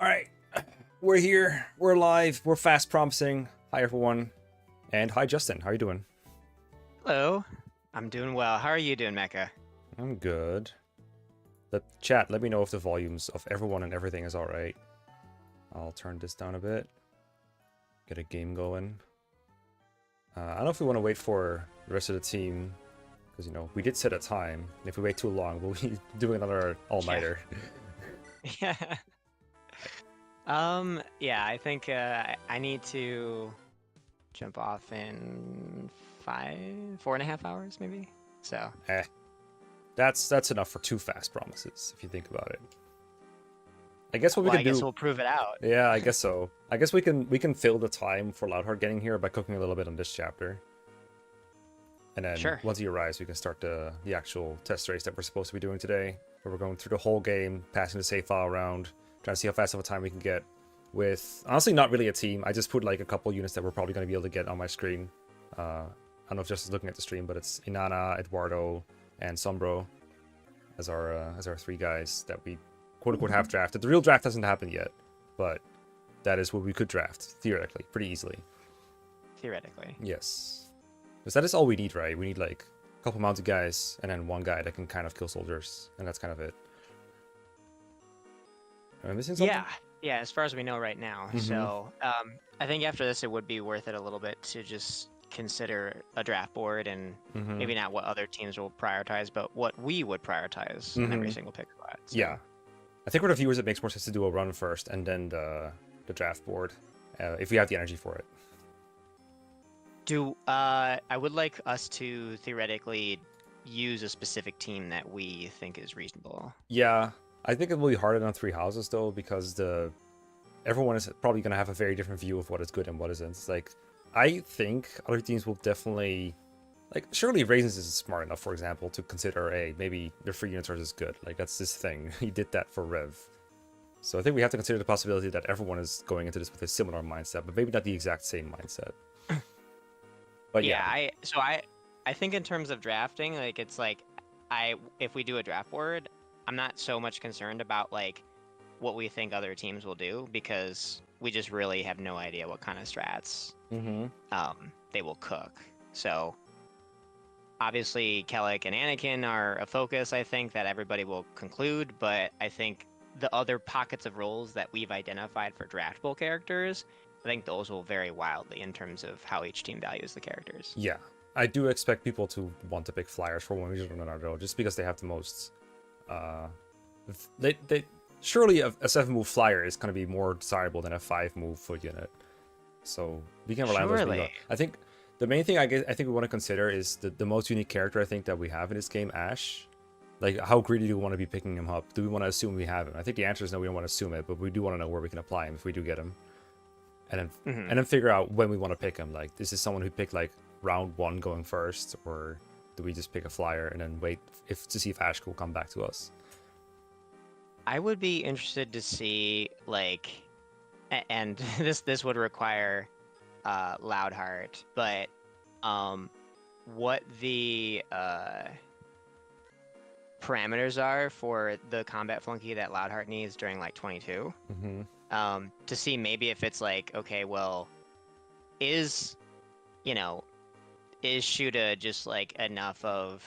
All right, we're here. We're live. We're fast promising. Hi everyone, and hi Justin. How are you doing? Hello. I'm doing well. How are you doing, Mecca? I'm good. The chat, let me know if the volumes of everyone and everything is all right. I'll turn this down a bit. Get a game going. I don't know if we want to wait for the rest of the team, because we did set a time, and if we wait too long, we'll be doing another Yeah. all-nighter. Yeah. Yeah, I think I need to jump off in 4.5 hours, maybe. So, Eh, that's enough for two fast promises if you think about it. I guess what we well, can I guess do. we'll prove it out. Yeah, I guess so. I guess we can fill the time for Loudheart getting here by cooking a little bit on this chapter. And then Sure. once he arrives, we can start the actual test race that we're supposed to be doing today. Where we're going through the whole game, passing the save file around, trying to see how fast of a time we can get. With honestly not really a team. I just put like a couple units that we're probably going to be able to get on my screen. I don't know if just looking at the stream, but it's Inanna, Eduardo, and Sombro as our three guys that we quote unquote have drafted. The real draft hasn't happened yet, but that is what we could draft theoretically pretty easily. Theoretically. Yes, because that is all we need, right? We need like a couple mounted guys and then one guy that can kind of kill soldiers, and that's kind of it. Am I missing something? Yeah. Yeah, as far as we know right now. Mm-hmm. So, I think after this, it would be worth it a little bit to just consider a draft board and Mm-hmm. maybe not what other teams will prioritize, but what we would prioritize in every Mm-hmm. single pick spot. Yeah, So. I think for the viewers, it makes more sense to do a run first and then the draft board, if we have the energy for it. I would like us to theoretically use a specific team that we think is reasonable. Yeah, I think it will be harder on three houses though because everyone is probably going to have a very different view of what is good and what isn't. It's like, I think other teams will definitely, like, surely Raisins is smart enough, for example, to consider, hey, maybe their free units are just good. Like, that's this thing. He did that for Rev. So I think we have to consider the possibility that everyone is going into this with a similar mindset, but maybe not the exact same mindset. But Yeah, yeah. I think in terms of drafting, like it's like if we do a draft board, I'm not so much concerned about like what we think other teams will do because we just really have no idea what kind of strats Mm-hmm. they will cook. So obviously Kellic and Anakin are a focus, I think, that everybody will conclude, but I think the other pockets of roles that we've identified for draftable characters, I think those will vary wildly in terms of how each team values the characters. Yeah. I do expect people to want to pick flyers for one reason or another, just because they have the most. Uh, they surely a 7 move flyer is going to be more desirable than a 5 move foot unit. So we can rely on those being. Surely. I think the main thing I think we want to consider is the most unique character I think that we have in this game, Ash. Like, how greedy do we want to be picking him up? Do we want to assume we have him? I think the answer is no, we don't want to assume it, but we do want to know where we can apply him if we do get him, and then Hmm. and then figure out when we want to pick him. Like, this is someone who picked like round 1 going first, or do we just pick a flyer and then wait to see if Ash will come back to us? I would be interested to see like, and this would require Loudheart, but um, what the parameters are for the combat flunky that Loudheart needs during like 22. Mm-hmm. To see maybe if it's like, okay, well, is you know is Shuda just like enough of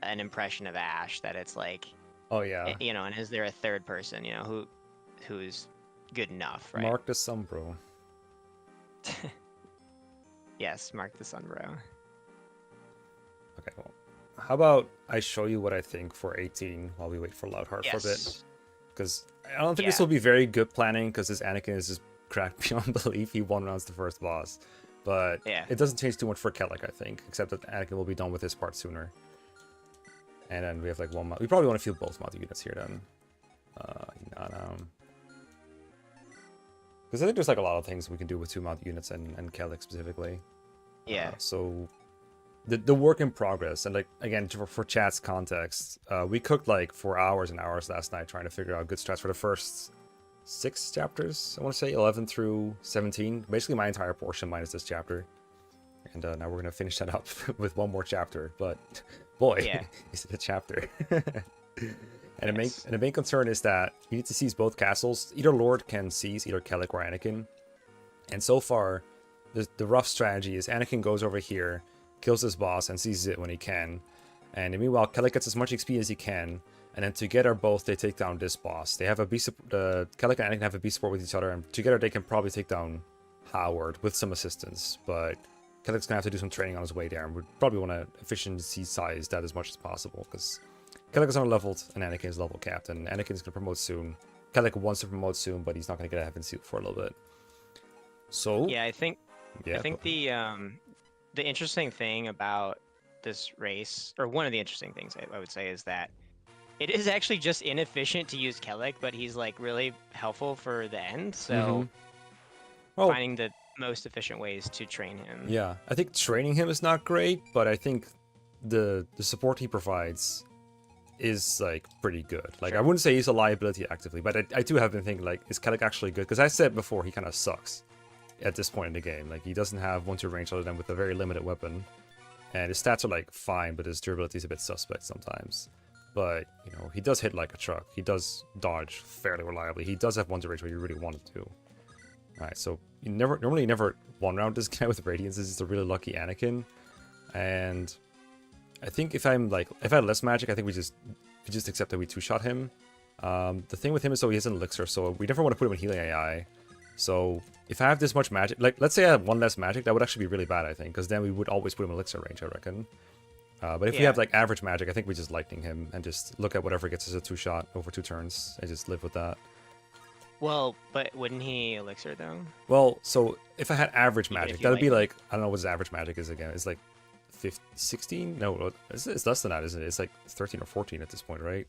an impression of Ash that it's like, Oh yeah, and is there a third person, who's good enough, right? Mark the Sombro. Yes, Mark the Sunbro. Okay, well, how about I show you what I think for 18 while we wait for Loudheart for a bit? Yes. Because I don't think this Yeah. will be very good planning because this Anakin is just cracked beyond belief. He one rounds the first boss. But Yeah. it doesn't change too much for Kellic, I think, except that Anakin will be done with his part sooner. And then we have like one. We probably want to field both mounted units here then. Because I think there's like a lot of things we can do with 2 mounted units and Kellic specifically. Yeah. So the work in progress, and like again for chat's context, we cooked like for hours and hours last night trying to figure out good strats for the first 6 chapters. I want to say 11 through 17, basically my entire portion minus this chapter. And now we're gonna finish that up with one more chapter. But boy, Yeah. is it a chapter! And Yes. the main concern is that you need to seize both castles. Either Lord can seize either Kellic or Anakin. And so far, the rough strategy is Anakin goes over here, kills this boss, and seizes it when he can. And meanwhile, Kellic gets as much XP as he can. And then together, both they take down this boss. They have a beast. Kellic and Anakin have a beast support with each other, and together they can probably take down Howard with some assistance. But Kellic's gonna have to do some training on his way there, and would probably want to efficiency size that as much as possible because Kellic is leveled and Anakin is level capped, and Anakin is gonna promote soon. Kellic wants to promote soon, but he's not gonna get a heaven seal for a little bit. So Yeah, I think yeah, the interesting thing about this race, or one of the interesting things I would say, is that it is actually just inefficient to use Kellic, but he's like really helpful for the end. So well, finding the most efficient ways to train him. yeah, I think training him is not great, but I think the support he provides is like pretty good. Like I wouldn't say he's a liability actively, but I do have been thinking like, is Kellic actually good? Because I said before he kind of sucks at this point in the game. Like he doesn't have 1-2 range other than with a very limited weapon, and his stats are like fine, but his durability is a bit suspect sometimes. But you know he does hit like a truck. He does dodge fairly reliably. He does have 1-2 range where you really want to. All right, so you normally never one round this guy with Radiance. This is a really lucky Anakin, and I think if I had less magic, I think we just accept that we two-shot him. The thing with him is, so he has an elixir, so we never want to put him in healing AI. So if I have this much magic, like let's say I have one less magic, that would actually be really bad, I think, because then we would always put him in elixir range, I reckon. But if we have like average magic, I think we just lightning him and just look at whatever gets us a two-shot over 2 turns and just live with that. Well, but wouldn't he elixir though? Well, so if I had average Even if magic, you that would be lighten? like, I don't know what his average magic is again. It's like 16? No, it's less than that, isn't it? It's like 13 or 14 at this point, right?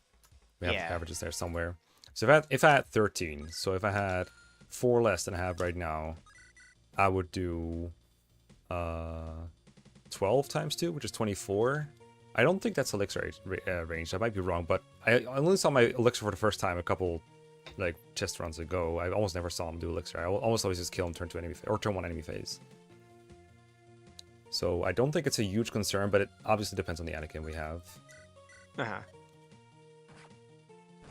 We have averages there somewhere. So if I had 13, so if I had 4 less than I have right now, I would do 12 times 2, which is 24. I don't think that's elixir range. I might be wrong, but I only saw my elixir for the first time a couple like chest runs ago. I almost never saw him do elixir. I almost always just kill him turn 1 enemy phase. So I don't think it's a huge concern, but it obviously depends on the Anakin we have.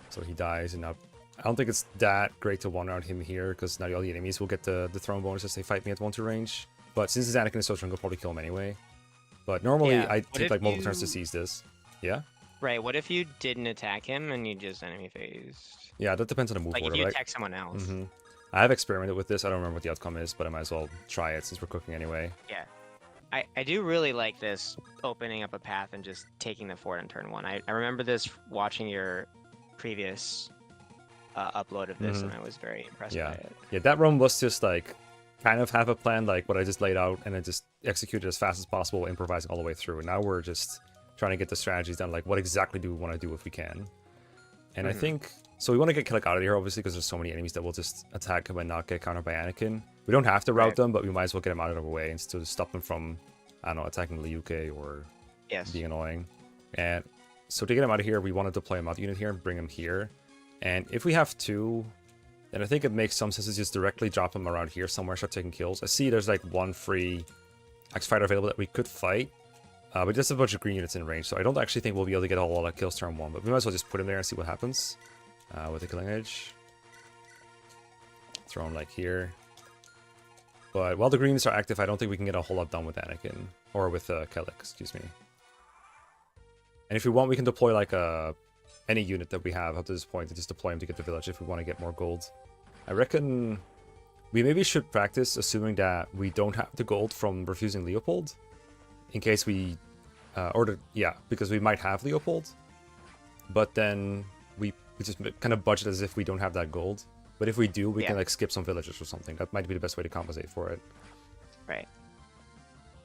So he dies, and now I don't think it's that great to one-round him here, because now all the enemies will get the throne bonus as they fight me at 1-2 range. But since his Anakin is so strong, I'll probably kill him anyway. But normally, I take like multiple turns to seize this. Yeah? Right, what if you didn't attack him and you just enemy phased? Yeah, that depends on the move Like order. if you attack someone else. I have experimented with this. I don't remember what the outcome is, but I might as well try it since we're cooking anyway. Yeah. I do really like this opening up a path and just taking the fort on turn 1. I remember this watching your previous upload of this, and I was very impressed by it. Yeah, that run was just like kind of have a plan, like what I just laid out, and then just execute it as fast as possible, improvising all the way through. And now we're just trying to get the strategies done, like what exactly do we want to do if we can. And I think, so we want to get Kellic out of here, obviously, because there's so many enemies that will just attack him and not get countered by Anakin. We don't have to route them, but we might as well get him out of our way and still stop them from, I don't know, attacking Liu Kei or being annoying. And so to get him out of here, we want to deploy a mod unit here and bring him here. And if we have 2, then I think it makes some sense to just directly drop him around here somewhere, start taking kills. I see there's like 1 free X-Fighter available that we could fight, but just a bunch of green units in range, so I don't actually think we'll be able to get a whole lot of kills turn 1, but we might as well just put him there and see what happens with the killing edge. Throw him like here. But while the greens are active, I don't think we can get a whole lot done with Anakin, or with Kellic, excuse me. And if we want, we can deploy like any unit that we have up to this point and just deploy him to get the village if we want to get more gold. I reckon we maybe should practice assuming that we don't have the gold from refusing Leopold, in case we, because we might have Leopold, but then we just kind of budget as if we don't have that gold. But if we do, we can like skip some villages or something. That might be the best way to compensate for it. Right.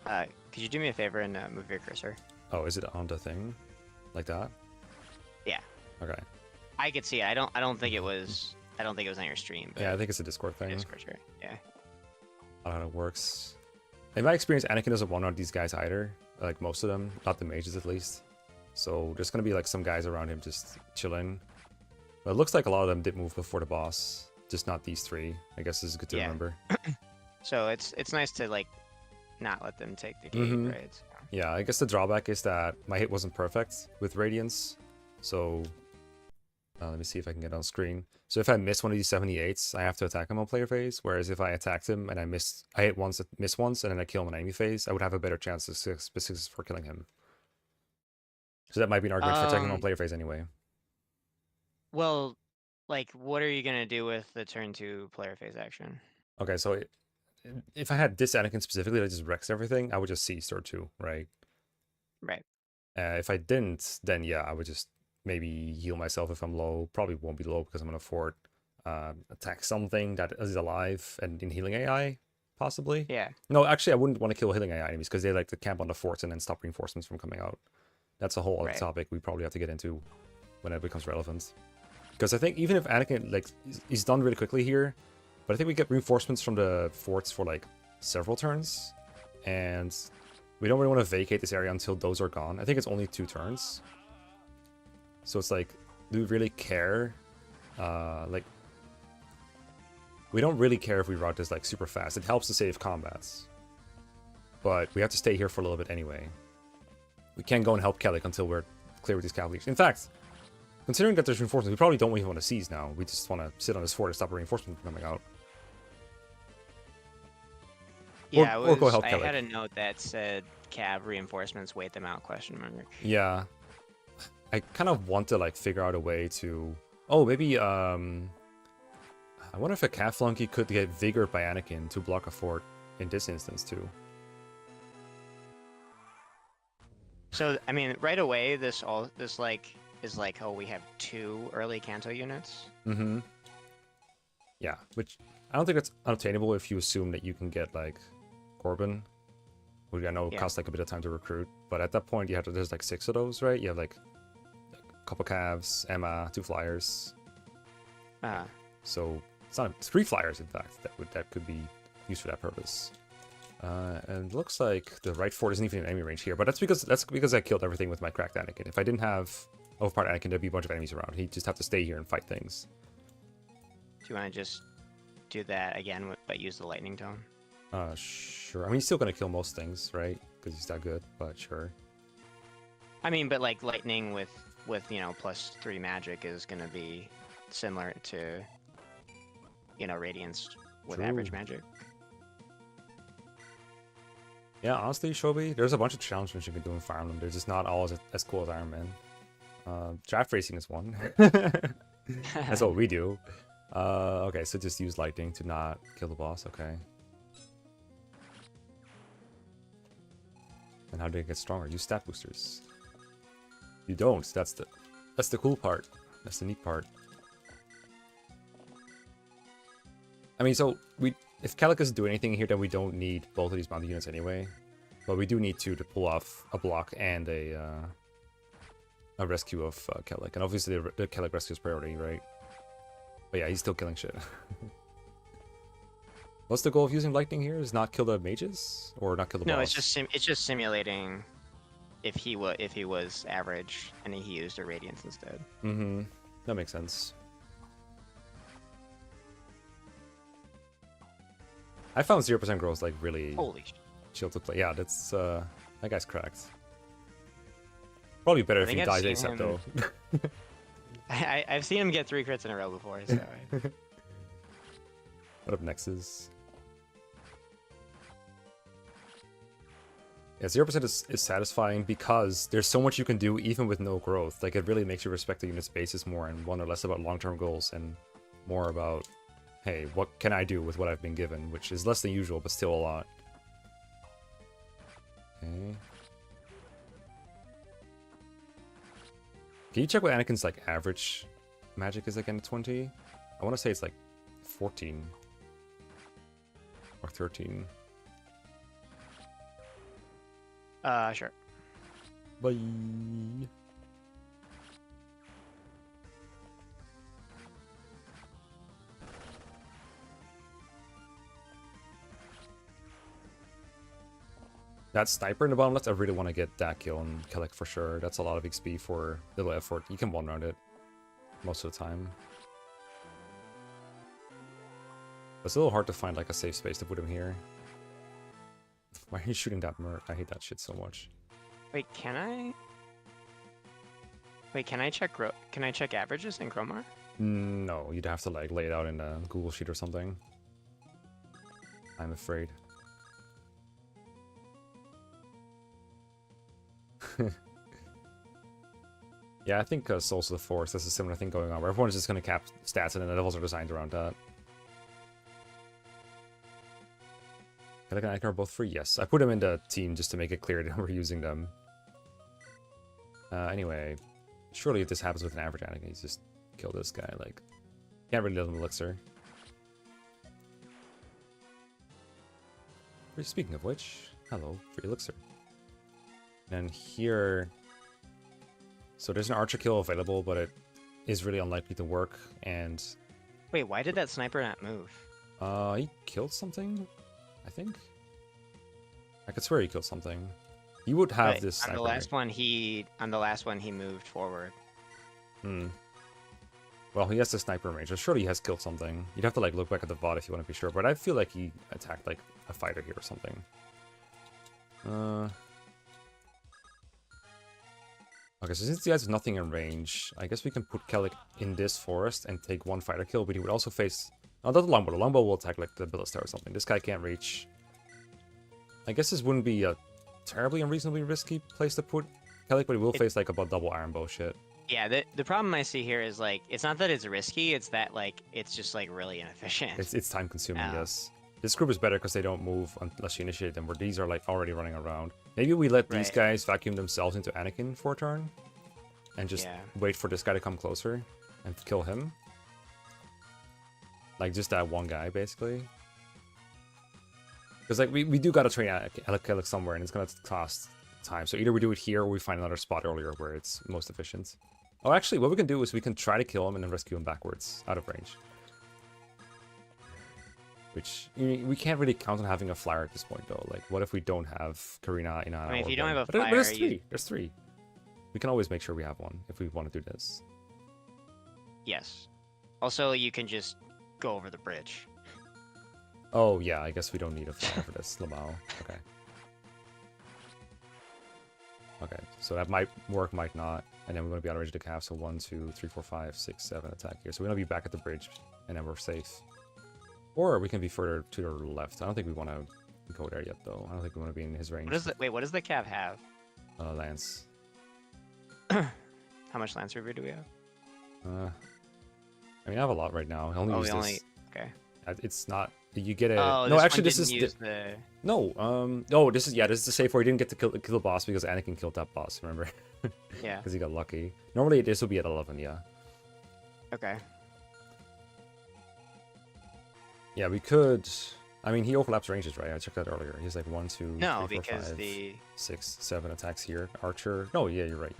Could you do me a favor and move your cursor? Oh, is it on the thing? Like that? Yeah. Okay. I could see it. I don't think it was on your stream. But yeah, I think it's a Discord thing. Discord, sure. Yeah. I don't know how it works. In my experience, Anakin doesn't one-round these guys either. Like most of them, not the mages at least. So there's gonna be like some guys around him just chilling. But it looks like a lot of them did move before the boss, just not these 3. I guess this is good to remember. So it's nice to like not let them take the gate, right? So. Yeah, I guess the drawback is that my hit wasn't perfect with Radiance, so Let me see if I can get on screen. So if I miss one of these 78s, I have to attack him on player phase. Whereas if I attacked him and I hit once, miss once, and then I kill him on enemy phase, I would have a better chance of success for killing him. So that might be an argument for attacking him on player phase anyway. Well, like, what are you gonna do with the turn 2 player phase action? Okay, so if I had this Anakin specifically that just wrecks everything, I would just seize turn 2, right? Right. If I didn't, then yeah, I would just maybe heal myself if I'm low. Probably won't be low because I'm gonna fort. Attack something that is alive and in healing AI, possibly. Yeah. No, actually, I wouldn't want to kill healing AI enemies because they like to camp on the forts and then stop reinforcements from coming out. That's a whole other Right. topic we probably have to get into when it becomes relevant. Because I think even if Anakin, like, he's done really quickly here, but I think we get reinforcements from the forts for like several turns, and we don't really want to vacate this area until those are gone. I think it's only 2 turns. So it's like, do we really care? Like, we don't really care if we route this like super fast. It helps to save combats. But we have to stay here for a little bit anyway. We can't go and help Kellic until we're clear with these cavalry. In fact, considering that there's reinforcements, we probably don't even want to seize now. We just want to sit on this fort and stop a reinforcement from coming out. Yeah, or go help I Kellic. had a note that said cav reinforcements, wait them out, question mark. Yeah. I kind of want to like figure out a way to... Oh, maybe, I wonder if a Cat Flunky could get Vigored by Anakin to block a fort in this instance too. So, I mean, right away, this like is like, oh, we have 2 early Kanto units. Mm-hmm. Yeah, which I don't think that's unobtainable if you assume that you can get like Corbin, which I know costs like a bit of time to recruit. But at that point, you have to. There's like 6 of those, right? You have like a couple calves, Emma, 2 flyers. So it's not 3 flyers, in fact. That could be used for that purpose. And it looks like the right fort isn't even in enemy range here, but that's because I killed everything with my cracked Anakin. If I didn't have overpowered Anakin, there'd be a bunch of enemies around. He'd just have to stay here and fight things. Do you want to just do that again, but use the lightning tone? Sure. I mean, he's still gonna kill most things, right? Because he's that good, but sure. I mean, but like lightning with you know +3 magic is gonna be similar to radiance with average magic. Yeah, honestly, Shobi, there's a bunch of challenges you can do in Fire Emblem. They're just not all as cool as Iron Man. Draft racing is one. That's what we do. Okay, so just use lightning to not kill the boss. Okay. And how do they get stronger? Use stat boosters. You don't. That's the cool part. That's the neat part. I mean, so if Calic do anything here, then we don't need both of these bounty units anyway. But we do need 2 to pull off a block and a rescue of Calic. And obviously the Calic rescue is priority, right? But yeah, he's still killing shit. What's the goal of using lightning here? Is not kill the mages or not kill the boss? No, it's just simulating if he was average and he used a radiance instead. Mm-hmm. That makes sense. I found 0% growth like really chill to play. Yeah, that's that guy's cracked. Probably better if he dies ASAP though. I've seen him get 3 crits in a row before. So. What up next is? Yeah, 0% is satisfying because there's so much you can do even with no growth. Like, it really makes you respect the unit's basis more and wonder less about long-term goals and more about, hey, what can I do with what I've been given? Which is less than usual, but still a lot. Okay. Can you check what Anakin's, like, average magic is again at 20? I want to say it's, like, 14. Or 13. Sure. Bye. That sniper in the bottom left, I really want to get that kill on Kellic for sure. That's a lot of XP for little effort. You can one-round it most of the time. But it's a little hard to find like a safe space to put him here. Why are you shooting that Merc? I hate that shit so much. Wait, can I? Wait, can I check averages in Chromar? No, you'd have to like lay it out in a Google Sheet or something. I'm afraid. Yeah, I think Souls of the Forest, there's a similar thing going on where everyone's just going to cap stats and then the levels are designed around that. Kellic and Anakin are both free? Yes. I put them in the team just to make it clear that we're using them. Anyway, surely if this happens with an average Anakin, he's just kill this guy. Like, can't really let him elixir. Speaking of which, hello, free elixir. And here, so there's an archer kill available, but it is really unlikely to work. And wait, why did that sniper not move? he killed something, I think. I could swear he killed something. He would have But this sniper. On the last one, he moved forward. Well, he has the sniper range. So surely he has killed something. You'd have to like look back at the VOD if you want to be sure. But I feel like he attacked like a fighter here or something. Okay, so since he has nothing in range, I guess we can put Kellic in this forest and take one fighter kill, but he would also face... Oh, not the longbow. The longbow will attack like the ballista or something. This guy can't reach. I guess this wouldn't be a terribly unreasonably risky place to put Kellic, but he will face like about double iron bow shit. Yeah, the problem I see here is like it's not that it's risky, it's that like it's just like really inefficient. It's time consuming, yes. This group is better because they don't move unless you initiate them, where these are like already running around. Maybe we let these guys vacuum themselves into Anakin for a turn and just wait for this guy to come closer and kill him. Like just that one guy, basically. Because like we do gotta train Kellic somewhere, and it's gonna cost time. So either we do it here or we find another spot earlier where it's most efficient. Oh, actually, what we can do is we can try to kill him and then rescue him backwards, out of range. Which, we can't really count on having a flyer at this point, though. Like, what if we don't have Karina, Inanna, I mean, if or you don't Ben? have a But flyer, there's three. There's three. We can always make sure we have one if we want to do this. Yes. Also, you can just go over the bridge. Oh, yeah, I guess we don't need a flyer for this, Lamau. Okay. Okay, so that might work, might not. And then we're going to be out of range to cap, so 1, 2, 3, 4, 5, 6, 7 attack here. So we're going to be back at the bridge, and then we're safe. Or we can be further to the left. I don't think we want to go there yet, though. I don't think we want to be in his range. What does the Cav have? Lance. How much Lance River do we have? I mean, I have a lot right now. I only use this. Okay. It's not... You get it. Oh, no, actually, this is the... No. Oh, this is this is the safe where he didn't get to kill the boss because Anakin killed that boss. Remember? Yeah. Because he got lucky. Normally, this will be at 11. Yeah. Okay. Yeah, we could. I mean, he overlaps ranges, right? I checked that earlier. He's like 1, 2, no, 3, 4, because 5, the 6, 7 attacks here. Archer. No, yeah, you're right.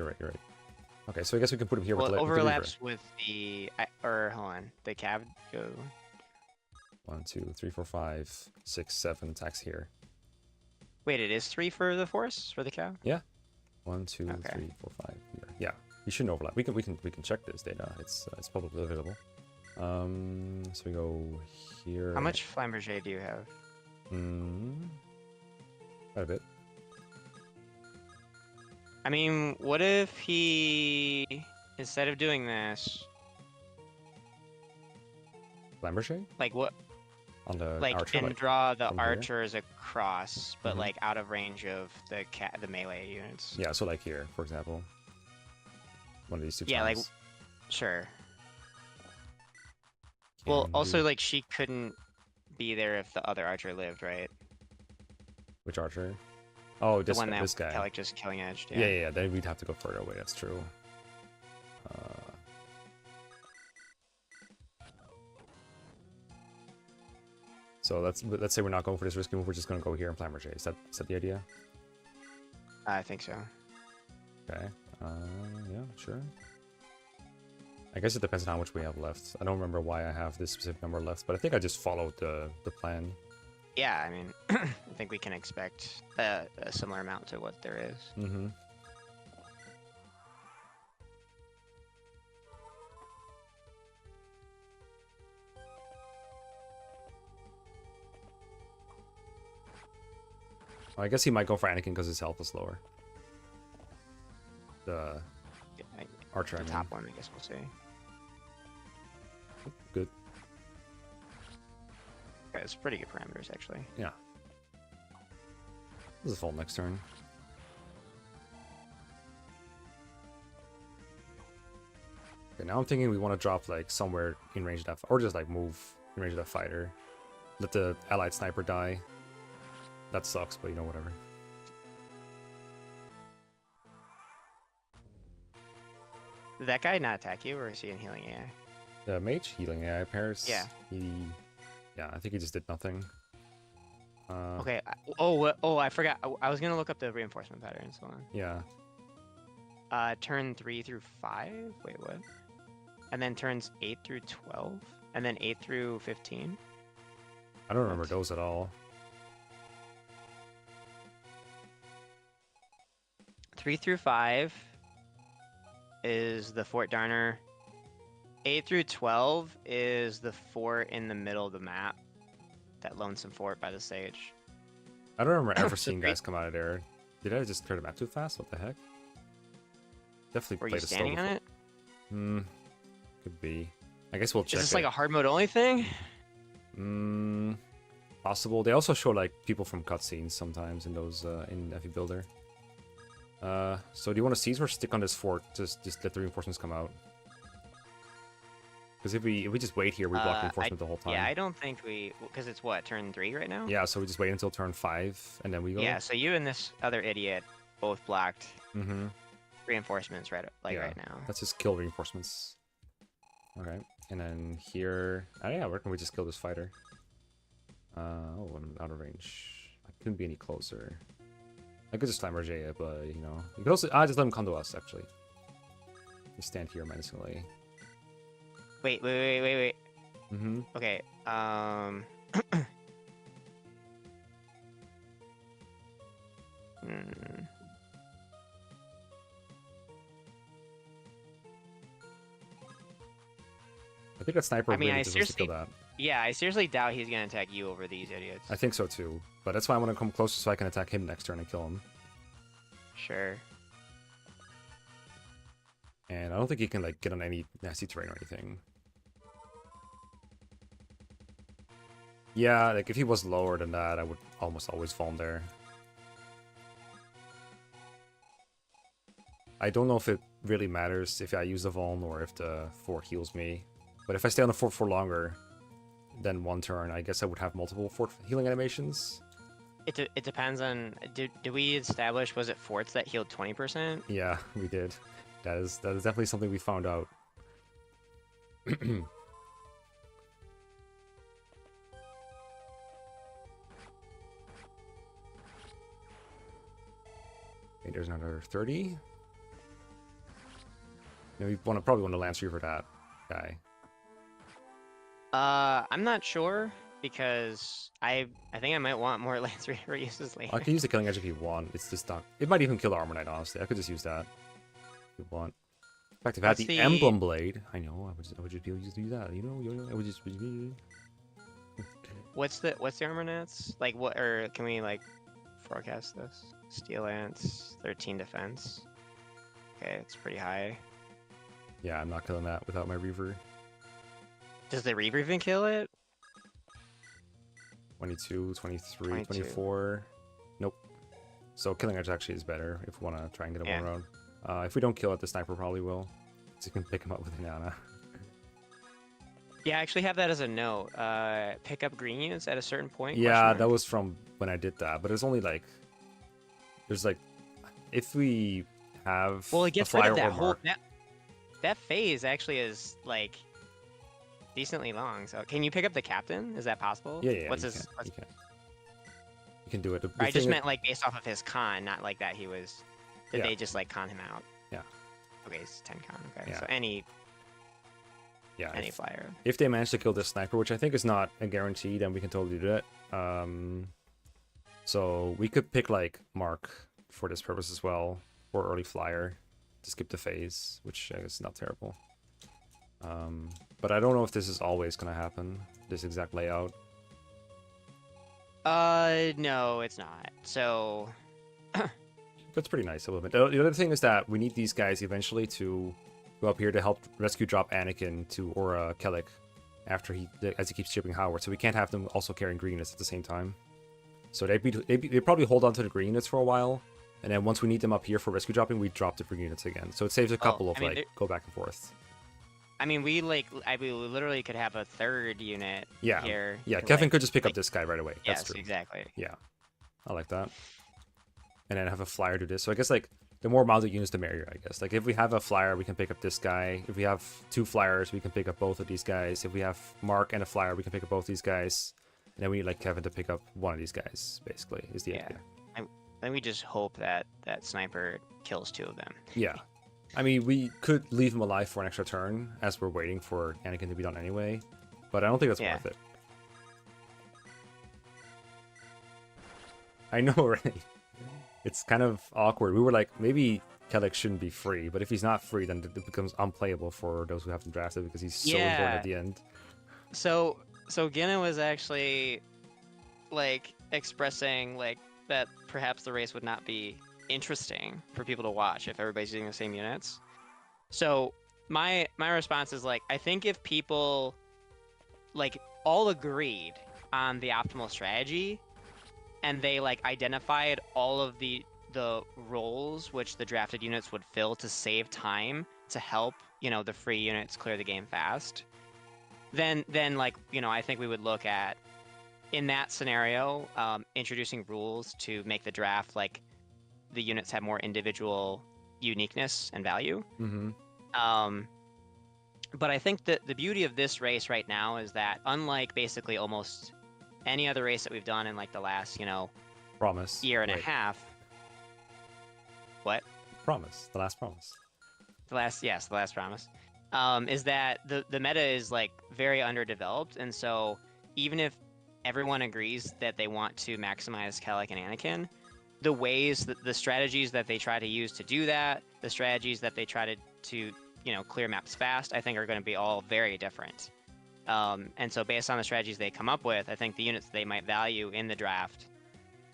Okay, so I guess we can put him here with the overlaps with the hold on, the Cav go. 1, 2, 3, 4, 5, 6, 7 attacks here. Wait, it is 3 for the force for the Cav? Yeah. 1, 2, 3, 4, 5 here. Yeah, he shouldn't overlap. We can check this data. It's publicly available. So we go here. How much Flamberger do you have? Quite a bit. I mean, what if he, instead of doing this, Flamberger? like what? On the like archer, and draw the archer archers across, but like out of range of the melee units. Yeah, so like here, for example. One of these two. Yeah, times. like sure. Well, also like she couldn't be there if the other archer lived, right? Which archer? Oh, this guy. This guy. Like just killing edged. Yeah. Then we'd have to go further away. That's true. So let's say we're not going for this risky move. We're just going to go here and Flamberger. Is that the idea? I think so. Okay. Yeah, sure. I guess it depends on how much we have left. I don't remember why I have this specific number left, but I think I just followed the plan. Yeah, I mean, I think we can expect a similar amount to what there is. Mm-hmm. I guess he might go for Anakin because his health is lower. Archer, I The mean. top one, I guess we'll see. Good. Okay, it's pretty good parameters, actually. Yeah. This is a fold next turn. Okay, now I'm thinking we want to drop like somewhere in range of that, or just like move in range of that fighter. Let the allied sniper die. That sucks, but you know, whatever. Did that guy not attack you, or is he in healing AI? The mage healing AI pairs. Yeah. Yeah, I think he just did nothing. Okay. I forgot. I was gonna look up the reinforcement patterns. Hold on. Yeah. Turn 3 through 5. Wait, what? And then turns 8 through 12, and then 8 through 15. I don't remember What? those at all. 3 through 5 is the Fort Darner. 8 through 12 is the fort in the middle of the map. That lonesome fort by the sage. I don't remember ever So seeing guys come out of there. Did I just clear the map too fast? What the heck? Definitely Were you played a slow standing on before. it? Hmm. Could be. I guess we'll check. Is this it. like a hard mode only thing? Possible. They also show like people from cutscenes sometimes in those in FE Builder. So do you want to seize or stick on this fort? Just let the reinforcements come out. Because if we just wait here, we block reinforcement the whole time. Yeah, I don't think we, because it's what, turn 3 right now? Yeah, so we just wait until turn 5 and then we go. Yeah, so you and this other idiot both blocked Mm-hmm. reinforcements right now. Let's just kill reinforcements. Okay, and then here, yeah, where can we just kill this fighter? Oh, I'm out of range. I couldn't be any closer. I could just slam Rajaya, but you know, you could also just let him come to us. Actually, we stand here menacingly. Wait. Mm-hmm. Okay. I think that sniper I mean, really I deserves to kill seriously- that. Yeah, I seriously doubt he's gonna attack you over these idiots. I think so too, but that's why I want to come closer so I can attack him next turn and kill him. Sure. And I don't think he can like get on any nasty terrain or anything. Yeah, like if he was lower than that, I would almost always fall there. I don't know if it really matters if I use the Vuln or if the fort heals me. But if I stay on the fort for longer than one turn, I guess I would have multiple fort healing animations. It depends on. Did we establish, was it forts that healed 20%? Yeah, we did. That is definitely something we found out. Okay, there's another 30. No, we probably want to Lance Reaver that guy. I'm not sure because I think I might want more Lance Reaver uses later. I could use the Killing Edge if you want. It's just not. It might even kill the Armor Knight, honestly. I could just use that if you want. In fact, if I had What's the the- Emblem Blade, I know I would just be able to do that. You know, I would just. What's the armor nets? Like what? Or can we like forecast this? Steel Lance, 13 defense. Okay, it's pretty high. Yeah, I'm not killing that without my Reaver. Does the Reaver even kill it? 22, 23, 22. 24. Nope. So Killing Edge actually is better if we want to try and get him Yeah. one round. If we don't kill it, the Sniper probably will. So you can pick him up with Inanna. Yeah, I actually have that as a note. Pick up green units at a certain point. Yeah, question that mark? was from when I did that, but it's only like there's like if we have Well, it a gets rid flyer of that or whole mark, that phase actually is like decently long. So can you pick up the captain? Is that possible? yeah, What's you his? can, you can do it. The I just thing meant like based off of his con, not like that he was. Did Yeah. they just like con him out? Yeah. Okay, it's 10 con. Okay, Yeah. so any yeah, any flyer. if they manage to kill this sniper, which I think is not a guarantee, then we can totally do that. So we could pick like Mark for this purpose as well, or early flyer to skip the phase, which I guess is not terrible. But I don't know if this is always gonna happen. This exact layout. No, it's not. So That's pretty nice. A little bit. The other thing is that we need these guys eventually to go up here to help rescue drop Anakin to Aura Kellic after as he keeps chipping Howard. So we can't have them also carrying green units at the same time. So they probably hold on to the green units for a while, and then once we need them up here for rescue dropping, we drop the green units again. So it saves a couple of go back and forth. I mean, we literally could have a third unit here. Yeah, Kevin could just pick up this guy right away. That's true. Exactly. Yeah, I like that. And then have a flyer do this. So I guess like the more mounted units, the merrier. I guess like if we have a flyer, we can pick up this guy. If we have 2 flyers, we can pick up both of these guys. If we have Mark and a flyer, we can pick up both these guys. And then we need like Kevin to pick up one of these guys. Basically, is the idea. Then we just hope that that sniper kills 2 of them. Yeah. I mean, we could leave him alive for an extra turn as we're waiting for Anakin to be done anyway, but I don't think that's worth it. I know, right? It's kind of awkward. We were like, maybe Kellic shouldn't be free, but if he's not free, then it becomes unplayable for those who have him drafted because he's so important at the end. So Ginna was actually like expressing like that perhaps the race would not be interesting for people to watch if everybody's using the same units. So my response is like, I think if people like all agreed on the optimal strategy and they like identified all of the roles which the drafted units would fill to save time to help, you know, the free units clear the game fast, then like, you know, I think we would look at in that scenario introducing rules to make the draft like the units have more individual uniqueness and value. But I think that the beauty of this race right now is that unlike basically almost any other race that we've done in like the last, you know, year and a half. What? Promise. The last promise. The last promise. Is that the meta is like very underdeveloped, and so even if everyone agrees that they want to maximize Kellic and Anakin, the ways that the strategies that they try to use to do that, the strategies that they try to you know clear maps fast, I think are going to be all very different. And so based on the strategies they come up with, I think the units they might value in the draft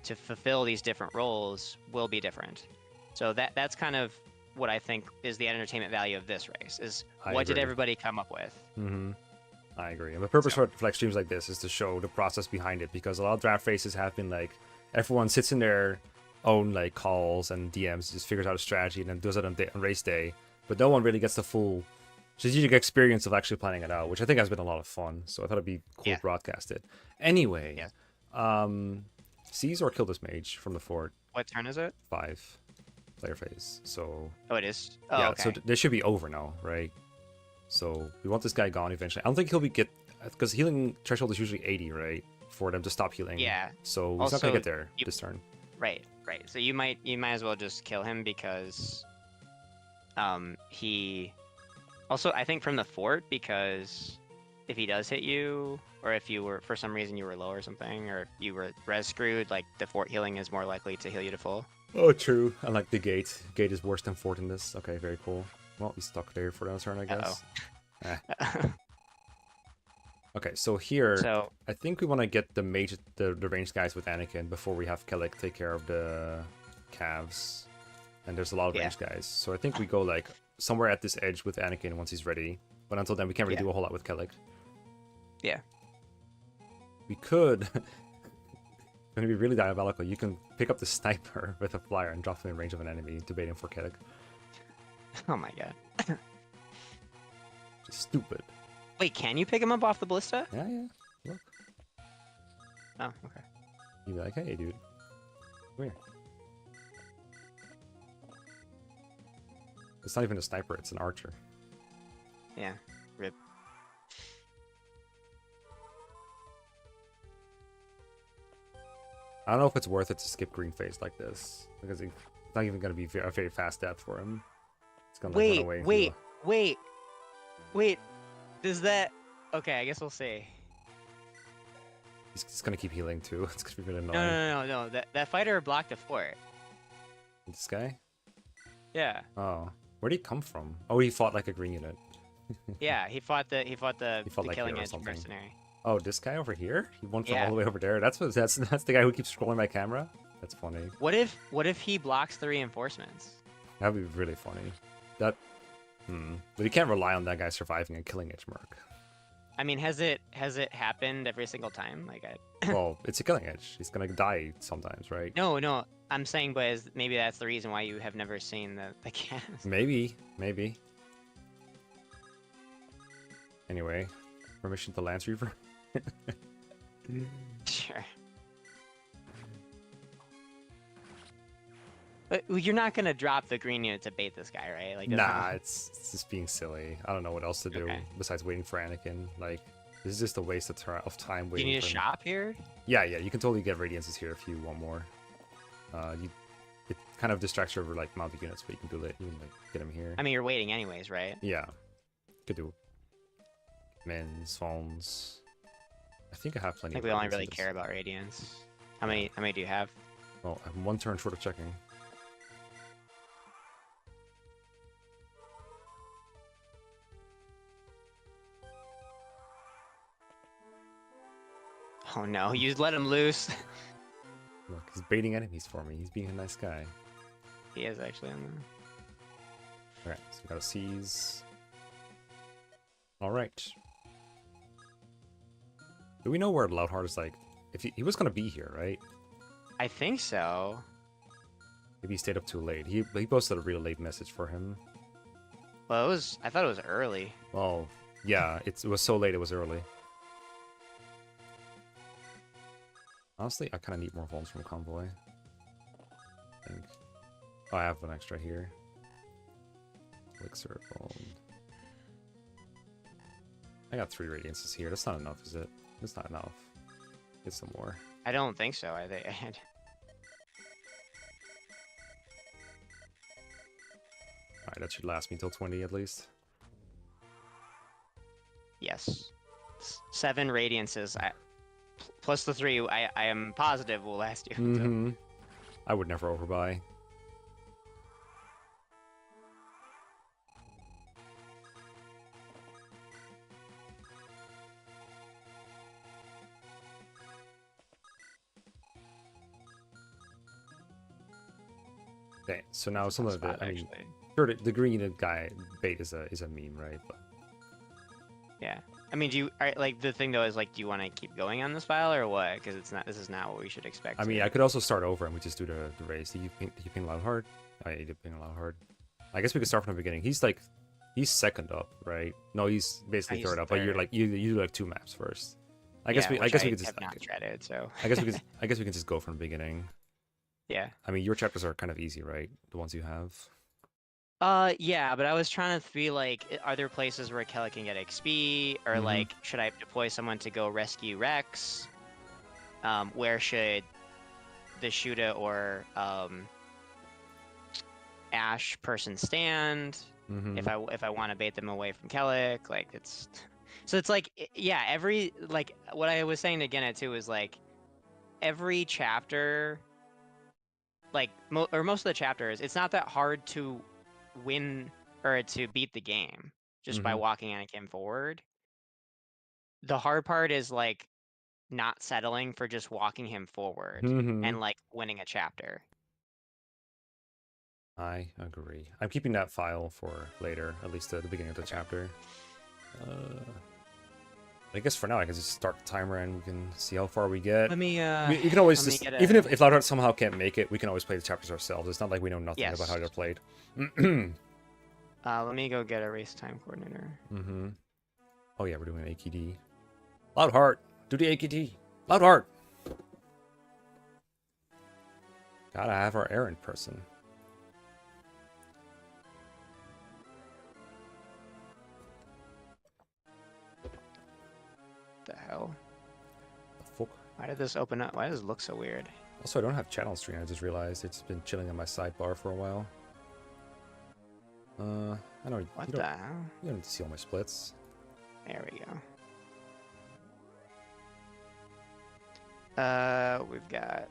to fulfill these different roles will be different. So that's kind of what I think is the entertainment value of this race, is what did everybody come up with? I agree. And the purpose for like streams like this is to show the process behind it, because a lot of draft races have been like everyone sits in their own like calls and DMs, just figures out a strategy and then does it on race day, but no one really gets the full strategic experience of actually planning it out, which I think has been a lot of fun. So I thought it'd be cool to broadcast it. Anyway, seize or kill this mage from the fort. What turn is it? 5 player phase. So it is. Oh, yeah. okay. So this should be over now, right? So we want this guy gone eventually. I don't think he'll get, because healing threshold is usually 80, right? For them to stop healing. Yeah. So he's not gonna get there this turn. Right. So you might as well just kill him, because he also, I think, from the fort, because if he does hit you, or if you were for some reason you were low or something, or if you were res screwed, like the fort healing is more likely to heal you to full. Oh, true. Unlike the gate. Gate is worse than fort in this. Okay, very cool. Well, he's stuck there for another turn, I guess. Okay, so here, I think we want to get the mage, the ranged guys with Anakin before we have Kellic take care of the calves. And there's a lot of ranged guys. So I think we go like somewhere at this edge with Anakin once he's ready. But until then, we can't really do a whole lot with Kellic. Yeah. We could... Going to be really diabolical. You can pick up the sniper with a flyer and drop him in range of an enemy, debating for Kellic. Oh my god. Just stupid. Wait, can you pick him up off the ballista? Yeah. Look. Oh, okay. You'd be like, hey, dude. Come here. It's not even a sniper, it's an archer. Yeah. Rip. I don't know if it's worth it to skip green phase like this, because it's not even going to be a very fast death for him. It's going to like, run away. Wait. Does that... Okay, I guess we'll see. He's just going to keep healing too. It's going to be really annoying. No. That fighter blocked the fort. This guy? Yeah. Oh. Where'd he come from? Oh, he fought like a green unit. Yeah, he fought the like killing edge something. mercenary. Oh, this guy over here? He won from all the way over there. That's the guy who keeps scrolling my camera? That's funny. What if he blocks the reinforcements? That'd be really funny. That. But you can't rely on that guy surviving and killing Edgemark. I mean, has it happened every single time? Like Well, it's a killing edge. He's gonna die sometimes, right? No, I'm saying, but maybe that's the reason why you have never seen the cast. Maybe. Anyway, permission to Lance Reaver. Sure. But you're not gonna drop the green unit to bait this guy, right? Like, Nah, it's just being silly. I don't know what else to do Okay. besides waiting for Anakin. Like, this is just a waste of time Do you waiting. need a for him. shop here? Yeah, you can totally get Radiances here if you want more. It kind of distracts your like mounted units, but you can do it. You can like get them here. I mean, you're waiting anyways, right? Yeah, could do. Men's phones. I think I have I plenty. think of we only Radiances. really care about radiance. How many do you have? Well, I'm 1 turn short of checking. Oh no, you let him loose. Look, he's baiting enemies for me. He's being a nice guy. He is actually on there. Alright, so we gotta seize. Alright. Do we know where Loudheart is like? If he was gonna be here, right? I think so. Maybe he stayed up too late. He posted a real late message for him. Well, I thought it was early. Well, yeah, it was so late it was early. Honestly, I kind of need more phones from Convoy. I think. Oh, I have one extra here. Elixir phone. I got 3 radiances here. That's not enough, is it? That's not enough. Get some more. I don't think so. I think. Alright, that should last me till 20 at least. Yes. 7 radiances. Plus the 3, I am positive will last you. Mm-hmm. I would never overbuy. Okay, so now some of the, I mean, sure, the green guy bait is a meme, right? But Yeah. I mean, like the thing though is like, do you want to keep going on this file or what? Because this is not what we should expect. I mean, I could also start over and we just do the race. Do you ping Loudheart? I did ping Loudheart. I guess we could start from the beginning. He's second up, right? No, he's basically He's third up. But you're third. like you do like 2 maps first. I guess we could just have not threaded, so. I guess we can just go from the beginning. Yeah. I mean, your chapters are kind of easy, right? The ones you have. Yeah, but I was trying to be like, are there places where Kelly can get XP, or Mhm. like, should I deploy someone to go rescue Rex? Where should the Shuda or Ash person stand? Mhm. If I want to bait them away from Kellic, like it's like yeah, every like what I was saying to Gennett too is like every chapter, like most of the chapters, it's not that hard to win or to beat the game just by Mhm. walking Anakin forward. The hard part is like not settling for just walking him forward Mhm. and like winning a chapter. I agree. I'm keeping that file for later, at least at the beginning of the Okay. chapter. I guess for now I can just start the timer and we can see how far we get. Let me You can always let me just, get even a- if Loudheart somehow can't make it, we can always play the chapters ourselves. It's not like we know nothing about how Yes. they're played. let me go get a race time coordinator. Mm-hmm. Oh yeah, we're doing an AKD. Loudheart, do the AKD. Loudheart. Gotta have our errand person. The hell? The fuck? Why did this open up? Why does it look so weird? Also, I don't have chat on stream. I just realized it's been chilling on my sidebar for a while. I don't. What you the don't, hell? you don't need to see all my splits. There we go. We've got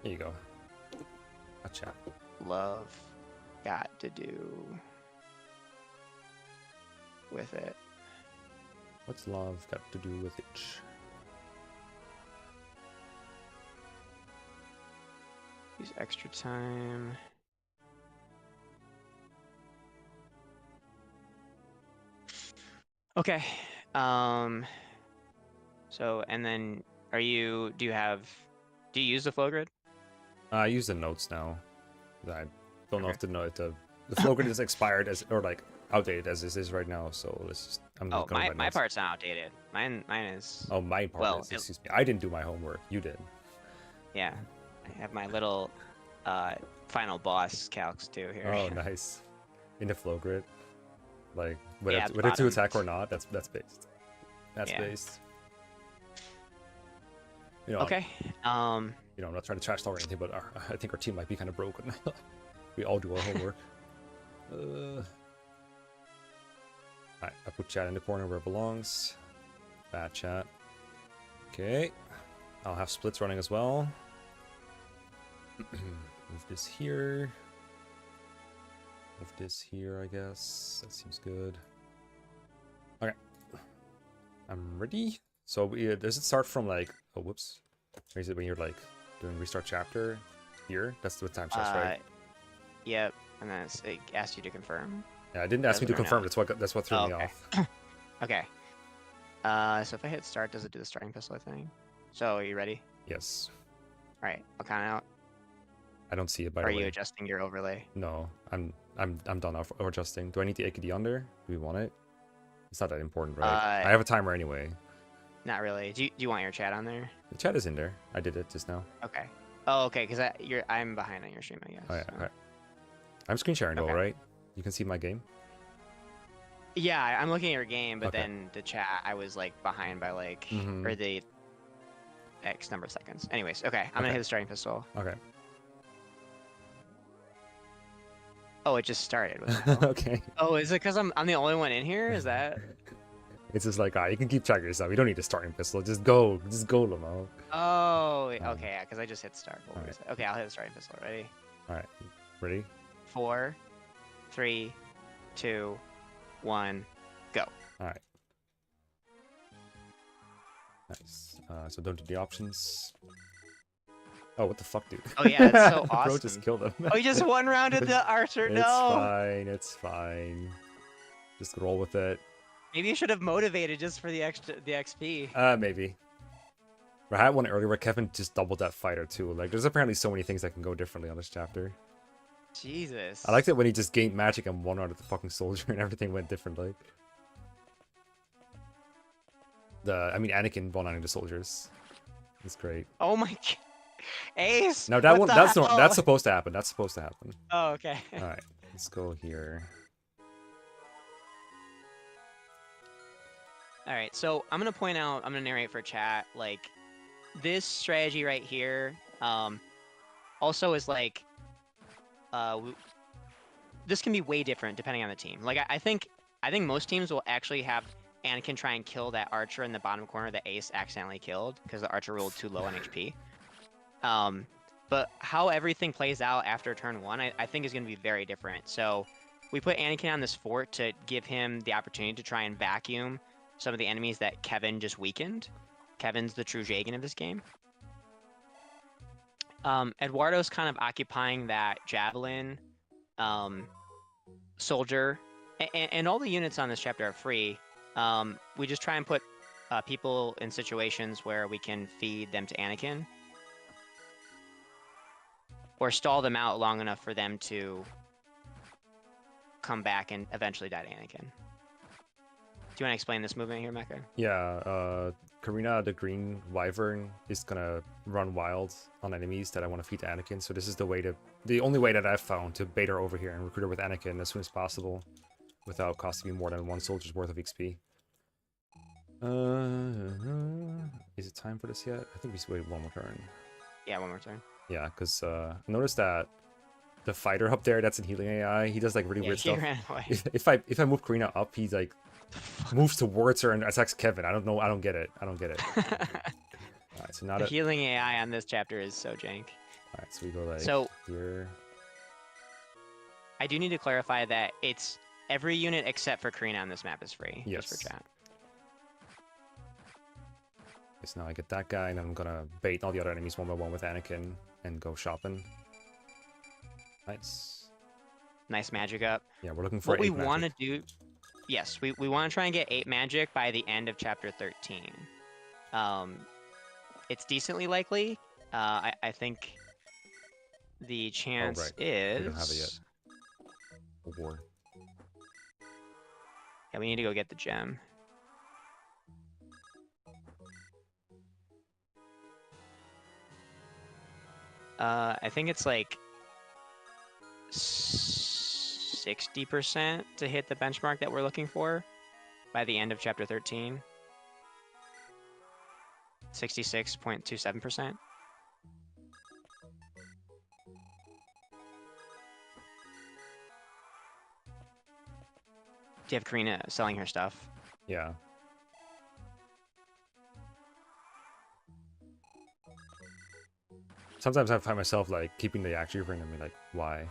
Here you go. A chat. love got to do with it. What's love got to do with it? Use extra time. Okay. So, and then do you use the flow grid? I use the notes now. I don't know Okay. if the flow grid is expired or like outdated as this is right now. So I'm Oh, just going by my notes. part's not outdated. Mine is. Oh, my part Well, is. Excuse me. I didn't do my homework. You did. yeah. I have my little final boss calcs too here. Oh, nice. In the flow grid, like Yeah, at the whether to bottom. attack or not. That's based. That's Yeah. based. You know, Okay. I'm not trying to trash talk or anything, but I think our team might be kind of broken. We all do our homework. Alright, I put chat in the corner where it belongs. Bad chat. Okay. I'll have splits running as well. Move this here. Move this here, I guess. That seems good. Okay. I'm ready. So does it start from like, oh, whoops. Or is it when you're like doing restart chapter here? That's the time stress, right? Yep. And then it asks you to confirm. Yeah, it didn't ask me to confirm. No? That's what threw me off. Okay. So if I hit start, does it do the starting pistol thing? So are you ready? Yes. All right. I'll count out. I don't see it by Are the way. you adjusting your overlay? No, I'm done adjusting. Do I need the AKD under? Do we want it? It's not that important, right? I have a timer anyway. Not really. Do you want your chat on there? The chat is in there. I did it just now. Okay. Oh, okay. Because I'm behind on your stream, I guess. Oh yeah. So. Okay. I'm screen sharing though, Okay. right? You can see my game. Yeah, I'm looking at your game, but Okay. then the chat, I was like behind by like or the X number of seconds. Anyways, okay. I'm gonna hit the starting pistol. Okay. Oh, it just started. What the hell? Okay. Oh, is it because I'm the only one in here? Is that? It's just like, you can keep track of yourself. You don't need a starting pistol. Just go, Lamo. Oh, okay. Yeah, because I just hit start. What was Alright. it? Okay, I'll hit the starting pistol. Ready? All right, ready? 4, 3, 2, 1, go. All right. Nice. So don't do the options. Oh, what the fuck, dude? Oh yeah, that's so Bro awesome. just killed him. Oh, he just one rounded the archer. It's No. fine. It's fine. Just roll with it. Maybe you should have motivated just for the XP. Maybe. I had one earlier where Kevin just doubled that fighter too. Like, there's apparently so many things that can go differently on this chapter. Jesus. I liked it when he just gained magic and one out of the fucking soldier and everything went differently. Anakin one out of the soldiers. It's great. Oh my god. Ace. No, that what one. the hell? That's supposed to happen. That's supposed to happen. Oh, okay. All right, let's go here. All right, so I'm gonna point out. I'm gonna narrate for chat. Like, this strategy right here, also is like, this can be way different depending on the team. Like, I think most teams will actually have Anakin try and kill that archer in the bottom corner that Ace accidentally killed because the archer rolled too low on HP. But how everything plays out after turn 1, I think is going to be very different. So we put Anakin on this fort to give him the opportunity to try and vacuum some of the enemies that Kevin just weakened. Kevin's the true Jagan of this game. Eduardo's kind of occupying that javelin soldier, and all the units on this chapter are free. We just try and put people in situations where we can feed them to Anakin, or stall them out long enough for them to come back and eventually die to Anakin. Do you want to explain this movement here, Mecca? Yeah, Karina, the green wyvern, is gonna run wild on enemies that I want to feed to Anakin. So this is the only way that I've found to bait her over here and recruit her with Anakin as soon as possible, without costing me more than one soldier's worth of XP. Is it time for this yet? I think we should wait one more turn. Yeah, one more turn. Yeah, because I noticed that the fighter up there that's in healing AI, he does like really weird he stuff. ran away. If I move Karina up, he's like moves towards her and attacks Kevin. I don't know. I don't get it. Alright, so now The that healing AI on this chapter is so jank. alright, so we go like So here. I do need to clarify that it's every unit except for Karina on this map is free. Yes. Just for chat. So now I get that guy, and then I'm gonna bait all the other enemies one by one with Anakin and go shopping. Nice. Nice magic up. Yeah, we're looking for What we 8 want to magic. do, yes, we want to try and get 8 magic by the end of chapter 13. It's decently likely. I think the Oh, chance right. We don't have it yet. is... Oh, boy. Yeah, we need to go get the gem. I think it's like 60% to hit the benchmark that we're looking for by the end of chapter 13. 66.27%. Do you have Karina selling her stuff? Yeah. Sometimes I find myself like keeping the actual ring and be like, why?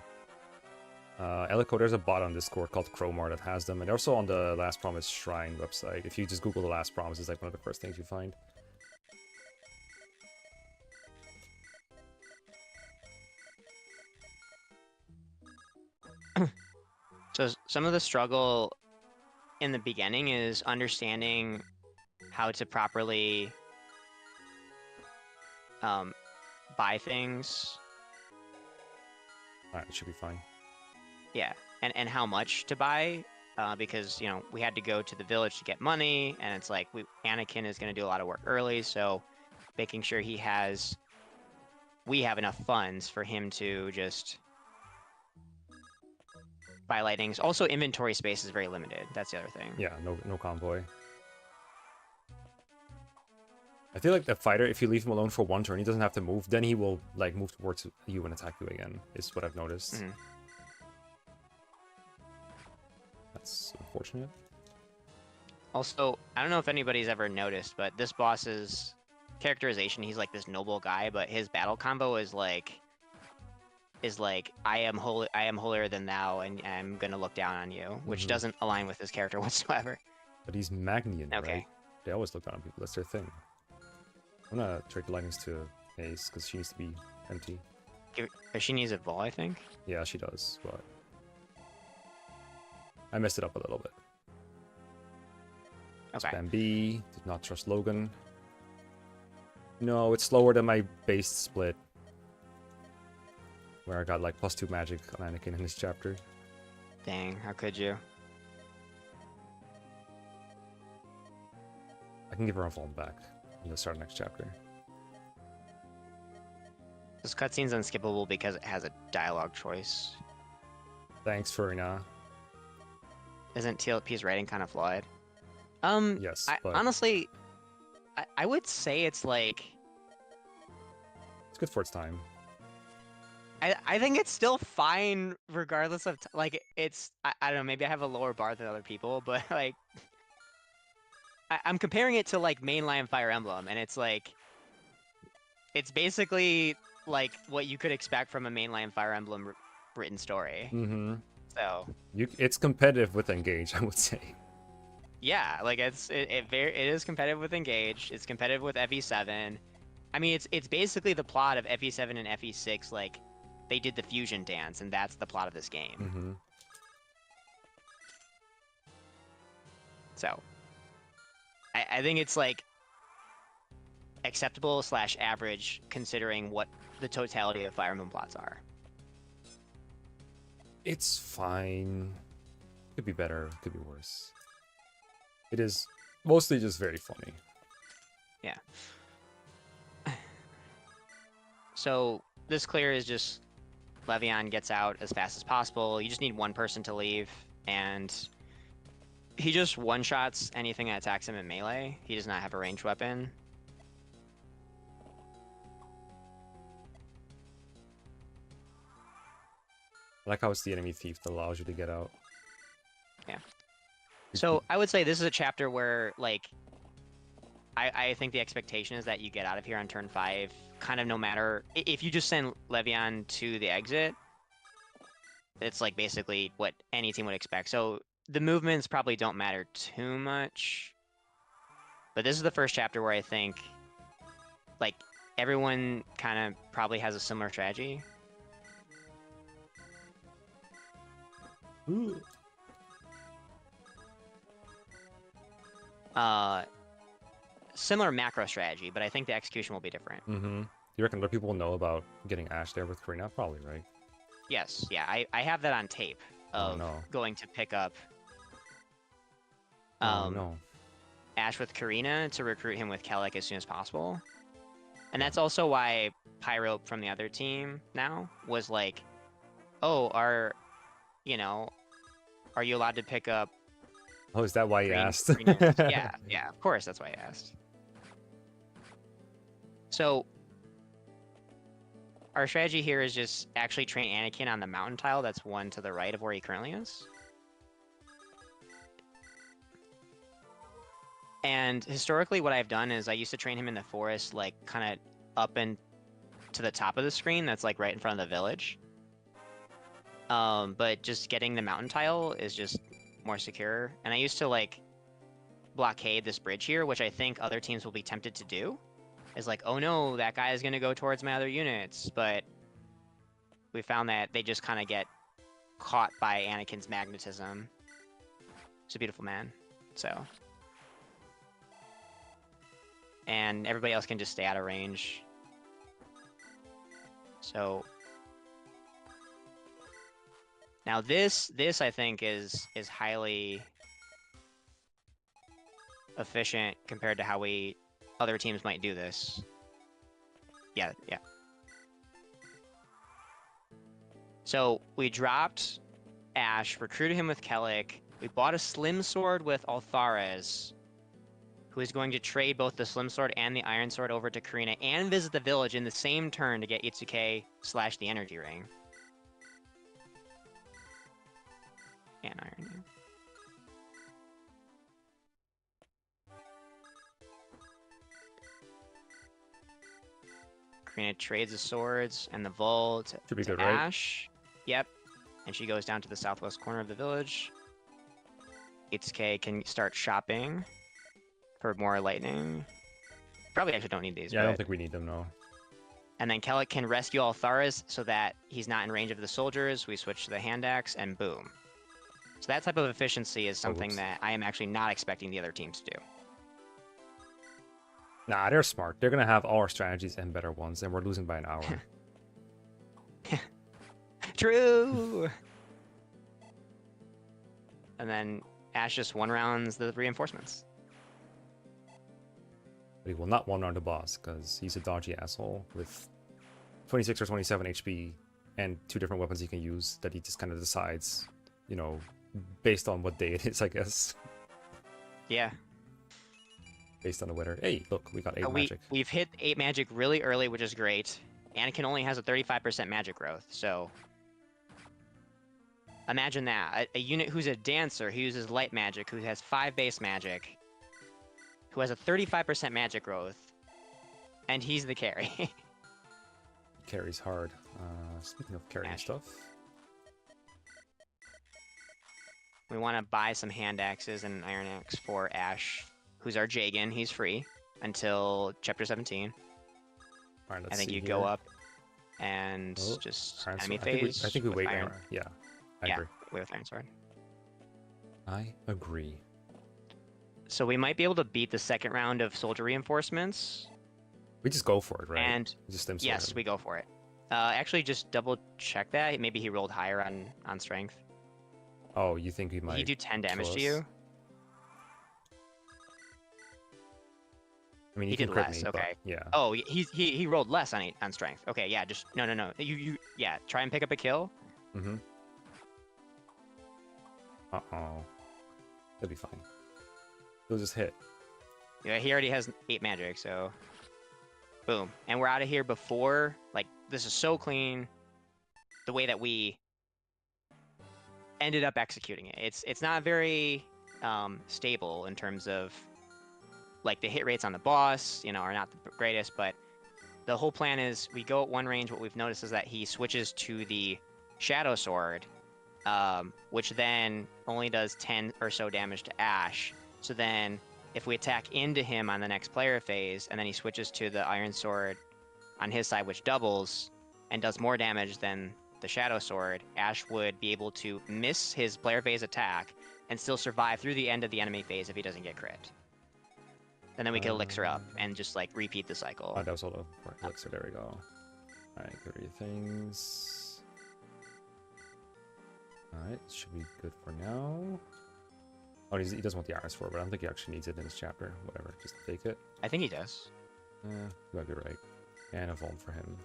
Elico, there's a bot on Discord called Crowmar that has them, and they're also on the Last Promise Shrine website. If you just Google the Last Promise, it's like one of the first things you find. So some of the struggle in the beginning is understanding how to properly buy things. Alright, it should be fine. Yeah, and how much to buy, because you know we had to go to the village to get money, and it's like Anakin is going to do a lot of work early, so making sure we have enough funds for him to just buy lightnings. Also, inventory space is very limited. That's the other thing. Yeah, no convoy. I feel like the fighter, if you leave him alone for one turn, he doesn't have to move. Then he will like move towards you and attack you again. Is what I've noticed. Mm-hmm. That's unfortunate. Also, I don't know if anybody's ever noticed, but this boss's characterization, he's like this noble guy, but his battle combo is like I am holier than thou, and I'm gonna look down on you, which doesn't align with his character whatsoever. But he's Magnian, Okay. right? They always look down on people. That's their thing. I'm gonna trade the lightnings to Ace because she needs to be empty. She needs a ball, I think. Yeah, she does, but I messed it up a little bit. Okay. Spam B, did not trust Logan. No, it's slower than my base split. Where I got like +2 magic on Anakin in this chapter. Dang, how could you? I can give her a phone back in the start of next chapter. This cutscene's unskippable because it has a dialogue choice. Thanks, Furina. Isn't TLP's writing kind of flawed? Yes, but honestly, I would say it's like... it's good for its time. I think it's still fine regardless of... like, it's... I don't know, maybe I have a lower bar than other people, but like... I'm comparing it to like mainline Fire Emblem, and it's like... it's basically like what you could expect from a mainline Fire Emblem written story. Mm-hmm. So... it's competitive with Engage, I would say. Yeah, like it is competitive with Engage. It's competitive with FE7. I mean, it's basically the plot of FE7 and FE6. Like, they did the fusion dance, and that's the plot of this game. Mm-hmm. So, I think it's like acceptable / average considering what the totality of Fire Emblem plots are. It's fine. Could be better. Could be worse. It is mostly just very funny. Yeah. So this clear is just Le'Veon gets out as fast as possible. You just need one person to leave, and he just one-shots anything that attacks him in melee. He does not have a ranged weapon. I like how it's the enemy thief that allows you to get out. Yeah. So I would say this is a chapter where, like, I think the expectation is that you get out of here on turn 5, kind of no matter... if you just send Le'Veon to the exit, it's like basically what any team would expect. So the movements probably don't matter too much. But this is the first chapter where I think, like, everyone kind of probably has a similar strategy. Ooh. Similar macro strategy, but I think the execution will be different. Mm-hmm. You reckon other people know about getting Ash there with Karina? Probably, right? Yes, yeah, I have that on tape Oh of no. going to pick up Oh no. Ash with Karina to recruit him with Kellic as soon as possible. And Yeah. that's also why Pyro from the other team now was like, oh, you know, are you allowed to pick up Oh, is that why you green asked? greeners? Yeah, yeah, of course, that's why I asked. So our strategy here is just actually train Anakin on the mountain tile that's one to the right of where he currently is. And historically, what I've done is I used to train him in the forest, like kind of up and to the top of the screen that's like right in front of the village. But just getting the mountain tile is just more secure. And I used to like blockade this bridge here, which I think other teams will be tempted to do. Is like, oh no, that guy is going to go towards my other units. But we found that they just kind of get caught by Anakin's magnetism. He's a beautiful man. So. And everybody else can just stay out of range. So. Now this I think is highly efficient compared to how other teams might do this. Yeah. So we dropped Ash, recruited him with Kellic. We bought a Slim Sword with Althares, who is going to trade both the Slim Sword and the Iron Sword over to Karina and visit the village in the same turn to get Itsuke / the Energy Ring. And Iron. Karina trades the swords and the vault Should be to good, right? Ash. Yep. And she goes down to the southwest corner of the village. Itsuke can start shopping for more lightning. Probably actually don't need these. Yeah, I but... don't think we need them, no. And then Kellic can rescue Althares so that he's not in range of the soldiers. We switch to the hand axe and boom. So that type of efficiency is something that I am actually not expecting the other teams to do. Nah, they're smart. They're gonna have all our strategies and better ones, and we're losing by an hour. True! And then Ash just one-rounds the reinforcements. But he will not one-round the boss, because he's a dodgy asshole with 26 or 27 HP and 2 different weapons he can use that he just kind of decides, you know, based on what day it is, I guess. Yeah. Based on the weather. Hey, look, we got 8 magic. We've hit 8 magic really early, which is great. Anakin only has a 35% magic growth, so... Imagine that. A unit who's a dancer, who uses light magic, who has 5 base magic, who has a 35% magic growth, and he's the carry. Carries hard. Speaking of carrying Ash. stuff. We want to buy some hand axes and an iron axe for Ash, who's our Jagan. He's free until chapter 17. All right, let's I think see you here. go up and just Iron enemy Sword. phase. I think we with wait. iron. Yeah, I agree. With Iron Sword. I agree. So we might be able to beat the second round of soldier reinforcements. We just go for it, right? And We just stem sword yes, him. we go for it. Actually, just double check that. Maybe he rolled higher on strength. Oh, you think he Did might he do 10 damage kill to us? you? I mean, He you can did crit less. me, but Okay. yeah. Oh, he rolled less on strength. Okay, yeah. Just no. Yeah. Try and pick up a kill. Mm-hmm. Uh-oh. It'll be fine. He'll just hit. Yeah, he already has 8 magic, so boom. And we're out of here before. Like, this is so clean. The way that we ended up executing it. It's not very stable in terms of like the hit rates on the boss, are not the greatest, but the whole plan is we go at one range. What we've noticed is that he switches to the Shadow Sword, which then only does 10 or so damage to Ash. So then if we attack into him on the next player phase, and then he switches to the Iron Sword on his side, which doubles and does more damage than the Shadow Sword, Ash would be able to miss his player phase attack and still survive through the end of the enemy phase if he doesn't get crit. And then we can elixir up and just like repeat the cycle. Oh, that was all the elixir. There we go. Alright, get rid of your things. Alright, should be good for now. Oh, he doesn't want the Iris Sword, but I don't think he actually needs it in this chapter. Whatever, just take it. I think he does. You might be right. And a Vuln for him.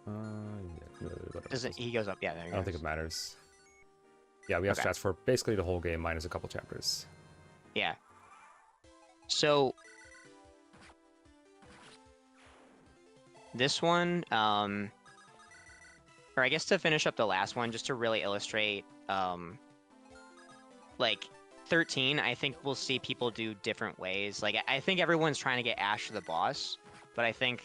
Yeah, Doesn't he goes up? Yeah, there he I don't think it matters. Yeah, we have strats for basically the whole game minus a couple chapters. Yeah. So this one, or I guess to finish up the last one, just to really illustrate, like 13, I think we'll see people do different ways. Like I think everyone's trying to get Ash to the boss, but I think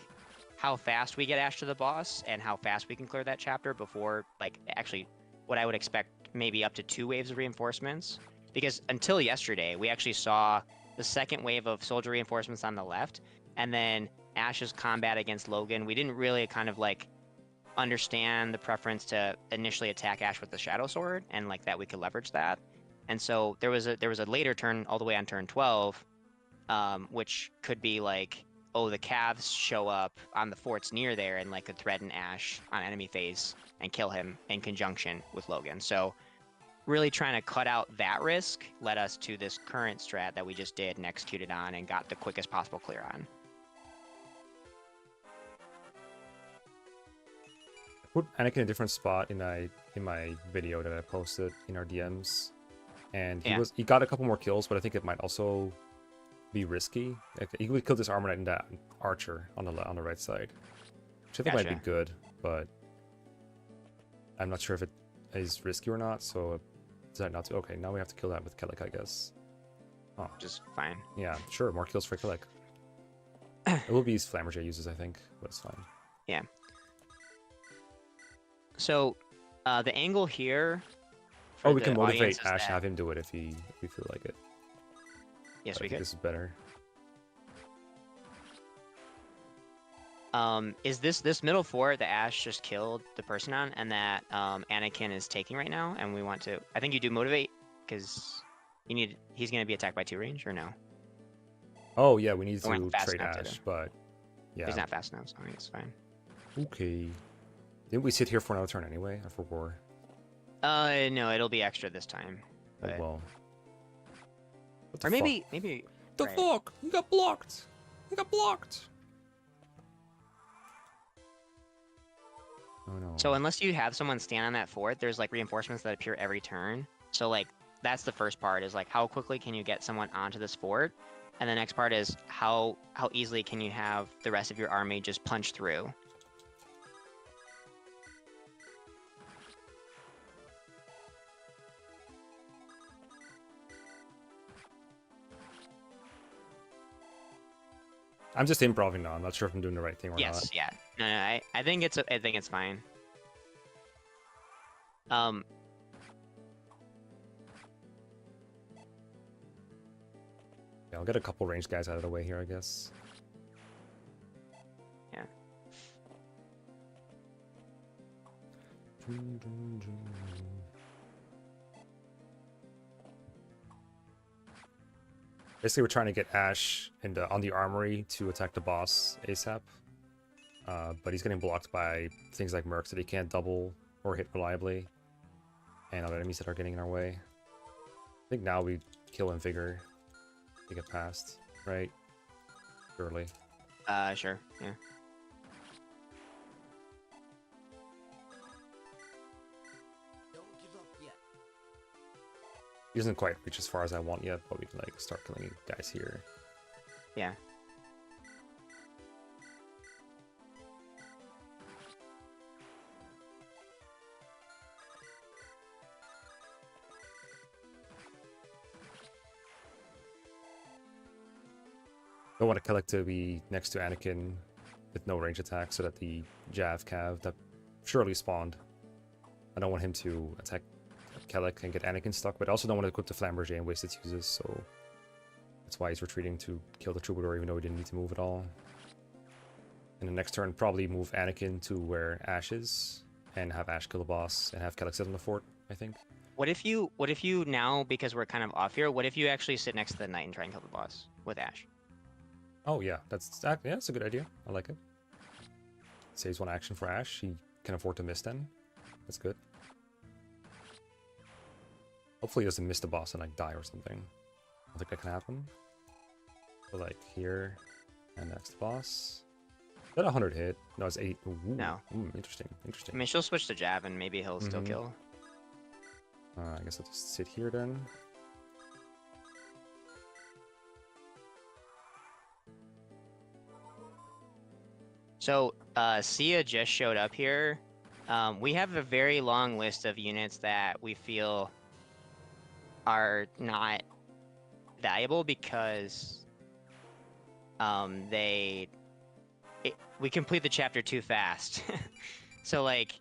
how fast we get Ash to the boss and how fast we can clear that chapter before, like, actually what I would expect maybe up to 2 waves of reinforcements. Because until yesterday, we actually saw the second wave of soldier reinforcements on the left, and then Ash's combat against Logan. We didn't really kind of like understand the preference to initially attack Ash with the Shadow Sword, and like that we could leverage that. And so there was a later turn all the way on turn 12, which could be like, oh, the Cavs show up on the forts near there and like could threaten Ash on enemy phase and kill him in conjunction with Logan. So really trying to cut out that risk led us to this current strat that we just did and executed on and got the quickest possible clear on. I put Anakin in a different spot in my video that I posted in our DMs, and he got a couple more kills, but I think it might also be risky. He would kill this armor knight and that archer on the right side, which I think might be good, but I'm not sure if it is risky or not. So decide not to. Okay, now we have to kill that with Kellic, I guess. Oh, just fine. Yeah, sure. More kills for Kellic. It will be his Flamberjay uses, I think, but it's fine. Yeah. So the angle here. Oh, we can motivate Ash and have him do it if we feel like it. Yes, we could. This is better. Is this middle fort that Ash just killed the person on, and that Anakin is taking right now, and we want to? I think you do motivate because he's going to be attacked by 2 range, or no? Oh yeah, we need to trade Ash, but yeah, he's not fast enough, so I think it's fine. Okay. Didn't we sit here for another turn anyway? I forgot. No, it'll be extra this time. But... Oh well. Or maybe. The fuck? You got blocked. You got blocked. Oh no. So unless you have someone stand on that fort, there's like reinforcements that appear every turn. So like that's the first part, is like how quickly can you get someone onto this fort, and the next part is how easily can you have the rest of your army just punch through. I'm just improvising now. I'm not sure if I'm doing the right thing or not. Yes, yeah. No, I think it's fine. Yeah, I'll get a couple ranged guys out of the way here, I guess. Yeah. Basically, we're trying to get Ash on the armory to attack the boss ASAP. But he's getting blocked by things like mercs that he can't double or hit reliably. And other enemies that are getting in our way. I think now we kill in Vigor to get past, right? Surely. Sure, yeah. He doesn't quite reach as far as I want yet, but we can like start killing guys here. Yeah. I want Kellic to be next to Anakin with no range attack so that the Jav Cav that surely spawned. I don't want him to attack Kellic and get Anakin stuck, but I also don't want to equip the Flamberjay and waste its uses, so That's why he's retreating to kill the Troubadour, even though he didn't need to move at all. And the next turn, probably move Anakin to where Ash is, and have Ash kill the boss, and have Kellic sit on the fort, I think. What if you now, because we're kind of off here, what if you actually sit next to the knight and try and kill the boss with Ash? Oh yeah, that's a good idea. I like it. Saves one action for Ash. He can afford to miss then. That's good. Hopefully he doesn't miss the boss and like die or something. I think that can happen. So like here, and next boss. Is that 100 hit? No, it's 8. Ooh, No. Interesting. I mean, she'll switch to Jav and maybe he'll still kill. I guess I'll just sit here then. So, Sia just showed up here. We have a very long list of units that we feel are not valuable because we complete the chapter too fast. So like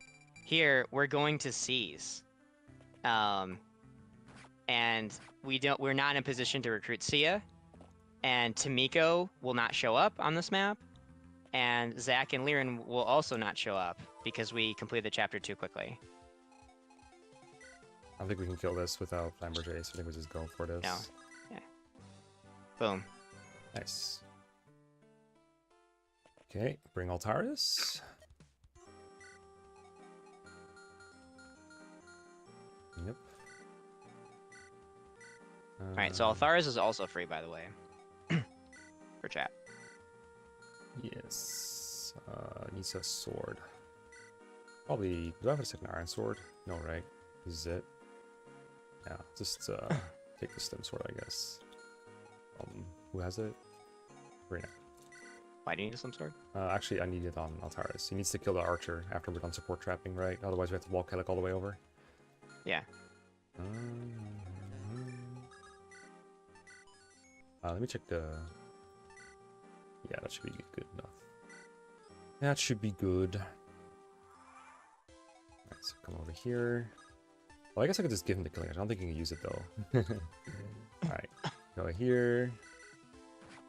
here we're going to seize. And we're not in a position to recruit Sia, and Tamiko will not show up on this map, and Zach and Liren will also not show up because we completed the chapter too quickly. I don't think we can kill this without Lambert Jace. I think we just go for this. No. Yeah. Boom. Nice. Okay, bring Altaris. Yep. Alright, so Altharis is also free, by the way. For chat. Yes. Needs a sword. Probably. Do I have a second iron sword? No, right? This is it. Yeah, just take the stem sword, I guess. Who has it? Rena. Why do you need a slim sword? Actually, I need it on Altaris. He needs to kill the archer after we're done support trapping, right? Otherwise, we have to walk Kellic all the way over. Yeah. Let me check the... Yeah, that should be good enough. That should be good. Alright, so come over here. Well, I guess I could just give him the killing. I don't think he can use it, though. Alright, go here.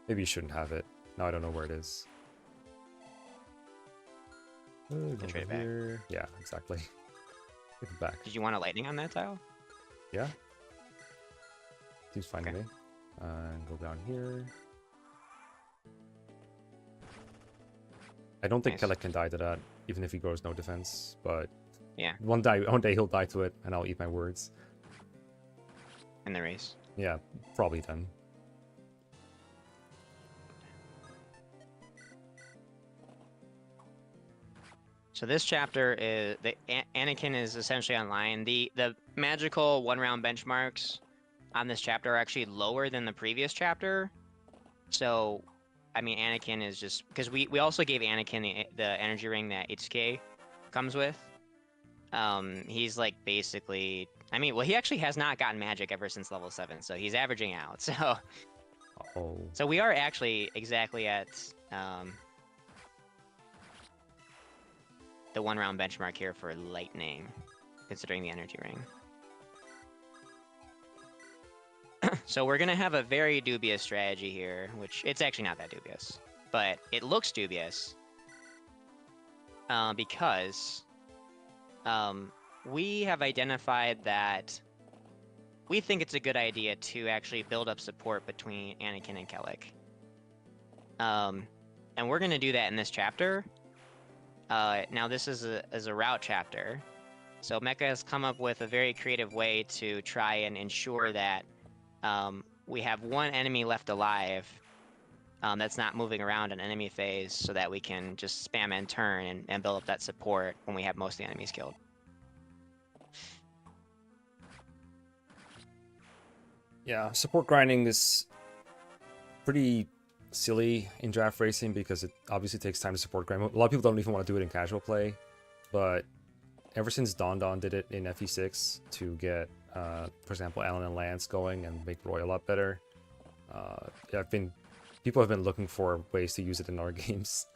Maybe you shouldn't have it. Now I don't know where it is. Go trade it here. Yeah, exactly. Give it back. Did you want a lightning on that tile? Yeah. Seems fine to me. Go down here. I don't think Nice. Kellic can die to that, even if he grows no defense. But Yeah. one day he'll die to it, and I'll eat my words. In the race. Yeah, probably then. So this chapter is Anakin is essentially online. The magical 1-round benchmarks on this chapter are actually lower than the previous chapter. So, I mean, Anakin is just because we also gave Anakin the energy ring that HK comes with. He's like basically, I mean, well, he actually has not gotten magic ever since level 7, so he's averaging out. So we are actually exactly at the 1-round benchmark here for lightning, considering the energy ring. So we're gonna have a very dubious strategy here, which it's actually not that dubious, but it looks dubious because we have identified that we think it's a good idea to actually build up support between Anakin and Kellic. And we're gonna do that in this chapter. Now this is a route chapter, so Mecha has come up with a very creative way to try and ensure that we have one enemy left alive that's not moving around an enemy phase, so that we can just spam and turn and build up that support when we have most of the enemies killed. Yeah, support grinding is pretty silly in draft racing because it obviously takes time to support grind. A lot of people don't even want to do it in casual play, but ever since Don did it in FE6 to get, for example, Alan and Lance going and make Roy a lot better, people have been looking for ways to use it in our games.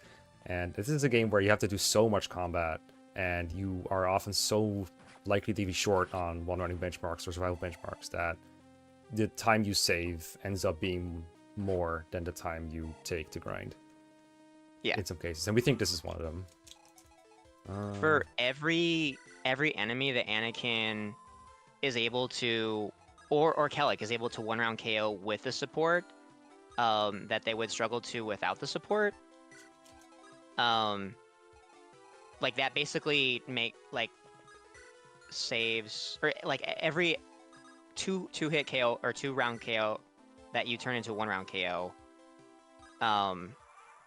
And this is a game where you have to do so much combat, and you are often so likely to be short on one-running benchmarks or survival benchmarks that the time you save ends up being more than the time you take to grind. Yeah. In some cases, and we think this is one of them. For every enemy that Anakin is able to, or Kellic is able to 1-round KO with the support, that they would struggle to without the support. Like that basically make like saves, or like every two hit KO or 2-round KO that you turn into 1-round KO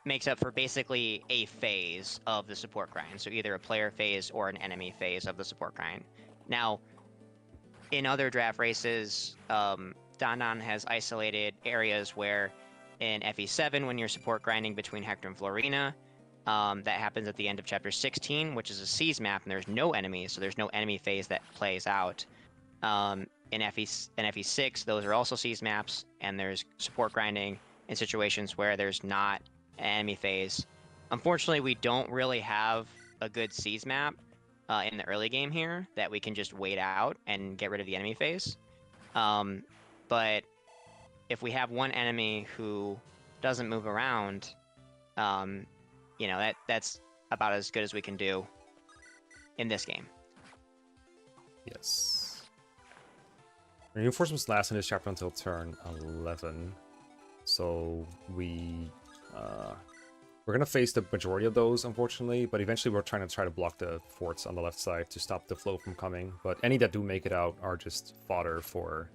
makes up for basically a phase of the support grind. So either a player phase or an enemy phase of the support grind. Now, in other draft races, Don has isolated areas where in FE7, when you're support grinding between Hector and Florina, that happens at the end of chapter 16, which is a siege map, and there's no enemies, so there's no enemy phase that plays out. In FE6, those are also siege maps, and there's support grinding in situations where there's not an enemy phase. Unfortunately, we don't really have a good siege map in the early game here that we can just wait out and get rid of the enemy phase. But if we have one enemy who doesn't move around, you know, that's about as good as we can do in this game. Yes. Reinforcements last in this chapter until turn 11. So we're gonna face the majority of those, unfortunately, but eventually we're trying to block the forts on the left side to stop the flow from coming. But any that do make it out are just fodder for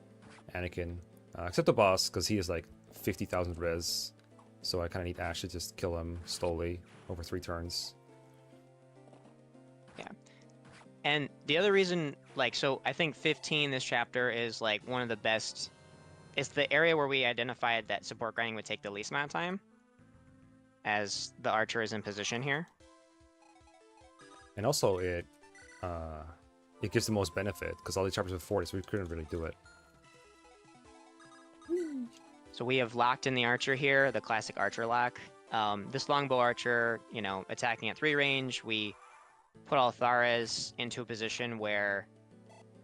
Anakin, except the boss, because he is like 50,000 res. So I kind of need Ash to just kill him slowly over 3 turns. Yeah. And the other reason, like, so I think 15 this chapter is like one of the best. It's the area where we identified that support grinding would take the least amount of time, as the archer is in position here. And also it gives the most benefit, because all these chapters are forts, so we couldn't really do it. So we have locked in the archer here, the classic archer lock. This longbow archer, you know, attacking at 3 range, we put Althares into a position where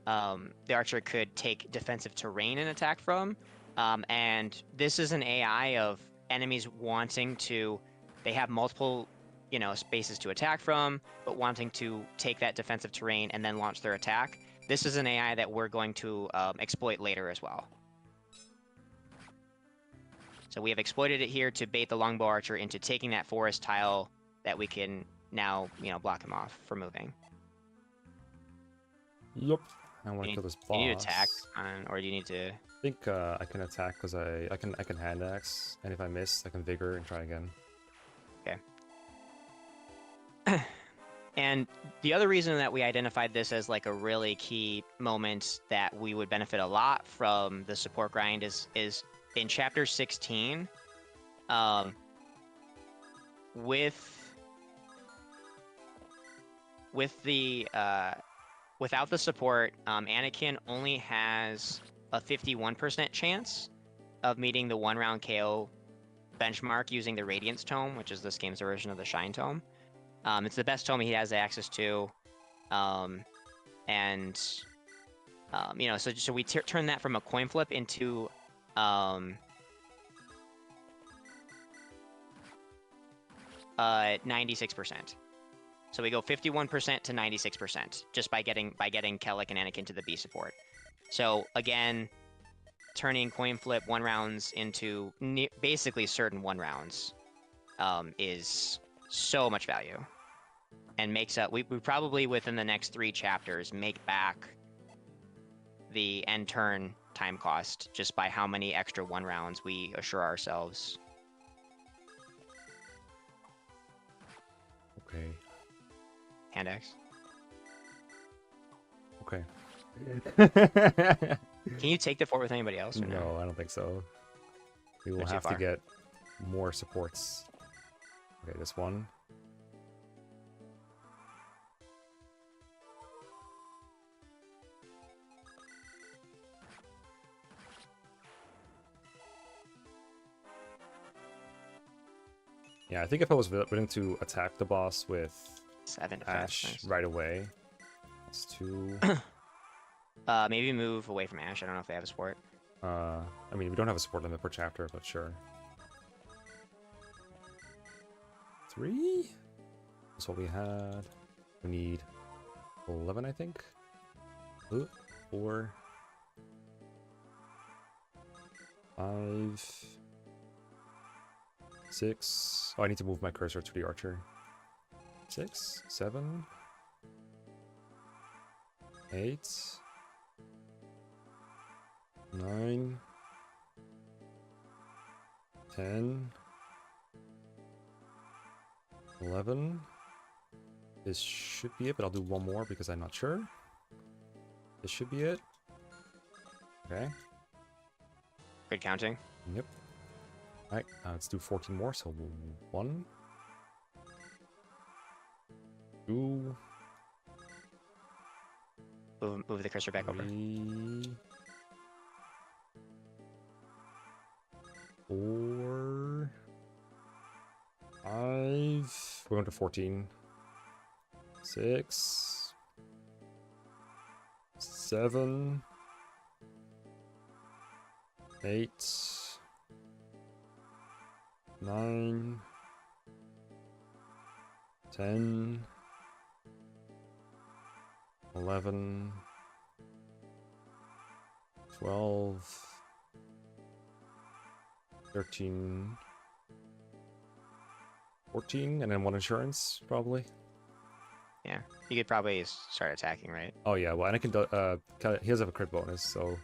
the archer could take defensive terrain and attack from. And this is an AI of enemies wanting to, they have multiple, you know, spaces to attack from, but wanting to take that defensive terrain and then launch their attack. This is an AI that we're going to exploit later as well. So we have exploited it here to bait the longbow archer into taking that forest tile that we can now, you know, block him off for moving. Yep. I want to kill this boss. You need to attack, or do you need to? I think I can attack because I can hand axe, and if I miss, I can vigor and try again. Okay. And the other reason that we identified this as like a really key moment that we would benefit a lot from the support grind is in chapter 16, with the without the support, Anakin only has a 51% chance of meeting the 1-round KO benchmark using the Radiance Tome, which is this game's version of the Shine Tome. It's the best tome he has access to, and you know, so we turn that from a coin flip into 96%. So we go 51% to 96% just by getting Kellic and Anakin to the B support. So again, turning coin flip 1 rounds into basically certain 1 rounds is so much value, and makes up. We probably within the next 3 chapters make back the end turn time cost just by how many extra 1 rounds we assure ourselves. Okay. Hand axe. Okay. Can you take the fort with anybody else or no? No, I don't think so. We will They're too have to far. get more supports. Okay, this one. Yeah, I think if I was willing to attack the boss with 7 Ash defense. right away, that's 2. Maybe move away from Ash. I don't know if they have a support. I mean, we don't have a support limit per chapter, but sure. 3? That's what we had. We need 11, I think. Ooh, 4. 5. 6. Oh, I need to move my cursor to the archer. 6, 7, 8, 9, 10, 11. This should be it, but I'll do one more because I'm not sure. This should be it. Okay. Good counting. Yep. Alright, let's do 14 more. So 1, 2, Move the cursor back over. 3, 4, 5. We're going to 14. 6, 7, 8, 9, 10, 11, 12, 13, 14, and then 1 insurance, probably. Yeah, you could probably start attacking, right? Oh yeah, well, and I can he does have a crit bonus, so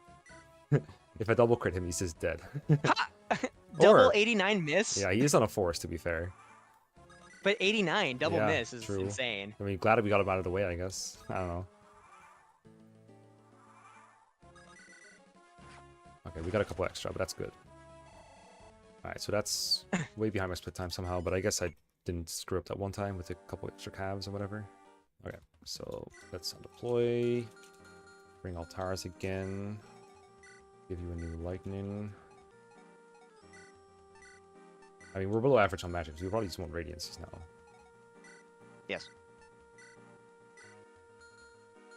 if I double crit him, he's just dead. Double Or- 89 miss? Yeah, he is on a force, to be fair. But 89 double Yeah, miss is true. insane. I mean, glad we got him out of the way, I guess. I don't know. Okay, we got a couple extra, but that's good. Alright, so that's way behind my split time somehow, but I guess I didn't screw up that one time with a couple extra calves or whatever. Okay, so let's deploy. Bring Altaras again. Give you a new lightning. I mean, we're below average on magic, so we probably just want radiances now. Yes.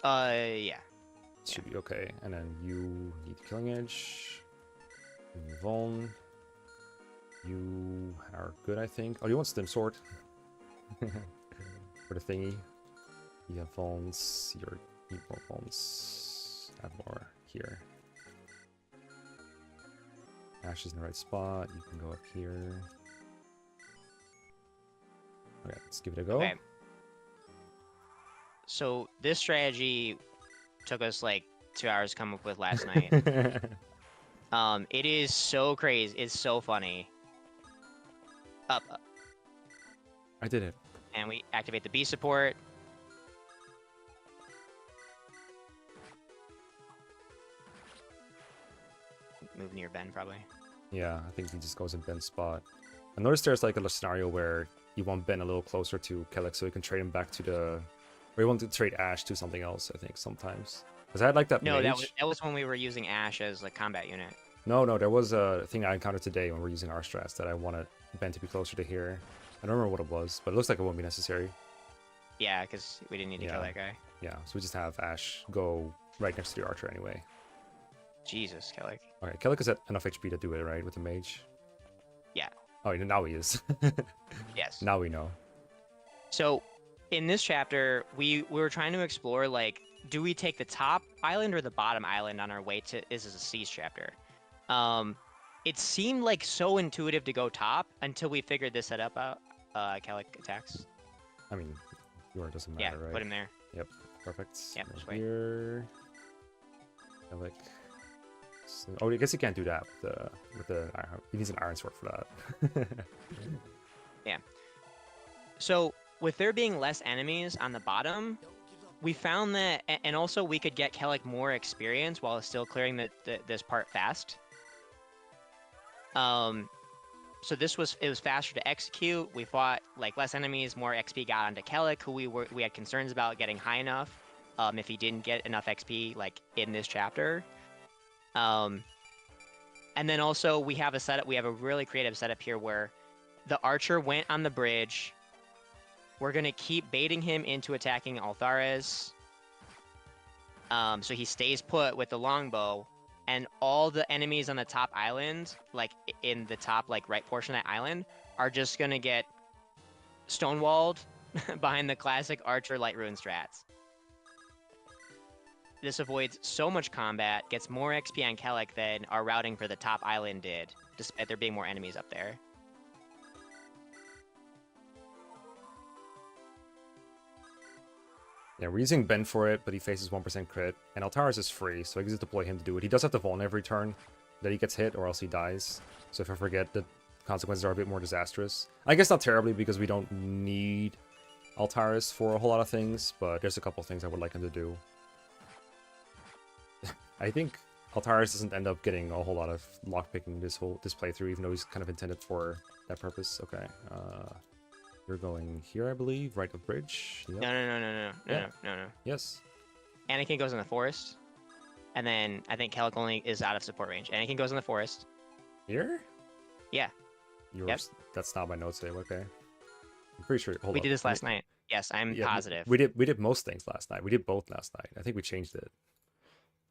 Yeah. Should be okay. And then you need Killing Edge. Move on. You are good, I think. Oh, you want Stim Sword? For the thingy. You have Vons. You need more Vons. Add more here. Ash is in the right spot. You can go up here. Okay, let's give it a go. Okay. So this strategy took us like 2 hours to come up with last night. It is so crazy. It's so funny. Up. I did it. And we activate the B support. Move near Ben, probably. Yeah, I think he just goes in Ben's spot. I noticed there's like a scenario where you want Ben a little closer to Kellic so you can trade him back to the... Or you want to trade Ash to something else, I think, sometimes. Because I had like that No, mage. that was when we were using Ash as a combat unit. No, there was a thing I encountered today when we're using our strats that I wanted Ben to be closer to here. I don't remember what it was, but it looks like it won't be necessary. Yeah, because we didn't need to kill that guy. Yeah, so we just have Ash go right next to the archer anyway. Jesus, Kellic. Okay, Kellic is at enough HP to do it, right, with the mage? Yeah. Oh, now he is. Yes. Now we know. So, in this chapter, we were trying to explore, like, do we take the top island or the bottom island on our way to... This is a siege chapter. It seemed like so intuitive to go top until we figured this setup out. Kellic attacks. I mean, yours doesn't matter, right? Put him there. Yep, perfect. Yep, Right just wait. here. Kellic. Oh, I guess you can't do that with the iron. He needs an iron sword for that. Yeah. So, with there being less enemies on the bottom, we found that, and also we could get Kellic more experience while still clearing this part fast. So it was faster to execute. We fought like less enemies, more XP got onto Kellic, who we had concerns about getting high enough. If he didn't get enough XP like in this chapter. And then also we have a setup. We have a really creative setup here where the archer went on the bridge. We're gonna keep baiting him into attacking Althares. So he stays put with the longbow, and all the enemies on the top island, like in the top like right portion of that island, are just gonna get stonewalled behind the classic archer light rune strats. This avoids so much combat, gets more XP on Kellic than our routing for the top island did, despite there being more enemies up there. Yeah, we're using Ben for it, but he faces 1% crit, and Altaris is free, so I can just deploy him to do it. He does have to Vuln every turn that he gets hit, or else he dies. So if I forget, the consequences are a bit more disastrous. I guess not terribly, because we don't need Altaris for a whole lot of things, but there's a couple things I would like him to do. I think Altaris doesn't end up getting a whole lot of lockpicking this playthrough, even though he's kind of intended for that purpose. Okay, you're going here, I believe, right of bridge. Yep. No. Yes. Anakin goes in the forest, and then I think Kellic only is out of support range. Anakin goes in the forest. Here? Yeah. Yep. That's not my notes today. Okay. I'm pretty sure. We did this last night. Yes, I'm positive. We did most things last night. We did both last night. I think we changed it.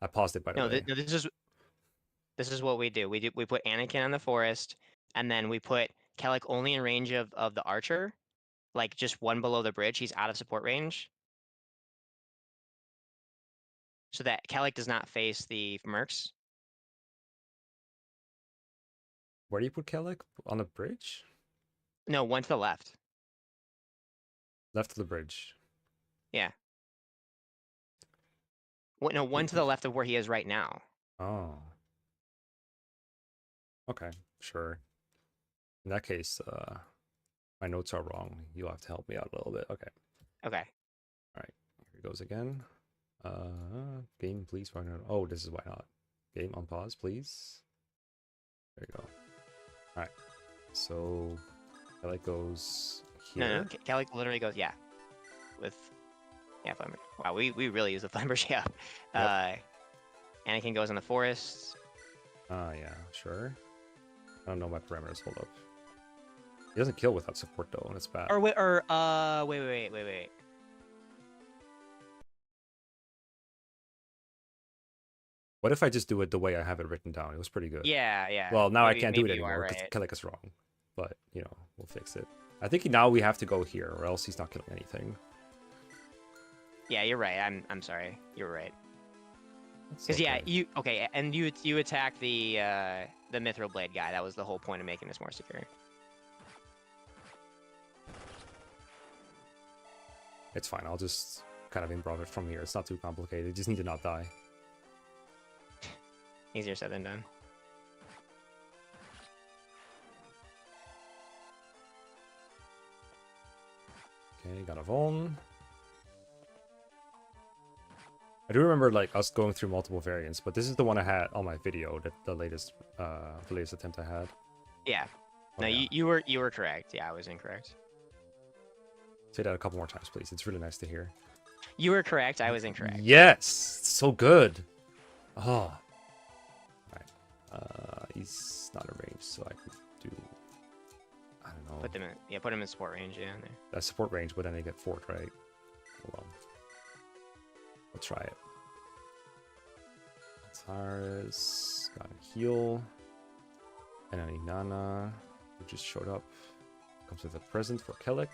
I paused it by the way. No, this is what we do. We put Anakin on the forest, and then we put Kellic only in range of the archer, like just one below the bridge. He's out of support range, so that Kellic does not face the mercs. Where do you put Kellic? On the bridge? No, one to the left. Left of the bridge. Yeah. No, one to the left of where he is right now. Oh. Okay, sure. In that case, my notes are wrong. You'll have to help me out a little bit. Okay. Okay. All right. Here it goes again. Game, please. Why not? Oh, this is why not. Game on pause, please. There you go. All right. So, Kellic goes here. No. Kellic literally goes, yeah. Flamberge. Wow, we really use the Flamberge, yeah. Yep. Anakin goes in the forest. Yeah, sure. I don't know my parameters. Hold up. He doesn't kill without support though, and it's bad. Wait. What if I just do it the way I have it written down? It was pretty good. Yeah. Well, now maybe, I can't do it maybe you are anymore because right. Kellic is wrong. But, you know, we'll fix it. I think now we have to go here, or else he's not killing anything. Yeah, you're right. I'm sorry. You're right. Because Because you attack the Mithril Blade guy. That was the whole point of making this more secure. It's fine. I'll just kind of improv it from here. It's not too complicated. You just need to not die. Easier said than done. Okay, got a Vuln. I do remember like us going through multiple variants, but this is the one I had on my video, the latest attempt I had. Yeah. Oh, No, yeah. you were correct. Yeah, I was incorrect. Say that a couple more times, please. It's really nice to hear. You were correct. I was incorrect. Yes, so good. Oh, right. He's not in range, so I can do. I don't know. Put him in support range. Yeah, there. That's support range, but then they get fort, right? Hold on. We'll try it. Tars got a heal. And then Inanna, who just showed up, comes with a present for Kellic.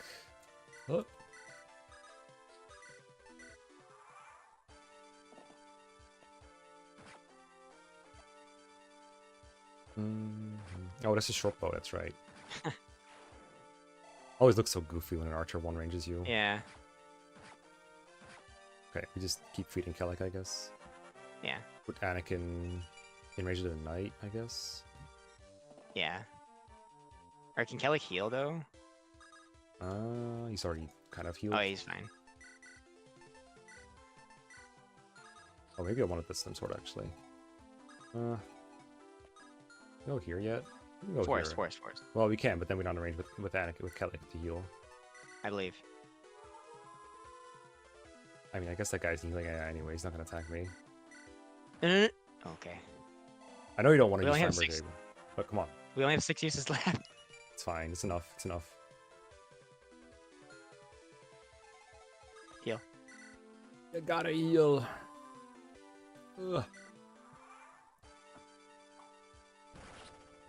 Oh. Oh, that's a short bow, that's right. Always looks so goofy when an archer one ranges you. Yeah. Okay, we just keep feeding Kellic, I guess. Yeah. Put Anakin in range of the knight, I guess. Yeah. Or can Kellic heal though? He's already kind of healed. Oh, he's fine. Oh, maybe I wanted the stem sword actually. Go here yet? We can go Forest. here. Well, we can, but then we're not in range with Anakin, with Kellic to heal. I believe. I mean, I guess that guy's healing AI anyway. He's not gonna attack me. Okay. I know you don't want to We use only have Flamberge, 6. but come on. We only have 6 uses left. It's fine. It's enough. It's enough. Heal. You gotta heal. Ugh.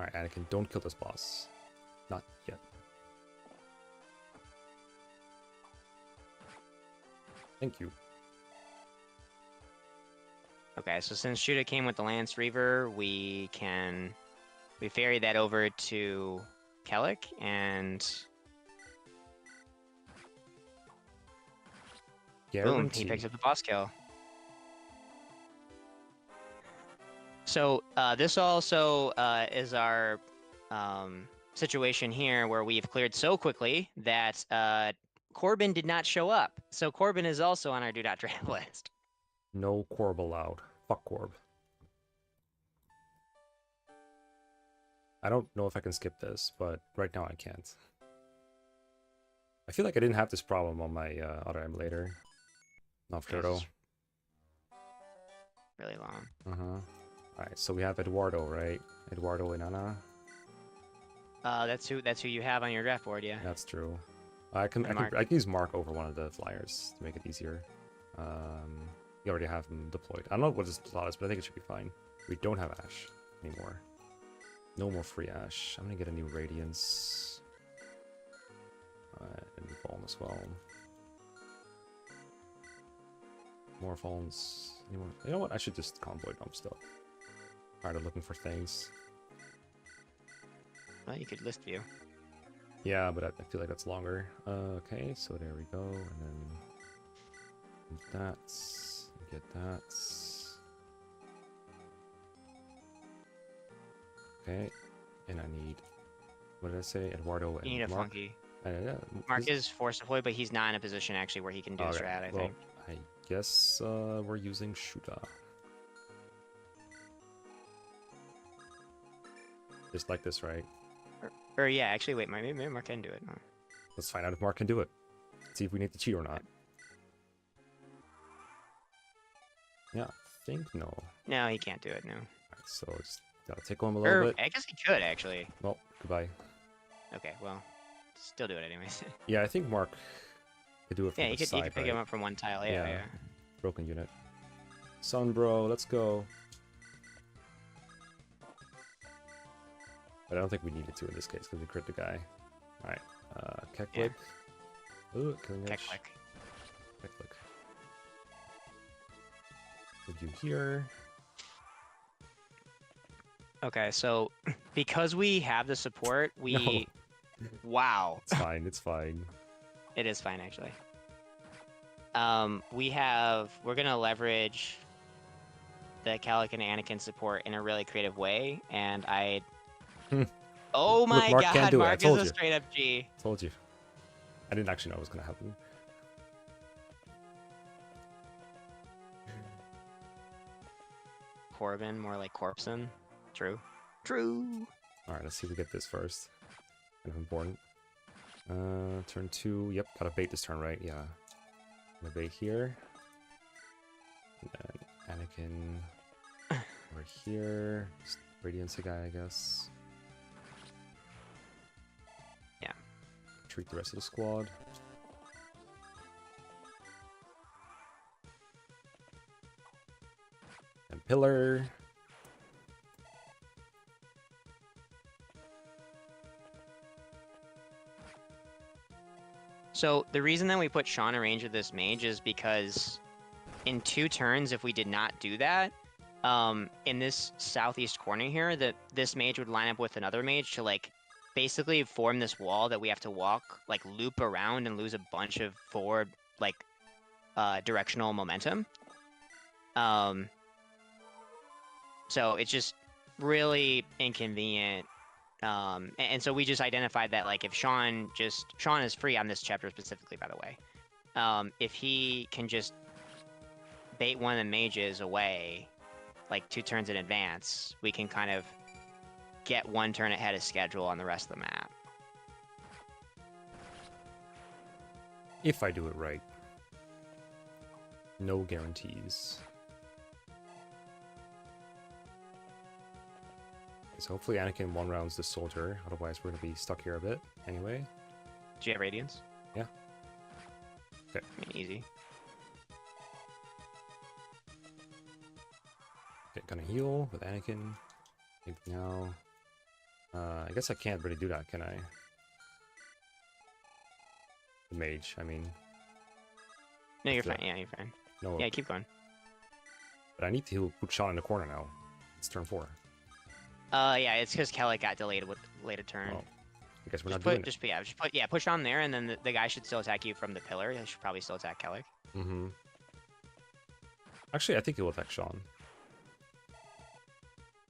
Alright, Anakin, don't kill this boss. Not yet. Thank you. Okay, so since Shuda came with the Lance Reaver, we ferry that over to Kellic, and boom, he picks up the boss kill. So this also is our situation here where we've cleared so quickly that Corbin did not show up. So Corbin is also on our do not draft list. No Corb allowed. Fuck Corb. I don't know if I can skip this, but right now I can't. I feel like I didn't have this problem on my other emulator. Not Fluto. Really long. Alright, so we have Eduardo, right? Eduardo and Ana. That's who you have on your draft board, yeah. That's true. I can use Mark over one of the flyers to make it easier. You already have him deployed. I don't know what his slot is, but I think it should be fine. We don't have Ash anymore. No more free Ash. I'm gonna get a new Radiance. And Fallen as well. More Fallens. Anyone? You know what? I should just convoy dump stuff. Tired of looking for things. Well, you could list view. Yeah, but I feel like that's longer. Okay, so there we go, and then that's get that. Okay, and I need, what did I say? Eduardo and You need a Mark. funky. Yeah, Mark is force deployed, but he's not in a position actually where he can do okay, strat, I well, think. I guess we're using Shuda. Just like this, right? Or yeah, actually, wait, maybe Mark can do it. No. Let's find out if Mark can do it. See if we need to cheat or not. Yeah, I think no. No, he can't do it, no. Right, so just gotta tickle him a little bit. I guess he could, actually. Well, goodbye. Okay, well, still do it anyways. Yeah, I think Mark could do it from Yeah, the you side, could pick him up from one tile, yeah. Broken unit. Sun, bro, let's go. But I don't think we needed to in this case because we crit the guy. Alright, Keklik. Ooh, killing edge. Keklik. Put you here. Okay, so because we have the support, we... No. Wow. It's fine, it's fine. It is fine, actually. We're gonna leverage the Kellic and Anakin support in a really creative way, and oh my Look, Mark god, can't do it. Mark I told is a you. straight up G. Told you. I didn't actually know it was gonna happen. Corbin, more like Corpson. True. True. Alright, let's see if we get this first. Kind of important. Turn 2. Yep, gotta bait this turn, right? Yeah. Gonna bait here. And then Anakin over here. Just Radiance a guy, I guess. Yeah. Treat the rest of the squad. And Pillar. So the reason that we put Sean in range of this mage is because in 2 turns, if we did not do that, in this southeast corner here, this mage would line up with another mage to like basically form this wall that we have to walk, like loop around and lose a bunch of forward like directional momentum. So it's just really inconvenient. And so we just identified that like if Sean is free on this chapter specifically, by the way. If he can just bait one of the mages away, like 2 turns in advance, we can kind of get 1 turn ahead of schedule on the rest of the map. If I do it right. No guarantees. So hopefully Anakin 1-rounds this soldier, otherwise we're gonna be stuck here a bit. Anyway. Do you have Radiance? Yeah. Okay. I mean, easy. Okay, gonna heal with Anakin. I think now. I guess I can't really do that, can I? The mage, I mean. No, you're the- fine. Yeah, you're fine. No, Yeah, keep going. but I need to put Sean in the corner now. It's turn 4. Yeah, it's because Kelly got delayed with later turn. Well, I guess we're Just not doing push on there, and then the guy should still attack you from the pillar. He should probably still attack Kelly. it. Mm-hmm. Actually, I think he will attack Sean.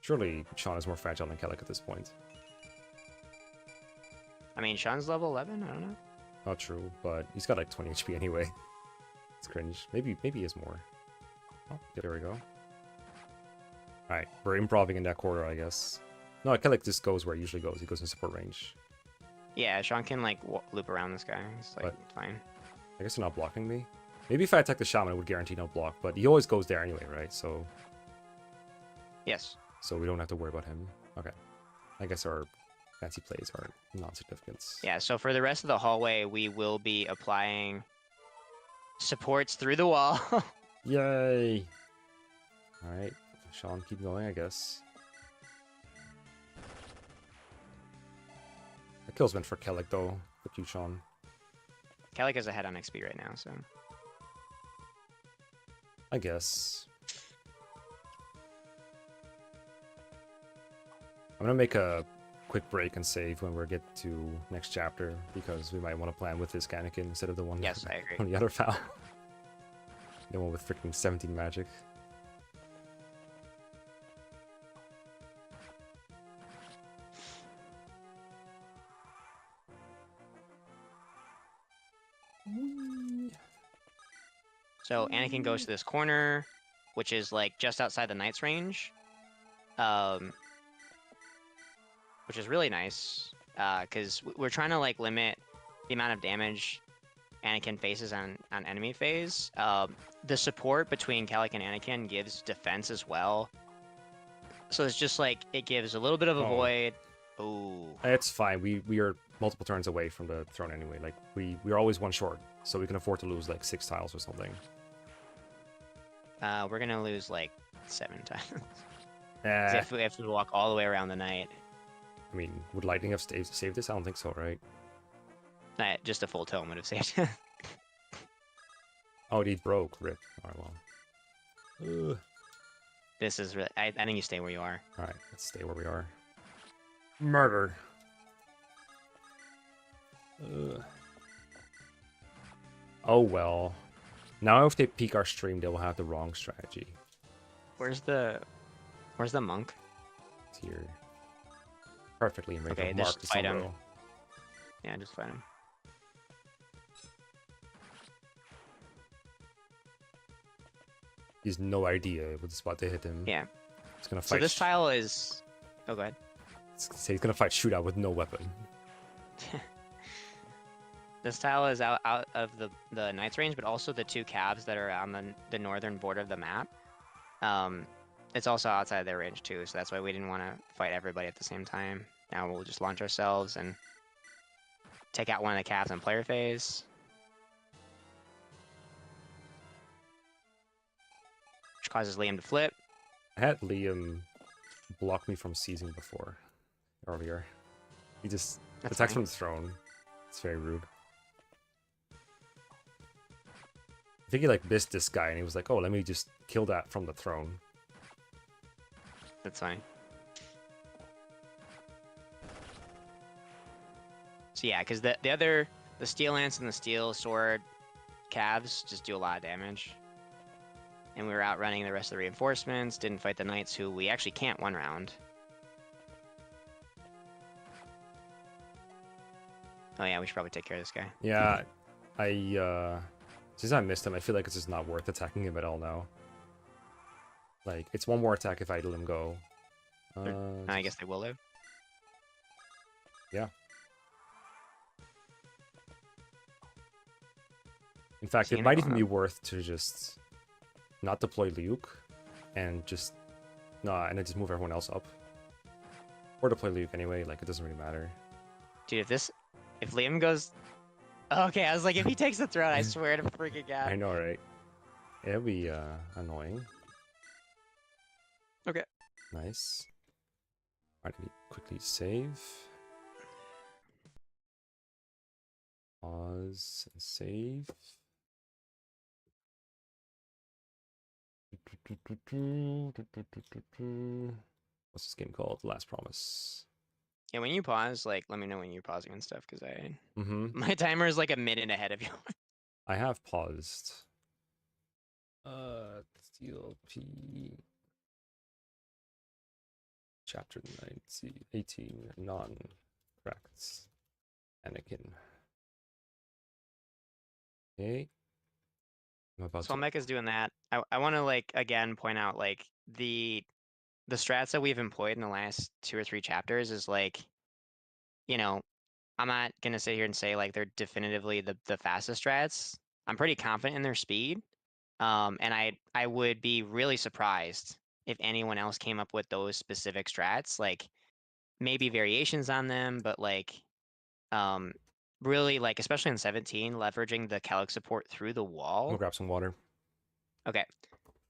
Surely Sean is more fragile than Kellic at this point. I mean, Sean's level 11. I don't know. Not true, but he's got like 20 HP anyway. It's cringe. Maybe he has more. Oh, there we go. Alright, we're improving in that corridor, I guess. No, Kellic just goes where he usually goes. He goes in support range. Yeah, Sean can like loop around this guy. It's like fine. I guess they're not blocking me. Maybe if I attack the shaman, it would guarantee no block, but he always goes there anyway, right? So Yes. we don't have to worry about him. Okay. I guess our fancy plays are non-significant. Yeah, so for the rest of the hallway, we will be applying supports through the wall. Yay! Alright, Sean, keep going, I guess. The kill's meant for Kellic, though. Fuck you, Sean. Kelly is ahead on XP right now, so... I guess. I'm gonna make a quick break and save when we get to next chapter, because we might want to plan with this Anakin instead of the one Yes, I agree. on the other file. The one with freaking 17 magic. So Anakin goes to this corner, which is like just outside the knight's range, which is really nice, because we're trying to like limit the amount of damage Anakin faces on enemy phase. The support between Kellic and Anakin gives defense as well, so it's just like it gives a little bit of a void. Ooh. It's fine. We are multiple turns away from the throne anyway. Like we're always one short, so we can afford to lose like 6 tiles or something. We're gonna lose like 7 times. 'Cause Eh, if we have to walk all the way around the knight. I mean, would lightning have saved this? I don't think so, right? Just a full tome would have saved. Oh, he broke. Rip. Alright, well. This is really. I think you stay where you are. Alright, let's stay where we are. Murder. Oh well. Now if they peek our stream, they will have the wrong strategy. Where's the monk? It's here. Perfectly in range Okay, of just Mark the fight him. Sombro. Yeah, just fight him. He has no idea what spot to hit him. Yeah. He's gonna So fight. this tile is. Oh, go ahead. He's gonna fight shootout with no weapon. This tile is out of the knight's range, but also the 2 cabs that are on the northern border of the map. It's also outside their range too, so that's why we didn't want to fight everybody at the same time. Now we'll just launch ourselves and take out one of the cabs in player phase. Which causes Liam to flip. I had Liam block me from seizing before. Earlier. He just That's attacks fine. from the throne. It's very rude. I think he like missed this guy and he was like, oh, let me just kill that from the throne. That's fine. So yeah, because the steel lance and the steel sword calves just do a lot of damage. And we were outrunning the rest of the reinforcements, didn't fight the knights who we actually can't one round. Oh yeah, we should probably take care of this guy. Yeah, since I missed him, I feel like it's just not worth attacking him at all now. Like, it's one more attack if I let him go. I guess they will live. Yeah. In fact, See it might even anyone be worth to just not deploy Luke and just and then just move everyone else up. Or deploy Luke anyway, like it doesn't really matter. Dude, if Liam goes... Okay, I was like, if he takes the throne, I swear to freaking God. I know, right? It'll be annoying. Okay. Nice. Alright, let me quickly save. Pause and save. What's this game called? Last Promise. Yeah, when you pause, like, let me know when you're pausing and stuff, because Mm-hmm. my timer is like a minute ahead of you. I have paused. Steel P. Chapter 19, 18, non-correct. Anakin. Okay. I'm about So to. while Mecca's doing that, I want to like again point out like the strats that we've employed in the last 2 or 3 chapters is like, you know, I'm not gonna sit here and say like they're definitively the fastest strats. I'm pretty confident in their speed. And I would be really surprised if anyone else came up with those specific strats, like maybe variations on them, but like um really like especially in 17, leveraging the Calic support through the I'm gonna wall. grab some water. Okay.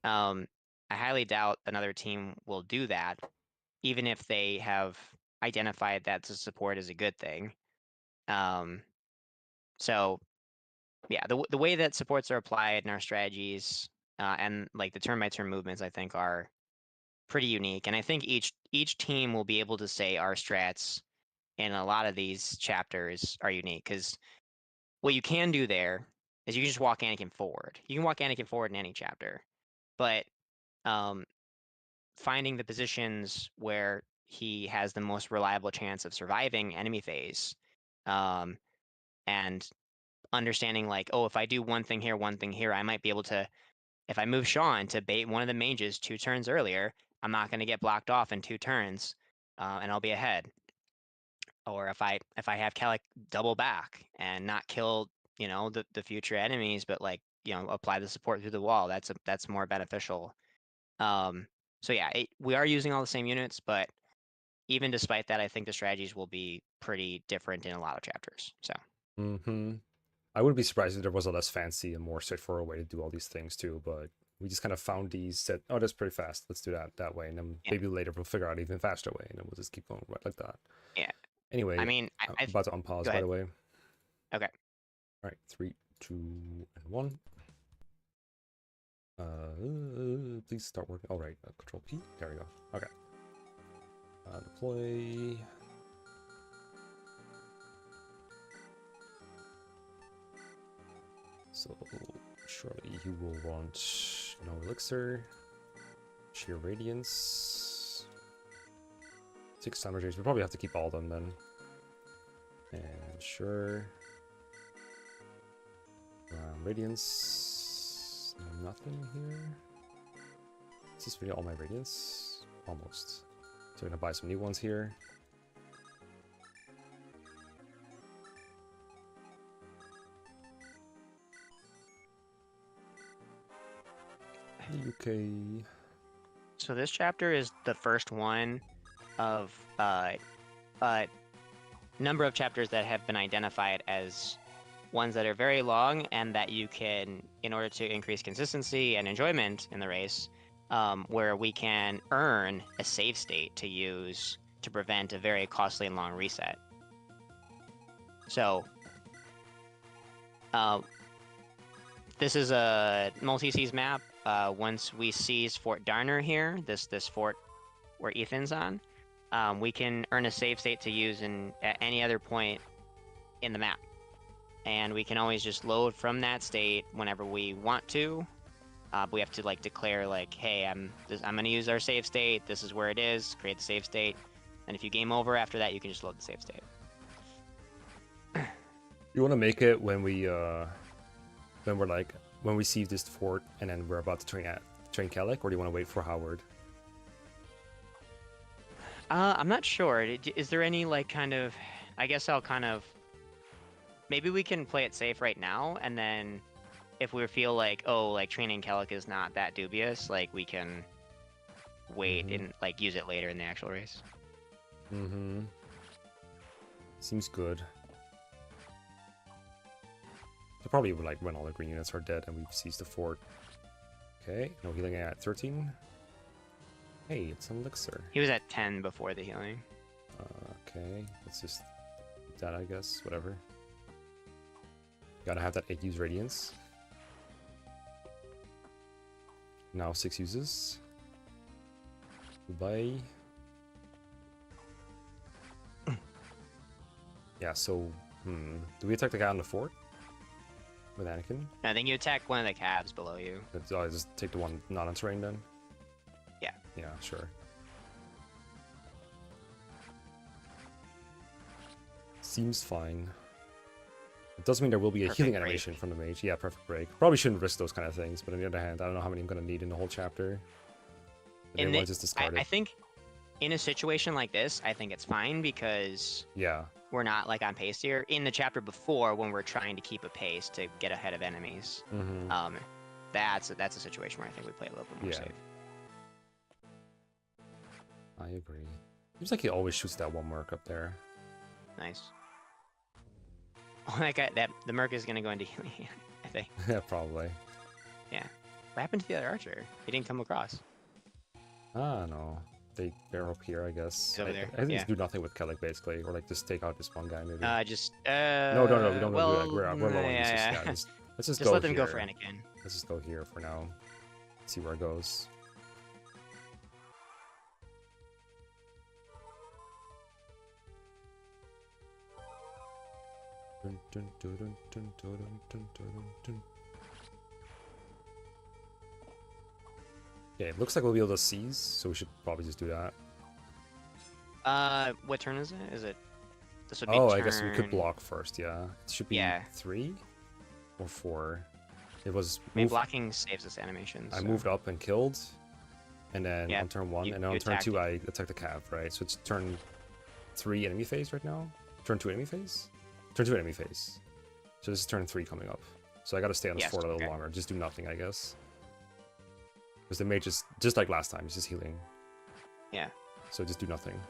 Um, I highly doubt another team will do that, even if they have identified that the support is a good thing. Um, so yeah, the way that supports are applied in our strategies and like the turn by turn movements, I think are pretty unique. And I think each team will be able to say our strats in a lot of these chapters are unique because what you can do there is you can just walk Anakin forward. You can walk Anakin forward in any chapter, but um, finding the positions where he has the most reliable chance of surviving enemy phase, um, and understanding like, oh, if I do one thing here, I might be able to. If I move Sean to bait one of the mages 2 turns earlier, I'm not going to get blocked off in 2 turns, and I'll be ahead. Or if I have Kellic double back and not kill the future enemies, but like apply the support through the wall, that's more beneficial. Um, so yeah, we are using all the same units, but even despite that, I think the strategies will be pretty different in a lot of chapters. So Mm-hmm. I wouldn't be surprised if there was a less fancy and more straightforward way to do all these things too, but we just kind of found these, said, oh, that's pretty fast. Let's do that way. And then yeah, maybe later we'll figure out an even faster way, and then we'll just keep going right like that. yeah. I Anyway, mean, I'm about to unpause, go by ahead. the way. Okay. All right, 3, 2, and 1. Please start working. All right, Control P. There we go. Okay. Deploy. So surely you will want no elixir, sheer radiance, 6 timer rays. We probably have to keep all of them then. And sure. Radiance. Nothing here. Is this really all my radiance? Almost. So we're gonna buy some new ones here. UK. So this chapter is the first one of a number of chapters that have been identified as ones that are very long and that you can, in order to increase consistency and enjoyment in the race, where we can earn a save state to use to prevent a very costly and long reset. So, this is a multi-seize map. Once we seize Fort Darner here, this fort where Ethan's on, we can earn a save state to use at any other point in the map. And we can always just load from that state whenever we want to. We have to like declare like, hey, I'm going to use our save state. This is where it is. Create the save state. And if you game over after that, you can just load the save state. You want to make it when we're like when we see this fort and then we're about to train Kellic, or do you want to wait for Howard? I'm not sure. Is there any like kind of? I guess I'll kind of. Maybe we can play it safe right now, and then if we feel like, oh, like training Kellic is not that dubious, like we can wait and like use it later in the actual race. Mm-hmm. Seems good. They'll probably like when all the green units are dead and we've seized the fort. Okay, no healing at 13. Hey, it's an elixir. He was at 10 before the healing. Okay, let's just do that, I guess. Whatever. Gotta have that 8 use radiance. Now 6 uses. Goodbye. Yeah, so, do we attack the guy on the fort? With Anakin? I think you attack one of the cabs below you. I just take the one not on terrain then? Yeah. Yeah, sure. Seems fine. It does mean there will be a Perfect healing break. animation from the mage. Yeah, perfect break. Probably shouldn't risk those kind of things, but on the other hand, I don't know how many I'm going to need in the whole chapter. I want to just discard I it. think in a situation like this, I think it's fine because Yeah. we're not like on pace here. In the chapter before, when we're trying to keep a pace to get ahead of enemies, Mm-hmm. that's a situation where I think we play a little bit more Yeah. safe. I agree. Seems like he always shoots that one mark up there. Nice. Oh, the Merc is gonna go into healing, I think. Yeah, probably. Yeah. What happened to the other archer? He didn't come across. Ah, no. They're up here, I guess. He's over there, I think yeah. just do nothing with Kellic, basically. Or, like, just take out this one guy, maybe. No, No, we don't do that. We're low on uses. yeah. Yeah, let's just Just go let them here. go for Anakin. Let's just go here for now. See where it goes. Dun, dun, dun, dun, dun, dun, dun, dun, dun. Yeah, it looks like we'll be able to seize, so we should probably just do that. What turn is it? Is it? This would be Oh, I guess we could turn- block first, yeah. It should be Yeah. 3 or 4. It was I mean, move- blocking saves this animation. I so- moved up and killed, and then Yeah, on turn 1, you- and then you on turn attacked 2 it. I attacked the cav, right? So it's turn 3 enemy phase right now? Turn 2 enemy phase? Turn 2 enemy phase. So this is turn 3 coming up. So I gotta stay on this Yes, fort a little okay. longer, just do nothing, I guess. Because the mage is, just like last time, he's just healing. Yeah. So just do nothing.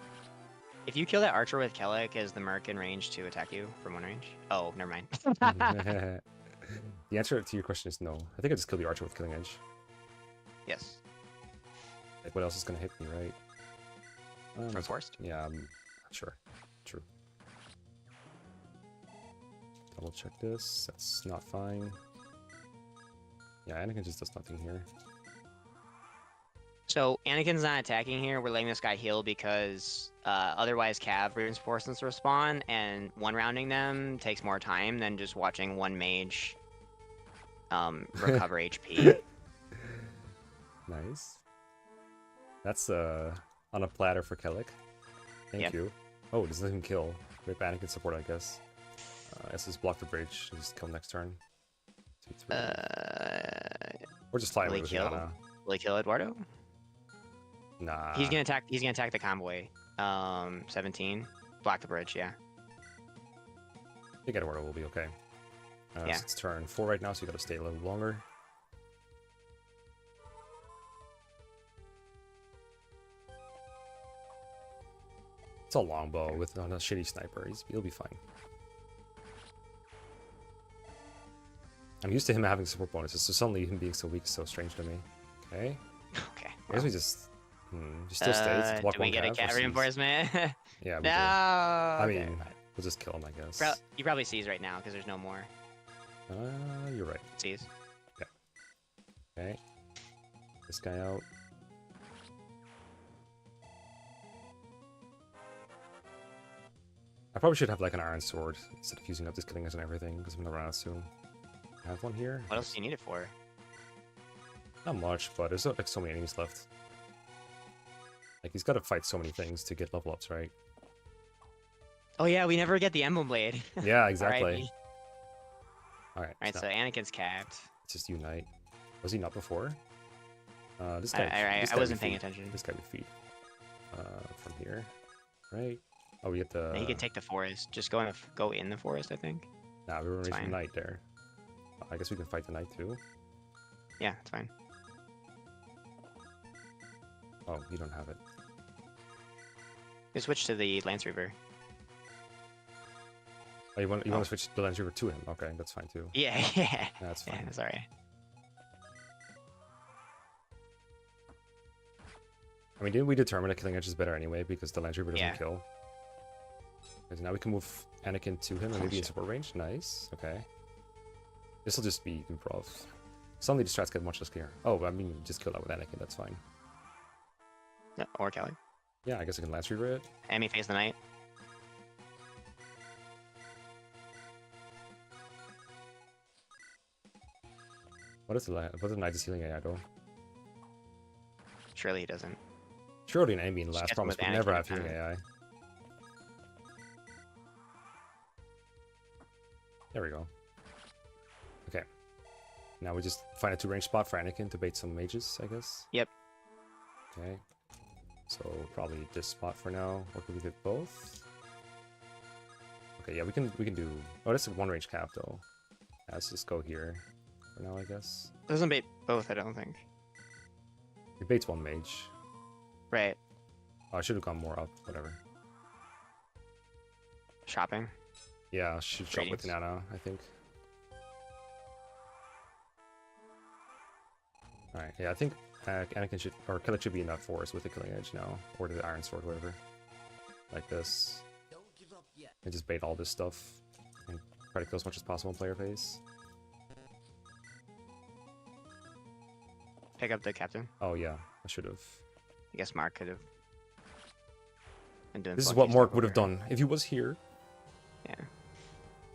If you kill that archer with Kellic, is the Merc in range to attack you from one range? Oh, never mind. The answer to your question is no. I think I just killed the archer with killing edge. Yes. Like, what else is gonna hit me, right? From forced? Yeah, I'm not sure. True. Double check this. That's not fine. Yeah, Anakin just does nothing here. So Anakin's not attacking here. We're letting this guy heal because otherwise Cav reinforcements respawn, and one rounding them takes more time than just watching one mage recover HP. Nice. That's on a platter for Kellic. Thank Yep. you. Oh, this doesn't even kill. Great Anakin support, I guess. Let's just block the bridge. Just kill next turn. 2, 3. Or just fly will away he with kill? Yana. Will he kill Eduardo? Nah. He's gonna attack. He's gonna attack the convoy. 17. Block the bridge. Yeah. I think Eduardo will be okay. Yeah. So it's turn 4 right now, so you gotta stay a little longer. It's a longbow with a shitty sniper. He'll be fine. I'm used to him having support bonuses, so suddenly him being so weak is so strange to me. Okay. Okay. I guess we just still stays. Do Block we one get a cav cat versus- reinforcement? Yeah, we No. do. I Okay, mean, fine. we'll just kill him, I guess. You probably sees right now because there's no more You're right. sees. Okay. This guy out. I probably should have like an iron sword instead of using up this killing us and everything, because I'm gonna run out soon. I have one here. What else do you need it for? Not much, but there's like so many enemies left. Like he's got to fight so many things to get level ups, right? Oh yeah, we never get the emblem blade. Yeah, exactly. Alright, Alright, Alright, so Anakin's capped. let's just unite. Was he not before? This guy. this I guy we wasn't paying feed. attention. This guy we feed. From here, right? Oh, we get the. He can take the forest. Just go in the forest, I think. Nah, we were raising fine. knight there. I guess we can fight the knight too. Yeah, it's fine. Oh, you don't have it. We switch to the Lance Reaver. Oh, you want to switch the Lance Reaver to him? Okay, that's fine too. Yeah, yeah. That's Yeah, fine. that's alright. I mean, didn't we determine that killing edge is better anyway because the Land Reaver doesn't Yeah. kill? Okay, so now we can move Anakin to him and maybe in shit. support range. Nice. Okay. This will just be improv. Suddenly the strats get much less clear. Oh, I mean, just kill that with Anakin. That's fine. No, or Kelly. Yeah, I guess I can Lance Reaver it. Amy face the knight. What is the Knight's healing AI though? Surely he doesn't. Surely an enemy in the Just last get them promise with would never Anakin have healing time. AI. There we go. Okay. Now we just find a 2-range spot for Anakin to bait some mages, I guess. Yep. Okay. So probably this spot for now. Or could we get both? Okay, yeah, we can do. Oh, that's a 1-range cap though. Yeah, let's just go here for now, I guess. Doesn't bait both, I don't think. It baits 1 mage. Right. Oh, I should have gone more up. Whatever. Shopping. Yeah, I should shop with Ratings. Nana, I think. Alright, yeah, I think Anakin should, or Kellic should be in that forest with the killing edge now, or the iron sword, whatever. Like this. And just bait all this stuff, and try to kill as much as possible in player phase. Pick up the captain. Oh yeah, I should have. I guess Mark could have been doing. This is funky what Mark stuff would have over- done if he was here. Yeah.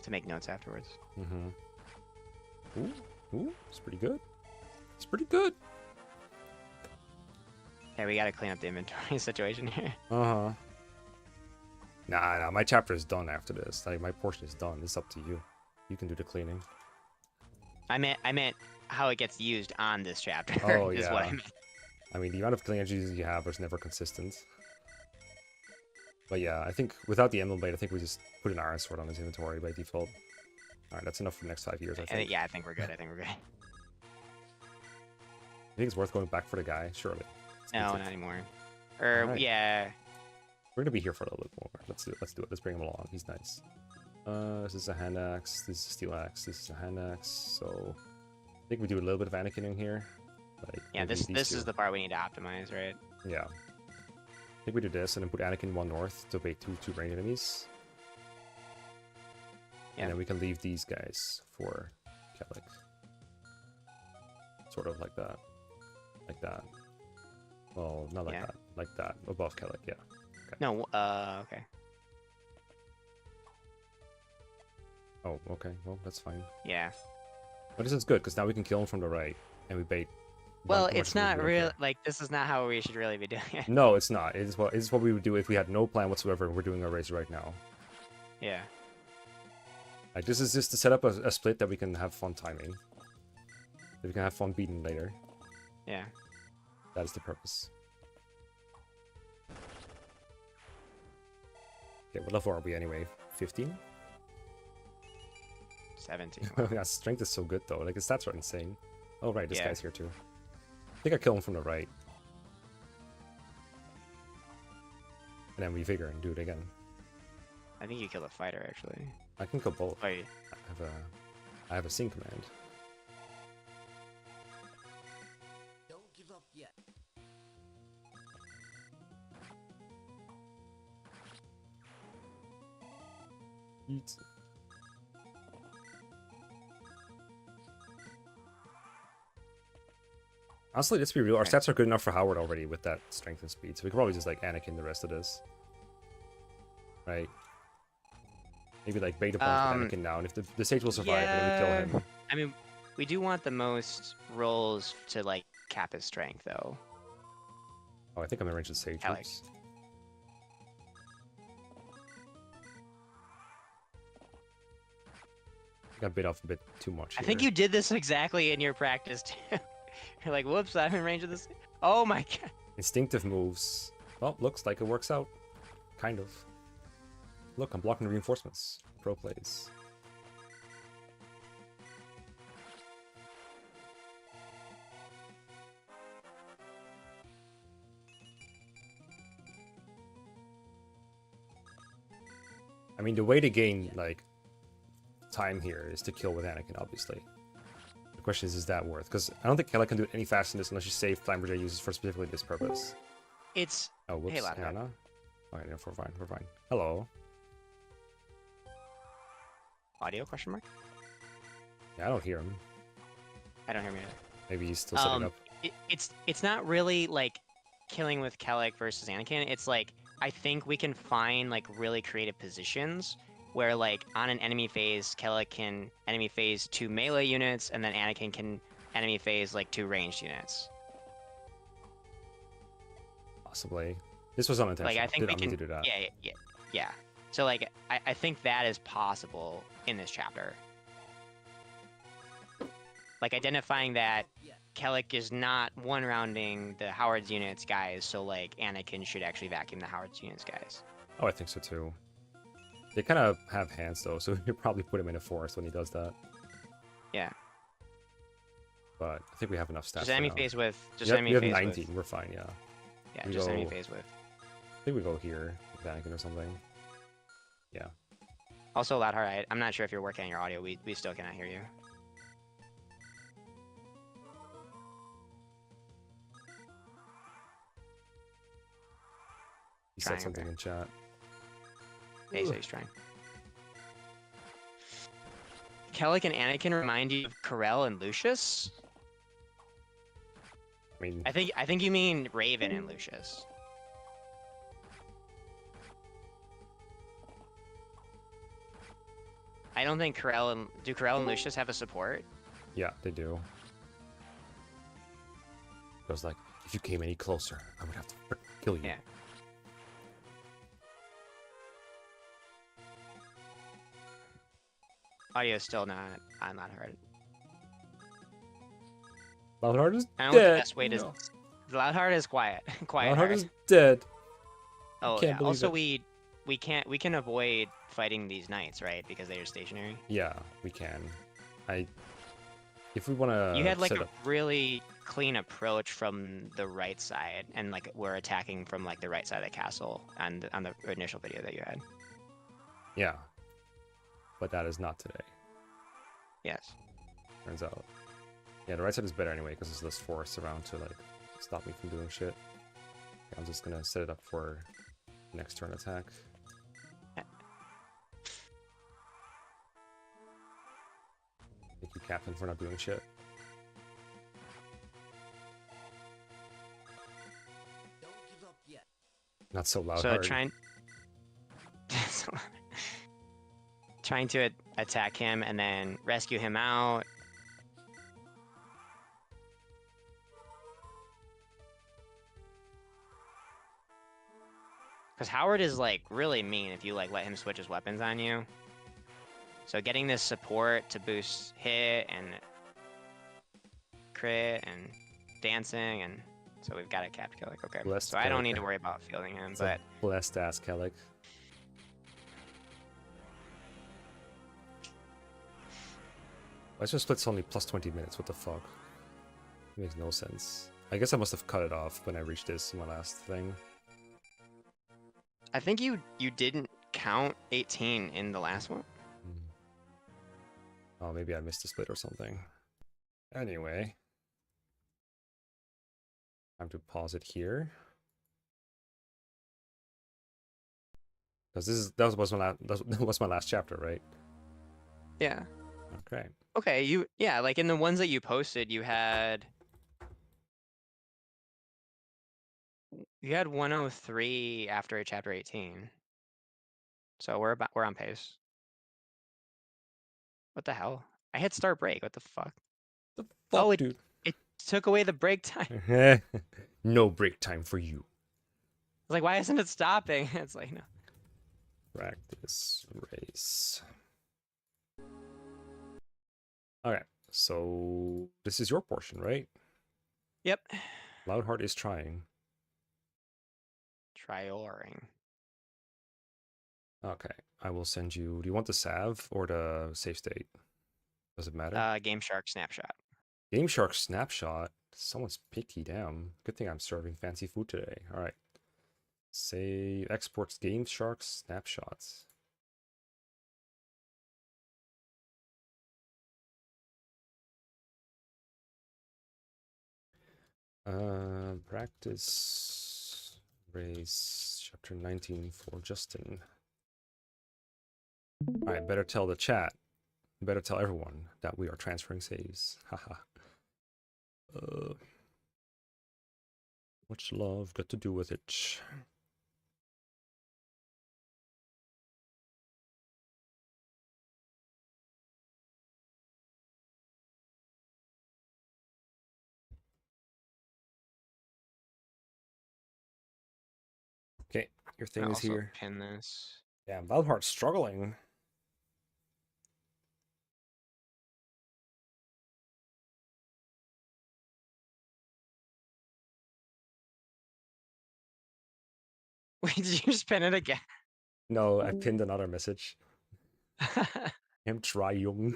To make notes afterwards. Mm-hmm. Ooh, it's pretty good. It's pretty good. Yeah, we gotta clean up the inventory situation here. Uh-huh. Nah, my chapter is done after this. Like, my portion is done. It's up to you. You can do the cleaning. I meant how it gets used on this chapter. Oh, is what I yeah. meant. I mean, the amount of killing energies you have is never consistent. But yeah, I think without the Emblem Blade, I think we just put an Iron Sword on his inventory by default. Alright, that's enough for the next 5 years, I think. Yeah, I think we're good. I think we're good. I think it's worth going back for the guy, surely. No, not anymore. Or Alright. yeah, We're gonna be here for a little bit more. Let's do it. Let's bring him along. He's nice. This is a hand axe. This is a steel axe. This is a hand axe. So I think we do a little bit of Anakin in here. Like yeah. maybe This these two. is the part we need to optimize, right? Yeah. I think we do this and then put Anakin 1 north to bait two range enemies. Yeah. And then we can leave these guys for Kellic. Sort of like that. Like that. Well, not like Yeah. that. Like that. Above Kellic, yeah. No. Okay. Oh, okay. Well, that's fine. Yeah. But this is good, because now we can kill him from the right, and we bait. Well, one it's commercial not movie real. right Like this is not how we should really be doing it. there. No, it's not. It is what we would do if we had no plan whatsoever, and we're doing our race right now. Yeah. Like, this is just to set up a split that we can have fun timing. That we can have fun beating later. Yeah. That is the purpose. Okay, what level are we anyway? 15? 17. Yeah, strength is so good though. Like, his stats are insane. Oh, right, this Yeah. guy's here too. I think I kill him from the right. And then we figure and do it again. I think you killed a fighter actually. I can kill both. Wait. I have a sync command. Don't give up yet. Yeet. Honestly, let's be real. Our Right. stats are good enough for Howard already with that strength and speed, so we could probably just like Anakin the rest of this, right? Maybe like bait a bunch with Anakin now, and if the sage will survive, then we kill him. I mean, we do want the most rolls to like cap his strength though. Oh, I think I'm in range of the sage. Kellic. Oops. I got bit off a bit too much. I think here. you did this exactly in your practice too. You're like, whoops, I'm in range of this. Oh my god. Instinctive moves. Well, looks like it works out. Kind of. Look, I'm blocking the reinforcements. Pro plays. I mean, the way to gain, like, time here is to kill with Anakin, obviously. The question is that worth? Because I don't think Kellic can do it any faster than this unless you save Flamberger uses for specifically this purpose. it's Oh, hey, whoops, Loudheart. Anna. Okay, no, we're fine. We're fine. Hello. Audio question mark? Yeah, I don't hear him. I don't hear me. Maybe he's still setting up. It's not really like killing with Kellic versus Anakin. It's like I think we can find like really creative positions where like on an enemy phase, Kellic can enemy phase 2 melee units, and then Anakin can enemy phase like 2 ranged units. Possibly. This was unintentional. Like I think Did we not mean can. to do that. Yeah. So like I think that is possible in this chapter. Like identifying that Kellic is not one-rounding the Howard's units guys, so like Anakin should actually vacuum the Howard's units guys. Oh, I think so too. They kind of have hands though, so you probably put him in a forest when he does that. Yeah. But I think we have enough stats. Just for enemy now. phase with. Just Yep, enemy we have phase 19. with. We're fine. Yeah. Yeah, we just enemy go- phase with. I think we go here, with Anakin or something. Yeah. Also, Loudheart, I'm not sure if you're working on your audio. We still cannot hear you. He Trying said something over. in chat. Yeah, so he's trying. Kellic and Anakin remind you of Corell and Lucius. I mean, I think you mean Raven and Lucius. I don't think Corell and Lucius have a support? yeah, they do. It was like, if you came any closer, I would have to kill you. Yeah. Audio is still not. I'm not heard. Loudheart is I don't know what the dead. best way to. No. Loudheart is quiet. Quiet Loudheart heart. is dead. Oh can't yeah. believe Also, it. we can avoid fighting these knights, right? Because they are stationary. Yeah, we can. If we want to. You had like a really clean approach from the right side, and like we're attacking from like the right side of the castle on the initial video that you had. Yeah. But that is not today. Yes. Turns out. Yeah, the right side is better anyway because there's less force around to like stop me from doing shit. Okay, I'm just gonna set it up for next turn attack. Thank you, Captain, for not doing shit. Don't give up yet. Not so loud. So hard. trying to attack him and then rescue him out. Because Howard is like really mean if you like let him switch his weapons on you. So getting this support to boost hit and crit and dancing, and so we've got it capped Kellic. Okay. Blessed So I don't Kellic. need to worry about fielding him, It's but a blessed ass Kellic. Let's just split's only plus 20 minutes. What the fuck? It makes no sense. I guess I must have cut it off when I reached this in my last thing. I think you didn't count 18 in the last one. Oh, maybe I missed a split or something. Anyway. Time to pause it here. Because that was my last chapter, right? Yeah. Okay. Okay, yeah, like in the ones that you posted, you had 103 after chapter 18. So we're on pace. What the hell? I hit start break. What the fuck? The fuck, Oh, dude. it took away the break time. No break time for you. It's like, why isn't it stopping? It's like, no. Practice race. Okay, so this is your portion, right? Yep. Loudheart is trying. Trioring. Okay, I will send you. Do you want the salve or the save state? Does it matter? Game Shark snapshot. Game Shark snapshot. Someone's picky. Damn. Good thing I'm serving fancy food today. All right. Save exports Game Shark snapshots. Practice Raise chapter 19 for Justin. Alright, better tell the chat. Better tell everyone that we are transferring saves. Haha. What's love got to do with it? Okay, your thing I'll is also here. pin this. Damn, Valhart's struggling. Wait, did you just pin it again? No, I pinned another message. I'm trying.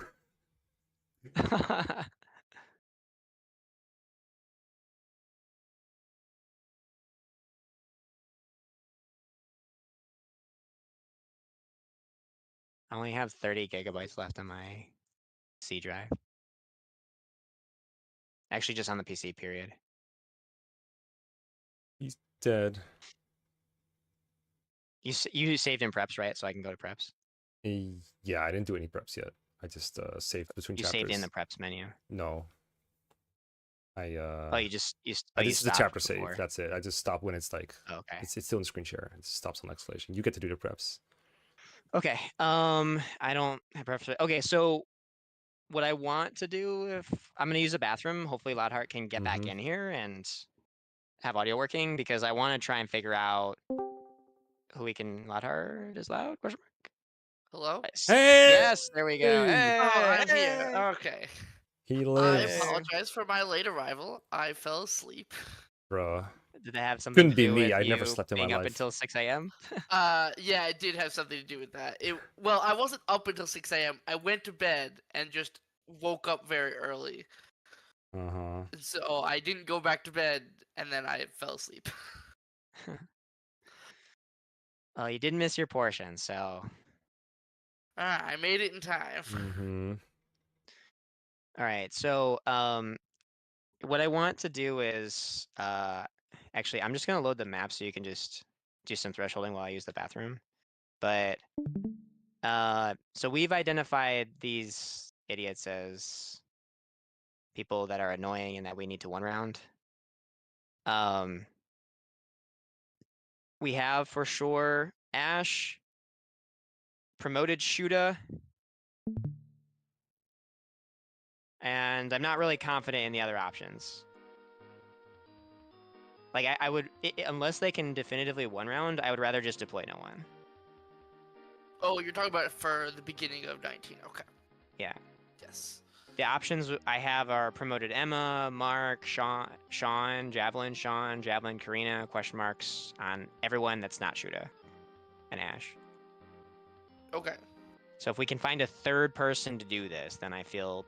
I only have 30 gigabytes left on my C drive. Actually, just on the PC, period. He's dead. You saved in preps, right? So I can go to preps. Yeah, I didn't do any preps yet. I just saved between You chapters. saved in the preps menu. No. I Oh, you this you is the stopped chapter before. save. That's it. I just stop when it's like Okay. it's still in screen share. It just stops on exclamation. You get to do the preps. Okay. I don't have preps. Okay, so what I want to do, if I'm gonna use a bathroom, hopefully Loudheart can get back Mhm. in here and have audio working, because I want to try and figure out who we can. Loudheart is loud? Question mark? Hello? Yes. Hey! Yes, there we go. Oh, Hey, I'm here. hey, Okay. He I lives, hey. apologize for my late arrival. I fell asleep. bruh. Did that have something Couldn't to be do me. with I never you slept in my being up life. until 6 a.m.? Yeah, it did have something to do with that. Well, I wasn't up until 6 a.m. I went to bed and just woke up very early. Uh-huh. So I didn't go back to bed and then I fell asleep. Well, you did miss your portion, so. I made it in time. Mm-hmm. All right, so what I want to do is actually I'm just gonna load the map so you can just do some thresholding while I use the bathroom. But so we've identified these idiots as people that are annoying and that we need to one round. We have for sure Ash, promoted Shuda, and I'm not really confident in the other options. Like I would, unless they can definitively one round, I would rather just deploy no one. Oh, you're talking about it for the beginning of 19. Okay. Yeah. Yes. The options I have are promoted Emma, Mark, Sean, Javelin, Karina, question marks on everyone that's not Shuda and Ash. Okay. So if we can find a third person to do this, then I feel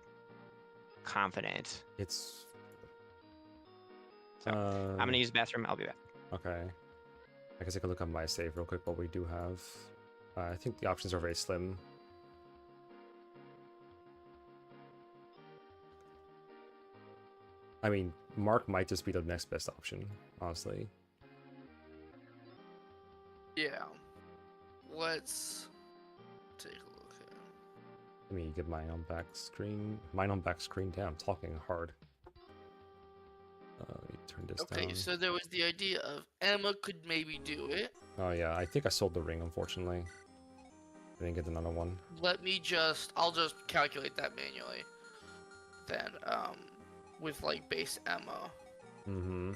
confident. It's So I'm gonna use the bathroom. I'll be back. okay. I guess I can look up my save real quick, what we do have. I think the options are very slim. I mean, Mark might just be the next best option, honestly. Yeah. Let's take a look here. Let me get mine on back screen. Mine on back screen. Damn, I'm talking hard. Let me turn this Okay, down. so there was the idea of Emma could maybe do it. Oh yeah, I think I sold the ring, unfortunately. I didn't get another one. I'll just calculate that manually. Then, with like base Emma. Mm-hmm.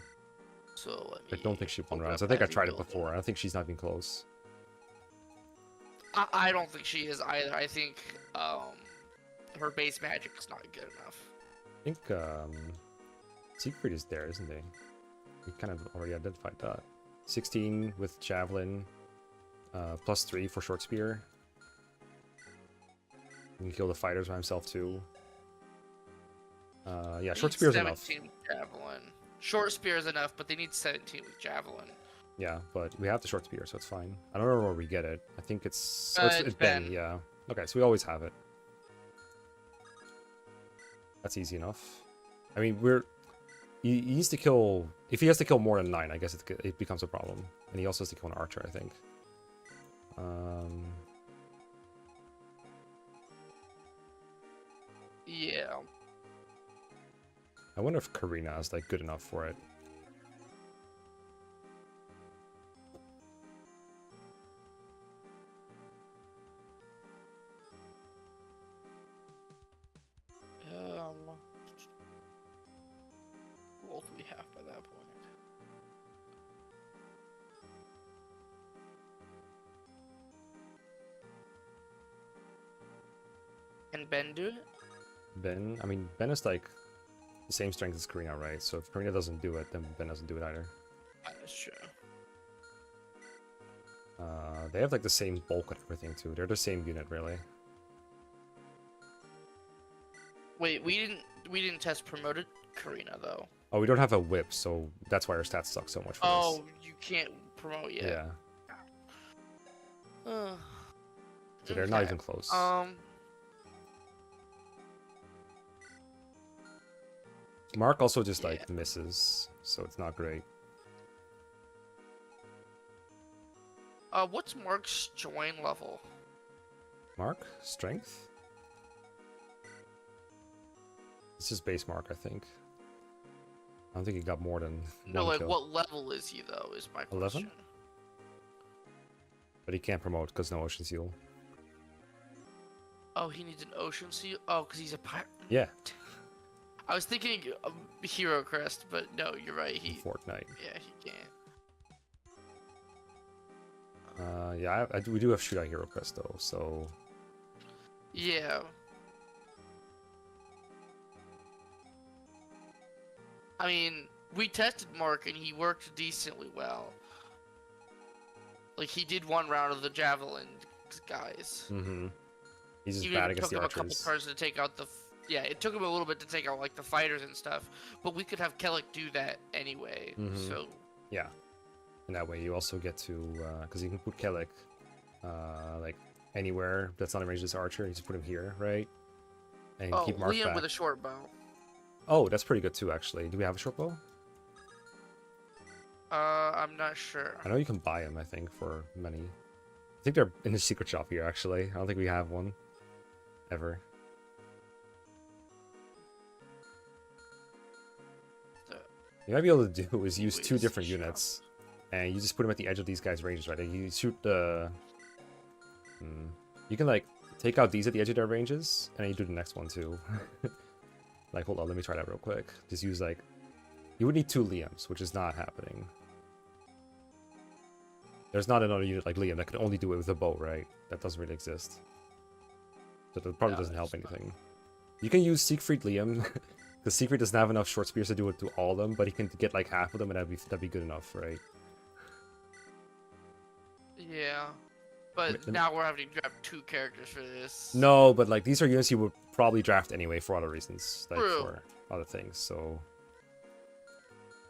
So let I me don't think she won open rounds. up I think I every tried it building. before. I don't think she's not even close. I don't think she is either. I think her base magic is not good enough. I think Siegfried is there, isn't he? We kind of already identified that. 16 with javelin, +3 for short spear. He can kill the fighters by himself too. Yeah, short spear is enough. 17 with javelin. Short spear is enough, but they need 17 with javelin. Yeah, but we have the short spear, so it's fine. I don't know where we get it. I think it's It's Ben. Ben. Yeah. Okay, so we always have it. That's easy enough. I mean, he needs to kill. If he has to kill more than 9, I guess it becomes a problem. And he also has to kill an archer, I think. Yeah. I wonder if Karina is like good enough for it. What do we have by that point? Can Ben do it? Ben, I mean, Ben is like the same strength as Karina, right? So if Karina doesn't do it, then Ben doesn't do it either. That's true. They have like the same bulk and everything too. They're the same unit, really. Wait, we didn't test promoted Karina though. Oh, we don't have a whip, so that's why our stats suck so much for Oh, you can't promote this. yet. Yeah. Uh, So they're not okay. even close. Mark also just like misses, so it's not great. What's Mark's join level? Mark? Strength? It's just base Mark, I think. I don't think he got more than No, one like kill. what level is he though? Is my 11? question. But he can't promote because no Ocean Seal. Oh, he needs an ocean seal. Oh, because he's a pirate. Yeah, I was thinking Hero Crest, but no, you're right. in Fortnite. Yeah, he can't. Yeah, we do have Shootout Hero Crest though, so... Yeah. I mean, we tested Mark and he worked decently well. Like he did one round of the javelin guys. Mm-hmm. He's just Even bad if it against took the him a couple archers. turns to take out the. Yeah, it took him a little bit to take out like the fighters and stuff, but we could have Kellic do that anyway. Mhm. So Yeah. And that way you also get to... Because you can put Kellic, like, anywhere that's not in range of this archer. You just put him here, right? And keep Mark Liam back. with a short bow. Oh, that's pretty good too, actually. Do we have a short bow? I'm not sure. I know you can buy them, I think, for money. I think they're in the secret shop here, actually. I don't think we have one. Ever. You might be able to do is use 2 different units. And you just put them at the edge of these guys' ranges, right? And you shoot the... You can, like, take out these at the edge of their ranges, and then you do the next one, too. Like, hold on, let me try that real quick. Just use, like... You would need 2 Liams, which is not happening. There's not another unit like Liam that can only do it with a bow, right? That doesn't really exist. So that probably doesn't help anything. You can use Siegfried Liam, because Siegfried doesn't have enough short spears to do it to all of them, but he can get like half of them, and that'd be good enough, right? Yeah, but now we're having to draft 2 characters for this. No, but like these are units you would probably draft anyway for other reasons, like True. for other things. So,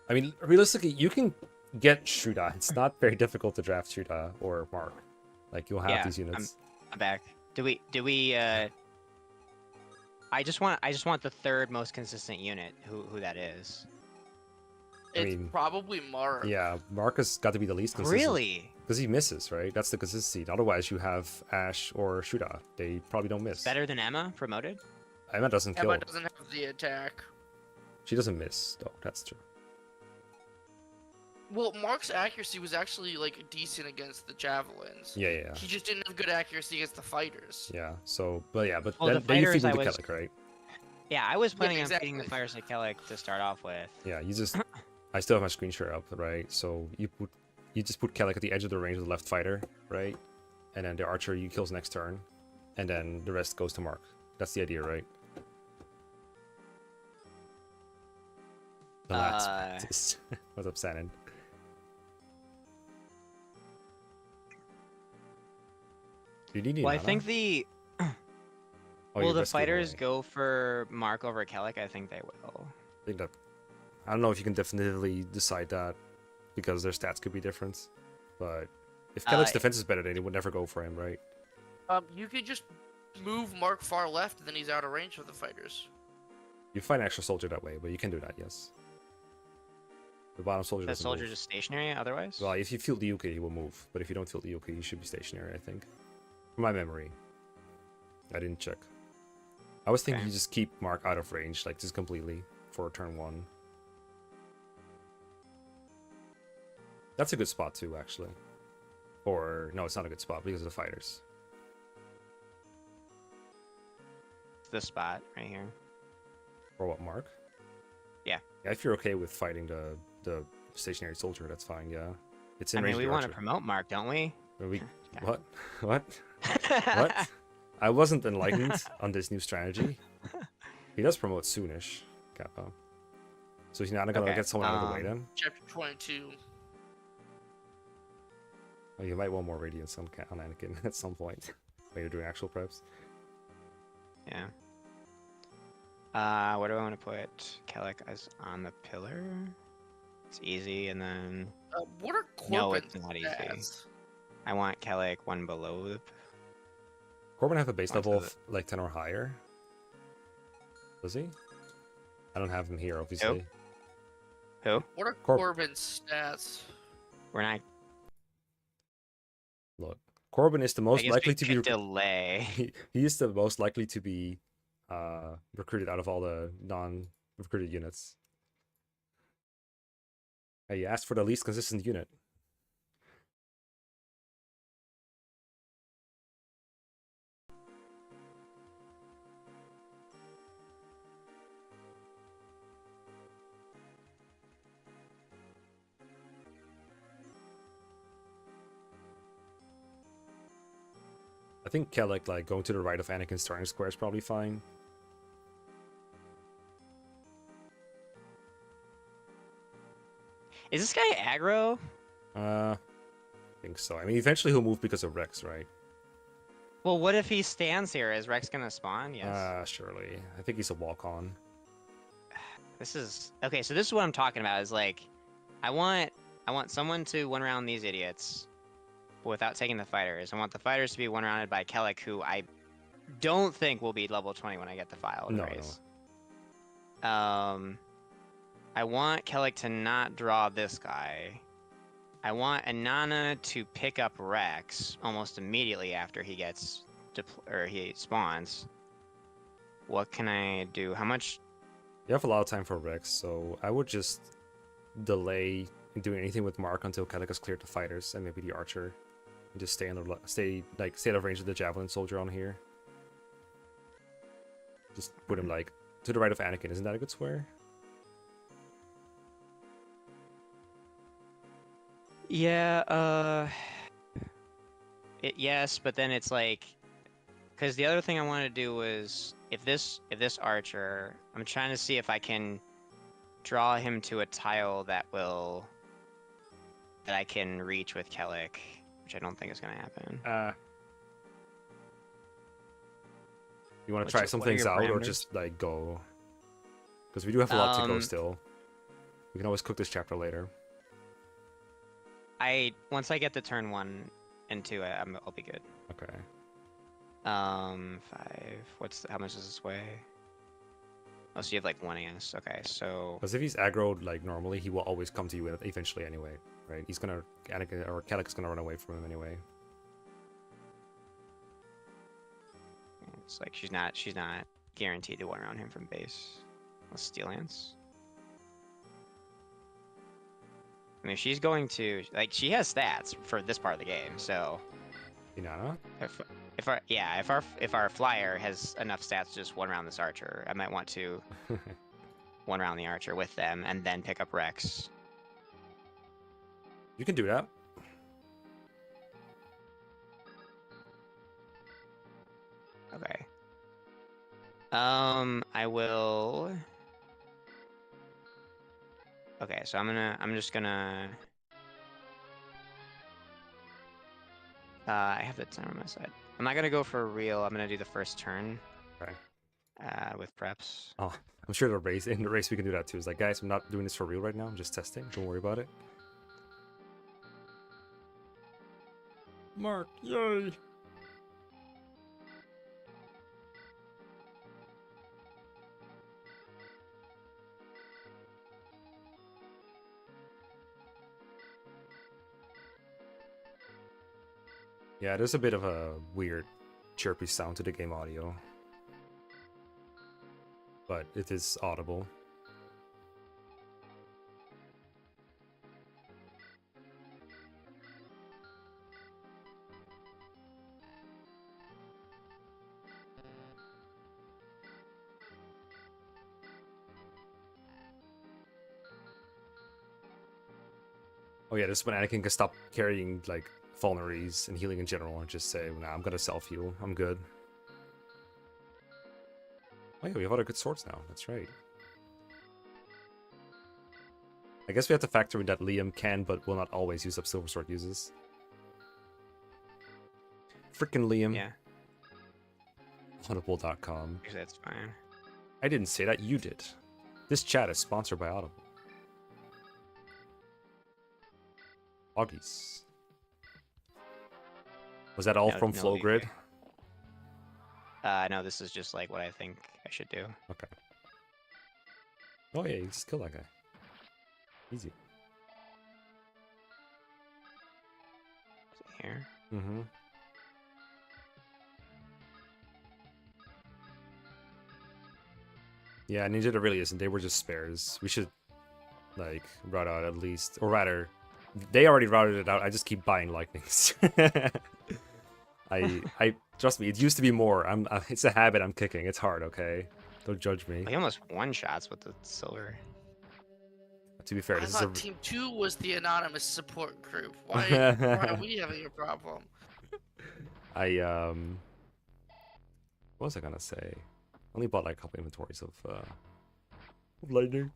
I mean, realistically, you can get Shuda. It's not very difficult to draft Shuda or Mark. Like you'll have these units. I'm back. Do we I just want the third most consistent unit, who that is. It's probably Mark. Yeah, Mark has got to be the least consistent. Really? Because he misses, right? That's the consistency. Otherwise, you have Ash or Shuda. They probably don't miss. Better than Emma promoted? Emma doesn't kill. Emma doesn't have the attack. She doesn't miss, though. That's true. Well, Mark's accuracy was actually like decent against the javelins. Yeah. He just didn't have good accuracy against the fighters. Yeah. So, but yeah, but Well, then you feed fighters, into Kellic, right? Yeah, I was planning on feeding the exactly. fighters to Kellic to start off with. Yeah, you just. I still have my screen share up, right? So you just put Kellic at the edge of the range of the left fighter, right? And then the archer you kills next turn, and then the rest goes to Mark. That's the idea, right? The last practice. What's up, Sanin? Do you need Well, I mana? think the Oh, will you're the risking fighters away. go for Mark over Kellic? I think they will. I think that. I don't know if you can definitively decide that because their stats could be different. But if Kellic's defense is better, then he would never go for him, right? You could just move Mark far left, and then he's out of range of the fighters. You find an extra soldier that way, but you can do that, yes. The bottom soldier The doesn't soldier move. just stationary otherwise? Well, if you field the Yuki, he will move. But if you don't field the Yuki, he should be stationary, I think. From my memory. I didn't check. I was thinking Okay. you just keep Mark out of range, like just completely, for turn 1. That's a good spot too, actually. Or, no, it's not a good spot because of the fighters. This spot right here. Or what, Mark? Yeah. Yeah, if you're okay with fighting the stationary soldier, that's fine, yeah. It's in I range mean, of we the want to archer. promote Mark, don't we? We, Okay. what? What? What? I wasn't enlightened on this new strategy. He does promote soonish, Kappa. So he's not gonna Okay, get someone out of the way then? Chapter 22. Oh, you might want more radiance on Anakin at some point when you're doing actual preps. Yeah. Where do I want to put Kellic as on the pillar? It's easy, and then What are No, Corbin's it's not easy. stats? I want Kellic one below the. Corbin have a base Onto level the- of like 10 or higher. Does he? I don't have him here, obviously. Who? What are Corb- Corbin's stats? We're not. Look, Corbin is the I most guess likely we to be could delay. he is the most likely to be recruited out of all the non-recruited units. Hey, you asked for the least consistent unit. I think Kellic, like, going to the right of Anakin's starting square is probably fine. Is this guy aggro? I think so. I mean, eventually he'll move because of Rex, right? Well, what if he stands here? Is Rex gonna spawn? Yes. Surely. I think he's a walk-on. This is okay. So this is what I'm talking about. Is like, I want someone to one round these idiots, but without taking the fighters. I want the fighters to be one rounded by Kellic, who I don't think will be level 20 when I get the file to No, raise. I want Kellic to not draw this guy. I want Anana to pick up Rex almost immediately after he gets he spawns. What can I do? How much? You have a lot of time for Rex, so I would just delay doing anything with Mark until Kellic has cleared the fighters and maybe the archer, and just stay out of range of the javelin soldier on here. Just put him like to the right of Anakin. Isn't that a good square? Yeah. Yes, but then it's like, because the other thing I wanted to do was if this archer, I'm trying to see if I can draw him to a tile that I can reach with Kellic, which I don't think is gonna happen. You want to What's try your- some what are things your out, or parameters? just like go? Because we do have a lot to go still. We can always cook this chapter later. Once I get the turn 1 and 2, I'll be good. Okay. 5. How much does this weigh? Oh, so you have like 1 AS. Okay, so Because if he's aggroed like normally, he will always come to you eventually anyway, right? He's gonna Anakin or Kellic's gonna run away from him anyway. it's like she's not guaranteed to one around him from base. Let's steal ants. I mean, she's going to she has stats for this part of the game, so Inanna? if our flyer has enough stats to just one round this archer, I might want to one round the archer with them and then pick up Rex. You can do that. Okay. I will. Okay, so I'm just gonna. I have the timer on my side. I'm not gonna go for real. I'm gonna do the first turn. Okay. With preps. Oh, I'm sure in the race we can do that too. It's like, guys, I'm not doing this for real right now. I'm just testing. Don't worry about it. Mark, yay! Yeah, there's a bit of a weird chirpy sound to the game audio. But it is audible. Oh yeah, this is when Anakin can stop carrying like vulneraries and healing in general and just say, nah, I'm gonna self-heal. I'm good. Oh yeah, we have other good swords now. That's right. I guess we have to factor in that Liam can but will not always use up Silver Sword uses. Frickin' Liam. Yeah, Audible.com. actually that's fine. I didn't say that, you did. This chat is sponsored by Audible. Augies. Was that all No- from no Flow leave Grid? here. No, this is just like what I think I should do. Okay. Oh yeah, you just kill that guy. Easy. Here. Mm-hmm. Yeah, Ninja there really isn't. They were just spares. We should like route out at least, or rather, they already routed it out. I just keep buying lightnings. I trust me. It used to be more. It's a habit I'm kicking. It's hard. Okay, don't judge me. He almost one shots with the silver. To be fair, I this is a. thought Team 2 was the anonymous support group. Why are we having a problem? What was I gonna say? Only bought like a couple inventories of lightning.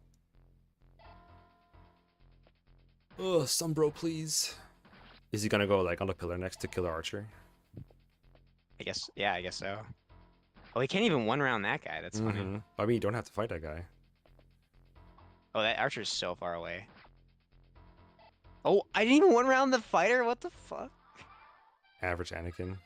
Ugh, Sumbro, please. Is he gonna go like on the pillar next to kill the archer? I guess. Yeah, I guess so. Oh, he can't even one round that guy. That's funny. Mhm. I mean, you don't have to fight that guy. Oh, that archer's so far away. Oh, I didn't even one round the fighter. What the fuck? Average Anakin.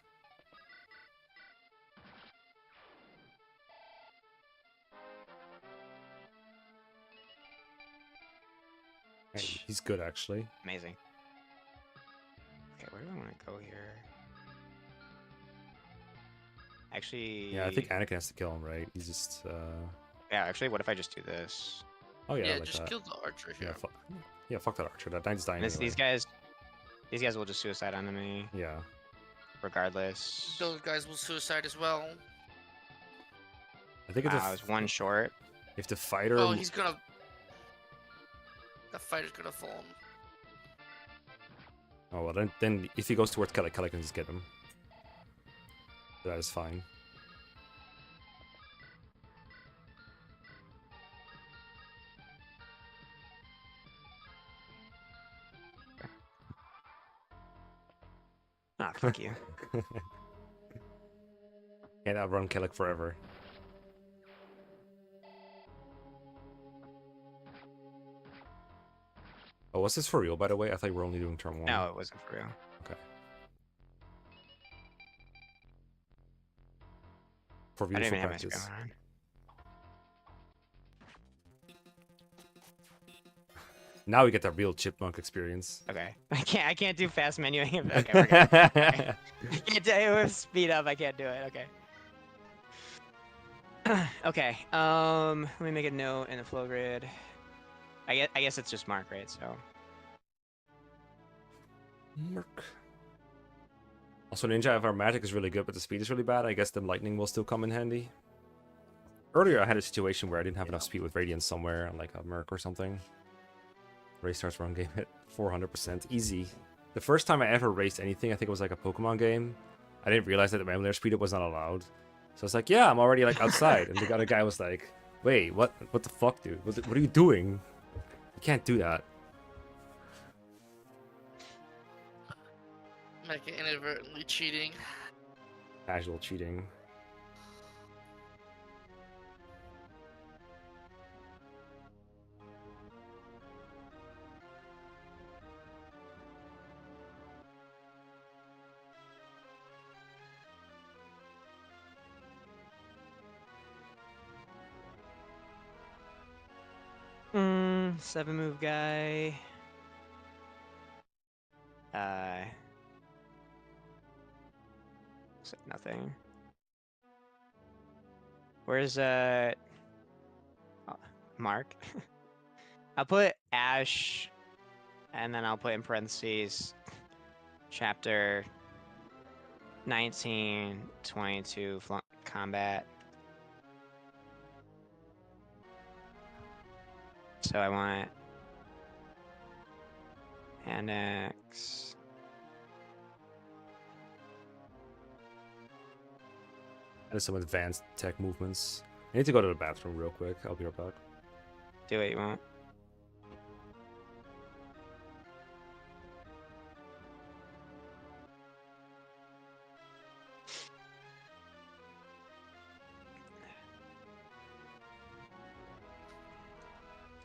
Hey, he's good actually. Amazing. Okay, where do I want to go here? Actually. Yeah, I think Anakin has to kill him, right? He's just. Yeah, actually, what if I just do this? Oh yeah, I Yeah, like just that. kill the archer Yeah, here. fuck that archer. That knight's dying And anyway. these guys will just suicide onto me, Yeah. regardless. Those guys will suicide as well. I think it's I was one short. if the fighter. Oh, he's gonna. The fighter's gonna fall him. Oh well, then if he goes towards Kelly, Kelly can just get him. That is fine. Ah, fuck you. Can't outrun Kellic forever. Oh, was this for real, by the way? I thought we were only doing turn 1. No, it wasn't for real. Okay. For I views didn't for even have my practice. screen on. Now we get that real chipmunk experience. Okay. I can't do fast menuing. Okay, we're good. Okay. I can't do it with speed up. I can't do it. Okay. Okay. Let me make a note in the flow grid. I guess it's just mark, right? So. Merc. Also, Ninja, if our magic is really good, but the speed is really bad, I guess the lightning will still come in handy. Earlier, I had a situation where I didn't have enough speed with Radiance somewhere, on like a Merc or something. Race starts run game at 400%. Easy. The first time I ever raced anything, I think it was like a Pokemon game. I didn't realize that the Emulator speed up was not allowed. So I was like, yeah, I'm already like outside. And the other guy was like, wait, what the fuck, dude? What are you doing? You can't do that. Like inadvertently cheating. Casual cheating. Seven move guy. So nothing. Where's Mark? I'll put Ash, and then I'll put in parentheses chapter 1922 combat. So I want annex. And some advanced tech movements. I need to go to the bathroom real quick. I'll be right back. Do what you want.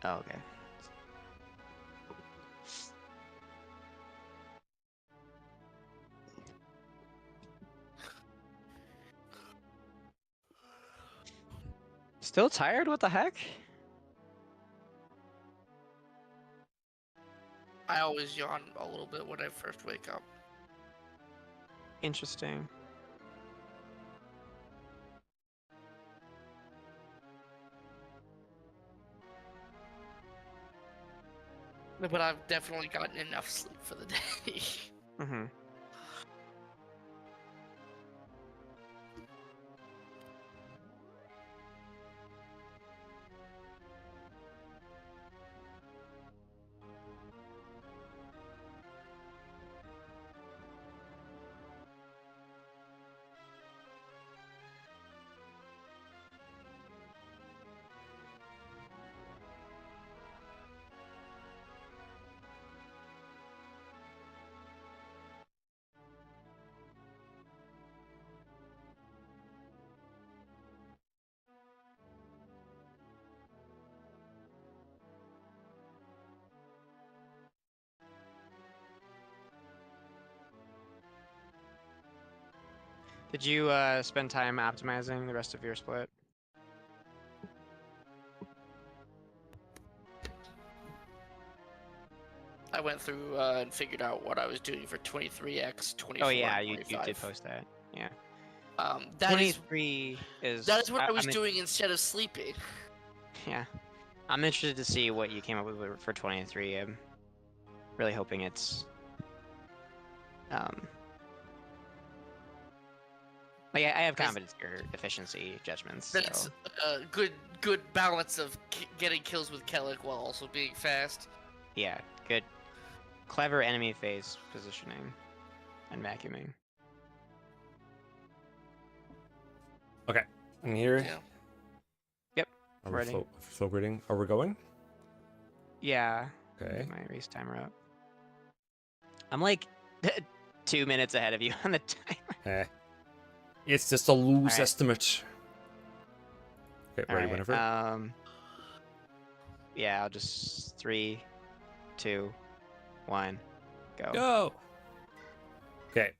Oh, okay. Still tired? What the heck? I always yawn a little bit when I first wake up. Interesting. But I've definitely gotten enough sleep for the day. Mm-hmm. Did you spend time optimizing the rest of your split? I went through and figured out what I was doing for 23x, 24, Oh yeah, and you 25. did post that. Yeah. That is 23 is what I was I'm doing instead of sleeping. Yeah. I'm interested to see what you came up with for 23. I'm really hoping it's like I have confidence in your efficiency judgments. That's So. a good balance of getting kills with Kellic while also being fast. Yeah, good. Clever enemy phase positioning and vacuuming. Okay, I'm here. Yeah. Yep. Are we Ready. flow grading? Are we going? Yeah. Okay. Get my race timer up. I'm like 2 minutes ahead of you on the timer. It's just a loose Alright. estimate. Okay, ready Alright, whenever. yeah, I'll just 3, 2, 1, go. Go! Okay,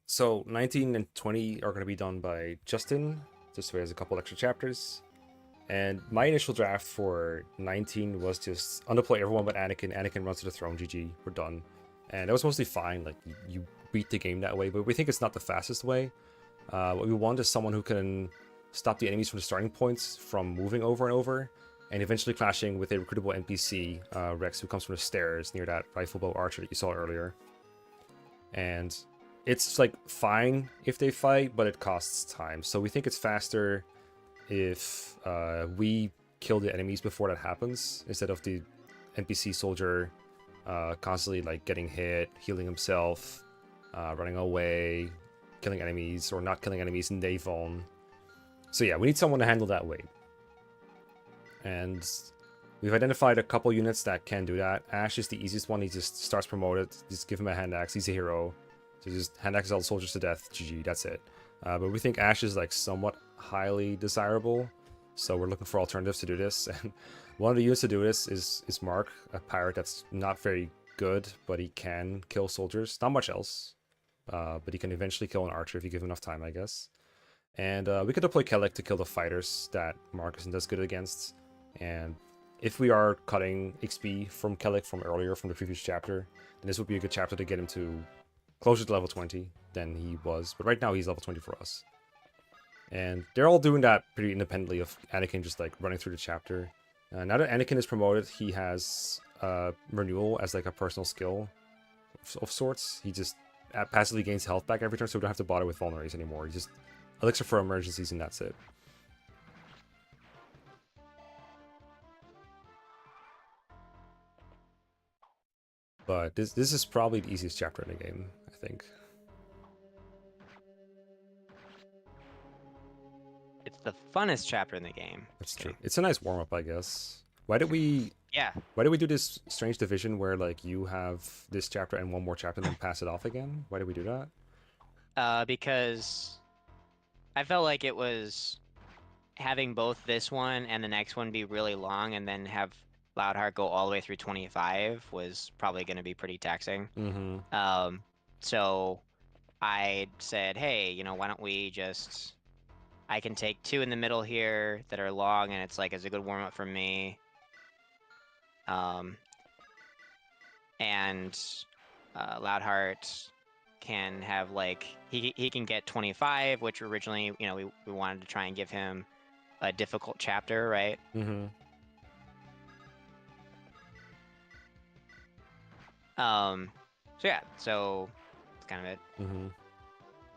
so 19 and 20 are going to be done by Justin, just so he has a couple extra chapters. And my initial draft for 19 was just undeploy everyone but Anakin. Anakin runs to the throne, GG, we're done. And that was mostly fine, like, you beat the game that way, but we think it's not the fastest way. What we want is someone who can stop the enemies from the starting points from moving over and over, and eventually clashing with a recruitable NPC, Rex, who comes from the stairs near that rifle bow archer that you saw earlier. And it's, like, fine if they fight, but it costs time. So we think it's faster if we kill the enemies before that happens, instead of the NPC soldier constantly like getting hit, healing himself, running away, killing enemies, or not killing enemies in Davon. So yeah, we need someone to handle that weight. And we've identified a couple units that can do that. Ash is the easiest one. He just starts promoted. Just give him a hand axe. He's a hero. So just hand axe all the soldiers to death. GG, that's it. But we think Ash is like somewhat highly desirable, so we're looking for alternatives to do this. And one of the units to do this is Mark, a pirate that's not very good, but he can kill soldiers. Not much else, but he can eventually kill an archer if you give him enough time, I guess. And we could deploy Kellic to kill the fighters that Mark isn't as good against. And if we are cutting XP from Kellic from earlier, from the previous chapter, then this would be a good chapter to get him to closer to level 20. than he was. But right now he's level 20 for us. And they're all doing that pretty independently of Anakin just like running through the chapter. Now that Anakin is promoted, he has renewal as like a personal skill of sorts. He just passively gains health back every turn, so we don't have to bother with vulneraries anymore. He just elixir for emergencies and that's it. But this is probably the easiest chapter in the game, I think. It's the funnest chapter in the game. That's Just true. kidding. It's a nice warm up, I guess. Why did we Yeah. do this strange division where like you have this chapter and one more chapter and then pass it off again? Why did we do that? Because I felt like it was having both this one and the next one be really long and then have Loudheart go all the way through 25 was probably going to be pretty taxing. Mm-hmm. So I said, hey, you know, why don't we just... I can take 2 in the middle here that are long, and it's like as a good warm-up for me. And Loudheart can have like he can get 25, which originally, you know, we wanted to try and give him a difficult chapter, right? Mm-hmm. So yeah, so that's kind of it. Mm-hmm.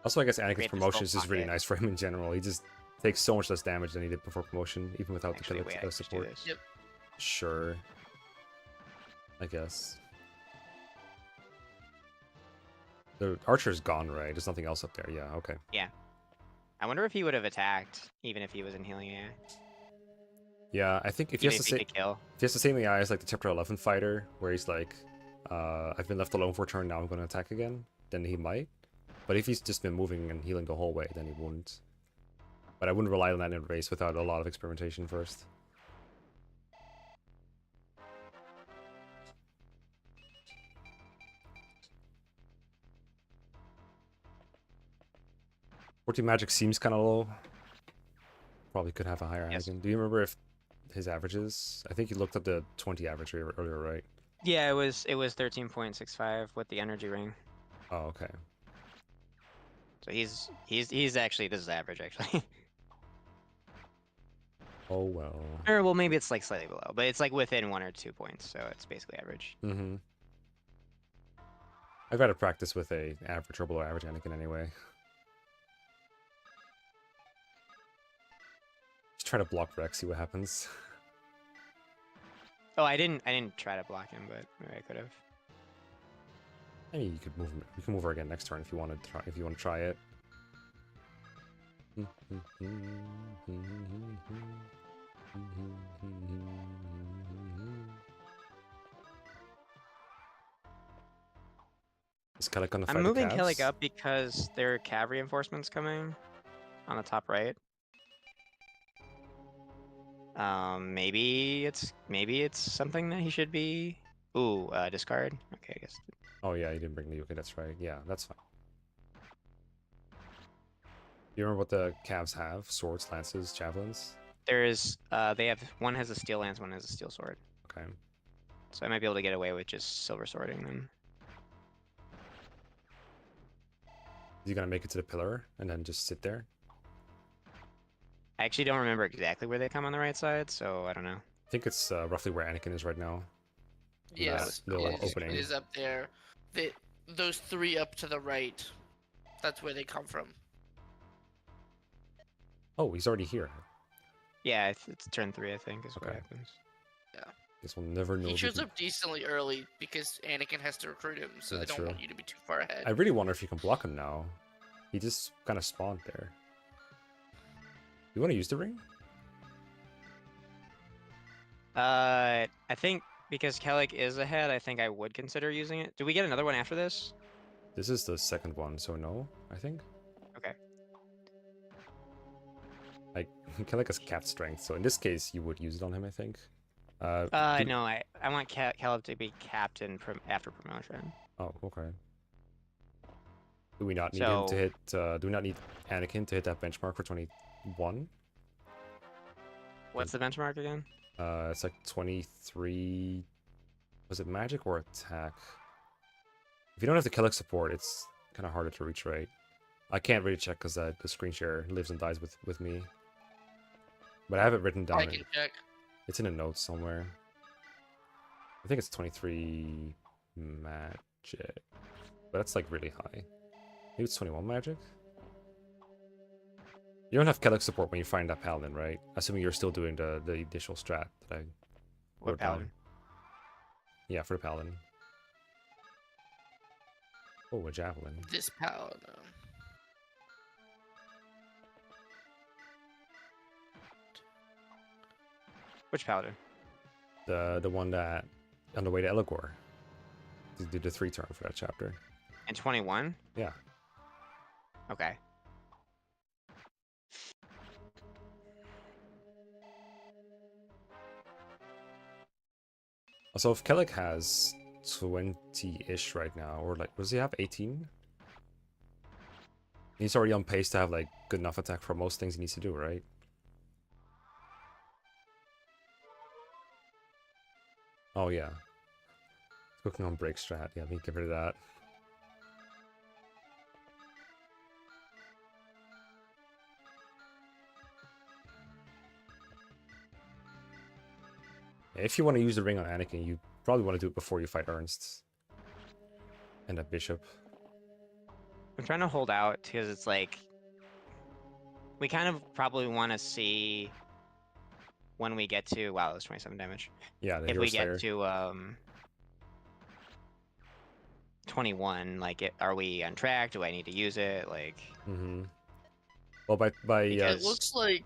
Also, I guess Anakin's Create this promotion is little just really pocket. nice for him in general. He just takes so much less damage than he did before promotion, even without Actually, the wait, I killer can just do support. this. Yep. Sure. I guess. The archer's gone, right? There's nothing else up there. Yeah, okay. Yeah. I wonder if he would have attacked even if he was in healing AI. Yeah, I think if he Even has if the he same could kill. if he has the same AI as like the chapter 11 fighter, where he's like, I've been left alone for a turn, now I'm going to attack again, then he might. But if he's just been moving and healing the whole way, then he wouldn't. But I wouldn't rely on that in a race without a lot of experimentation first. Forty magic seems kind of low. Probably could have a higher Yes. Anakin. Do you remember if his averages? I think you looked up the 20 average earlier, right? Yeah, it was 13.65 with the energy ring. Oh, okay. So he's actually, this is average actually. Oh well. Or well, maybe it's like slightly below, but it's like within 1 or 2 points, so it's basically average. Mm-hmm. I've got to practice with a average or below average Anakin anyway. Just try to block Rex, see what happens. Oh, I didn't try to block him, but maybe I could have. I mean, you could move him. You can move her again next turn if you want to try. If you want to try it. Is Kellic gonna fight I'm the moving Cavs? Kellic up because there are cav reinforcements coming on the top right. Maybe it's something that he should be. Ooh, discard. Okay, I guess. Oh yeah, you didn't bring the okay. That's right. Yeah, that's fine. You remember what the Cavs have? Swords, lances, javelins. There's they have one has a steel lance, one has a steel sword. Okay. So I might be able to get away with just silver swording them. Is he gonna make it to the pillar and then just sit there? I actually don't remember exactly where they come on the right side, so I don't know. I think it's roughly where Anakin is right now. Yes, little it is, opening. it is up there. Those 3 up to the right, that's where they come from. Oh, he's already here. Yeah, it's turn 3, I think, is what Okay. happens. Guess we'll never know. He if shows can- up decently early because Anakin has to recruit him, so they That's don't true. want you to be too far ahead. I really wonder if you can block him now. He just kind of spawned there. You want to use the ring? I think because Kellic is ahead, I think I would consider using it. Do we get another one after this? This is the second one, so no, I think. Okay. Like, Kellic has cat strength, so in this case, you would use it on him, I think. No, I want Kellic to be captain after promotion. Oh, okay. Do we not need him to So- hit, do we not need Anakin to hit that benchmark for 21? What's the benchmark again? It's like 23... Was it magic or attack? If you don't have the Kellic support, it's kind of harder to reach, right? I can't really check because the screen share lives and dies with me. But I have it written down. I can check. It's in a note somewhere. I think it's 23 magic. But that's like really high. Maybe it's 21 magic? You don't have Kellic support when you find that paladin, right? Assuming you're still doing the initial strat that I What wrote down. paladin? Yeah, for the paladin. Oh, a javelin. This paladin. Which paladin? The one that on the way to Eligor. To do the 3 turn for that chapter. And 21? Yeah. Okay. So if Kellic has 20-ish right now, or like, does he have 18? He's already on pace to have like good enough attack for most things he needs to do, right? Oh yeah. Cooking on break strat. Yeah, let me get rid of that. If you want to use the ring on Anakin, you probably want to do it before you fight Ernst. And a bishop. I'm trying to hold out because it's like we kind of probably want to see when we get to wow, that's 27 damage. Yeah, the If Hero we Slayer. get to 21, like are we on track? Do I need to use it? Like Mm-hmm. Well, by It looks like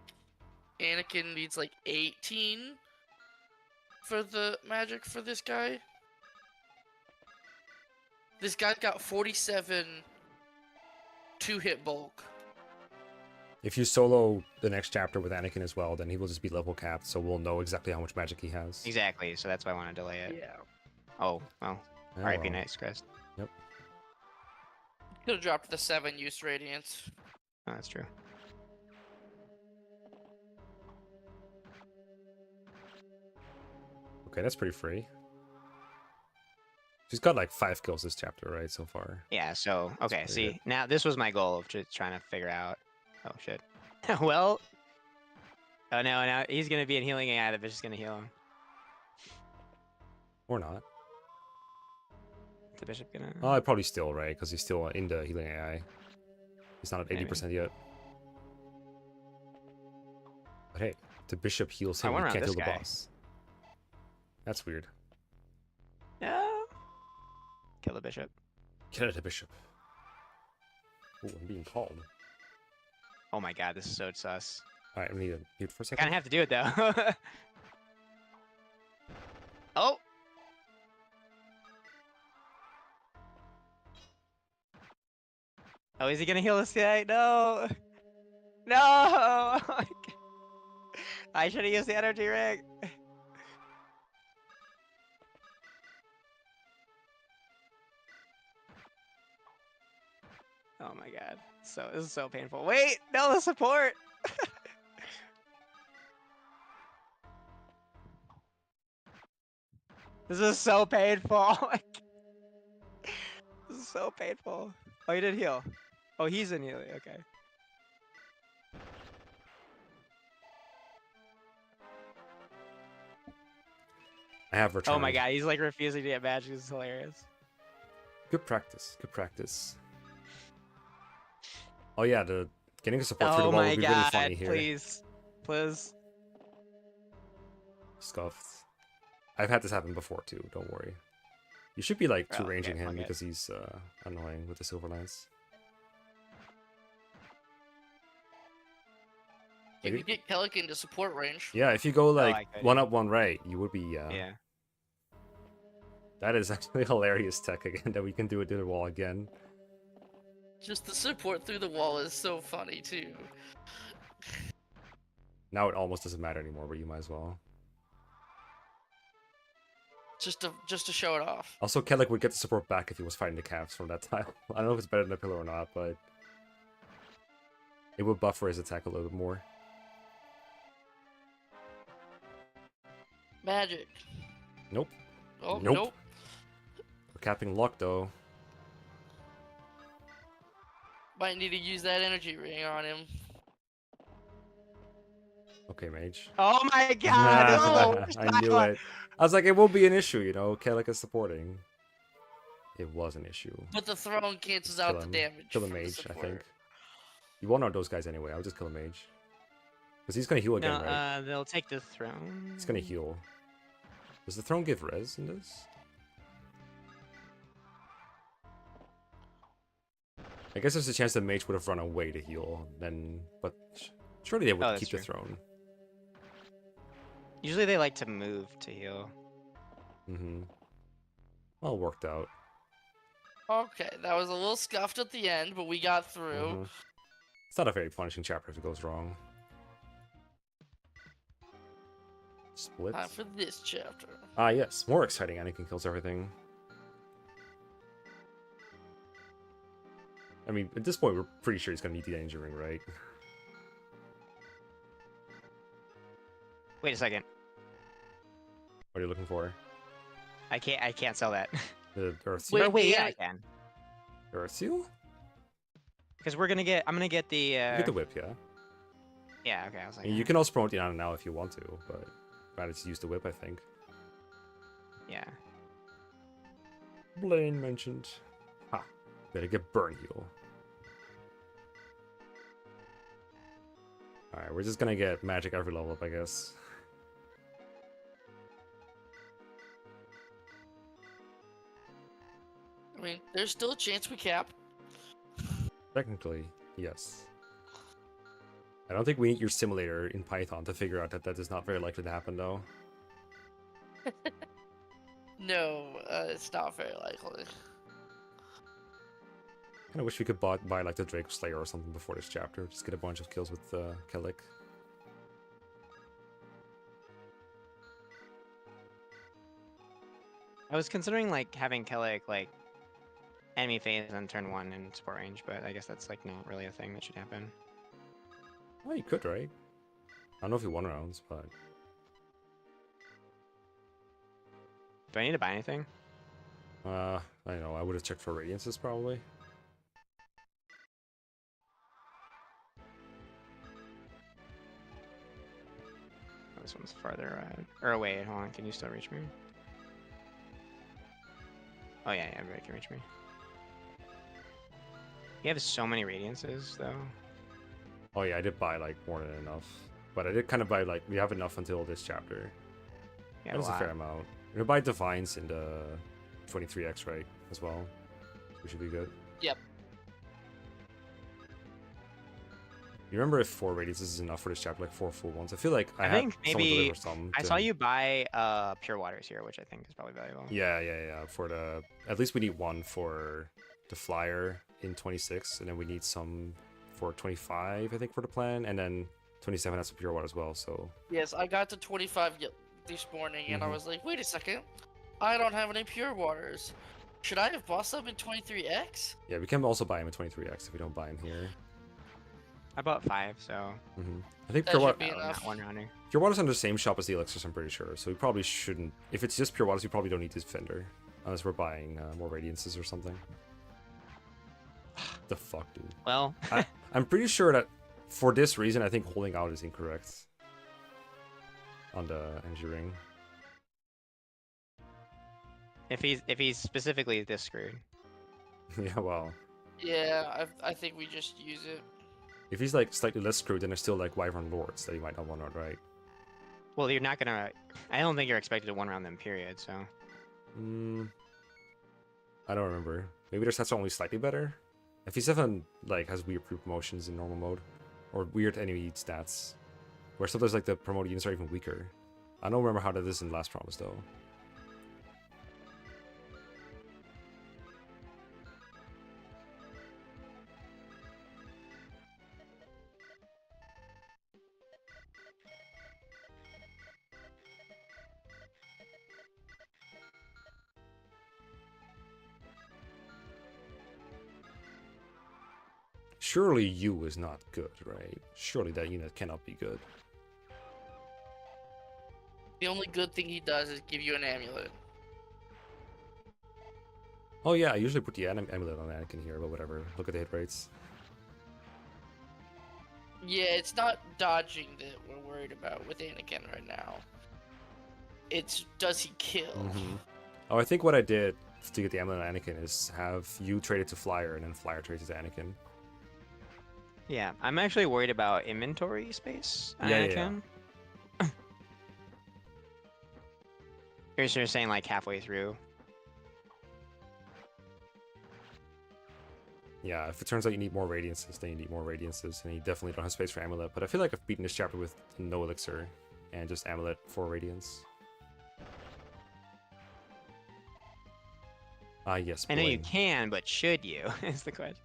Anakin needs like 18 for the magic for this guy. This guy's got 47 2-hit bulk. if you solo the next chapter with Anakin as well, then he will just be level capped, so we'll know exactly how much magic he has. exactly, so that's why I want to delay it. Yeah. Oh, well. Oh, Alright, be well. nice, Chris. Yep. Could have dropped the 7 use radiance. Oh, that's true. Okay, that's pretty free. She's got like 5 kills this chapter, right, so far. Yeah, so okay, pretty see, good. now this was my goal of just trying to figure out. Oh shit. Well. Oh no, now he's gonna be in healing AI. The bishop's gonna heal him. Or not. The bishop gonna. Oh, probably still, right? Because he's still in the healing AI. He's not at 80% yet. But hey, the bishop heals I him, went he around can't heal this the guy. boss. That's weird. No. Kill the bishop. Kill the bishop. Oh, I'm being called. Oh my god, this is so sus. Alright, I need to mute for a I second. kind of have to do it though. Oh. Oh, is he gonna heal this guy? No. No. Oh my God. I should have used the energy ring. Oh my god. So this is so painful. Wait, no, the support. This is so painful. Oh my God. This is so painful. Oh, he did heal. Oh, he's in healing. Okay. I have returned. Oh my god, he's like refusing to get magic. This is hilarious. Good practice. Good practice. Oh yeah, the getting a support through the Oh wall my would be really god, funny here. please. Please. Scuffed. I've had this happen before too, don't worry. You should be like Oh, okay, two-ranging him fuck it. because he's annoying with the silver lance. You could get Kellic into support range. Yeah, if you go I like could, one yeah. up, one right, you would be. Yeah. That is actually hilarious tech again that we can do it to the wall again. Just the support through the wall is so funny too. Now it almost doesn't matter anymore, but you might as well. Just to show it off. Also, Kellic would get the support back if he was fighting the calves from that tile. I don't know if it's better than the pillar or not, but it would buffer his attack a little bit more. Magic. Nope. Oh, Nope. nope. We're capping luck though. Might need to use that energy ring on him. Okay, mage. Oh my god! No! I knew it. I was like, it will be an issue, you know. Kellic is supporting. It was an issue. But the throne cancels Just out kill the him. damage. Kill the from mage, I supporter. think. You won't know those guys anyway. I'll just kill a mage. Because he's gonna heal No, again, right? they'll take the throne. He's gonna heal. Does the throne give res in this? I guess there's a chance the mage would have run away to heal, then, but surely they would Oh, that's keep the true. throne. Usually they like to move to heal. Mm-hmm. All worked out. Okay, that was a little scuffed at the end, but we got through. Mhm. It's not a very punishing chapter if it goes wrong. Split. Time for this chapter. Ah, yes. More exciting. Anakin kills everything. I mean, at this point, we're pretty sure he's gonna need the energy ring, right? Wait a second. What are you looking for? I can't sell that. The Earth Seal? Wait, Or wait, yeah, yeah. I can. Earth Seal? Because I'm gonna get the. You get the whip, yeah. Yeah, okay. I was like, And you can also promote the Ana now if you want to, but rather just use the whip, I think. yeah. Blaine mentioned. Ha. Better get burn heal. Alright, we're just gonna get magic every level up, I guess. I mean, there's still a chance we cap. Technically, yes. I don't think we need your simulator in Python to figure out that that is not very likely to happen, though. No, it's not very likely. Kind of wish we could buy like the Drake Slayer or something before this chapter. Just get a bunch of kills with Kellic. I was considering like having Kellic like enemy phase on turn 1 in support range, but I guess that's like not really a thing that should happen. Well, you could, right? I don't know if you won rounds, but Do I need to buy anything? I don't know. I would have checked for radiances probably. Oh, this one's farther or wait, hold on. Can you still reach me? Oh yeah, yeah, everybody can reach me. You have so many radiances though. Oh yeah, I did buy like more than enough, but I did kind of buy like we have enough until this chapter. Yeah, That's a fair amount. We buy divines in the 23x right as well. We should be good. Yep. You remember if 4 radiances is enough for this chapter, like 4 full ones? I feel like I think had someone maybe deliver some. I to- saw you buy pure waters here, which I think is probably valuable. Yeah. For the at least we need one for the flyer in 26, and then we need some for 25, I think, for the plan, and then 27 has a pure water as well. So Yes, I got to 25 this morning, and I Mhm. was like, wait a second. I don't have any pure waters. Should I have bought some in 23x? yeah, we can also buy him at 23x if we don't buy him here. I bought 5, so I think That pure should water. be not enough. one rounder. Pure water's on the same shop as the elixirs, I'm pretty sure. So we probably shouldn't. If it's just pure waters, we probably don't need this defender, unless we're buying more radiances or something. The fuck, dude. Well, I'm pretty sure that for this reason, I think holding out is incorrect on the energy ring. if he's specifically this screwed. Yeah, well, Yeah, I think we just use it. if he's like slightly less screwed, then there's still like Wyvern Lords that you might not want to, right? Well, you're not gonna. I don't think you're expected to one round them. Period. So I don't remember. Maybe their stats are only slightly better. If he's even like has weird promotions in normal mode, or weird enemy stats, where sometimes like the promoted units are even weaker. I don't remember how that is in Last Promise though. Surely you is not good, right? Surely that unit cannot be good. The only good thing he does is give you an amulet. Oh yeah, I usually put the amulet on Anakin here, but whatever. Look at the hit rates. Yeah, it's not dodging that we're worried about with Anakin right now. It's does he kill? Oh, I think what I did to get the amulet on Anakin is have you trade it to Flyer, and then Flyer trades it to Anakin. Yeah, I'm actually worried about inventory space on Yeah. Anakin. You're saying like halfway through. Yeah, if it turns out you need more radiances, then you need more radiances, and you definitely don't have space for amulet. But I feel like I've beaten this chapter with no elixir and just amulet for radiance. Ah, yes. I know you Bling. can, but should you? Is the question.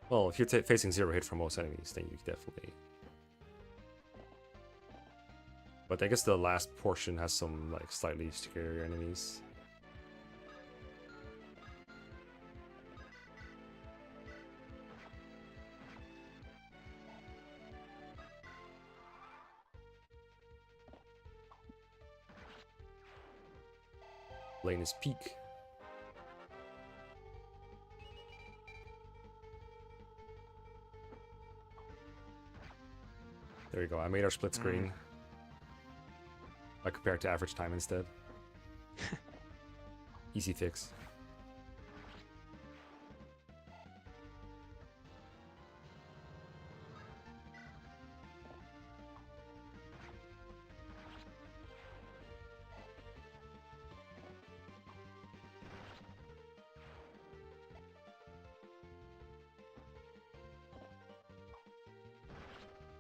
Well, if you're facing 0 hit for most enemies, then you definitely. But I guess the last portion has some like slightly scarier enemies. Lane is peak. There you go. I made our split screen. I compared to average time instead. Easy fix.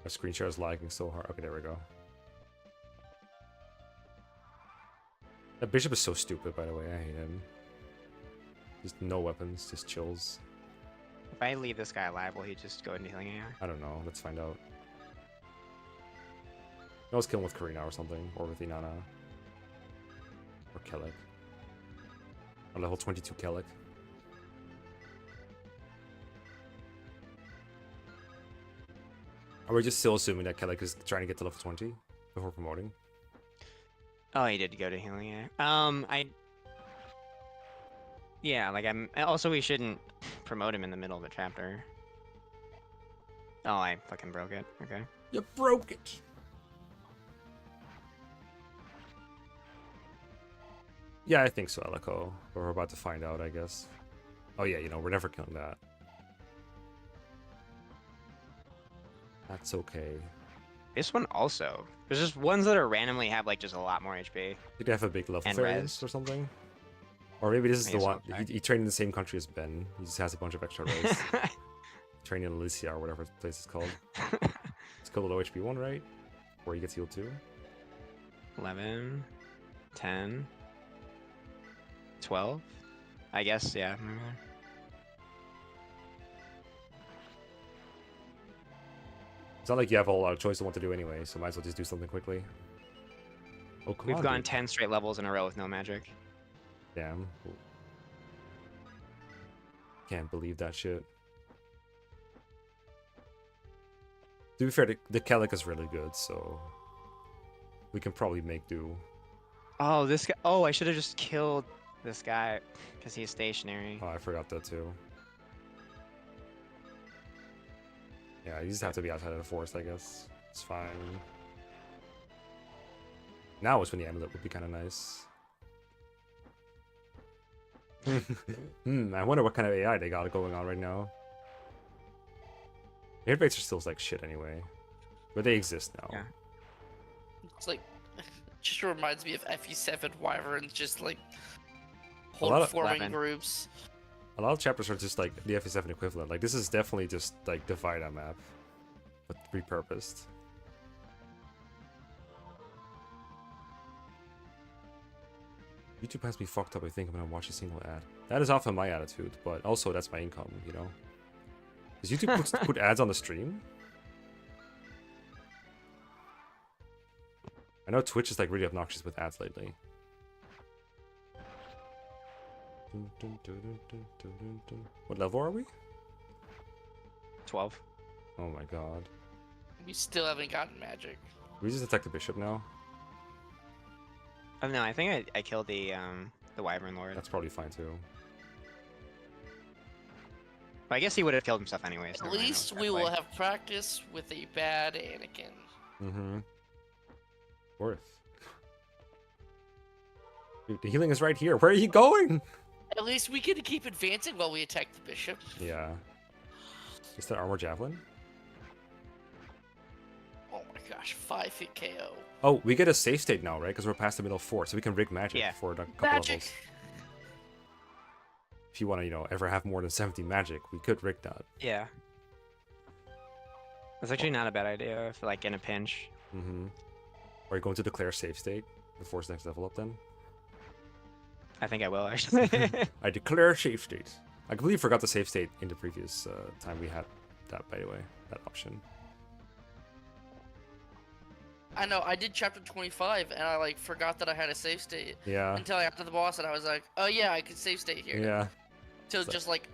My screen share is lagging so hard. Okay, there we go. That bishop is so stupid, by the way. I hate him. Just no weapons, just chills. If I leave this guy alive, will he just go into healing AI? I don't know. Let's find out. I was killing with Karina or something, or with Inanna. Or Kellic. Or level 22 Kellic. Are we just still assuming that Kellic is trying to get to level 20 before promoting? Oh, he did go to healing AI. Yeah, like also, we shouldn't promote him in the middle of a chapter. Oh, I fucking broke it. Okay. You broke it! Yeah, I think so, Elico. But we're about to find out, I guess. Oh yeah, we're never killing that. That's okay. This one also. There's just ones that are randomly have like just a lot more HP. Did they have a big level And variance res. or something? Or maybe this is I the guess one. I'll check. He trained in the same country as Ben. He just has a bunch of extra res. Trained in Alicia or whatever the place is called. It's called the low HP one, right? Where he gets healed too. 11, 10, 12. I guess, yeah. maybe there. It's not like you have a whole lot of choice of what to do anyway, so might as well just do something quickly. Oh, come We've on, gone dude. 10 straight levels in a row with no magic. Damn. Can't believe that shit. To be fair, the Kellic is really good, so we can probably make do. Oh, this guy. Oh, I should have just killed this guy because he's stationary. Oh, I forgot that too. Yeah, you just have to be outside of the forest, I guess. It's fine. Now is when the amulet would be kind of nice. I wonder what kind of AI they got going on right now. Hit rates are still like shit anyway. But they exist now. Yeah. It's like, just reminds me of FE7 Wyverns, just like lot whole of- forming 11. groups. A lot of chapters are just like the FE7 equivalent. Like this is definitely just like the Vida map, but repurposed. YouTube has me fucked up. I think I'm gonna watch a single ad. That is often my attitude, but also that's my income, Does YouTube put ads on the stream? I know Twitch is like really obnoxious with ads lately. What level are we? 12. Oh my god. We still haven't gotten magic. We just attack the bishop now. Oh no, I think I killed the Wyvern Lord. That's probably fine too. But I guess he would have killed himself anyways. At never mind, least that we way. will have practice with a bad Anakin. Mm-hmm. Worth. Dude, the healing is right here. Where are you going? At least we get to keep advancing while we attack the bishop. Yeah. Is that armor javelin? Oh my gosh, 5-hit KO. Oh, we get a safe state now, right? Because we're past the middle 4, so we can rig magic Yeah. for a couple Magic! levels. If you want to, you know, ever have more than 70 magic, we could rig that. Yeah. That's actually not a bad idea if, like, in a pinch. Mm-hmm. Are you going to declare safe state before next level up then? I think I will, actually. I declare safe state. I completely forgot the save state in the previous time we had that, by the way, that option. I know, I did chapter 25 and I like forgot that I had a save state Yeah. until I got to the boss and I was like, oh yeah, I could save state here. Yeah. Till So- just like,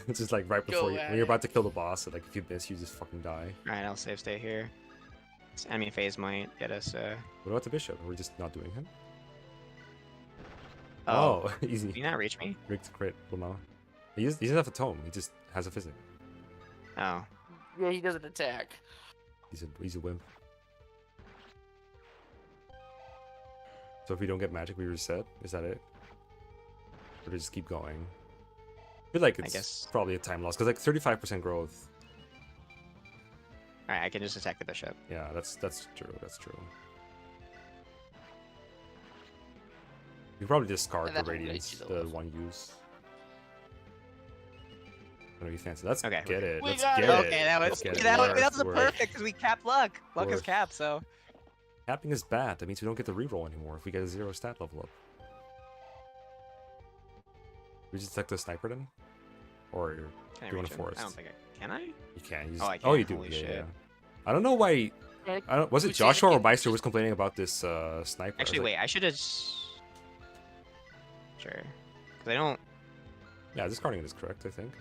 It's just like right before Go when at you're it. about to kill the boss, and like if you miss, you just fucking die. Alright, I'll save stay here. This enemy phase might get us, What about the bishop? Are we just not doing him? Oh. Oh, easy. Did you not reach me? Rigged crit. Well, no. He doesn't have a tome. He just has a physic. Oh. yeah, he doesn't attack. He's a wimp. So if we don't get magic, we reset. Is that it? Or do we just keep going? I feel like it's guess. probably a time loss because like 35% growth. Alright, I can just attack the bishop. Yeah, that's true. That's true. You probably discard And the that will radiance, raise you to the level. one use. I know you fancy. Let's Okay. get it. We Let's got get it. it. Okay, that was Let's get it. that Worth, was worth. perfect because we capped luck. Luck is Worth. capped, so Capping is bad. That means we don't get the reroll anymore if we get a 0 stat level up. We just attack the sniper then? Or can I you want reach to him? forest? I don't think I can. I? You can. You Oh, I just- oh, you can. do. Holy Yeah, shit. yeah. I don't know why. I don't, was it Who's the Joshua or enemy? Meister who was complaining about this sniper? I was Actually, like, wait. I should have. Sure. Because I don't. Yeah, discarding it is correct, I think.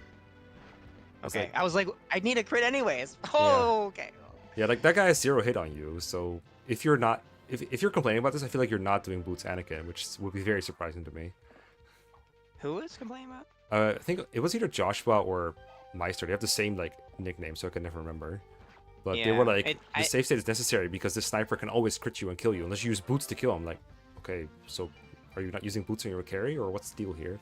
It's Okay. like- I was like, I need a crit anyways. Oh, okay. Yeah, like that guy has 0 hit on you, so if you're not, if you're complaining about this, I feel like you're not doing Boots Anakin, which would be very surprising to me. Who was complaining about? I think it was either Joshua or Meister. They have the same like nickname, so I can never remember. But they were Yeah, like, the safe state is necessary because the sniper can always crit you and kill you unless you use Boots to kill him. Like, okay, so are you not using Boots on your carry, or what's the deal here?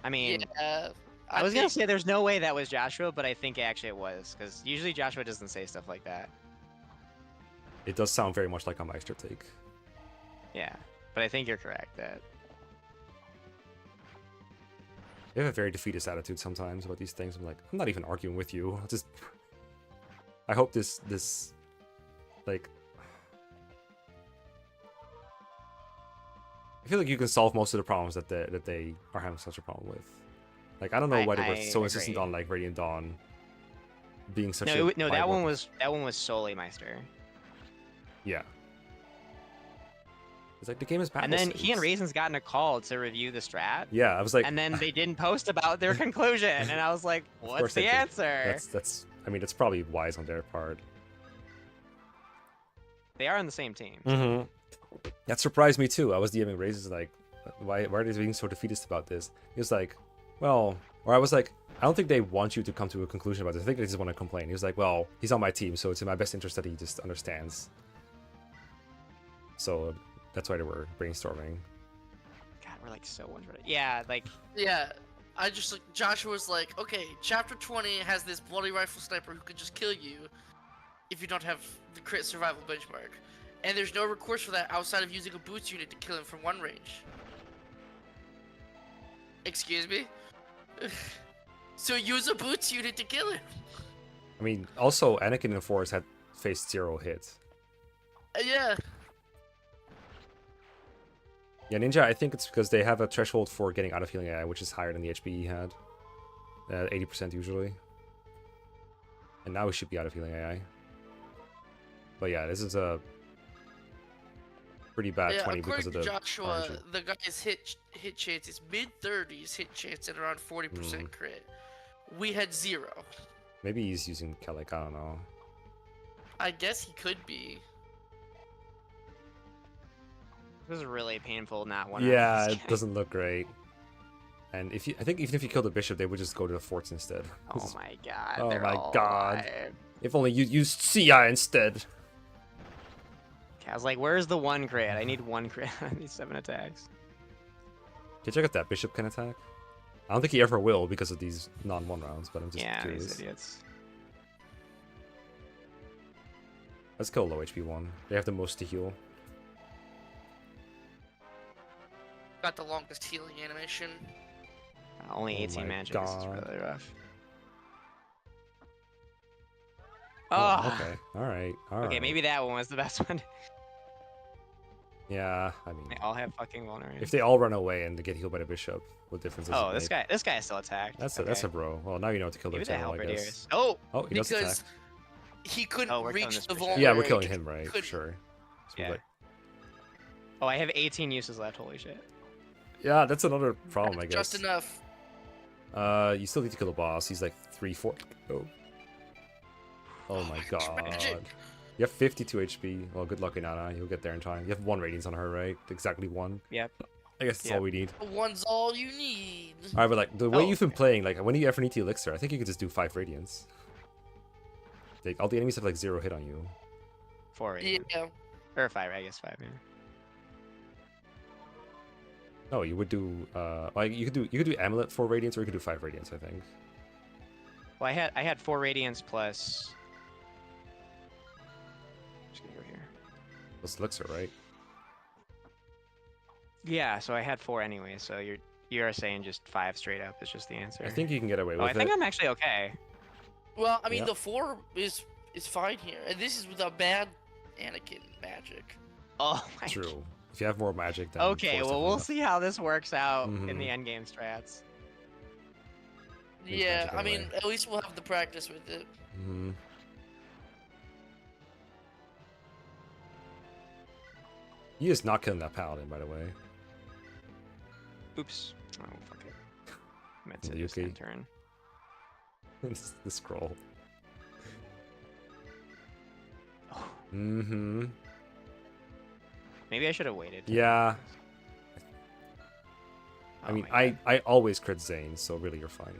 I mean, Yeah, I was gonna think- say there's no way that was Joshua, but I think actually it was because usually Joshua doesn't say stuff like that. It does sound very much like a Meister take. Yeah, but I think you're correct that. They have a very defeatist attitude sometimes about these things. I'm like, I'm not even arguing with you. I'll just, I hope this, like, I feel like you can solve most of the problems that they are having such a problem with. Like, I don't know why they were I so insistent agree. on like Radiant Dawn being such No, a no, viable- that one was solely Meister. Yeah. It's like the game is bad. And then he and Raisin's gotten a call to review the strat. Yeah, I was like, And then they didn't post about their conclusion, and I was like, Of "What's course they the did. answer?" that's. I mean, that's probably wise on their part. They are on the same team. Mm-hmm. That surprised me too. I was DMing Raises like, why are they being so defeatist about this? He was like, well, or I was like, I don't think they want you to come to a conclusion about this. I think they just want to complain. He was like, well, he's on my team, so it's in my best interest that he just understands. So that's why they were brainstorming. God, we're like so one. Yeah, like Yeah, I just like Joshua's like, okay, chapter 20 has this bloody rifle sniper who can just kill you if you don't have the crit survival benchmark, and there's no recourse for that outside of using a boots unit to kill him from one range. Excuse me. So use a boots unit to kill him. I mean, also Anakin and Forrest had faced 0 hits. Yeah. Yeah, Ninja, I think it's because they have a threshold for getting out of healing AI, which is higher than the HP he had. 80% usually. And now he should be out of healing AI. But yeah, this is a pretty bad Yeah, 20 because according of to the Joshua, RNG. the guy's hit chance is mid-30s hit chance and around 40% Mm. crit. We had 0. Maybe he's using Kellic, I don't know. I guess he could be. this is really painful. Not one. Yeah, it doesn't look great. And I think even if you kill the bishop, they would just go to the forts instead. Oh my god. Oh they're my all God. alive. If only you used CI instead. Okay, I was like, where's the one crit? I need one crit on these 7 attacks. Can you check if that bishop can attack? I don't think he ever will because of these non-1 rounds, but I'm just Yeah, curious. these idiots. Let's kill low HP one. They have the most to heal. Got the longest healing animation. Only Oh 18 my magic. This is God. really rough. Oh, Oh, okay. Alright. Alright. okay, maybe that one was the best one. Yeah, I mean, They all have fucking vulnerability. if they all run away and they get healed by the bishop, what difference does Oh, it this make? guy still attacked. That's okay. that's a bro. Well, now you know what to kill Maybe their the tail, I guess. halberdiers. Oh, Oh, he does attack. Because he couldn't Oh, we're killing reach this the bishop. vulnerability. Yeah, we're killing him, right? For Couldn't- sure. So yeah. like, Oh, I have 18 uses left. Holy shit. yeah, that's another problem, I Just guess. enough. You still need to kill the boss. He's like 3-4. Oh my god. Magic. You have 52 HP. Well, good luck, Inanna. You'll get there in time. You have 1 radiance on her, right? Exactly 1. Yep. I guess that's all we need. One's all you need. Alright, but like, the way Oh, you've been playing, like, when you ever need the elixir, I think you could just do 5 radiance. Like, all the enemies have like 0 hit on you. 4 radiant. Yeah. Or 5, I guess 5 maybe. No, you would do, like, you could do amulet 4 radiance, or you could do 5 radiance, I think. Well, I had 4 radiance plus. Just gonna go here. Plus elixir, right? Yeah, so I had 4 anyway. So you are saying just 5 straight up is just the answer. I think you can get away with Oh, I it. think I'm actually okay. Well, I mean, Yep. the 4 is fine here, and this is without bad Anakin magic. Oh my. True. If you have more magic, then Okay, four's well definitely we'll enough. see how this works out in Mhm. the endgame strats. Please Yeah, magic I mean, away. at least we'll have the practice with it. Mhm. He is not killing that paladin, by the way. Oops. Oh fuck it. I meant to Yeah, just okay. end turn. The scroll. Oh, Mm-hmm. maybe I should have waited. Yeah. Oh I mean, my God. I always crit Zane, so really you're fine. Do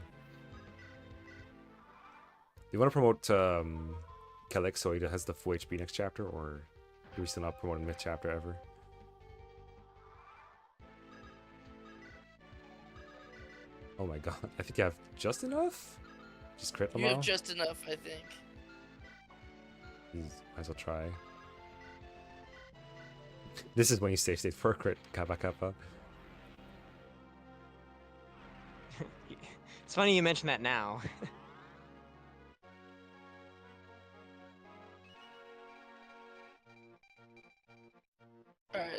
you want to promote Kellic so he has the full HP next chapter, or do we still not promote him mid-chapter ever? Oh my god, I think you have just enough? Just crit them You all? have just enough, I think. Might as well try. This is when you save state for a crit, Kappa Kappa. It's funny you mention that now. Alright,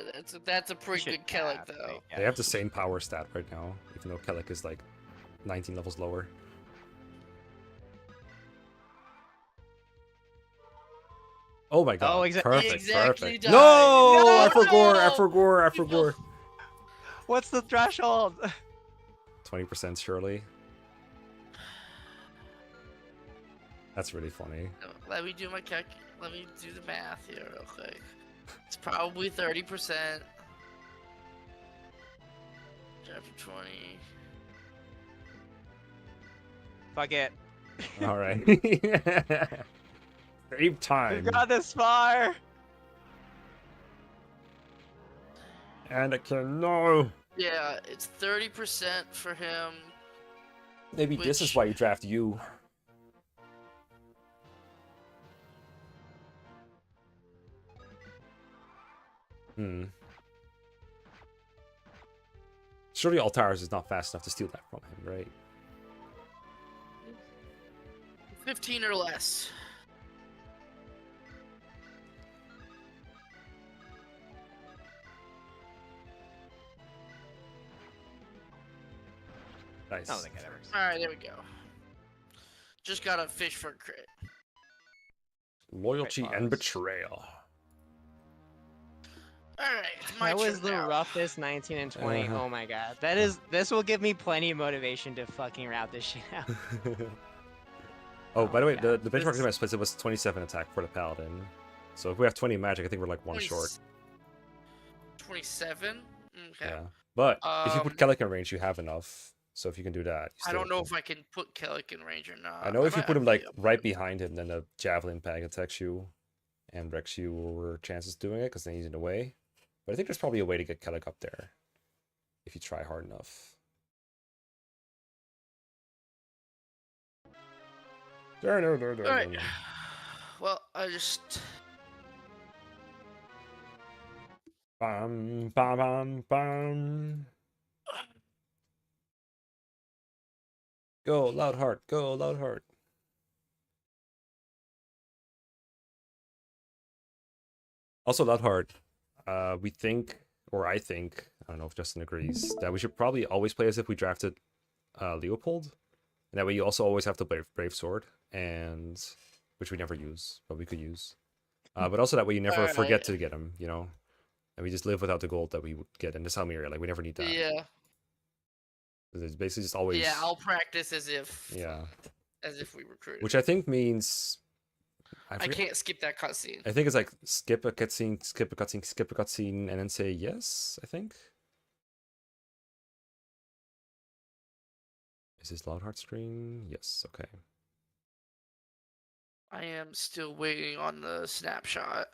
that's a pretty Should good Kellic, have, though. yeah. They have the same power stat right now, even though Kellic is like 19 levels lower. Oh my god. Oh, Perfect, exactly perfect. died. No! I No! forgot, I No! forgot, I People- forgot. What's the threshold? 20% surely. That's really funny. Let me do my Let me do the math here real quick. It's probably 30%. Chapter 20. Fuck it. Alright. Save time. We've got this far. Anakin, no! Yeah, it's 30% for him. Maybe this is Which- why you draft you. Surely Altaris is not fast enough to steal that from him, right? 15 or less. Nice. I don't think that ever. Alright, there we go. Just gotta fish for a crit. Loyalty Great and pause. betrayal. Alright, it's my That was turn the now. roughest 19 and 20. Uh-huh. Oh my god. That is. This will give me plenty of motivation to fucking route this shit out. Oh, by the way, yeah. the benchmark This- in my splits, it was 27 attack for the paladin. So if we have 20 magic, I think we're like 1 20 short. 27? Okay. Yeah. But if you put Um, Kellic in range, you have enough. So if you can do that, you I still don't know if I can put Kellic in range or not. I know if you might put him actually like up right it. behind him, then the javelin pack attacks you and wrecks you over chances doing it because then he's in the way. But I think there's probably a way to get Kellic up there if you try hard enough. All right. Well, I just. Bam, bam, bam, bam. Go, Loudheart. Go, Loudheart. Also, Loudheart, we think, or I think, I don't know if Justin agrees, that we should probably always play as if we drafted Leopold. And that way you also always have the Brave Sword, and which we never use, but we could use. But also that way you never Alright. forget to get him, you know? And we just live without the gold that we would get in the Salmiria. Like, we never need that. Yeah. It's basically just always... Yeah, I'll practice as if. Yeah. As if we recruited. Which I think means... I forget- can't skip that cutscene. I think it's like skip a cutscene, skip a cutscene, skip a cutscene, and then say yes, I think. Is this Loudheart screen? Yes, okay. I am still waiting on the snapshot.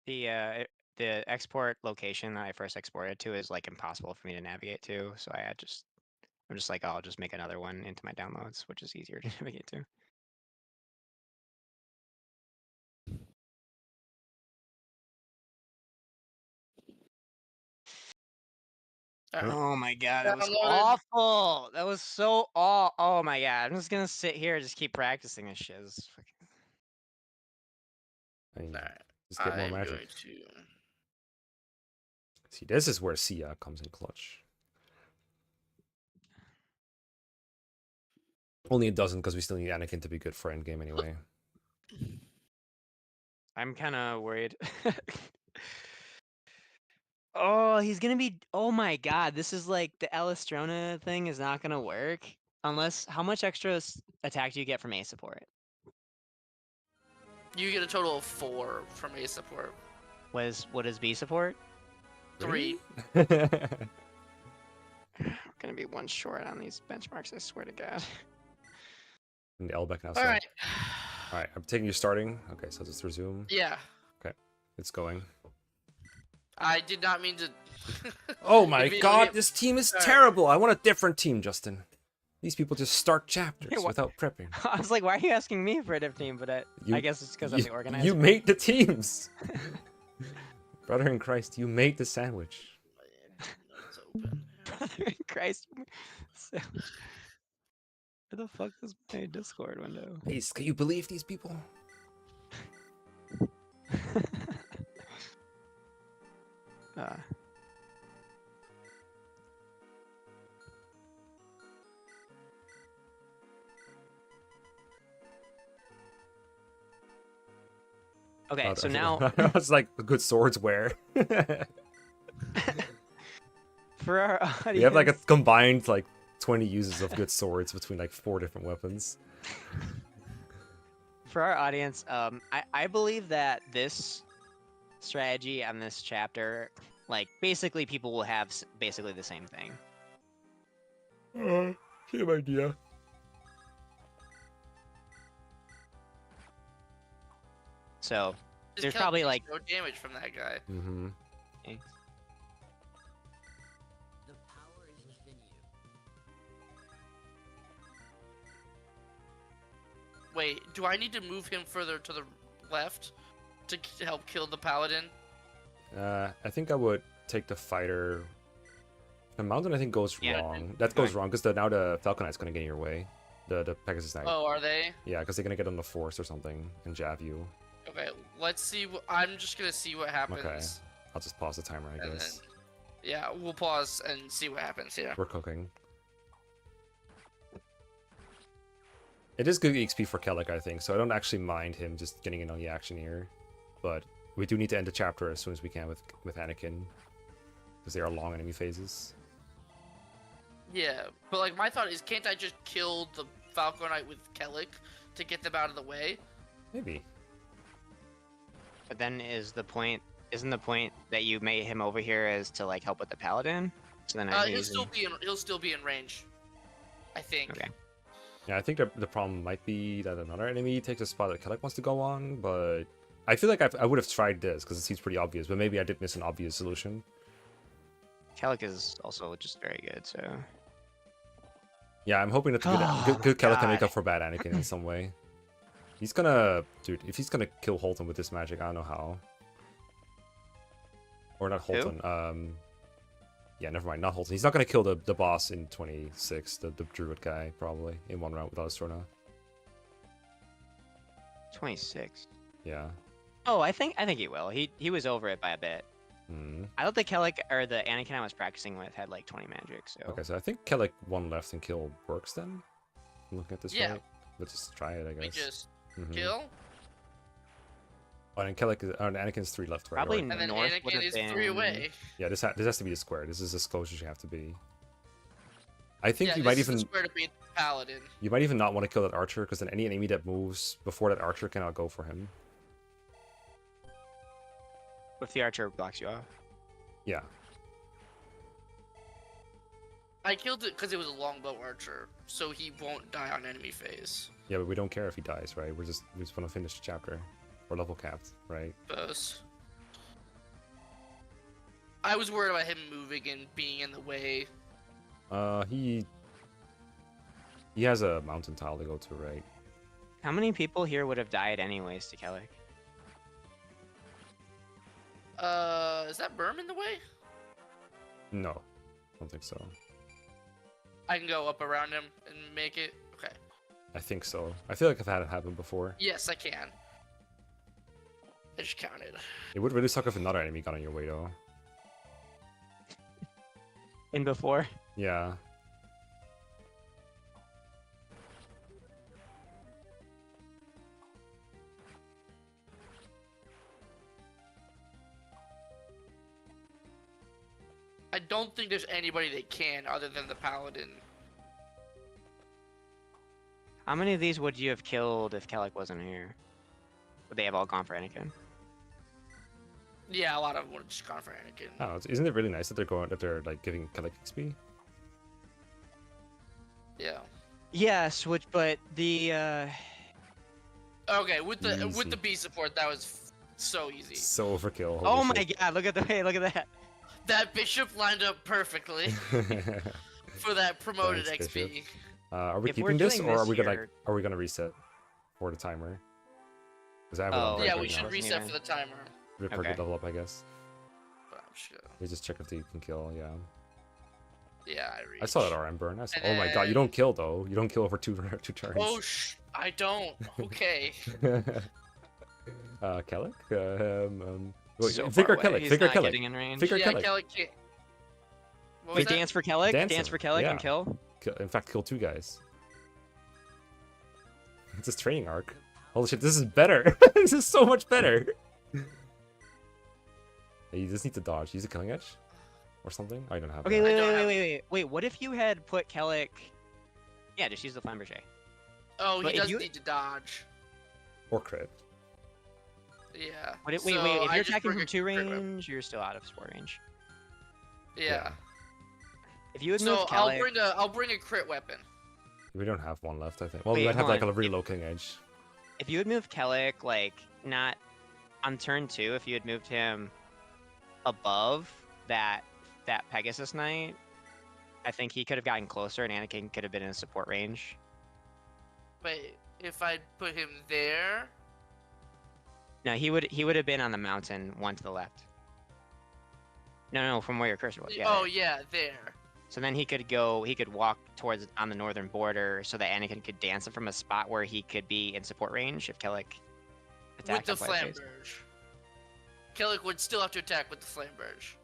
The export location that I first exported to is like impossible for me to navigate to, so I'm just like, oh, I'll just make another one into my downloads, which is easier to navigate to. Alright. Oh my god, that was Downloaded. awful. That was so aw. Oh my god, I'm just gonna sit here and just keep practicing this shit. This is fucking... I mean, Alright. just get more I'm magic. going to. See, this is where Sia comes in clutch. Only it doesn't because we still need Anakin to be good for endgame anyway. I'm kind of worried. Oh, he's gonna be. Oh my god, this is like the Alistrona thing is not gonna work unless. How much extra attack do you get from A support? You get a total of 4 from A support. What is B support? 3. I'm gonna be one short on these benchmarks. I swear to God. And the Elbeck now. Alright. Alright, I'm taking you starting. Okay, so just resume. Yeah. It's going. I did not mean to. Oh my If you- god, if- this team is Sorry. terrible. I want a different team, Justin. These people just start chapters Yeah, without prepping. I was like, why are you asking me for a different team? But I guess it's because I'm the organizer. You made the teams. Brother in Christ, you made the sandwich. It's open. Brother in Christ. So... Where the fuck is my Discord window? Please, can you believe these people? Okay, so now it's like good swords wear. for our audience, We have like a combined like 20 uses of good swords between like 4 different weapons. for our audience, I believe that this strategy on this chapter, like basically people will have basically the same thing. Same idea. So Just there's Kellic probably takes like no damage from that guy. Mm-hmm. The power is within you. Wait, do I need to move him further to the left to help kill the paladin? I think I would take the fighter. The mountain I think goes Yeah, wrong. That goes wrong because now the Falcon Knight's gonna get in your way. The Pegasus Knight. Oh, are they? Yeah, because they're gonna get on the force or something and jab you. Okay, let's see. I'm just gonna see what happens. Okay. I'll just pause the timer, I And guess. then, yeah, we'll pause and see what happens here. We're cooking. It is good XP for Kellic, I think, so I don't actually mind him just getting in on the action here. But we do need to end the chapter as soon as we can with Anakin. Because they are long enemy phases. Yeah, but like my thought is, can't I just kill the Falcon Knight with Kellic to get them out of the way? Maybe. But then isn't the point that you made him over here is to like help with the paladin? So then I He'll still be in range. I think. Okay. Yeah, I think the problem might be that another enemy takes a spot that Kelek wants to go on, but I feel like I would have tried this because it seems pretty obvious, but maybe I did miss an obvious solution. Kelek is also just very good, so. Yeah, I'm hoping that Oh good my Kelek can make God. up for bad Anakin in some way. He's gonna, dude, if he's gonna kill Holton with this magic, I don't know how. Or not Who? Holton, yeah, never mind, not Holton. He's not gonna kill the boss in 26, the druid guy, probably, in one round without a Sorna. 26. Yeah. Oh, I think he will. He was over it by a bit. Hmm. I thought the Kelek or the Anakin I was practicing with had like 20 magic. So. Okay, so I think Kelek one left and kill works then? I'm looking at this Yeah. right. Let's just try it, I guess. We just Mhm. kill, Oh, and Kelek is, and Anakin's 3 left, right? Probably Or- and then North would Anakin have is been... 3 away. Yeah, this has to be the square. This is as close as you have to be. I think Yeah, you this might is the even square to beat the paladin. not want to kill that archer because then any enemy that moves before that archer cannot go for him. If the archer blocks you off. Yeah. I killed it because it was a longbow archer, so he won't die on enemy phase. Yeah, but we don't care if he dies, right? We just want to finish the chapter. We're level capped, right? Both. I was worried about him moving and being in the way. He has a mountain tile to go to, right? How many people here would have died anyways to Kelek? Is that Berm in the way? No, I don't think so. I can go up around him and make it. Okay. I think so. I feel like I've had it happen before. Yes, I can. I just counted. It would really suck if another enemy got on your way, though. In before? Yeah. I don't think there's anybody that can other than the paladin. How many of these would you have killed if Kelek wasn't here? Would they have all gone for Anakin? Yeah, a lot of them would have just gone for Anakin. Oh, isn't it really nice that they're like giving Kelek XP? Yeah. Yes, but the Okay, with the Easy. B support, that was so easy. So overkill. oh holy my God! Look at that! That bishop lined up perfectly shit. for that promoted Thanks, XP. Bishop. Are we If we're keeping this, doing or this are we gonna here- are we gonna reset for the timer? Because I have it Oh, on break Yeah, right we now. should Wasn't reset even- for the timer. Rip Okay. good level up, I guess. But I'm sure. We just check if they can kill. Yeah, Yeah, I reach. I saw that RM burn. And Oh my god, you then- don't kill though. You don't kill over two turns. Oh I don't. Okay. Kelek? Wait, So Vicar far away, Kelek. he's Vicar not Kelek. getting in range. Vicar Yeah, Kelek. Kelly can't. What was Wait, that? dance for Kelek? Dancing, Dance for Kelek yeah. and kill? In fact, kill 2 guys. It's his training arc. Holy shit, this is better. This is so much better. You just need to dodge. Use a killing edge or something. Oh, you don't have Okay, that. wait. What if you had put Kelek? Yeah, just use the Flamberger. Oh, But he if does you- need to dodge. Or crit. Yeah. Wait, So if I you're just attacking bring from a 2 crit weapon. range, you're still out of sport range. Yeah. If you had So moved Kelek, I'll bring a crit weapon. We don't have one left, I think. Well, we Wait, might have hold like on. a really low killing edge. if you had moved Kelek, like not on turn 2, if you had moved him above that Pegasus Knight, I think he could have gotten closer, and Anakin could have been in support range. Wait, if I put him there, No, he would have been on the mountain, one to the left. No, from where your cursor was. Yeah, oh there. yeah, there. So then he could walk towards on the northern border, so that Anakin could dance him from a spot where he could be in support range if Kelek With attacked the on player phase. flamberge. Kellic would still have to attack with the flamberge.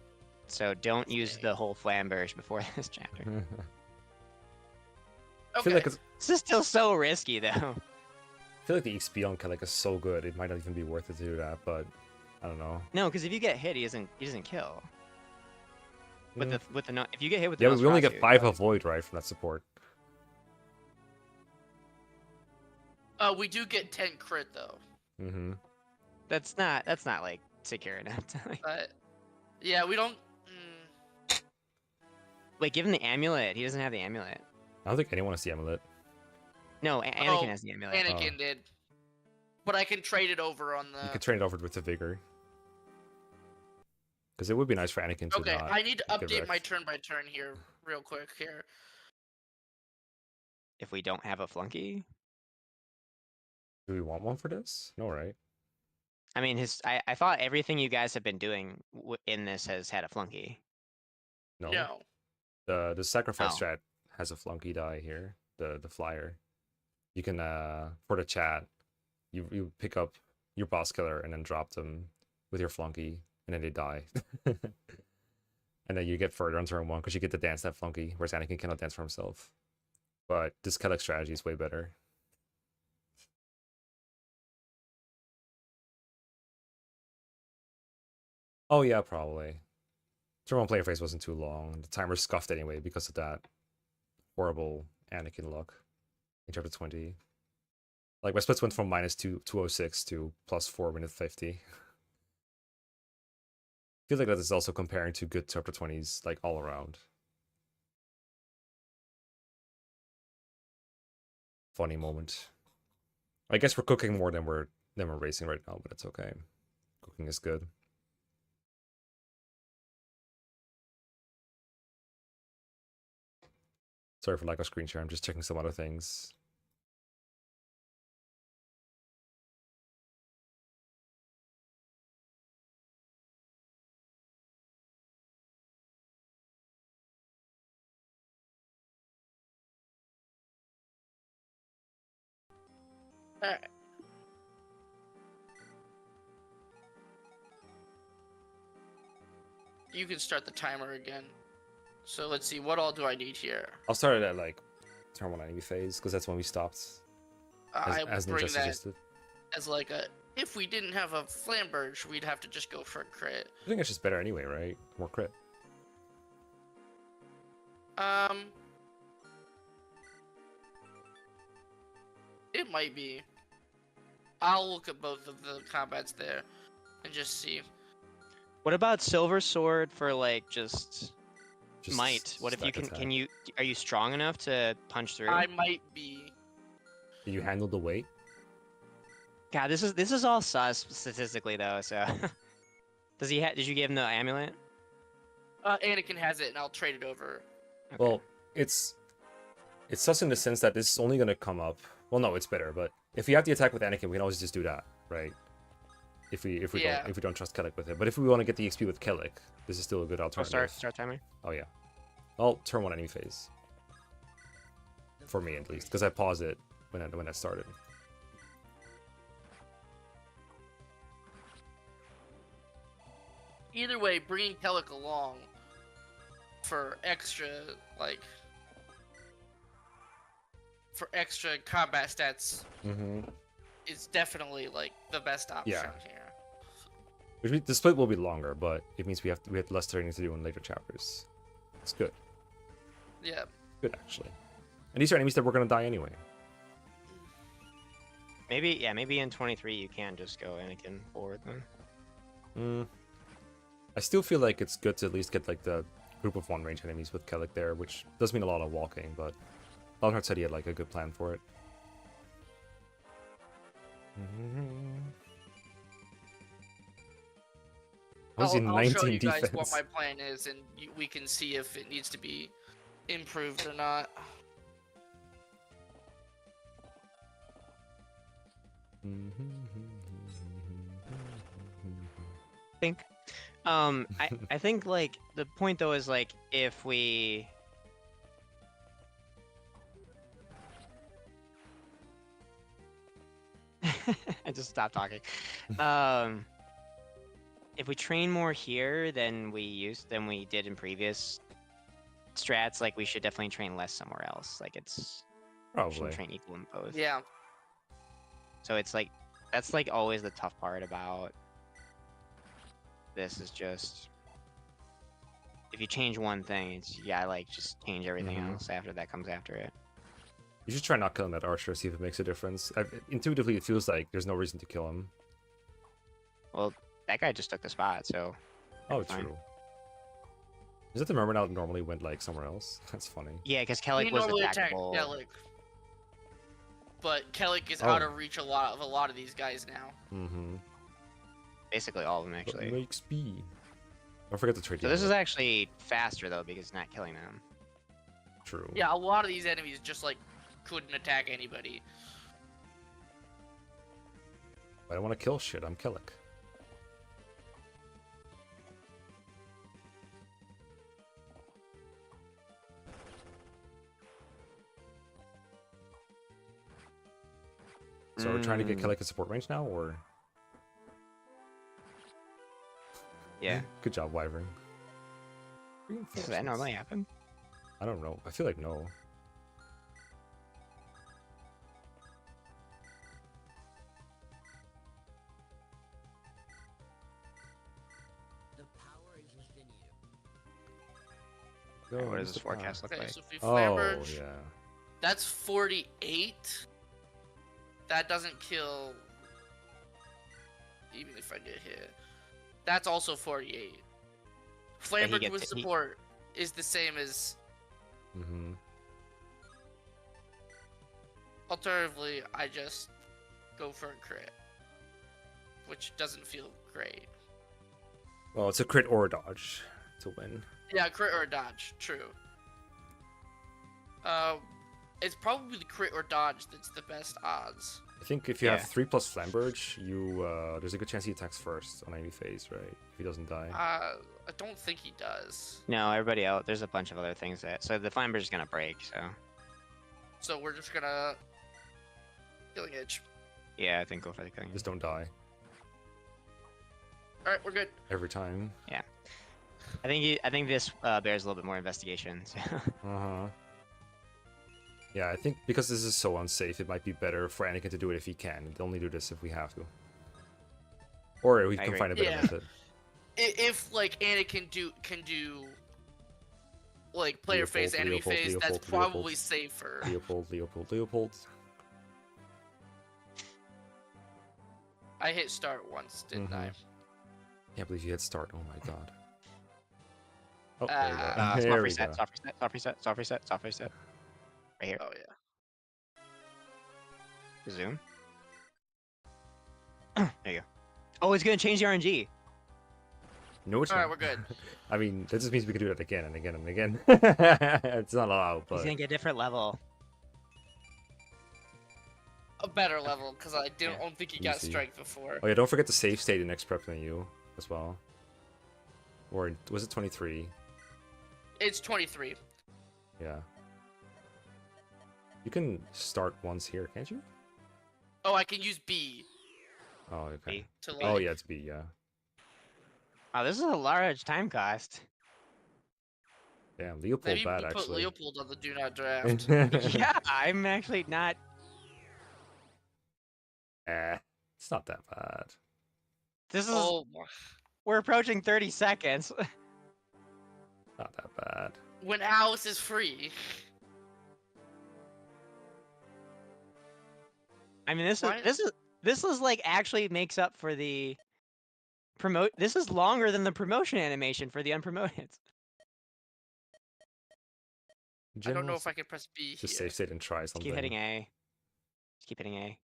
So don't use Okay. the whole flamberge before this chapter. I Okay. feel like This is still so risky, though. I feel like the XP on Kelek is so good. It might not even be worth it to do that, but I don't know. No, because if you get hit, he doesn't kill. With Mm. the no, if you get hit with the Yeah, but we only get Nosferatu, 5 avoid, right, from that support. We do get 10 crit though. Mm-hmm. that's not like secure enough to like. But yeah, we don't. Wait, give him the amulet. He doesn't have the amulet. I don't think anyone has the amulet. No, Anakin has the amulet. Anakin did. But I can trade it over on the. You could train it over with the vigor. Because it would be nice for Anakin to Okay, not I need to get update my wrecked. turn by turn here, real quick here. If we don't have a flunky, Do we want one for this? No, right? I mean, I thought everything you guys have been doing in this has had a flunky. No. No. The sacrifice Oh. strat has a flunky die here. The flyer. You can for the chat, you pick up your boss killer and then drop them with your flunky, and then they die. And then you get further on turn 1 because you get to dance that flunky, whereas Anakin cannot dance for himself. But this Kellic strategy is way better. Oh yeah, probably. Turn 1 player phase wasn't too long. The timer scuffed anyway because of that horrible Anakin luck in chapter 20. Like my splits went from -206 to +4 minute 50. I feel like that is also comparing to good chapter 20s, like all around. Funny moment. I guess we're cooking more than we're racing right now, but it's okay. Cooking is good. Sorry for lack of screen share. I'm just checking some other things. Alright. You can start the timer again. So let's see, what all do I need here? I'll start it at like turn 1 enemy phase because that's when we stopped. I will As bring Ninja that suggested. as like a. If we didn't have a Flamberge, we'd have to just go for a crit. I think it's just better anyway, right? More crit. It might be. I'll look at both of the combats there and just see. What about silver sword for like just Just might? What if you stack can attack. are you strong enough to punch through? I might be. Do you handle the weight? God, this is all sus statistically though. So, did you give him the amulet? Anakin has it, and I'll trade it over. Okay. Well, it's sus in the sense that this is only gonna come up. Well, no, it's better. But if we have the attack with Anakin, we can always just do that, right? If we Yeah. don't trust Kellic with it. But if we want to get the XP with Kellic, this is still a good Oh, alternative. start timer. Oh yeah. Well, turn 1 enemy phase. For me at least, because I paused it when I started. Either way, bringing Kellic along for extra, like, for extra combat stats Mm-hmm. is definitely like the best option Yeah. here. The split will be longer, but it means we have less training to do in later chapters. It's good. Yeah. Good actually. And these are enemies that we're gonna die anyway. Maybe in 23 you can just go Anakin forward then. I still feel like it's good to at least get like the group of 1 range enemies with Kellic there, which does mean a lot of walking, but Longhart said he had like a good plan for it. I was in I'll 19 show you defense. guys what my plan is, and we can see if it needs to be improved or not. Think. I think like the point though is like if we. I just stopped talking. If we train more here than we did in previous strats, like we should definitely train less somewhere else. Like we Probably. shouldn't train equal in both. Yeah. So it's like that's like always the tough part about this is just if you change one thing, it's like just change everything Mhm. else after that comes after it. You should try not killing that archer, see if it makes a difference. Intuitively, it feels like there's no reason to kill him. Well, that guy just took the spot, so Oh, fine. true. Is it the mermaid that normally went like somewhere else? That's funny. Yeah, because He Kellic was normally attacked attackable. Kellic. But Kellic is Oh. out of reach a lot of these guys now. Mm-hmm. Basically all of them, But actually. makes B. Don't forget to trade. So this is actually faster, though, because it's not killing them. true. Yeah, a lot of these enemies just like couldn't attack anybody. I don't want to kill shit. I'm Kellic. So we're trying to get Kellic in support range now, or? Yeah. Good job, Wyvern. Does that normally happen? I don't know. I feel like no. The power is within you. Go, What does Mr. this forecast look Okay, like? so if we Oh, flamberge, yeah. that's 48. That doesn't kill. Even if I get hit, that's also 48. Flamberge gets with hit- support is the same as. Mm-hmm. Alternatively, I just go for a crit, which doesn't feel great. Well, it's a crit or a dodge to win. Yeah, crit or dodge, true. It's probably the crit or dodge that's the best odds. I think if you Yeah. have 3+ Flamberge, you there's a good chance he attacks first on any phase, right? If he doesn't die. I don't think he does. No, everybody else. There's a bunch of other things that. So the Flamberge is gonna break. So So we're just gonna killing edge. yeah, I think go for the killing. Just don't die All right, we're good. every time. I think this bears a little bit more investigation. So. Uh-huh. Yeah, I think because this is so unsafe, it might be better for Anakin to do it if he can. They'll only do this if we have to. Or we I can agree. find a better Yeah. method. If like Anakin can do like player Leopold, phase, enemy Leopold, phase, that's Leopold, probably Leopold. safer. Leopold. I hit start once, didn't I? Can't believe you hit start. Oh my god. Oh, Ah. there you go. Soft There we reset, go. soft reset, soft reset, soft reset, soft reset. Right here. Oh yeah. Zoom. There you go. Oh, it's gonna change the RNG. No, it's All right, not. we're good. I mean, that just means we can do it again and again and again. It's not allowed, He's but gonna get a different level. A better level because I don't Yeah. think he got Easy. strength before. oh yeah, don't forget to save state in next prep than you as well. Or was it 23? It's 23. Yeah. You can start once here, can't you? Oh, I can use B Oh, okay. B. to like. Oh yeah, it's B. Yeah. Wow, this is a large time cost. Damn, Leopold Maybe bad we put actually. Leopold on the do not draft. Yeah, I'm actually not. It's not that bad. This is. Oh, my- We're approaching 30 seconds. Not that bad. when Alice is free. I mean, Why- this is like actually makes up for the promote. This is longer than the promotion animation for the unpromoted. I don't know General, if I can press B just here. save state and try Just something. keep hitting A. Just keep hitting A.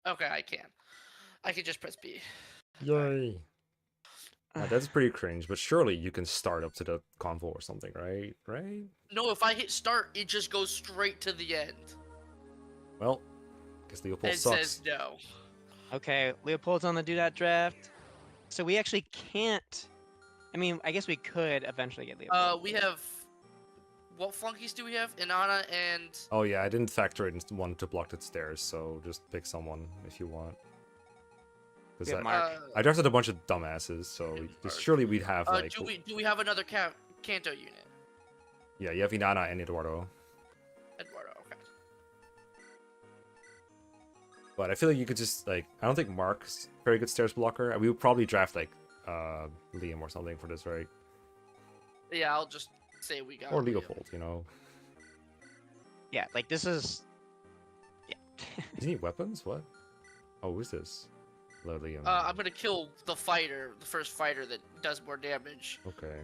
Okay, I can. I can just press B. Yay. That's pretty cringe, but surely you can start up to the convo or something, right? Right? No, if I hit start, it just goes straight to the end. Well, guess Leopold It sucks. says no. Okay, Leopold's on the do not draft. So we actually can't. I mean, I guess we could eventually get Leopold. We have. What flunkies do we have? Inanna and. Oh yeah, I didn't factor in one to block the stairs, so just pick someone if you want. We Because have Mark. I drafted a bunch of dumbasses, so Yeah, just Mark. surely we'd have like do we have another Kanto unit? yeah, you have Inanna and Eduardo. Eduardo, okay. But I feel like you could just like I don't think Mark's very good stairs blocker. We would probably draft like Liam or something for this, right? Yeah, I'll just say we got. Or Liam. Leopold, you know. Yeah, like this is. Yeah. Does he need weapons? What? Oh, who's this? Liam. I'm gonna kill the fighter, the first fighter that does more damage. Okay.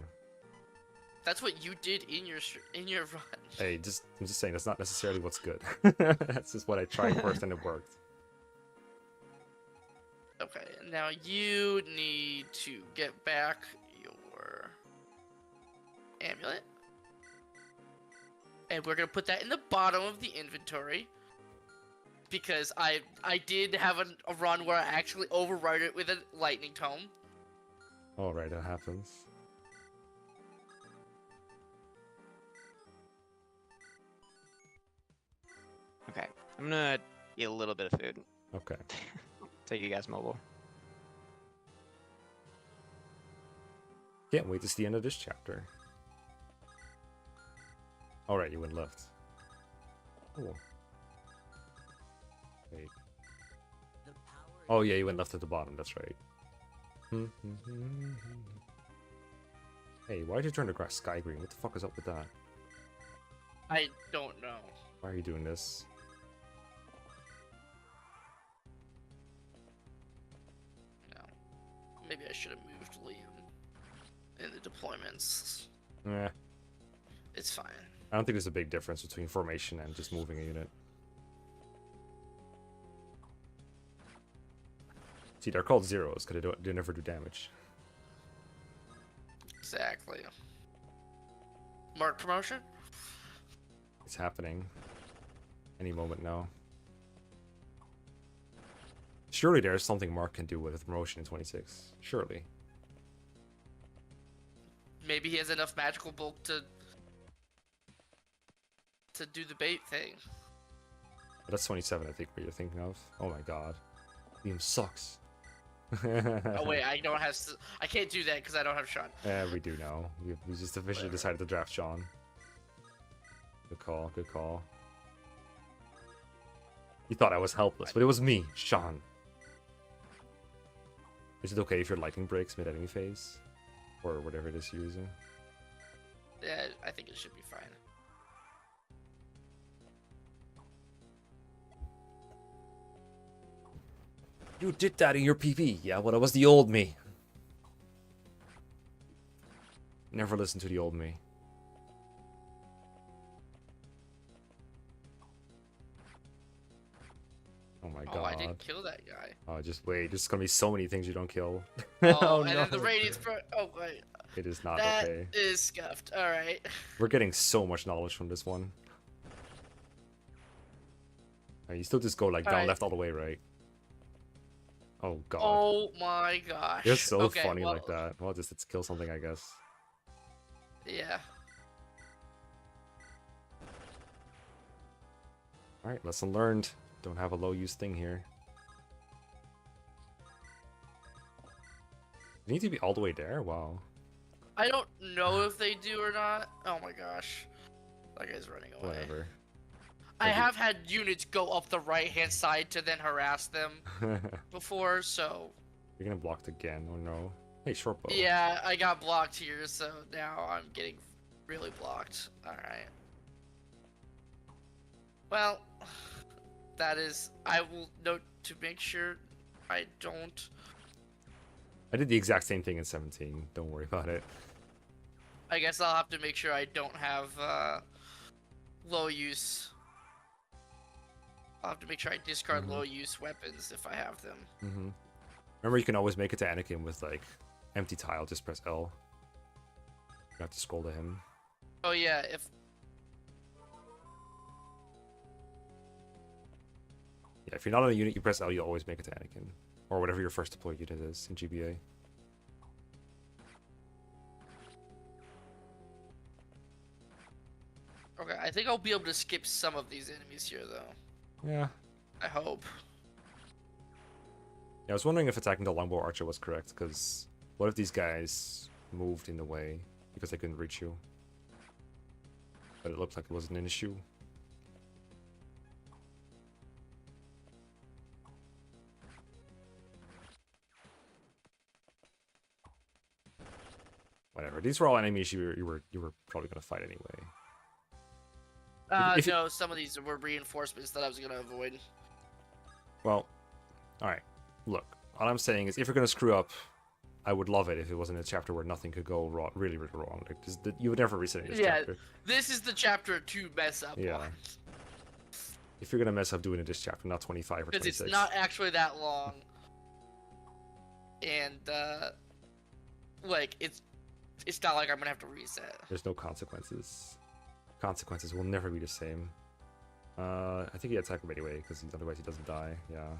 That's what you did in your run. Hey, I'm just saying that's not necessarily what's good. That's just what I tried first and it worked. Okay, now you need to get back your amulet. And we're gonna put that in the bottom of the inventory. Because I did have a run where I actually overrode it with a lightning tome. Alright, that happens. Okay, I'm gonna eat a little bit of food. Okay. Take you guys mobile. Can't wait to see the end of this chapter. Alright, you went left. Cool. Wait. The power Oh yeah, you went left at the bottom, that's right. Hey, why'd you turn the grass sky green? What the fuck is up with that? I don't know. Why are you doing this? No. Maybe I should have moved Liam in the deployments. Eh, It's fine. I don't think there's a big difference between formation and just moving a unit. See, they're called zeros because they never do damage. Exactly. Mark promotion? It's happening. Any moment now. Surely there's something Mark can do with a promotion in 26. Surely. Maybe he has enough magical bulk to do the bait thing. But that's 27, I think, what you're thinking of. Oh my god. Liam sucks. Oh wait, I don't have. I can't do that because I don't have Sean. Yeah, we do now. We just officially Whatever. decided to draft Sean. Good call, good call. You thought I was helpless, but it was me, Sean. Is it okay if your lightning breaks mid-enemy phase? Or whatever it is you're using? Yeah, I think it should be fine. You did that in your PP. Yeah, well, that was the old me. Never listen to the old me. Oh my god. Oh, I didn't kill that guy. Oh, just wait. There's gonna be so many things you don't kill. Oh, and no. then the radiance. Oh wait, It is not that okay. is scuffed. All right. We're getting so much knowledge from this one. You still just go like down Alright. left all the way, right? Oh god. Oh my gosh. You're so Okay, funny well, like that. Well, just let's kill something, I guess. Yeah. Alright, lesson learned. Don't have a low use thing here. You need to be all the way there? Wow. I don't know if they do or not. Oh my gosh. That guy's running away. Whatever. I Maybe- have had units go up the right-hand side to then harass them before, so... You're gonna blocked again, oh no. Hey, short bow. Yeah, I got blocked here, so now I'm getting really blocked. Alright. Well, that is... I will note to make sure I don't... I did the exact same thing in 17. Don't worry about it. I guess I'll have to make sure I don't have low use. I'll have to make sure I discard Mhm. low use weapons if I have them. Remember, you can always make it to Anakin with like empty tile. Just press L. You have to scroll to him. Oh yeah, if Yeah, if you're not on a unit, you press L. You always make it to Anakin, or whatever your first deployed unit is in GBA. okay, I think I'll be able to skip some of these enemies here though. Yeah. I hope. Yeah, I was wondering if attacking the longbow archer was correct, because what if these guys moved in the way because they couldn't reach you? But it looked like it wasn't an issue. Whatever. These were all enemies you were probably gonna fight anyway. if you- No, some of these were reinforcements that I was gonna avoid. Well, alright. Look, all I'm saying is if you're gonna screw up I would love it if it wasn't a chapter where nothing could go wrong, really, really wrong. Like, you would never reset this Yeah, chapter. this is the chapter to mess up Yeah. on. If you're gonna mess up doing it this chapter, not 25 or Because 26. it's not actually that long. And, like, it's not like I'm gonna have to reset. There's no consequences. Consequences will never be the same. I think he attack him anyway, because otherwise he doesn't die. Yeah.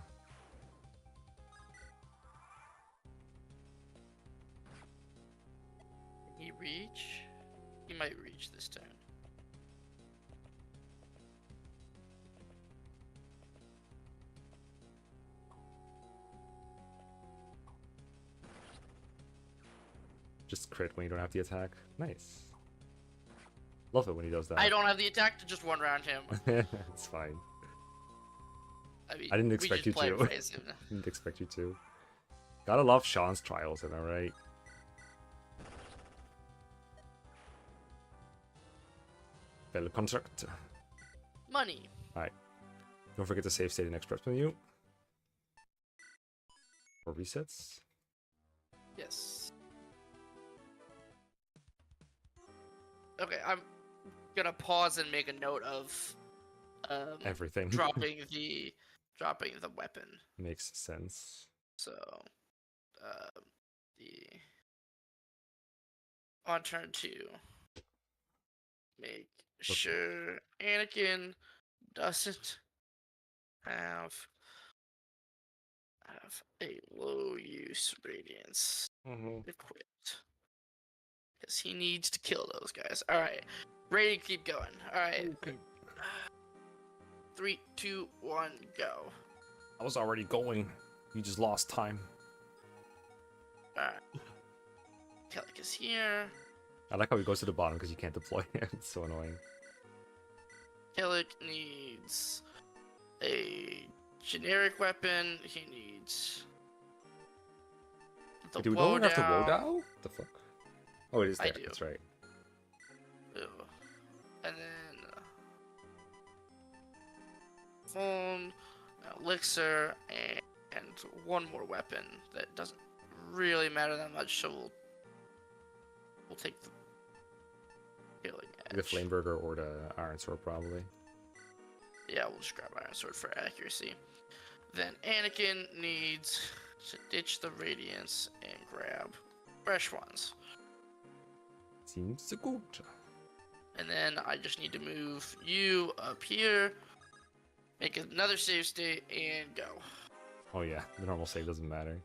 Can he reach? He might reach this turn. Just crit when you don't have the attack. Nice. Love it when he does that. I don't have the attack to just one round him. It's fine. I mean, I didn't we expect just you play to. evasive. Didn't expect you to. Gotta love Sean's trials, am I right? Bell contract. Money. Alright. Don't forget to save state in express menu. Or resets. Yes. Okay, I'm gonna pause and make a note of Everything. dropping the weapon. Makes sense. So, the on turn 2, make sure Anakin doesn't have a low use radiance equipped, because he needs to kill those guys. All right, ready to keep going. All right. Okay. 3, 2, 1, go. I was already going. You just lost time. Alright. Kellic is here. I like how he goes to the bottom because you can't deploy it. It's so annoying. Kellic needs a generic weapon. He needs the Do we don't have to Wodow. Wodow? What the fuck? Oh, it is I there. do. That's right. Ew. And then phone, elixir, and one more weapon that doesn't really matter that much. So we'll take the killing edge. The Flameburger or the Iron Sword, probably. Yeah, we'll just grab Iron Sword for accuracy. Then Anakin needs to ditch the Radiance and grab fresh ones. Seems good. And then I just need to move you up here, make another save state, and go. Oh yeah, the normal save doesn't matter.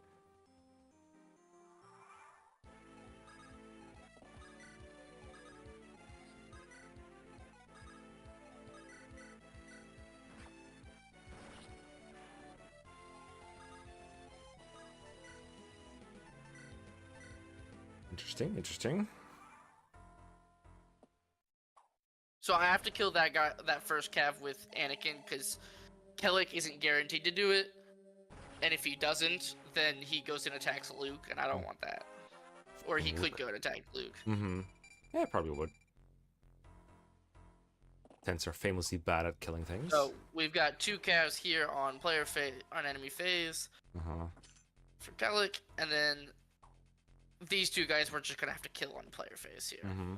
Interesting, interesting. So I have to kill that guy, that first cav with Anakin, because Kellic isn't guaranteed to do it. And if he doesn't, then he goes and attacks Luke, and I don't want that. Or he could go and attack Luke. Mm-hmm. Yeah, probably would. Tents are famously bad at killing things. So we've got 2 cavs here on player phase, on enemy phase Uh-huh. for Kellic, and then these 2 guys we're just gonna have to kill on player phase here. Mm-hmm.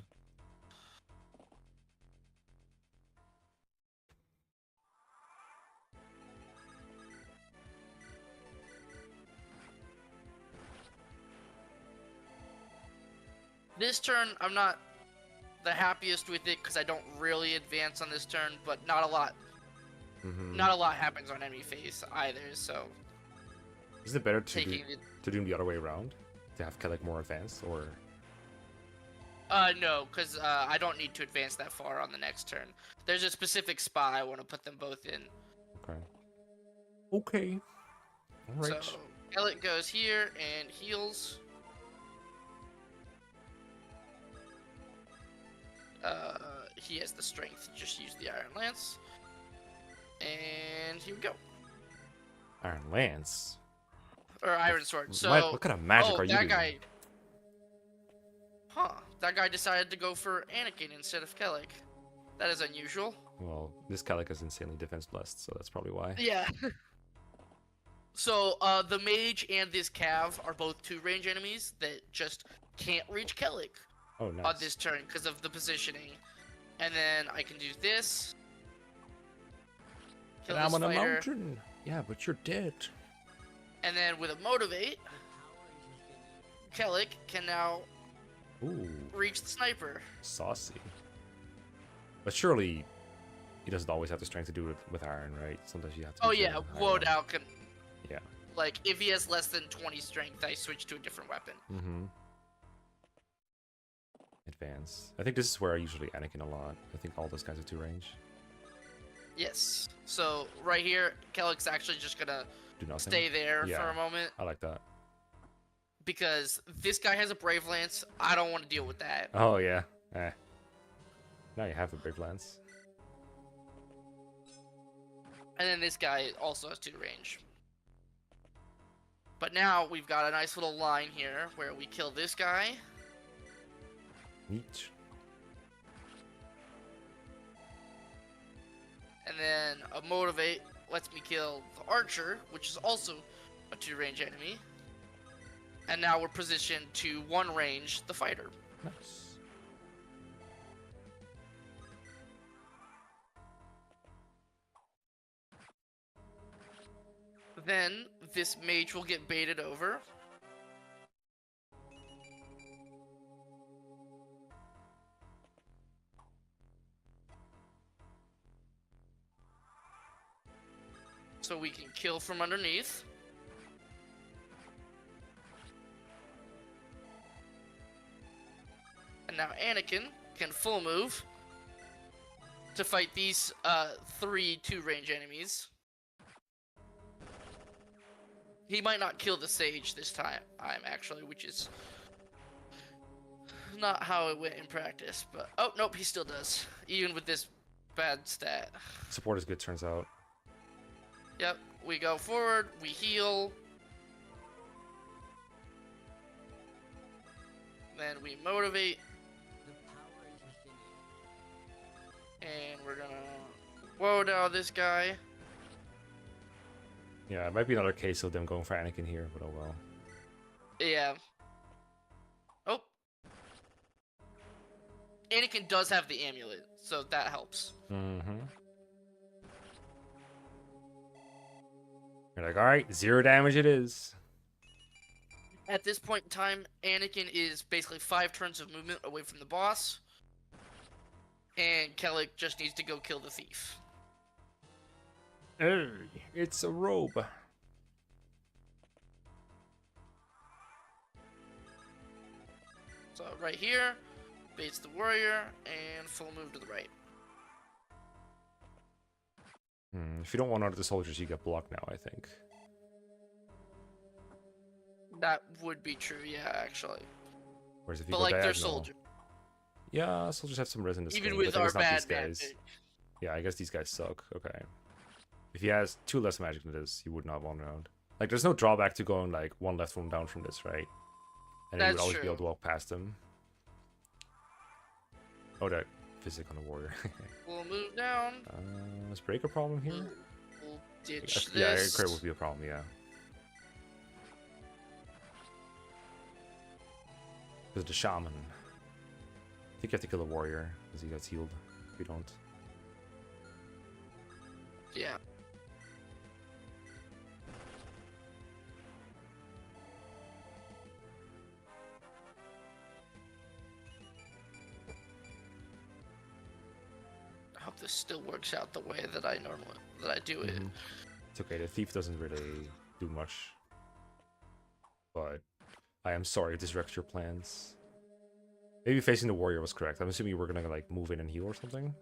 This turn, I'm not the happiest with it because I don't really advance on this turn, but not a lot. Mm-hmm. Not a lot happens on enemy phase either. So Is it better to do, taking it. to do them the other way around? To have Kellic more advanced, or... No, because I don't need to advance that far on the next turn. There's a specific spot I want to put them both in. Okay. Okay. Alright. So Kellic goes here and heals. He has the strength to just use the Iron Lance. And here we go. Iron Lance. Or Iron Sword. So What kind of magic oh, are you that doing? guy. Huh. That guy decided to go for Anakin instead of Kellic. That is unusual. Well, this Kellic is insanely defense blessed, so that's probably why. Yeah. So, the mage and this cav are both 2-range enemies that just can't reach Kellic Oh, on nice. this turn because of the positioning. And then I can do this. Kill And I'm this on a fighter. mountain. Yeah, but you're dead. And then with a motivate, Kellic can now Ooh, reach the sniper. saucy. But surely he doesn't always have the strength to do it with iron, right? Sometimes you have to. Oh use yeah, a higher woed one. out can. Yeah. Like, if he has less than 20 strength, I switch to a different weapon. Mm-hmm. Advance. I think this is where I usually Anakin a lot. I think all those guys are 2-range. Yes. So, right here, Kellic's actually just gonna Do nothing. stay there for Yeah. a moment. I like that. Because this guy has a Brave Lance. I don't want to deal with that. Oh, yeah. Eh. Now you have the Brave Lance. And then this guy also has 2 range. But now we've got a nice little line here where we kill this guy. Neat. And then a motivate lets me kill the archer, which is also a 2-range enemy. And now we're positioned to 1-range the fighter. Nice. Then this mage will get baited over. So we can kill from underneath. And now Anakin can full move to fight these 3 2-range enemies. He might not kill the sage this time, actually, which is not how it went in practice. But oh nope, he still does, even with this bad stat. Support is good, turns out. Yep, we go forward, we heal, then we motivate, The power is within you. and we're gonna woe down this guy. Yeah, it might be another case of them going for Anakin here, but oh well. Yeah. Oh. Anakin does have the amulet, so that helps. Mm-hmm. You're like, alright, 0 damage it is. At this point in time, Anakin is basically 5 turns of movement away from the boss. And Kellic just needs to go kill the thief. Hey, it's a robe. So right here, baits the warrior, and full move to the right. If you don't want out of the soldiers, you get blocked now, I think. That would be true, yeah, actually. Whereas if you But go like, they're diagonal, soldiers. Yeah, soldiers have some res in this Even game, with but I our guess not bad these guys. magic. Yeah, I guess these guys suck. Okay. If he has 2 less magic than this, he would not want around. Like, there's no drawback to going, like, 1 left, 1 down from this, right? And then you would That's always be true. able to walk past him. Oh, that physic on the warrior. We'll move down. Is break a problem here? We'll ditch Yeah, this. crit would be a problem, yeah. Because the shaman. I think you have to kill the warrior, because he gets healed. If you don't. Yeah. I hope this still works out the way that I do it. It's okay, the thief doesn't really do much. But I am sorry if this wrecks your plans. Maybe facing the warrior was correct. I'm assuming you were gonna like move in and heal or something.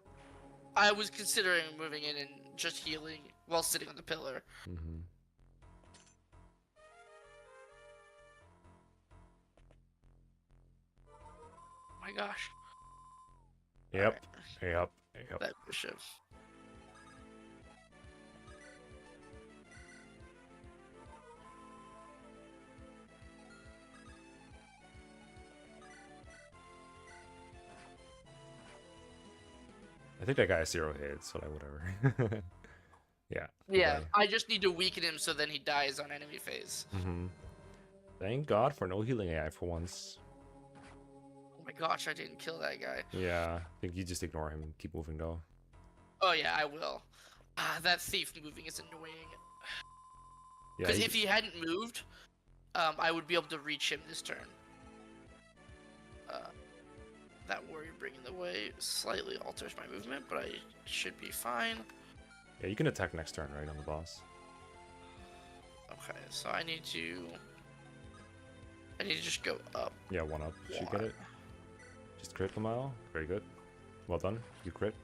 I was considering moving in and just healing while sitting on the pillar. Mm-hmm. Oh my gosh. Yep. Yep. Yep. That bishop. I think that guy has 0 hits, so like whatever. Yeah. Yeah, Okay. I just need to weaken him so then he dies on enemy phase. Thank God for no healing AI for once. Oh my gosh, I didn't kill that guy. Yeah, I think you just ignore him and keep moving though. Oh yeah, I will. That thief moving is annoying. Yeah, Because if he hadn't moved, I would be able to reach him this turn. That warrior bringing the way slightly alters my movement, but I should be fine. yeah, you can attack next turn, right, on the boss. Okay, so I need to just go up. Yeah, 1 up. Should get it. Just crit the mile. Very good. Well done. You crit.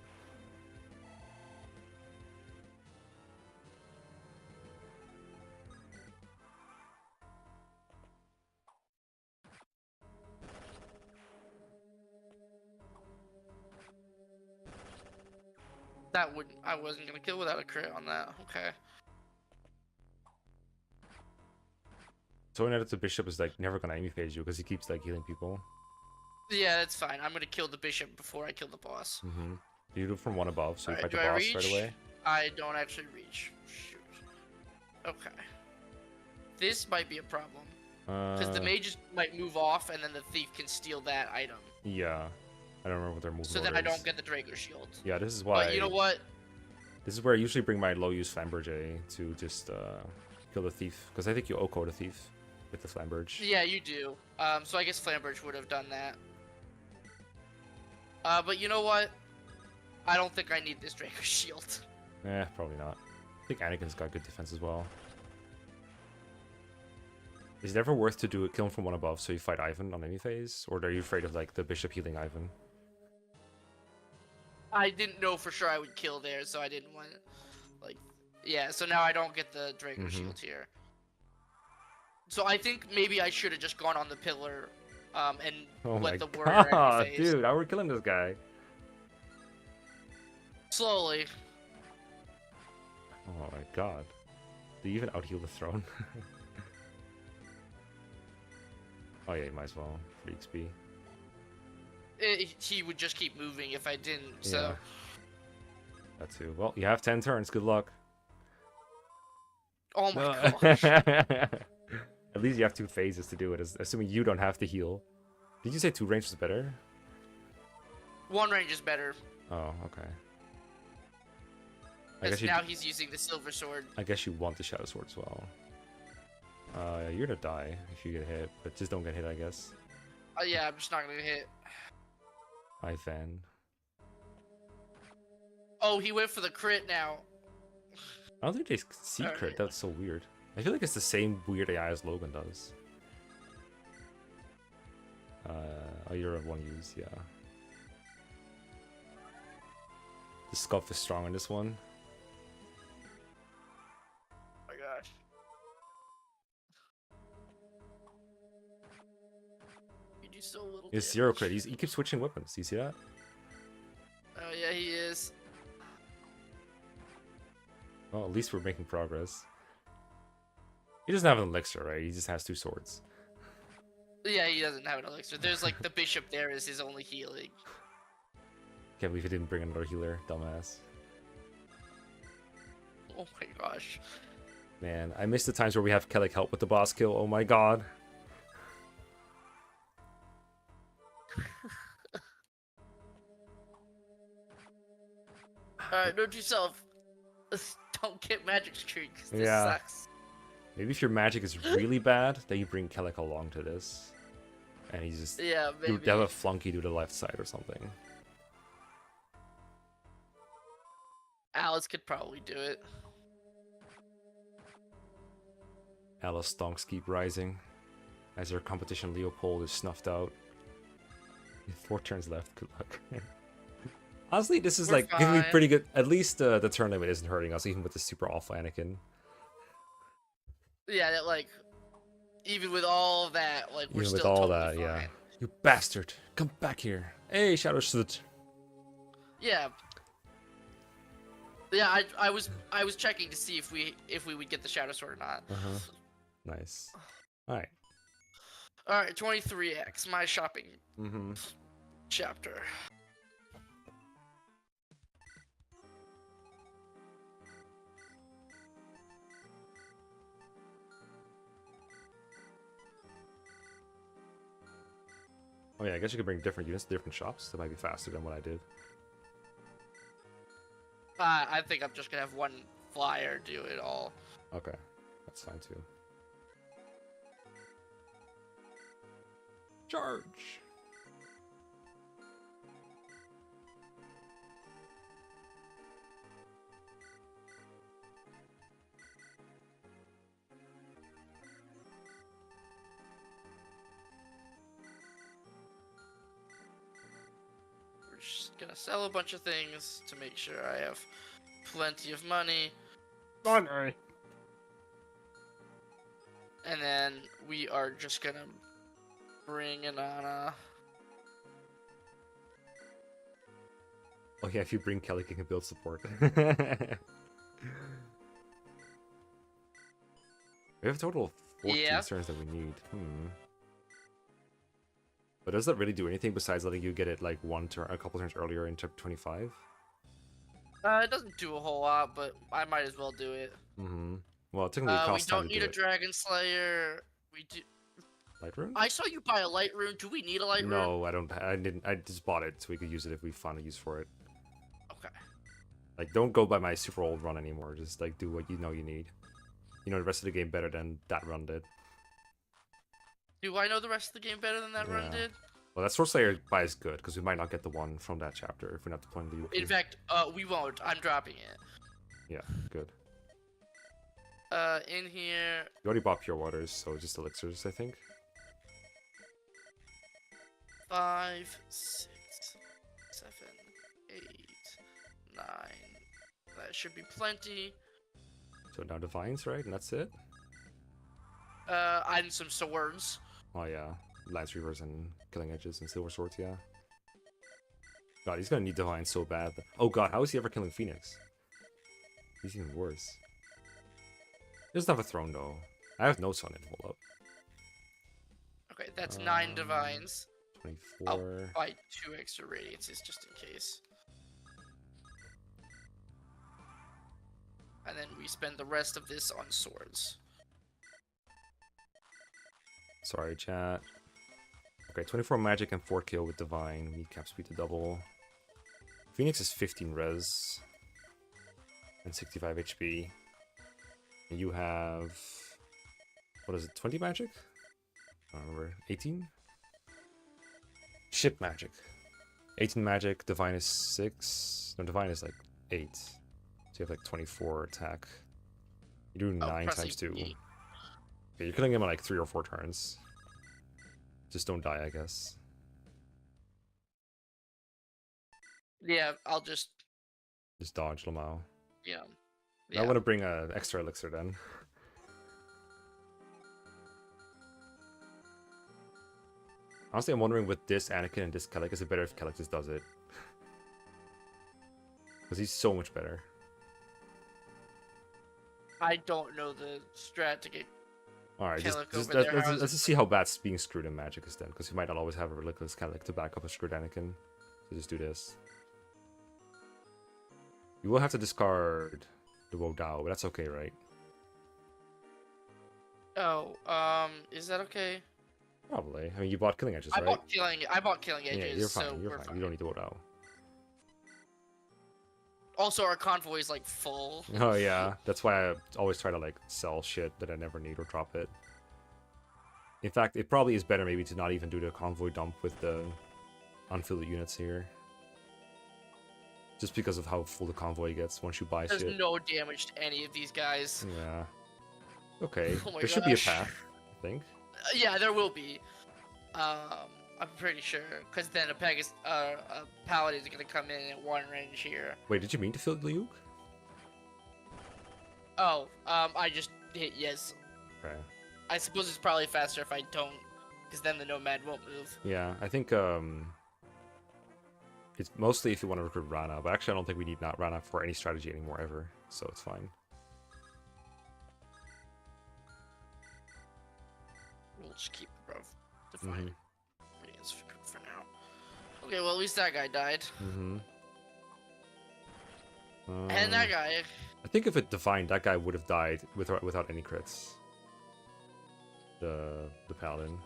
That wouldn't. I wasn't gonna kill without a crit on that. Okay. So that the bishop is like never gonna enemy phase you because he keeps like healing people. Yeah, that's fine. I'm gonna kill the bishop before I kill the boss. You do it from 1 above, so you Alright, fight the do I boss reach? right away. I don't actually reach. Shoot. Okay. This might be a problem. Because the mages might move off and then the thief can steal that item. Yeah. I don't remember what their movement So then order I don't is. get the Draco shield. Yeah, this is why. But you know what? This is where I usually bring my low use Flamberge to just kill the thief. Because I think you Oko the thief with the Flamberge. Yeah, you do. So I guess Flamberge would have done that. But you know what? I don't think I need this Draco shield. Probably not. I think Anakin's got good defense as well. Is it ever worth to do a kill him from 1 above so you fight Ivan on any phase? Or are you afraid of like the bishop healing Ivan? I didn't know for sure I would kill there, so I didn't want like yeah, so now I don't get the Draco shield here. So I think maybe I should have just gone on the pillar and Oh my let the warrior god, enemy phase. dude, how are we killing this guy? Slowly. Oh my god. Do you even out-heal the throne? Oh yeah, you might as well. For XP. He would just keep moving if I didn't, so... Yeah. That too. Well, you have 10 turns, good luck. Oh my gosh. At least you have 2 phases to do it, assuming you don't have to heal. Did you say 2 range was better? 1 range is better. Oh, okay. Because now he's using the silver sword. I guess you want the Shadow Sword as well. You're gonna die if you get hit, but just don't get hit, I guess. Yeah, I'm just not gonna hit. Ivan. Oh, he went for the crit now. I don't think they see crit, Alright. that's so weird. I feel like it's the same weird AI as Logan does. Oh, you're a 1 use, yeah. The scuff is strong on this one. Oh my gosh. You do so little It's damage. 0 crit. He keeps switching weapons. Do you see that? Oh yeah, he is. Well, at least we're making progress. He doesn't have an elixir, right? He just has 2 swords. Yeah, he doesn't have an elixir. There's like the bishop there is his only healing. Can't believe he didn't bring another healer, dumbass. Oh my gosh. Man, I miss the times where we have Kellic help with the boss kill. Oh my god. Alright, note to yourself. Don't get magic streak, 'cause this Yeah. sucks. Maybe if your magic is really bad, then you bring Kellic along to this. And he's just... Yeah, You maybe. have a flunky to the left side or something. Alice could probably do it. Alice stonks keep rising. As their competition Leopold is snuffed out. 4 turns left, good luck. Honestly, this is We're like giving me fine. pretty good... At least the turn limit isn't hurting us, even with the super awful Anakin. Yeah, that like, even with all that, like we're Even with still all totally that, yeah. fine. You bastard! Come back here! Hey, Shadow Suit! Yeah. Yeah, I was checking to see if we would get the Shadow Sword or not. Nice. Alright. All right, 23x, my shopping chapter. Oh yeah, I guess you could bring different units to different shops. That might be faster than what I did. I think I'm just gonna have one flyer do it all. Okay, that's fine too. Charge! We're just gonna sell a bunch of things to make sure I have plenty of money. Money! And then we are just gonna bring in on Oh yeah, if you bring Kelly, you can build support. We have a total of 14 Yeah. turns that we need. But does that really do anything besides letting you get it like a couple turns earlier in chapter 25? it doesn't do a whole lot, but I might as well do it. Well, it technically We costs time don't to need do a it. Dragon Slayer. We do. Light rune? I saw you buy a light rune. Do we need a light rune? No, I don't. I didn't. I just bought it so we could use it if we find a use for it. Okay. Like, don't go by my super old run anymore. Just like do what you know you need. You know the rest of the game better than that run did. Do I know the rest of the game better than that run Yeah. did? Well, that Sword Slayer buy is good because we might not get the one from that chapter if we have to play the. In fact, we won't. I'm dropping it. Yeah, good. In here. You already bought Pure Waters, so just elixirs, I think. 5, 6, 7, 8, 9. That should be plenty. So now Divines, right? And that's it? And some swords. Oh yeah. Lance Reavers and Killing Edges and Silver Swords, yeah. God, he's gonna need Divine so bad. Oh god, how is he ever killing Phoenix? He's even worse. He doesn't have a throne though. I have notes on it, hold up. Okay, that's 9 divines. 24. I'll buy 2 extra radiances just in case. And then we spend the rest of this on swords. Sorry, chat. Okay, 24 magic and 4 kill with Divine. We need cap speed to double. Phoenix is 15 res. And 65 HP. And you have... What is it, 20 magic? I don't remember. 18? Ship magic. 18 magic, Divine is 6. No, Divine is like 8. So you have like 24 attack. You do 9 times 2. E. Okay, you're killing him in like 3 or 4 turns. Just don't die, I guess. Yeah, I'll just... Just dodge Lamau. Yeah. I want to bring an extra elixir then. Honestly, I'm wondering with this Anakin and this Kellic, is it better if Kellic just does it? Because he's so much better. I don't know the strat to get... Alright, Kellic just over there, let's how's just see how bad being screwed in Magic is then. Because you might not always have a ridiculous Kellic to back up a screwed Anakin. So just do this. You will have to discard the Wodao, but that's okay, right? Oh, is that okay? Probably. I mean, you bought Killing Edges, I right? bought killing edges, Yeah, you're fine. so You're we're fine. fine. You don't need the Wodao. Also, our convoy is like full. Oh yeah, that's why I always try to like sell shit that I never need or drop it. In fact, it probably is better maybe to not even do the convoy dump with the unfilled units here. Just because of how full the convoy gets once you buy There's shit. no damage to any of these guys. Yeah. Okay. Oh my There should be a gosh. path, I think. Yeah, there will be. I'm pretty sure, because then a paladin is gonna come in at 1 range here. Wait, did you mean to fill Liuk? Oh, I just hit yes. Okay. I suppose it's probably faster if I don't, because then the nomad won't move. Yeah, I think it's mostly if you want to recruit Rana, but actually I don't think we need not Rana for any strategy anymore ever, so it's fine. We'll just keep the bro define radiance for now. Okay, well at least that guy died, and that guy. I think if it defined, that guy would have died without any crits. The paladin.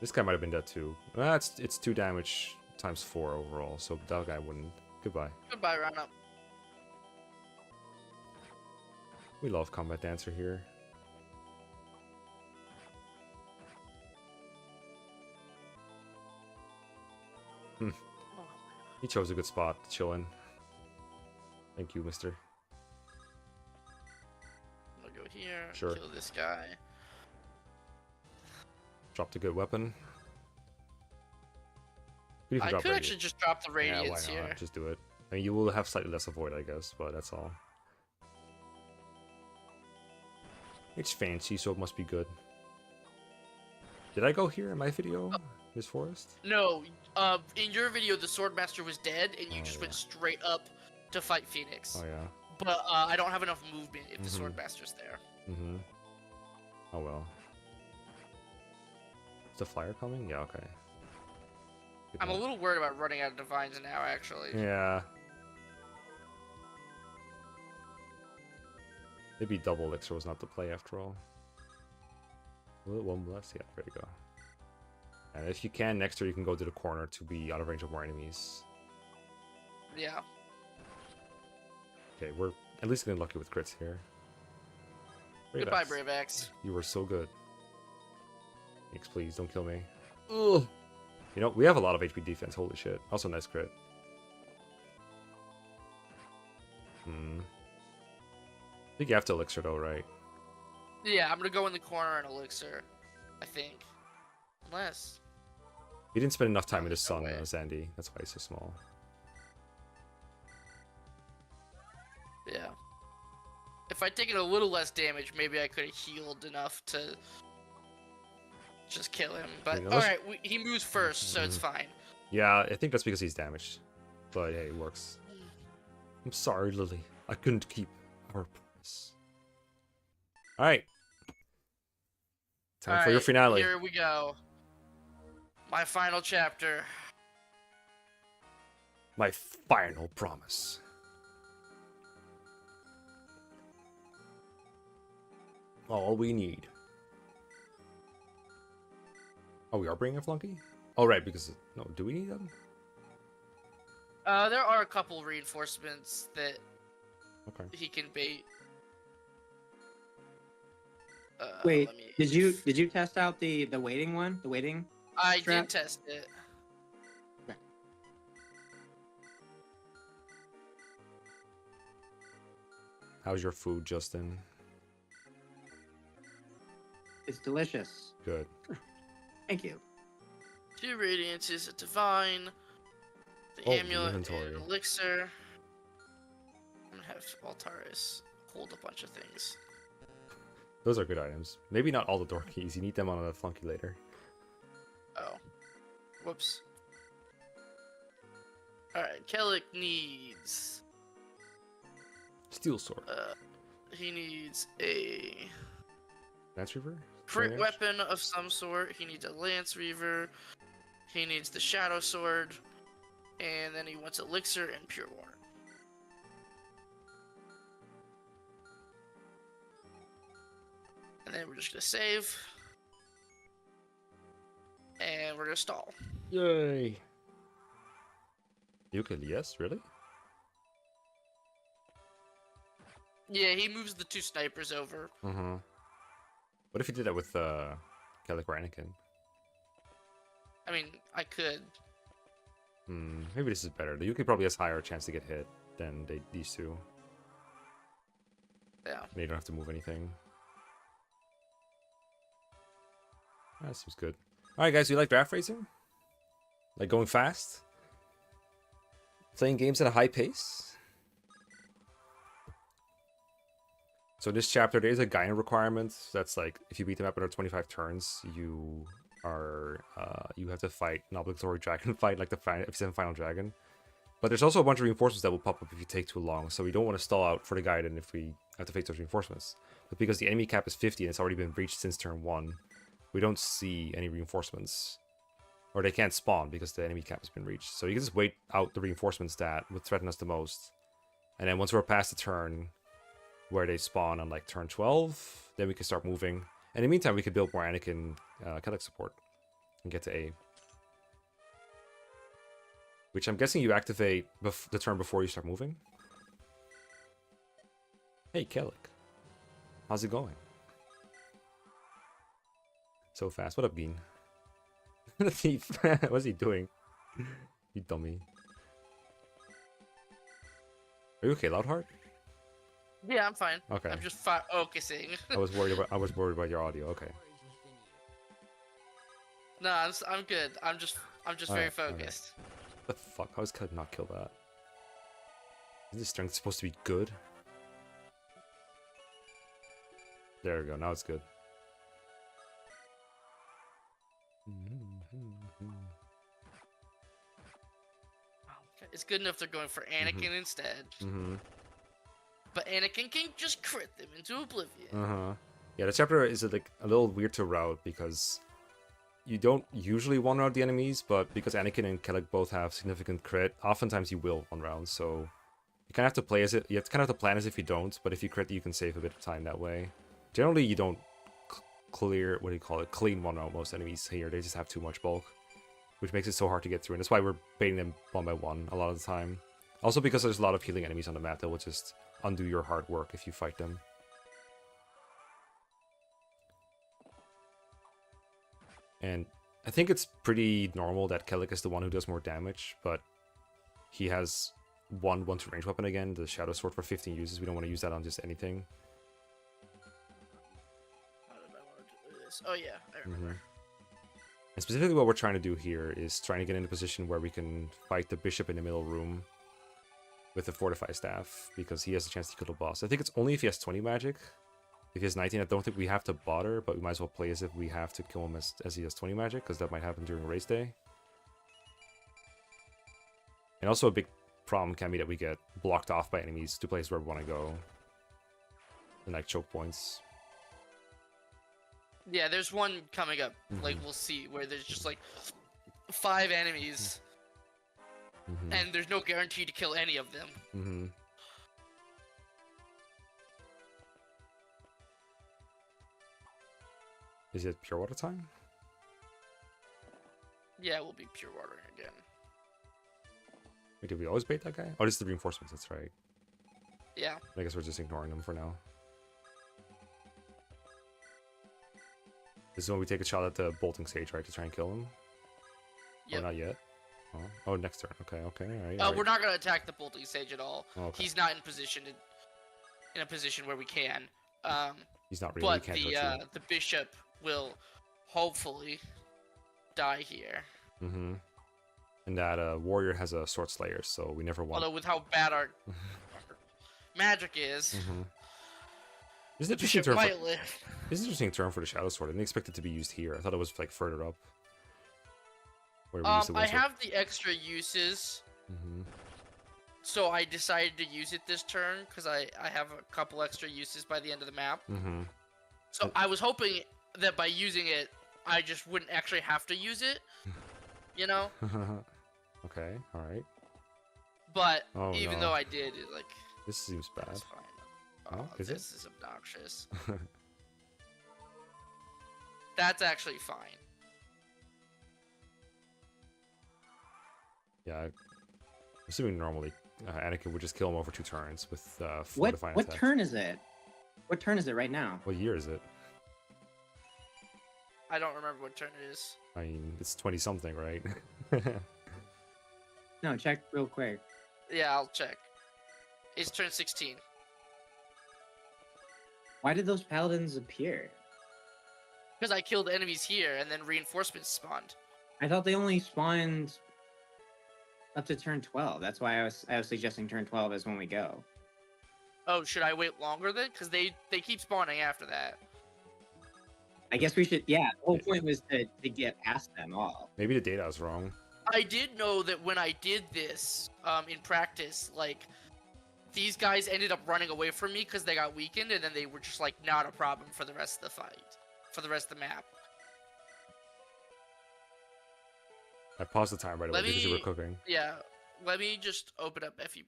This guy might have been dead too. It's 2 damage times 4 overall, so that guy wouldn't. Goodbye. Goodbye, roundup. We love Combat Dancer here. He chose a good spot to chill in. Thank you, mister. I'm gonna go here. Sure. Kill this guy. Dropped a good weapon. You can I drop could radiant. actually just drop the Yeah, why radiance not? here. Just do it. I mean, you will have slightly less avoid, I guess, but that's all. It's fancy, so it must be good. Did I go here in my video? This forest? No, in your video, the Swordmaster was dead, and you Oh, just yeah. went straight up to fight Phoenix. Oh, yeah. But I don't have enough movement if the Mhm. Swordmaster's there. Mm-hmm. Oh, well. Is the flyer coming? Yeah, okay. Good I'm a luck. little worried about running out of divines now, actually. Yeah. Maybe double elixir was not the play after all. Will it one bless? Yeah, there you go. And if you can, next turn you can go to the corner to be out of range of more enemies. Yeah. Okay, we're at least getting lucky with crits here. Brave Goodbye, X. Brave X. You were so good. Thanks, please, don't kill me. Ugh. You know, we have a lot of HP defense, holy shit. Also nice crit. I think you have to elixir though, right? Yeah, I'm gonna go in the corner and elixir. I think. Unless. He didn't spend enough time in the No sun, way. Zandy. That's why he's so small. Yeah. If I'd taken a little less damage, maybe I could have healed enough to just kill him. But mean, unless- alright, he moves first, so it's fine. Yeah, I think that's because he's damaged. But hey, it works. I'm sorry, Lily. I couldn't keep our promise. Alright. Time for your Alright, finale. Here we go. My final chapter. My final promise. All we need. Oh, we are bringing a flunky? Oh, right, because... No, do we need them? There are a couple reinforcements that Okay. he can bait. Wait, let me- did you test out the waiting one? The waiting? I strat? did test it. How's your food, Justin? It's delicious. Good. Thank you. 2 radiances, a divine, the Oh, the amulet, inventory. and elixir. I'm gonna have Altaris hold a bunch of things. Those are good items. Maybe not all the door keys. You need them on a flunky later. Oh. Whoops. Alright, Kellic needs... Steel sword. he needs a Lance Reaver? crit Range? weapon of some sort. He needs a Lance Reaver. He needs the Shadow Sword. And then he wants Elixir and Pure Water. And then we're just gonna save. And we're gonna stall. Yay! Yes, really? Yeah, he moves the 2 snipers over. Mm-hmm. What if you did that with Kellic or Anakin? I mean, I could. Maybe this is better. The Yuki probably has higher chance to get hit than these two. Yeah. And you don't have to move anything. That seems good. Alright guys, you like draft racing? Like going fast? Playing games at a high pace? So this chapter, there is a Gaia requirement. That's like, if you beat the map under 25 turns, you are, you have to fight an obligatory dragon fight, like the F7 final dragon. But there's also a bunch of reinforcements that will pop up if you take too long, so we don't want to stall out for the Gaiden if we have to face those reinforcements. But because the enemy cap is 50 and it's already been breached since turn 1, we don't see any reinforcements. Or they can't spawn because the enemy cap has been reached. So you can just wait out the reinforcements that would threaten us the most. And then once we're past the turn where they spawn on like turn 12, then we can start moving. And in the meantime, we can build more Anakin Kellic support. and get to A. Which I'm guessing you activate the turn before you start moving. Hey, Kellic. How's it going? So fast. What up, Bean? The thief. What's he doing? You dummy. Are you okay, Loudheart? Yeah, I'm fine. Okay. I'm just focusing. I was worried about your audio. Okay. No, I'm good. I'm just very Alright, okay. focused. What the fuck? How does Kellic not kill that? Isn't his strength supposed to be good? There we go. Now it's good. It's good enough they're going for Anakin instead. But Anakin can just crit them into oblivion. Yeah, the chapter is like a little weird to route because you don't usually one round the enemies, but because Anakin and Kellic both have significant crit, oftentimes you will one round. So you kind of have to play as it. You kind of have to plan as if you don't, but if you crit, you can save a bit of time that way. Generally, you don't clear, what do you call it, clean one round most enemies here. They just have too much bulk, which makes it so hard to get through. And that's why we're baiting them one by one a lot of the time. Also because there's a lot of healing enemies on the map that will just undo your hard work if you fight them. And I think it's pretty normal that Kellic is the one who does more damage, but he has one range weapon again, the Shadow Sword for 15 uses. We don't want to use that on just anything. How did I want to do this? Oh yeah, I remember. And specifically what we're trying to do here is trying to get in a position where we can fight the bishop in the middle room with the fortify staff, because he has a chance to kill the boss. I think it's only if he has 20 magic. If he has 19, I don't think we have to bother, but we might as well play as if we have to kill him as he has 20 magic, because that might happen during race day. And also a big problem can be that we get blocked off by enemies to places where we want to go. And like choke points. Yeah, there's one coming up. Like we'll see where there's just like 5 enemies, and there's no guarantee to kill any of them. Is it pure water time? Yeah, it will be pure water again. Wait, did we always bait that guy? Oh, this is the reinforcements, that's right. Yeah. I guess we're just ignoring them for now. This is when we take a shot at the bolting sage, right, to try and kill him? Yep. Oh, not yet. Oh, next turn. Okay, alright. We're not gonna attack the bolting sage at all. Okay. He's not in a position where we can. He's not really. But the the bishop will hopefully die here. And that warrior has a sword slayer, so we never want. Although with how bad our magic is, This is an the interesting bishop turn. might live. This is an interesting turn for the shadow sword. I didn't expect it to be used here. I thought it was like further up. Where we used the I wizard. have the extra uses, so I decided to use it this turn because I have a couple extra uses by the end of the map. So I was hoping that by using it, I just wouldn't actually have to use it, you know? Okay, alright. But Oh, even no. though I did, like, This seems bad. it's fine. Oh, is this is obnoxious. That's actually fine. Yeah, I'm assuming normally Anakin would just kill him over 2 turns with What fortifying what attack. turn is it? What turn is it right now? What year is it? I don't remember what turn it is. I mean, it's 20 something, right? No, check real quick. Yeah, I'll check. It's turn 16. Why did those paladins appear? Because I killed enemies here, and then reinforcements spawned. I thought they only spawned up to turn 12. That's why I was suggesting turn 12 is when we go. Oh, should I wait longer then? Because they keep spawning after that. I guess we should. Yeah, the whole point was to get past them all. Maybe the data is wrong. I did know that when I did this in practice, like, these guys ended up running away from me because they got weakened, and then they were just, like, not a problem for the rest of the fight. For the rest of the map. I paused the time right away because you were cooking. Yeah, let me just open up FE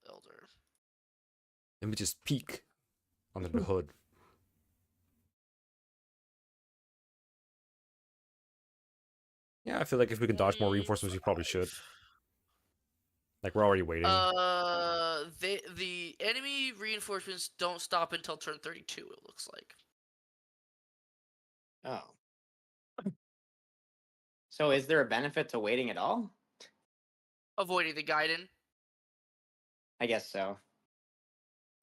Builder. Let me just peek under the hood. Yeah, I feel like if we can dodge more reinforcements, we probably should. Like, we're already waiting. The enemy reinforcements don't stop until turn 32. It looks like. Oh. So is there a benefit to waiting at all? Avoiding the Gaiden. I guess so.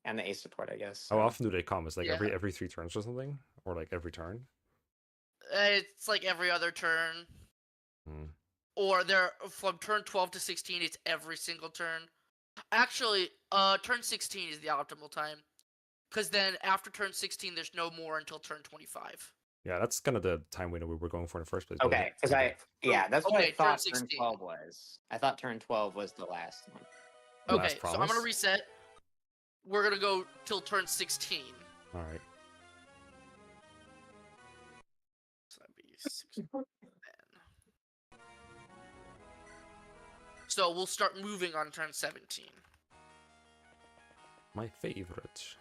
And the ace support, I guess. How so. often do they come? It's like Yeah. every 3 turns or something? Or like every turn? It's like every other turn. Hmm. Or they're from turn 12 to 16, it's every single turn. Actually, turn 16 is the optimal time. Because then after turn 16, there's no more until turn 25. Yeah, that's kind of the time window we were going for in the first place. but Okay, because that's what I Okay, turn thought turn 16. 12 was. I thought turn 12 was the last one. The Okay, last so I'm gonna promise? reset. We're gonna go till turn 16. Alright. So that'd be 16. So we'll start moving on turn 17. My favorite.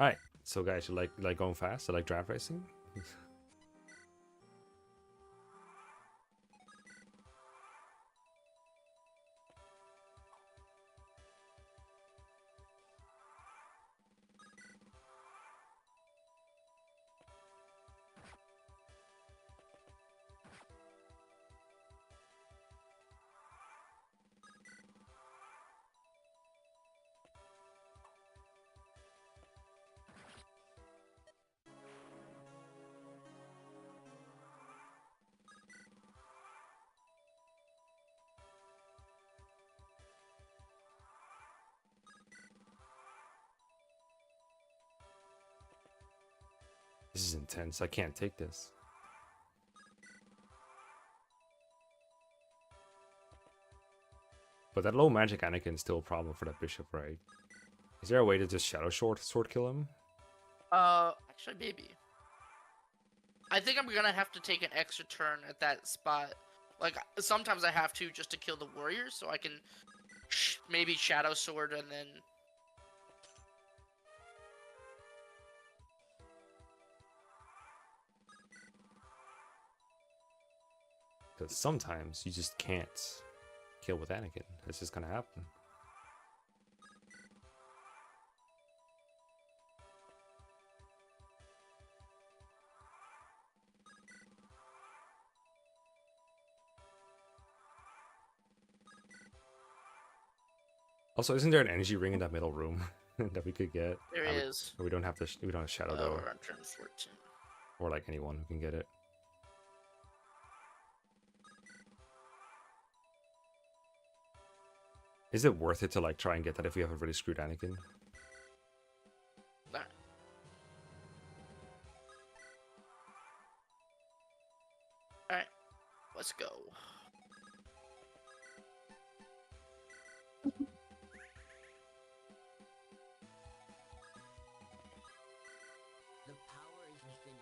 Alright, so guys, you like going fast? You like draft racing? This is intense. I can't take this. But that low magic Anakin is still a problem for that bishop, right? Is there a way to just shadow sword kill him? Actually, maybe. I think I'm gonna have to take an extra turn at that spot. Like, sometimes I have to just to kill the warriors, so I can maybe shadow sword and then... Because sometimes you just can't kill with Anakin. It's just gonna happen. Also, isn't there an energy ring in that middle room that we could get? There is. We don't have to. We don't have Shadow though, We're on turn 14. or like anyone who can get it. Is it worth it to like try and get that if we have a really screwed Anakin? Alright. Alright. Let's go. The power is within you.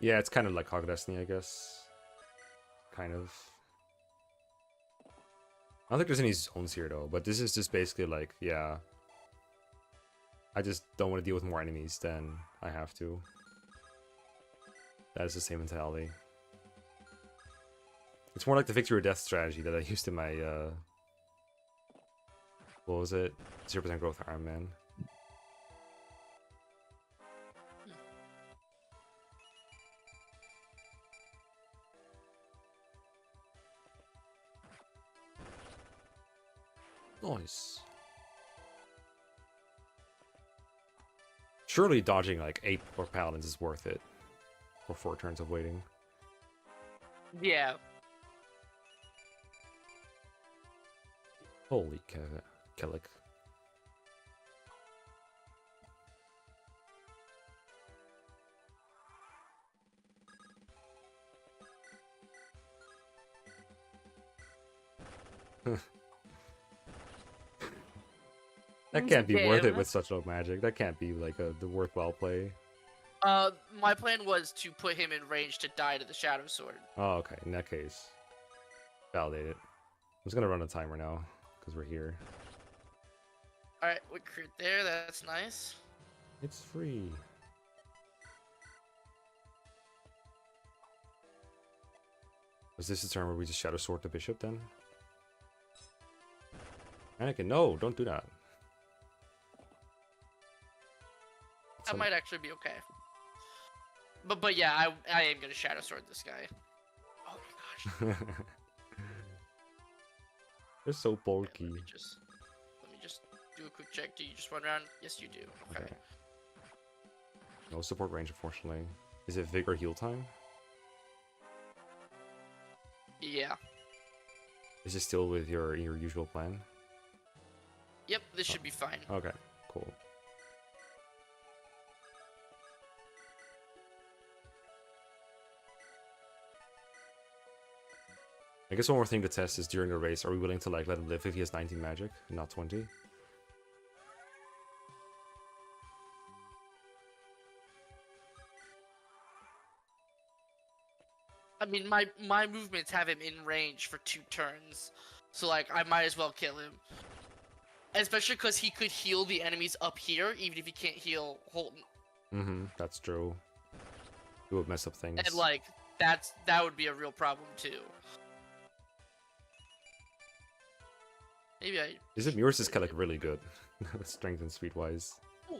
Yeah, it's kind of like Hog Destiny, I guess. Kind of. I don't think there's any zones here though, but this is just basically like, yeah. I just don't want to deal with more enemies than I have to. That is the same mentality. It's more like the victory or death strategy that I used in my, what was it? 0% growth Iron Man. Nice. Surely dodging like 8 or paladins is worth it for 4 turns of waiting. Yeah. Holy Kellic. That can't be worth it Damn. with such low magic. That can't be like the worthwhile play. My plan was to put him in range to die to the Shadow Sword. Oh, okay. In that case, validate it. I'm just gonna run a timer now because we're here. Alright, we crit there, that's nice. It's free. Was this the turn where we just Shadow Sword the bishop then? Anakin, no, don't do that. That might actually be okay. But yeah, I am gonna Shadow Sword this guy. Oh my gosh. They're so bulky. Let me just do a quick check. Do you just run around? Yes, you do. Okay. No support range, unfortunately. Is it Vigor heal time? Yeah. Is it still with your usual plan? Yep, this should be fine. Okay, cool. I guess one more thing to test is during a race, are we willing to like let him live if he has 19 magic and not 20? I mean, my movements have him in range for 2 turns, so like I might as well kill him. Especially because he could heal the enemies up here, even if he can't heal Holton. Mm-hmm, that's true. It would mess up things. And like that would be a real problem too. Maybe I. Is it Mirror's is like really good, strength and speed wise? Ooh,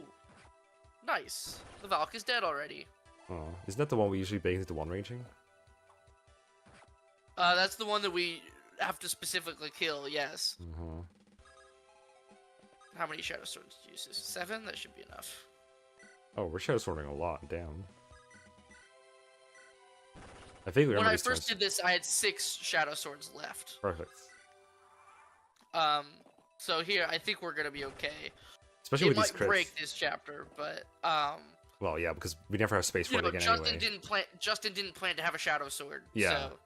nice. The Valk is dead already. Oh, isn't that the one we usually bake into one ranging? That's the one that we have to specifically kill. Yes. Mm-hmm. How many Shadow Swords do you use? 7? That should be enough. Oh, we're shadow sorting a lot. Damn. I think When I first did this, I had 6 Shadow Swords left. Perfect. So here, I think we're gonna be okay. Especially It with these might crits. break this chapter, but Well, yeah, because we never have space for it again Justin anyway. Justin didn't plan to have a Shadow Sword. Yeah. So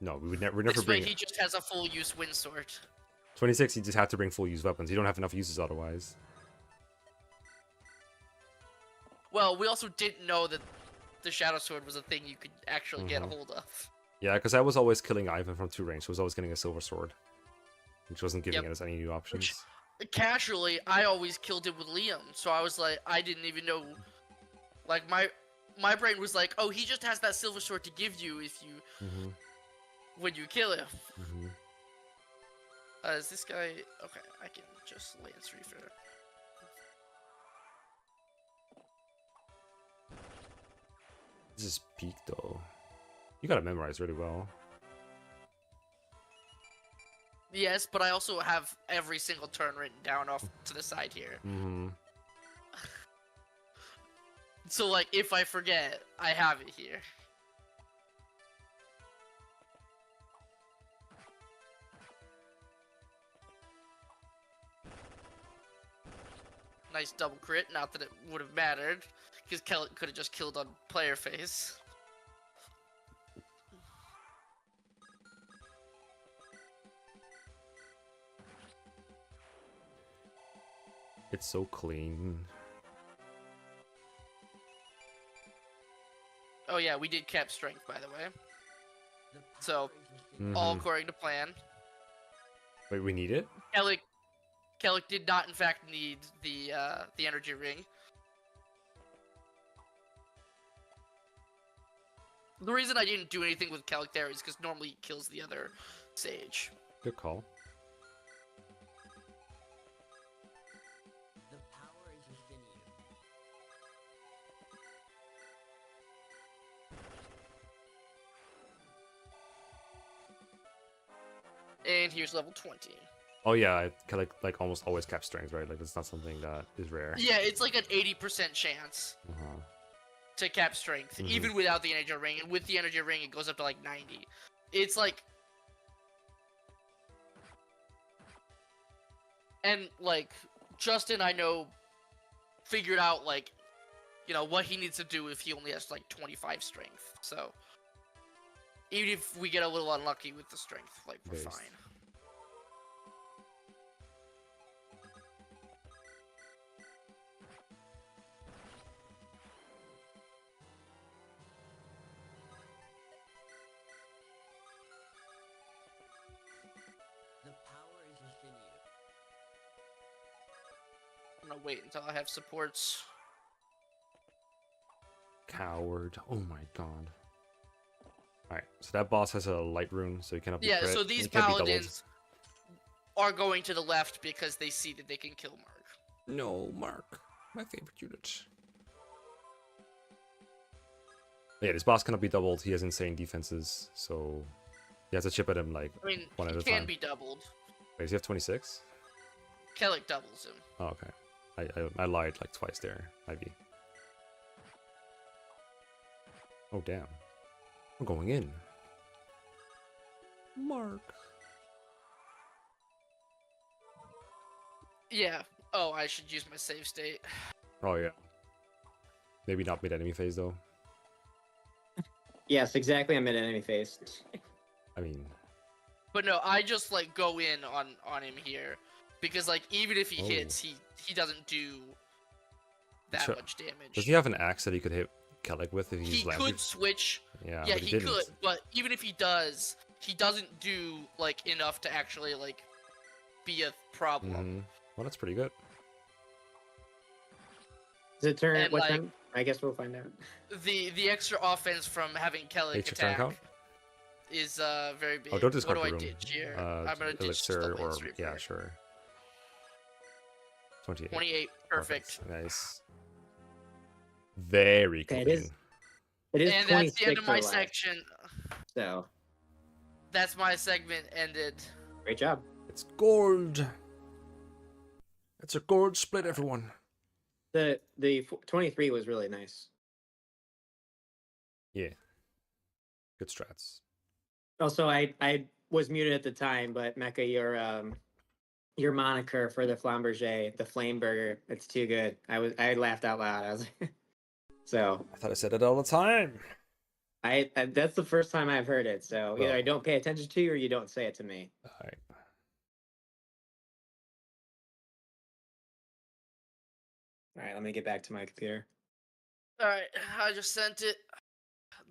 No, we would never this way bring he just has a full use Wind Sword. 26. You just have to bring full use weapons. You don't have enough uses otherwise. Well, we also didn't know that the Shadow Sword was a thing you could actually get a Mhm. hold of. Yeah, because I was always killing Ivan from 2 range. So I was always getting a silver sword, which wasn't giving Yep. us any new options. Casually, I always killed it with Liam, so I was like, I didn't even know. Like my brain was like, oh, he just has that silver sword to give you if you Mm-hmm. when you kill him. Mm-hmm. Is this guy okay? I can just Lance Reefer. This is peak though. You gotta memorize really well. Yes, but I also have every single turn written down off to the side here. Mm-hmm. So like, if I forget, I have it here. Nice double crit. Not that it would have mattered, because Kellett could have just killed on player face. It's so clean. Oh yeah, we did cap strength, by the way. The So, power is within all Mhm. according to plan. Wait, we need it? Kellic did not, in fact, need the energy ring. The reason I didn't do anything with Kellic there is because normally he kills the other sage. Good call. The power is within you. And here's level 20. Oh yeah, I can like almost always cap strings, right? Like it's not something that is rare. Yeah, it's like an 80% chance Uh-huh. to cap strength, Mhm. even without the energy ring. And with the energy ring, it goes up to like 90. It's like, and like Justin, I know, figured out like, you know, what he needs to do if he only has like 25 strength. So even if we get a little unlucky with the strength, like we're Based. fine. The power is within you. I'm gonna wait until I have supports. Coward. Oh my god. Alright, so that boss has a light rune, so you cannot be Yeah, crit. so and these it can't be doubled. paladins are going to the left because they see that they can kill Mark. No, Mark. My favorite unit. Yeah, this boss cannot be doubled. He has insane defenses, so you have to chip at him like I mean, one he at a can time. be doubled. Wait, does he have 26? Kellic doubles him. Oh, okay. I lied like twice there, Ivy. Oh, damn. I'm going in. Mark. Yeah. Oh, I should use my save state. Oh, yeah. Maybe not mid-enemy phase, though. Yes, exactly. I'm in enemy phase. I mean... But no, I just like go in on him here because like even if he Oh. hits, he doesn't do that Sure. much damage. Doesn't he have an axe that he could hit Kellic with if he's He landed? could switch. Yeah, Yeah, but he didn't. could, but even if he does, he doesn't do like enough to actually like be a problem. Mhm. Well, that's pretty good. Is it turn? And, What like, turn? I guess we'll find out. The extra offense from having Kellic H turn attack count? is very big. Oh, don't What discard do the I room. ditch here? I'm gonna ditch Elixir the or Lance yeah, Reaper. sure. 28. 28, perfect. Nice. Very Okay, clean. it is And 26 that's the end of my or less, section. So That's my segment ended. great job. It's gold. It's a gold split, everyone. The 23 was really nice. Yeah. Good strats. Also, I was muted at the time, but Mecca, your moniker for the Flamberger, the Flame Burger, it's too good. I laughed out loud. I was so I thought I said it all the time. I that's the first time I've heard it. So either Well. I don't pay attention to you or you don't say it to me. All right. All right, let me get back to my computer. Alright, I just sent it.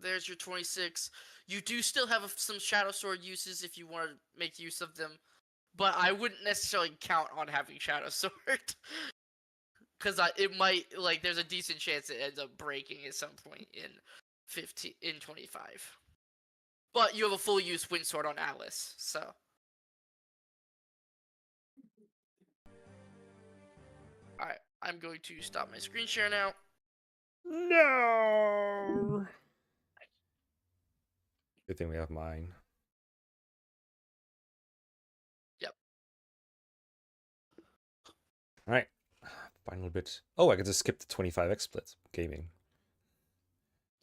There's your 26. You do still have some Shadow Sword uses if you want to make use of them. But I wouldn't necessarily count on having Shadow Sword. Because it might, like, there's a decent chance it ends up breaking at some point in 25. But you have a full use Wind Sword on Alice, so. Alright, I'm going to stop my screen share now. No. Good thing we have mine. Yep. All right. Final bit. Oh, I could just skip the 25x split gaming.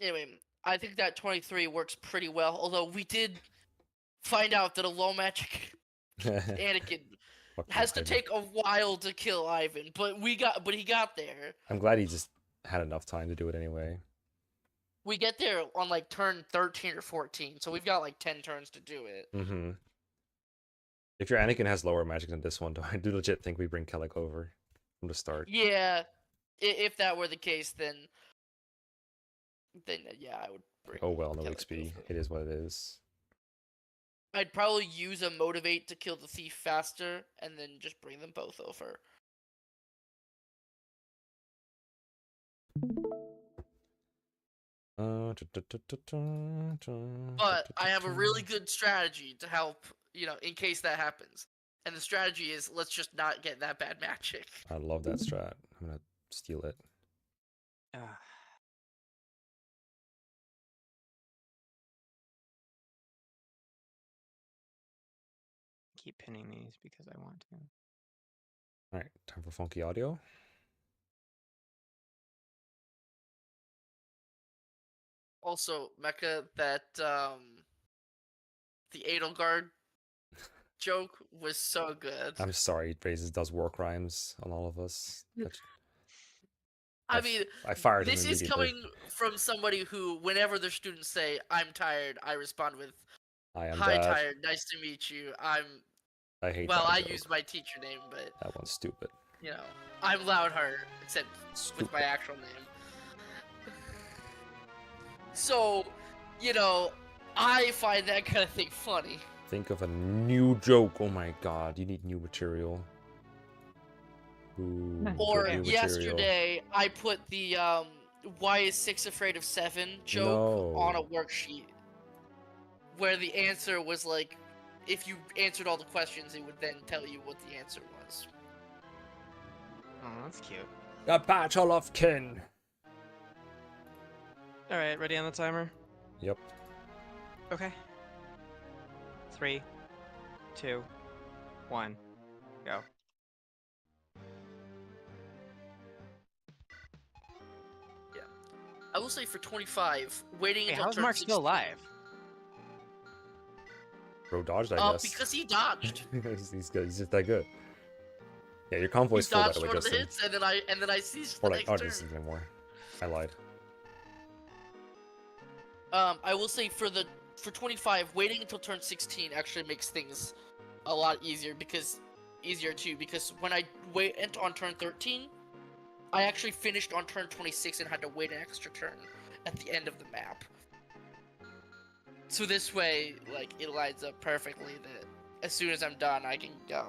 Anyway, I think that 23 works pretty well, although we did find out that a low magic Anakin Fuck has to Ivan. take a while to kill Ivan, but he got there. I'm glad he just had enough time to do it anyway. We get there on like turn 13 or 14, so we've got like 10 turns to do it. Mm-hmm. If your Anakin has lower magic than this one, I do legit think we bring Kellic over from the start. Yeah, if that were the case, then yeah, I would bring. Oh well, no Kellic XP. over. It is what it is. I'd probably use a motivate to kill the thief faster, and then just bring them both over. But I have a really good strategy to help, in case that happens. And the strategy is, let's just not get that bad magic. I love that strat. I'm gonna steal it. keep pinning these because I want to. All right, time for funky audio. Also, Mecha, that the Edelgard joke was so good. I'm sorry, it raises does work rhymes on all of us. I mean, I fired him this is immediately. coming from somebody who, whenever their students say, "I'm tired," I respond with, I am "Hi, bad. tired. Nice to meet you. I'm." I hate Well, that I joke. use my teacher name, but That one's stupid. you know, I'm Loudheart, except with my Stupid. actual name. So, you know, I find that kind of thing funny. Think of a new joke. Oh my god, you need new material. Ooh, Or good new material. yesterday, I put the "Why is 6 afraid of 7" joke No. on a worksheet, where the answer was like, if you answered all the questions, it would then tell you what the answer was. Oh, that's cute. The Battle of Kin. All right, ready on the timer? Yep. Okay. 3, 2, 1, go. I will say for 25, waiting Hey, until how's turn Mark 16. still alive? Bro dodged, I guess. Because he dodged. he's good. He's just that good. Yeah, your convoy's He full, by dodged the way, one of the Justin. hits, and then I seized Or the like, next oh, turn. this isn't anymore. I lied. I will say for 25, waiting until turn 16 actually makes things a lot easier because when I went on turn 13, I actually finished on turn 26 and had to wait an extra turn at the end of the map. So this way, like, it lines up perfectly that as soon as I'm done, I can go.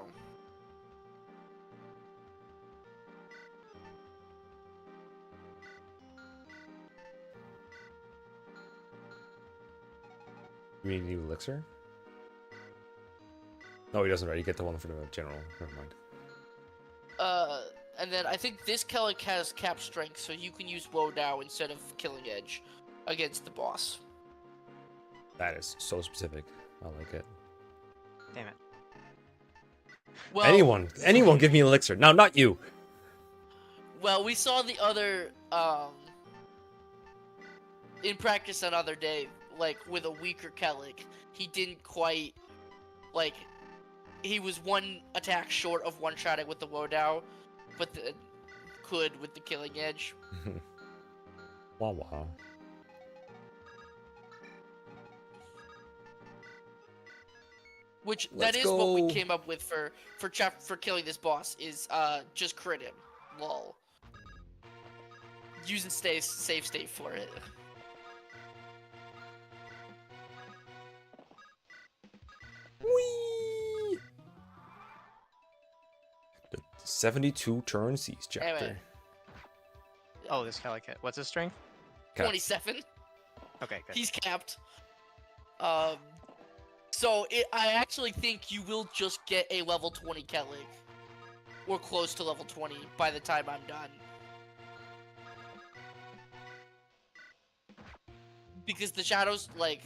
You need a new elixir? No, he doesn't, right? You get the one for the general. Never mind. And then I think this Kellic has cap strength, so you can use Woe Now instead of Killing Edge against the boss. That is so specific. I like it. Damn it. Well, Anyone give me an elixir. No, not you. Well, we saw the other, in practice another day, like, with a weaker Kellic, he didn't quite, like, he was one attack short of one-shotting with the Wodao, but could with the Killing Edge. Wow, wow. Which, Let's that is what we go. came up with for killing this boss, is, just crit him. Lol. Use and stay save state for it. Whee! The 72 turn siege chapter. Anyway. Oh, this Kellic hit. What's his strength? Cap. 27. Okay, good. He's capped. So I actually think you will just get a level 20 Kellic, or close to level 20 by the time I'm done. Because the shadows, like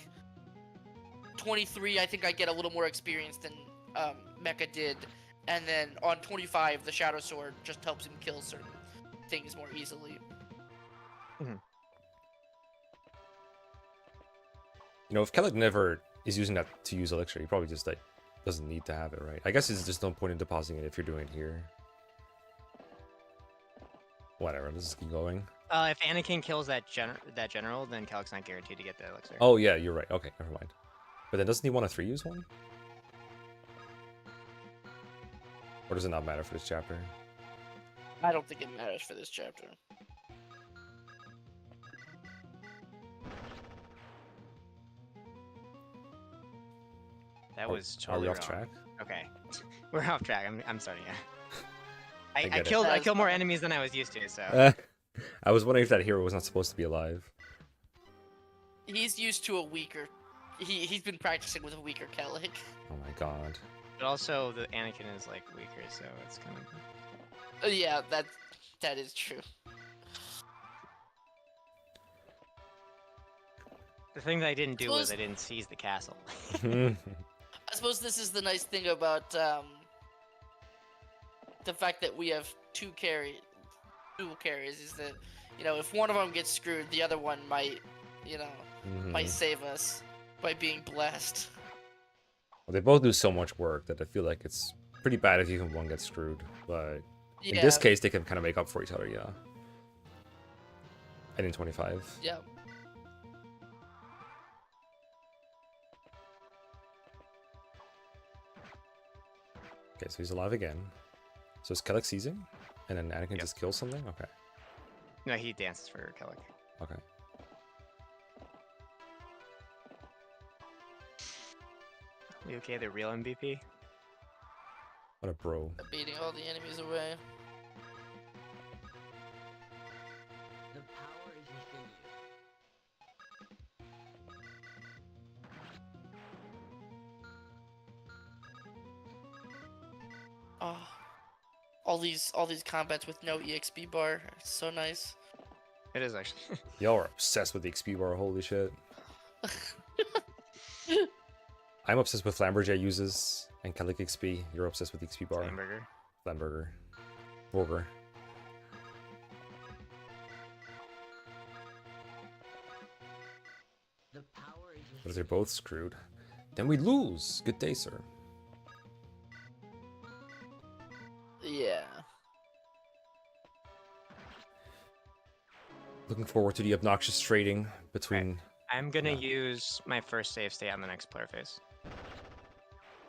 23, I think I get a little more experience than Mecha did, and then on 25, the Shadow Sword just helps him kill certain things more easily. You know, if Kellic never is using that to use elixir, he probably just like doesn't need to have it, right? I guess there's just no point in depositing it if you're doing it here. Whatever, let's just keep going. If Anakin kills that general, then Kellic's not guaranteed to get the elixir. Oh yeah, you're right. Okay, never mind. But then doesn't he want a 3-use one? Or does it not matter for this chapter? I don't think it matters for this chapter. That was Are we totally off wrong. track? Okay, we're off track. I'm sorry. Yeah. I I get it. killed more enemies than I was used to. So I was wondering if that hero was not supposed to be alive. He's used to a weaker. He's been practicing with a weaker Kellic. Oh my god. but also the Anakin is like weaker, so it's kind of. Yeah, that is true. The thing that I didn't do was Suppose- I didn't seize the castle. I suppose this is the nice thing about the fact that we have dual carries is that, you know, if one of them gets screwed, the other one might, you know, might save us by being blessed. Well, they both do so much work that I feel like it's pretty bad if even one gets screwed. But Yeah. in this case, they can kind of make up for each other, yeah. And in 25. Yeah. Okay, so he's alive again. So is Kellic seizing? And then Anakin Yep. just kills something? Okay. No, he dances for Kellic. Okay. We okay, the real MVP? What a bro. Beating all the enemies away. The power is within you. Oh, all these combats with no EXP bar. It's so nice. It is actually. Y'all are obsessed with the XP bar, holy shit. I'm obsessed with Flamberger uses and Kellic XP. You're obsessed with the XP bar. Hamburger. Flamberger. Borger. The power is But if within they're both screwed, then we lose. Good day, sir. Yeah. Looking forward to the obnoxious trading between, I'm gonna Yeah. use my first save state on the next player phase.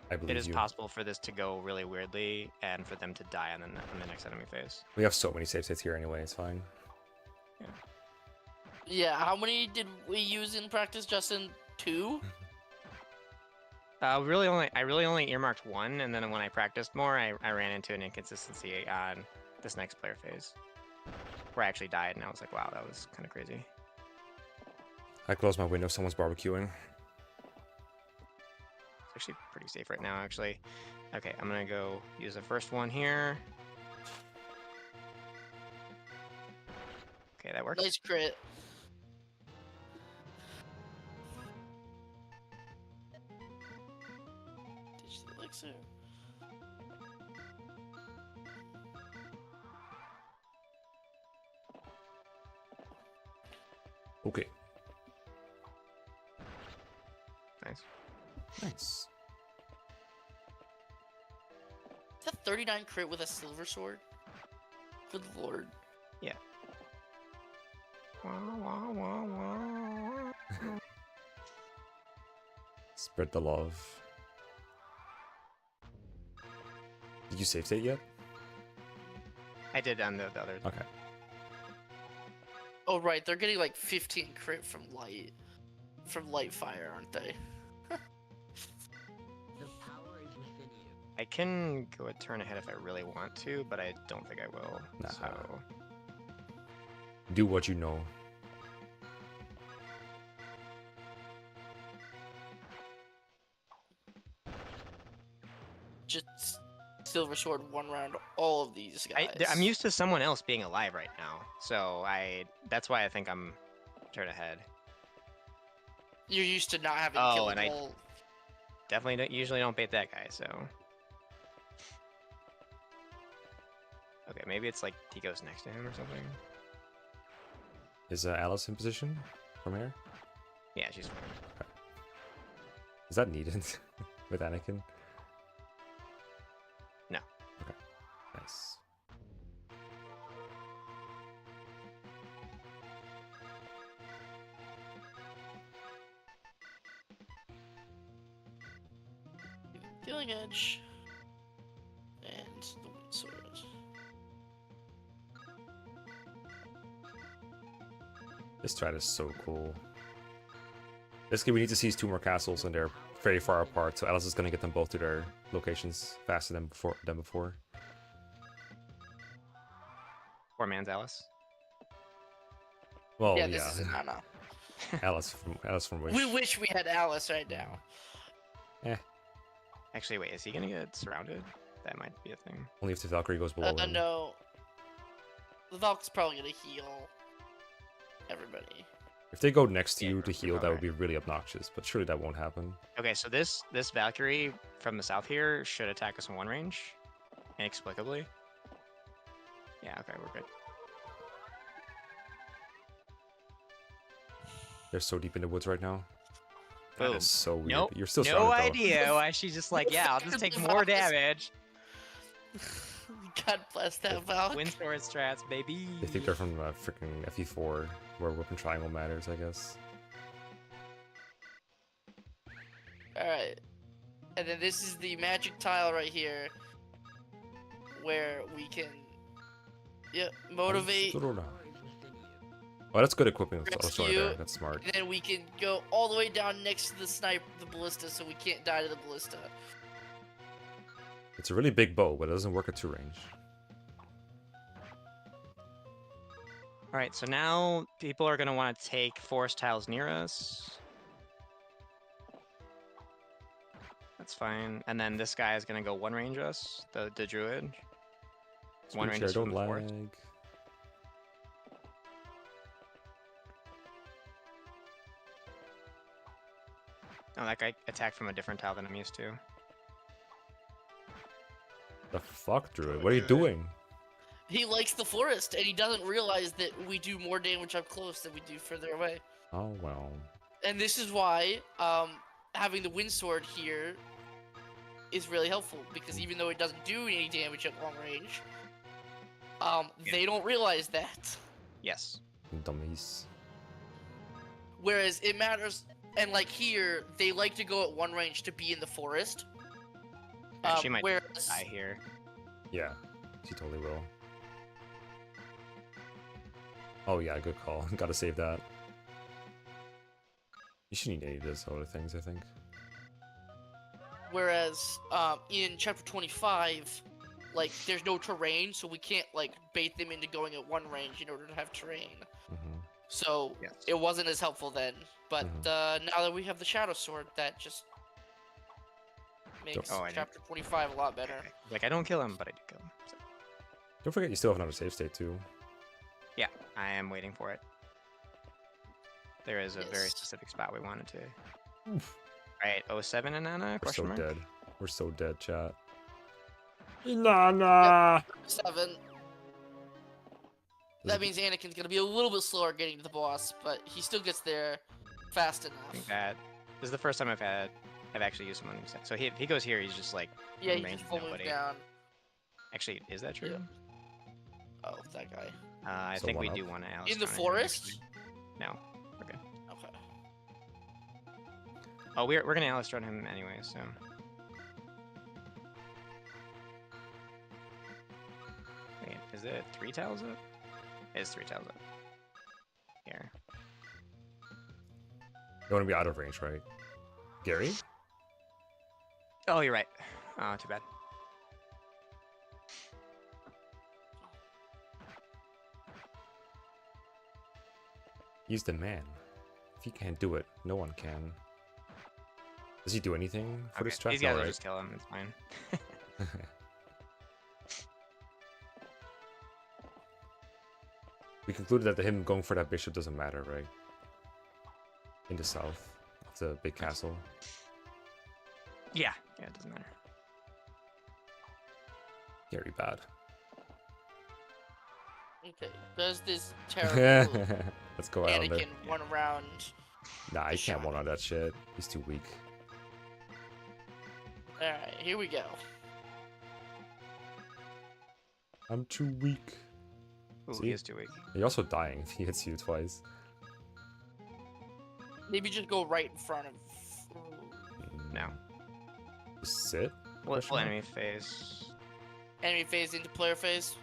I It believe is you. possible for this to go really weirdly and for them to die on the next enemy phase. We have so many save states here anyway, it's fine. Yeah. How many did we use in practice, Justin? 2? I really only earmarked one, and then when I practiced more, I ran into an inconsistency on this next player phase, where I actually died, and I was like, wow, that was kind of crazy. I closed my window, someone's barbecuing. It's actually pretty safe right now, actually. Okay, I'm gonna go use the first one here. Okay, that works. Nice crit. Ditch the elixir. Okay. Nice. Nice. Is that 39 crit with a silver sword? Good lord. Wah, wah, wah, wah. Spread the love. Did you save state yet? I did on the other. Okay. Oh right, they're getting like 15 crit from light fire, aren't they? The power is within you. I can go a turn ahead if I really want to, but I don't think I will. Nah. So Do what you know. Just silver sword one round all of these guys. I'm used to someone else being alive right now, so that's why I think I'm turn ahead. You're used to not having Oh, killed and I- all. Definitely usually don't bait that guy, so. Okay, maybe it's like he goes next to him or something. Is Alice in position from here? Yeah, she's fine. Is that needed with Anakin? No. Okay. Nice. Killing Edge. And the Wind Sword. This strat is so cool. Basically, we need to seize 2 more castles, and they're very far apart, so Alice is going to get them both to their locations faster than before. Poor man's Alice. Well, yeah, yeah. this is no. Alice from Wish. We wish we had Alice right now. Actually, wait, is he gonna get surrounded? That might be a thing. Only if the Valkyrie goes below him. No. The Valk's probably gonna heal everybody. If they go next to Yeah, you to we're heal, that far would be really obnoxious, but surely that won't happen. Okay, so this Valkyrie from the south here should attack us in one range, inexplicably. Yeah, okay, we're good. They're so deep in the woods right now. That Boom. is so weird. Nope. You're still No surrounded though. idea why she's just like, yeah, I'll just take more damage. God bless that Valk. Windsword strats, baby. They think they're from freaking FE4, where weapon triangle matters, I guess. Alright. And then this is the magic tile right here. Where we can motivate. Oh, that's good equipping. Also right Rescue. there. That's smart. And then we can go all the way down next to the ballista, so we can't die to the ballista. It's a really big bow, but it doesn't work at 2 range. Alright, so now people are going to want to take forest tiles near us. That's fine. And then this guy is going to go one range us, the druid. One range us from don't the forest. lag. Oh, that guy attacked from a different tile than I'm used to. The fuck, druid? What are you doing? He likes the forest, and he doesn't realize that we do more damage up close than we do further away. Oh well. And this is why having the windsword here is really helpful, because even though it doesn't do any damage at long range, they don't realize that. Yes. Dummies. Whereas it matters, and like here, they like to go at one range to be in the forest. Yeah, she might Whereas die here. Yeah, she totally will. Oh yeah, good call. Gotta save that. You should need any of those other things, I think. Whereas in chapter 25, like there's no terrain, so we can't like bait them into going at one range in order to have terrain. Mm-hmm. So Yes. it wasn't as helpful then. But now that we have the shadow sword, that just makes Oh, I know. chapter 25 a lot better. Like, I don't kill him, but I do kill him. So. Don't forget you still have another save state too. Yeah, I am waiting for it. There is a very Yes. specific spot we wanted to. Right, 07 and Nana? We're Question so mark? dead. We're so dead, chat. Nana. 7. That means Anakin's gonna be a little bit slower getting to the boss, but he still gets there fast I think enough. that this is the first time I've actually used him on himself. So he goes here, he's just like Yeah, he range just full move nobody. down. Actually, is that true? Yeah. Oh, that guy. I So think we one do up. want to In the Alice forest? No. Okay. Okay. Oh, we're gonna Alice run him anyway, so. Wait, is it 3 tiles up? It is 3 tiles up. Here. You want to be out of range, right? Gary? Oh, you're right. Oh, too bad. He's the man. If he can't do it, no one can. Does he do anything for this track? These guys No, will right? just kill him. It's fine. We concluded that him going for that bishop doesn't matter, right? In the south of the big castle. Yeah. Yeah, it doesn't matter. Very bad. Okay. Does this terrible Let's go out on there. Anakin one round? Nah, he can't shot. one on that shit. He's too weak. Alright, here we go. I'm too weak. Ooh, See? he is too weak. You're also dying if he hits you twice. Maybe just go right in front of. No. Just sit? Full Question mark? enemy phase. Enemy phase into player phase.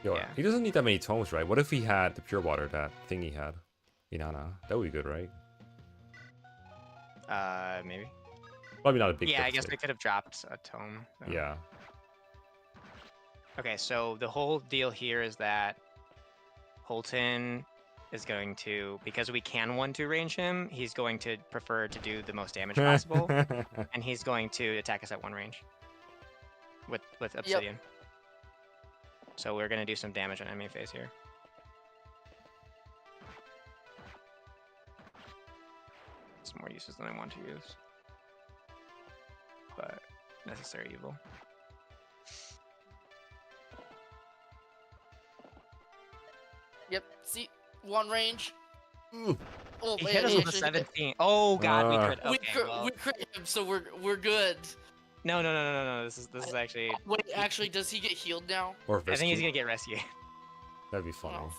Yo, Yeah. he doesn't need that many tomes, right? What if he had the pure water, that thing he had? Inanna. That would be good, right? Maybe. Probably not a big Yeah, I guess deficit. we could have dropped a tome. so. Yeah. Okay, so the whole deal here is that Holton is going to, because we can 1-2 range him, he's going to prefer to do the most damage possible, and he's going to attack us at 1 range with Obsidian. So we're going to do some damage on enemy phase here. some more uses than I want to use. But necessary evil. Yep. See, one range. Ooh. Oh He man, hit us he with a actually hit it. 17. Oh god, we crit. We Okay, crit, well, we crit him, so we're good. no. This is actually. Wait, actually, does he get healed now? Or I think he's rescue. gonna get rescued. That'd be funny. Oh,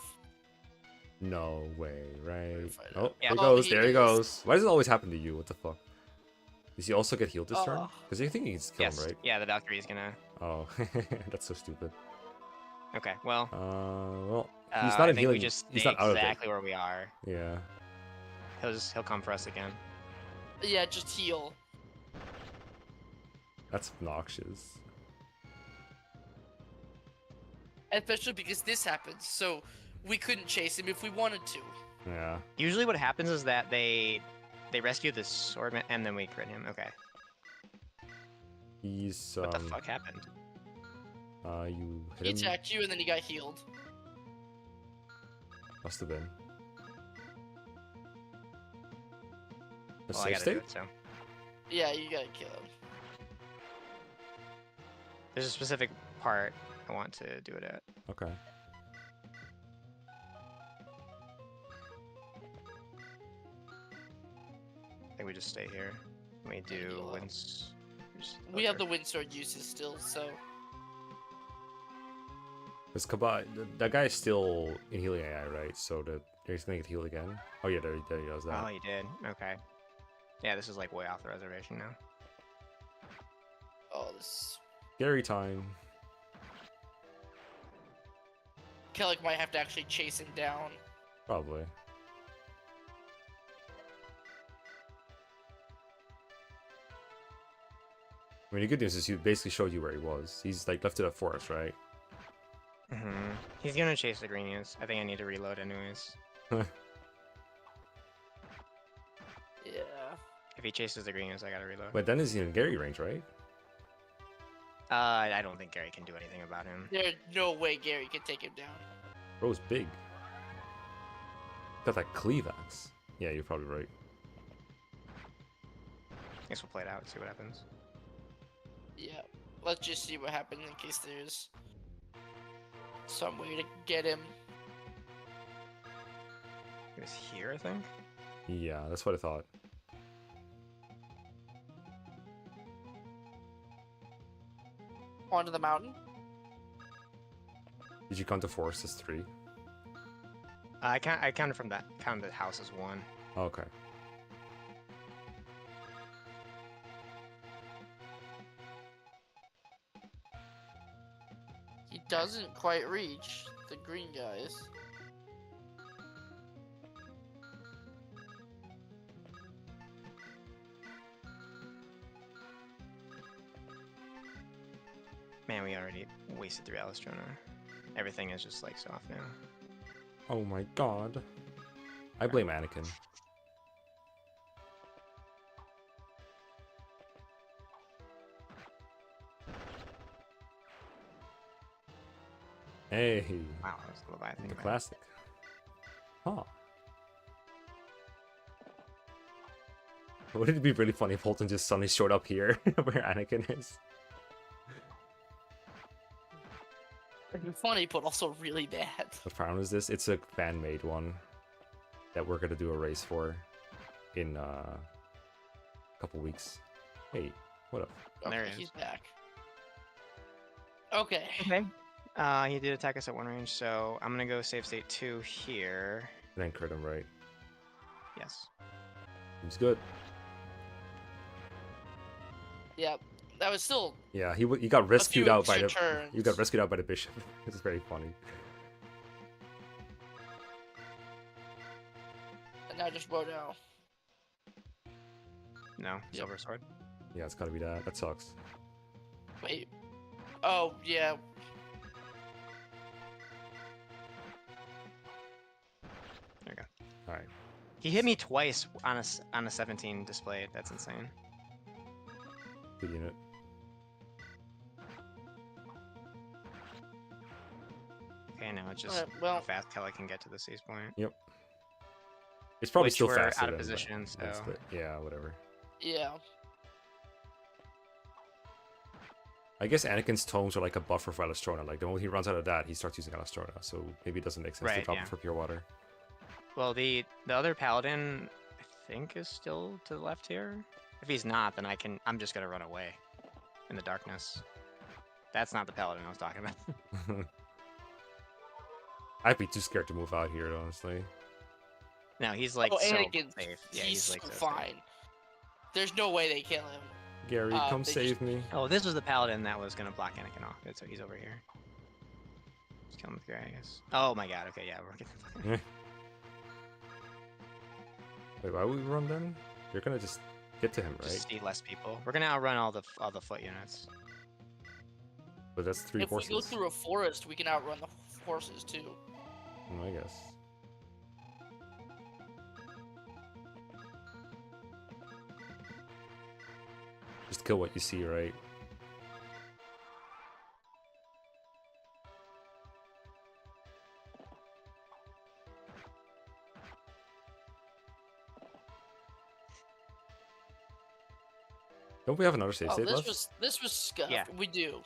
No way, right? find Oh, out. Yeah. there Oh, goes. he There he is. goes. Why does it always happen to you? What the fuck? Does he also get healed this turn? Oh. Because you think he can kill Yes. him, right? Yeah, the Valkyrie is gonna. Oh, that's so stupid. Okay. Well, Well, he's I not in think healing. we just He's stay not out of it. exactly where we are. Yeah. He'll come for us again. Yeah, just heal. That's obnoxious. Especially because this happens, so we couldn't chase him if we wanted to. Yeah. Usually, what happens is that they rescue the swordman and then we crit him. Okay. He's What the fuck happened? You hit He him. attacked you and then he got healed. Must have been. A Well, I safe gotta state? do it. So Yeah, you gotta kill him. there's a specific part I want to do it at. Okay. I think we just stay here. We do heal up. wins. We have the windsword uses still, so Because that guy is still in healing AI, right? So he's gonna get healed again. Oh yeah, there he does that. Oh, he did. Okay. Yeah, this is like way off the reservation now. oh, this Gary time. Kellic might have to actually chase him down. Probably. I mean, the good news is he basically showed you where he was. He's like left to that forest, right? He's gonna chase the greenies. I think I need to reload anyways. Yeah. If he chases the greenies, I gotta reload. But then is he in Gary range, right? I don't think Gary can do anything about him. There's no way Gary can take him down. Bro's big. Got that cleave axe. Yeah, you're probably right. Guess we'll play it out, see what happens. Yeah. Let's just see what happens in case there's some way to get him. He was here, I think. Yeah, that's what I thought. Onto the mountain. Did you count the forest as 3? I counted from that. Counted the house as 1. Okay. He doesn't quite reach the green guys. Man, we already wasted 3 Alistrona. Everything is just like soft now. Oh my god. I blame Anakin. Hey, Wow, that was the Leviathan. the guy. classic. Huh. Wouldn't it be really funny if Holton just suddenly showed up here where Anakin is? It'd be funny, but also really bad. What round is this? It's a fan-made one that we're gonna do a race for in a couple weeks. Hey, what up? There Okay, he he's is. back. Okay. Okay. He did attack us at 1 range, so I'm gonna go save state 2 here. And then crit him, right? Yes. Seems good. Yep. That was still Yeah, he got rescued few out by the extra turns. you got rescued out by the bishop. It's very funny. and now just bow down. No. Silver sword. Yeah, it's gotta be that. That sucks. Wait. Oh yeah. There we go. All right. He hit me twice on a 17 displayed. That's insane. Good unit. Okay, now it's just Alright, well- how fast Kelly can get to the seize point. It It's probably which still we're faster out of than position, this, so- but yeah, whatever. Yeah. I guess Anakin's tomes are like a buffer for Alastrona. Like the moment he runs out of that, he starts using Alastrona. So maybe it doesn't make sense to Right, drop yeah. it for pure water. Well, the other paladin, I think, is still to the left here. If he's not, then I'm just gonna run away in the darkness. That's not the paladin I was talking about. I'd be too scared to move out here, honestly. No, he's like Oh, so Anakin, safe. Yeah, he's like so so safe. fine. There's no way they kill him. Gary, come they save just- me. Oh, this was the paladin that was gonna block Anakin off. So he's over here. Just kill him with Gray, I guess. Oh my god. Okay, yeah, we're getting. Wait, why would we run then? You're gonna just get to him, right? Just see less people. We're gonna outrun all the foot units. But that's 3 If horses. we go through a forest, we can outrun the horses too. I guess. Just kill what you see, right? Don't we have another save Oh, state this left? was scuffed. Yeah. We do.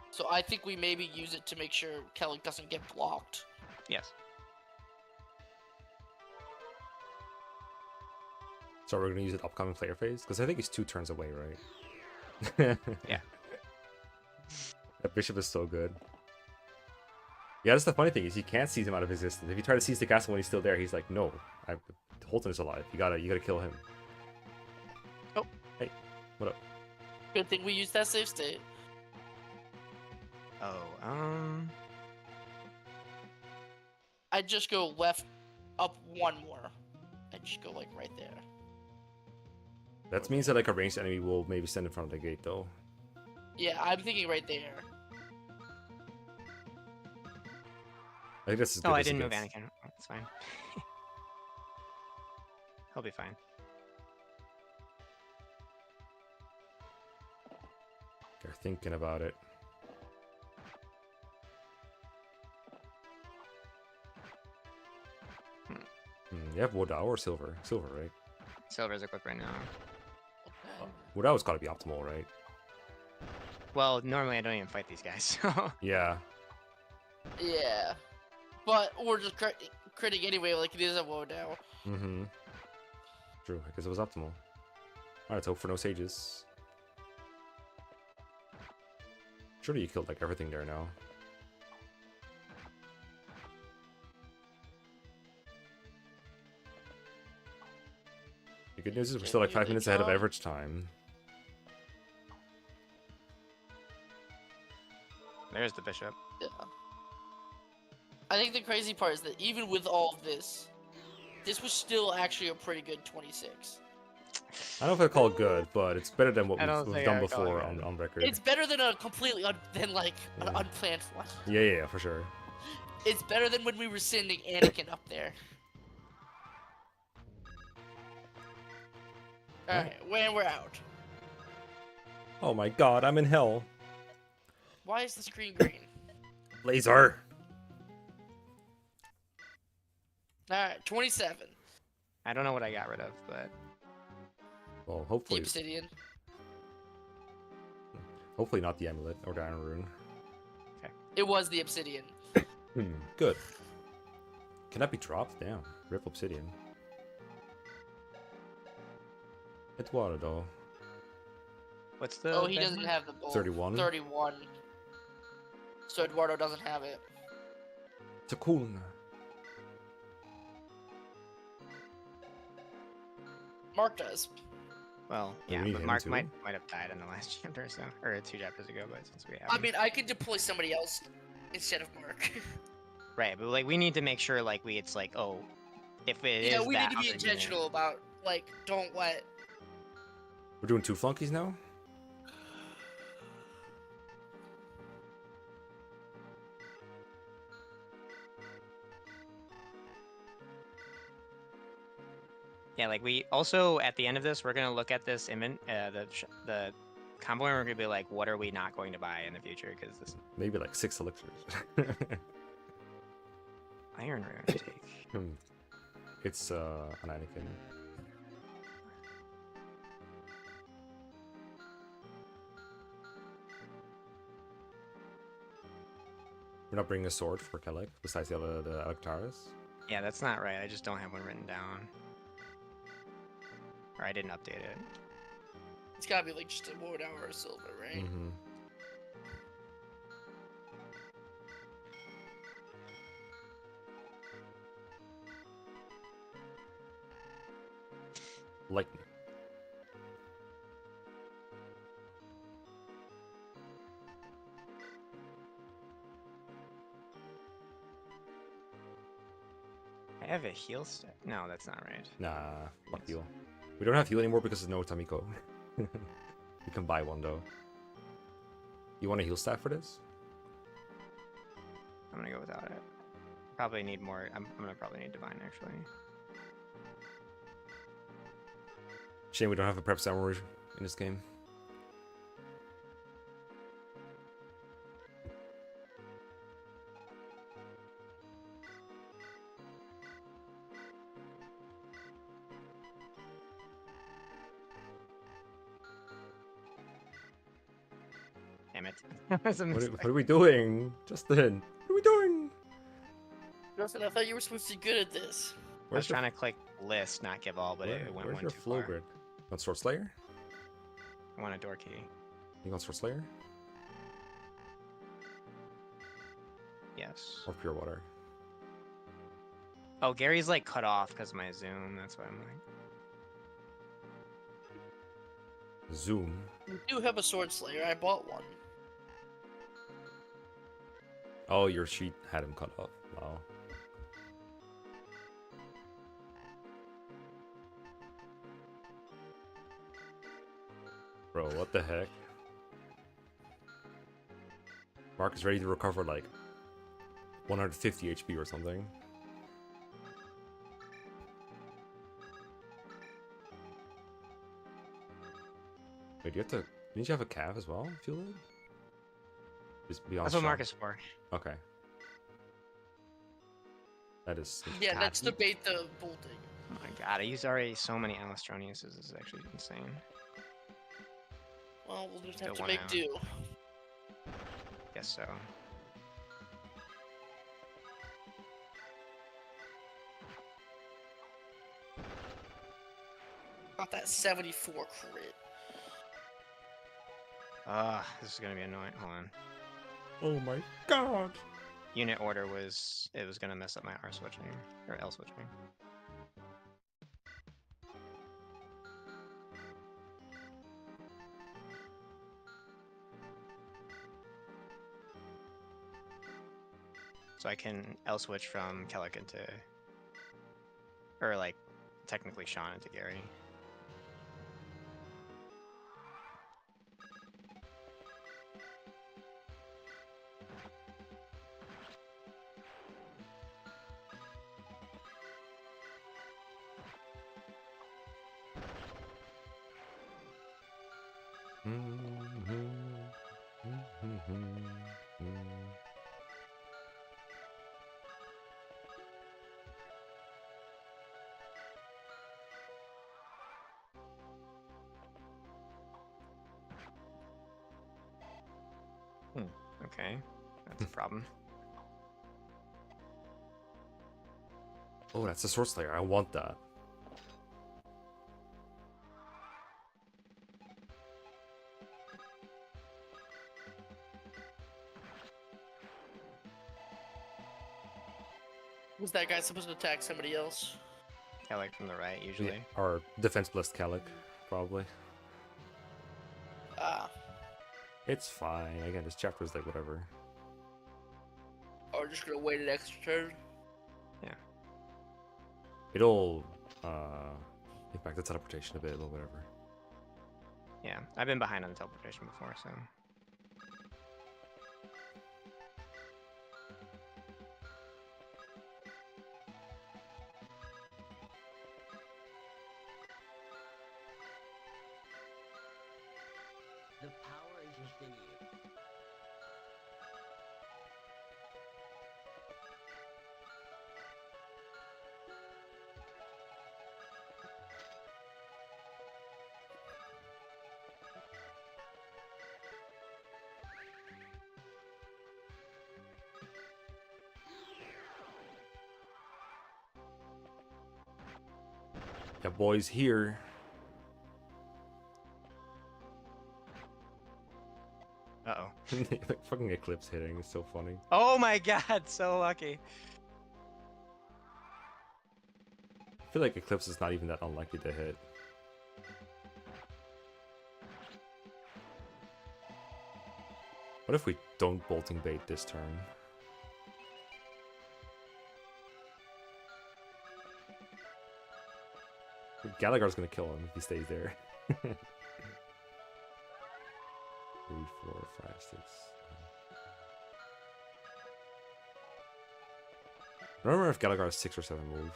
So I think we maybe use it to make sure Kelly doesn't get blocked. Yes. So we're gonna use it upcoming player phase? Because I think he's 2 turns away, right? Yeah. That bishop is so good. Yeah, that's the funny thing is he can't seize him out of existence. If you try to seize the castle when he's still there, he's like, no, Holton is alive. You gotta kill him. Oh. Hey, what up? Good thing we used that save state. Oh, I'd just go left up 1 more. I'd just go like right there. That means that like a ranged enemy will maybe stand in front of the gate though. Yeah, I'm thinking right there. I think that's as good Oh, I as it didn't move gets. Anakin. It's fine. He'll be fine. They're thinking about it. You have Wodao or Silver? Silver, right? Silver's equipped right now. Wodao's gotta be optimal, right? Well, normally I don't even fight these guys, so... Yeah. Yeah. But we're just critting anyway, like it is a woe now. Mm-hmm. True, because it was optimal. Alright, let's hope for no sages. Surely you killed like everything there now. The good news is we're still like 5 minutes ahead of average time. There's the bishop. Yeah. I think the crazy part is that even with all of this, this was still actually a pretty good 26. I don't know if I call it good, but it's better than what I don't we've think done I would call it before good. on record. It's better than a completely than like an Yeah. unplanned one. Yeah, for sure. It's better than when we were sending Anakin up there. Alright, when we're out. Oh my god, I'm in hell. Why is the screen green? Laser! Alright, 27. I don't know what I got rid of, but... Well, The hopefully not the amulet or the iron rune. It was the obsidian. Good. Can that be dropped? Damn. Rip obsidian. Eduardo. What's the... Oh, he benchmark? doesn't have the bowl. 31? 31. So Eduardo doesn't have it. Takun. Mark does. Well, Do we yeah, need but him Mark too? might have died in the last chapter, so... Or 2 chapters ago, but since we have I him. mean, I could deploy somebody else instead of Mark. Right, but like, we need to make sure, like, it's like, oh... If it is Yeah, we that need to be other unit- intentional about, like, don't let... We're doing 2 flunkies now? Yeah, like we also at the end of this, we're gonna look at this the combo, and we're gonna be like, what are we not going to buy in the future? Because this, Maybe like 6 elixirs. Iron Rune take. It's an Anakin. We're not bringing a sword for Kellic besides the Electaris. Yeah, that's not right. I just don't have one written down. Or I didn't update it. It's gotta be like just a wood hour or silver, right? Mm-hmm. Lightning. I have a heal step. No, that's not right. Nah, fuck heal. We don't have heal anymore because there's no Tamiko. We can buy one though. You want a heal staff for this? I'm gonna go without it. Probably need more. I'm gonna probably need divine actually. Shame we don't have a prep samurai in this game. Damn it. That was a mistake. What are we doing? Justin, what are we doing? Justin, I thought you were supposed to be good at this. I was trying to click list, not give all, but it went where's one your too flow far. grid? You want Sword Slayer? I want a door key. You want Sword Slayer? Yes. Or Pure Water? Oh, Gary's like cut off because of my zoom. That's why I'm like. Zoom. You do have a sword slayer. I bought one. Oh, your sheet had him cut off. Wow. Bro, what the heck? Mark is ready to recover like 150 HP or something. Wait, do you have to? Didn't you have a calf as well? Feel it? Just beyond. That's what shot. Mark is for. Okay. That is. Yeah, God, let's you- debate the bolting. Oh my god, I used already so many Alistroniuses. This is actually insane. Well, we'll just Still have to 1 make hour. do. Guess so. Got that 74 crit. This is gonna be annoying. Hold on. Oh my god. Unit order was gonna mess up my R switching or L switching. So I can L switch from Kellic into, or like technically Sean into Gary. Okay, that's a problem. Oh, that's a Sword Slayer. I want that. Was that guy supposed to attack somebody else? Kellic from the right usually. Yeah, or Defense Blessed Kellic, probably. Ah, It's fine. Again, this chapter is like whatever. or just gonna wait an extra turn. It'll impact the teleportation a bit or whatever. Yeah, I've been behind on the teleportation before, so. The power is within you. Yeah, boys here. Uh-oh. Like fucking Eclipse hitting is so funny. Oh my god, so lucky. I feel like Eclipse is not even that unlikely to hit. What if we don't bolting bait this turn? Gallagher's gonna kill him if he stays there. 3, 4, 5, 6. I don't remember if Gallagher has 6 or 7 move.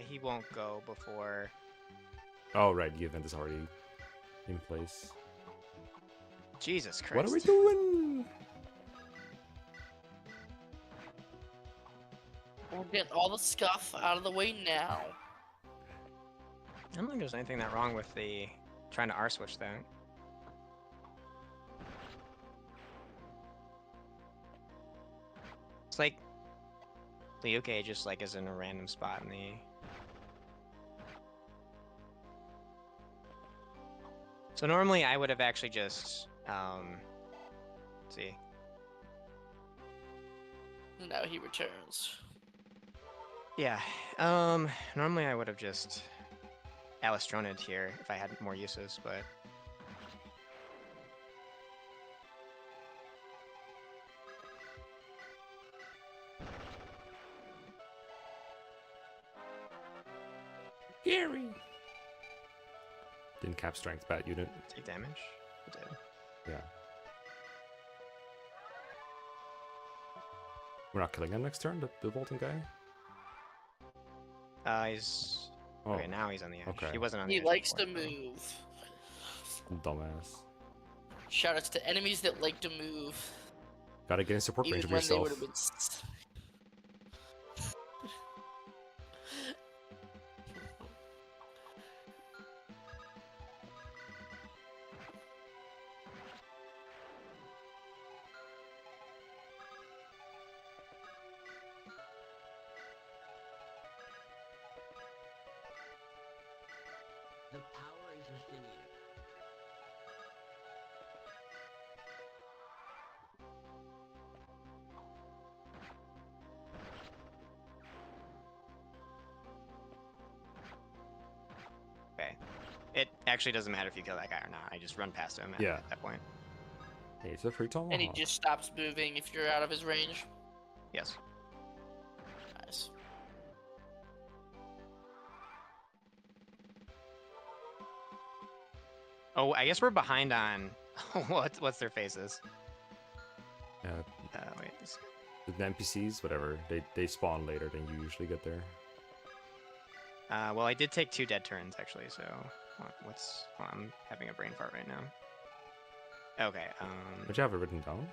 He won't go before. Oh, right, the event is already in place. Jesus Christ. What are we doing? We'll get all the scuff out of the way now. I don't think there's anything that wrong with the trying to R switch that. It's like Liuke just like is in a random spot in the. So normally I would have actually just let's see. Now he returns. Yeah. Normally I would have just Alistroned here if I had more uses, but Gary. Didn't cap strength bat unit. take damage. It did. Yeah. We're not killing him next turn, the Bolton guy? He's Oh, okay. Now he's on the edge. okay. He wasn't on the He edge. likes to before, though. move. dumbass. Shoutouts to enemies that like to move. Gotta get in support range Even of when they would yourself. have been. The power is within you. Okay. It actually doesn't matter if you kill that guy or not. I just run past him Yeah. at that point. Hey, it's a free tomahawk. And he just stops moving if you're out of his range. Yes. Nice. Oh, I guess we're behind on what's their faces. Wait. The NPCs, whatever, they spawn later than you usually get there. Well, I did take 2 dead turns actually, so what's? Oh, I'm having a brain fart right now. Okay. Would you have it written down?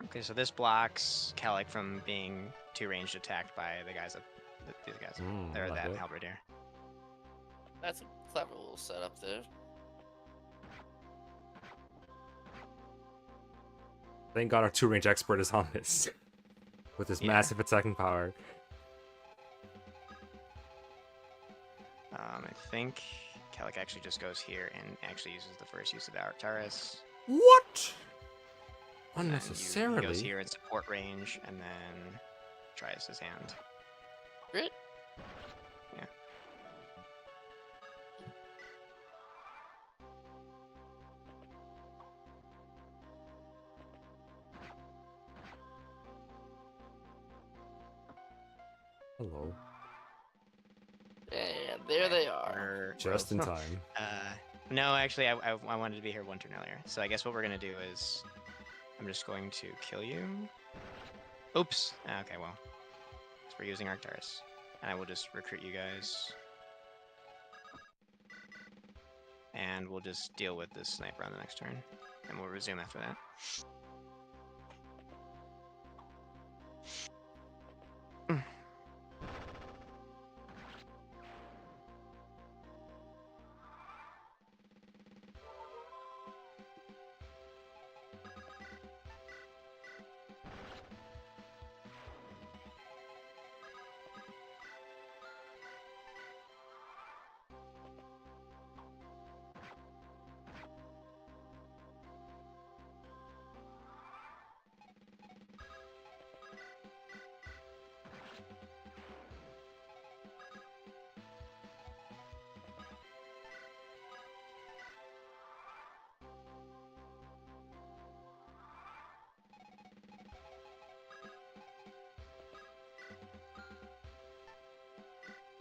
Okay, so this blocks Kellic from being 2 ranged attacked by the guys up. These guys. Or like that it. halberdier. That's a clever little setup there. Thank God our 2-range expert is on this. With his Yeah. massive attacking power. I think Kellic actually just goes here and actually uses the first use of the Arcturus. What? And then Unnecessarily? He goes here in support range and then tries his hand. Grit? Hello. And there they are. Just in time. No, actually, I wanted to be here one turn earlier. So I guess what we're gonna do is, I'm just going to kill you. Oops. Okay, well, 'cause we're using Arcturus, and I will just recruit you guys, and we'll just deal with this sniper on the next turn, and we'll resume after that.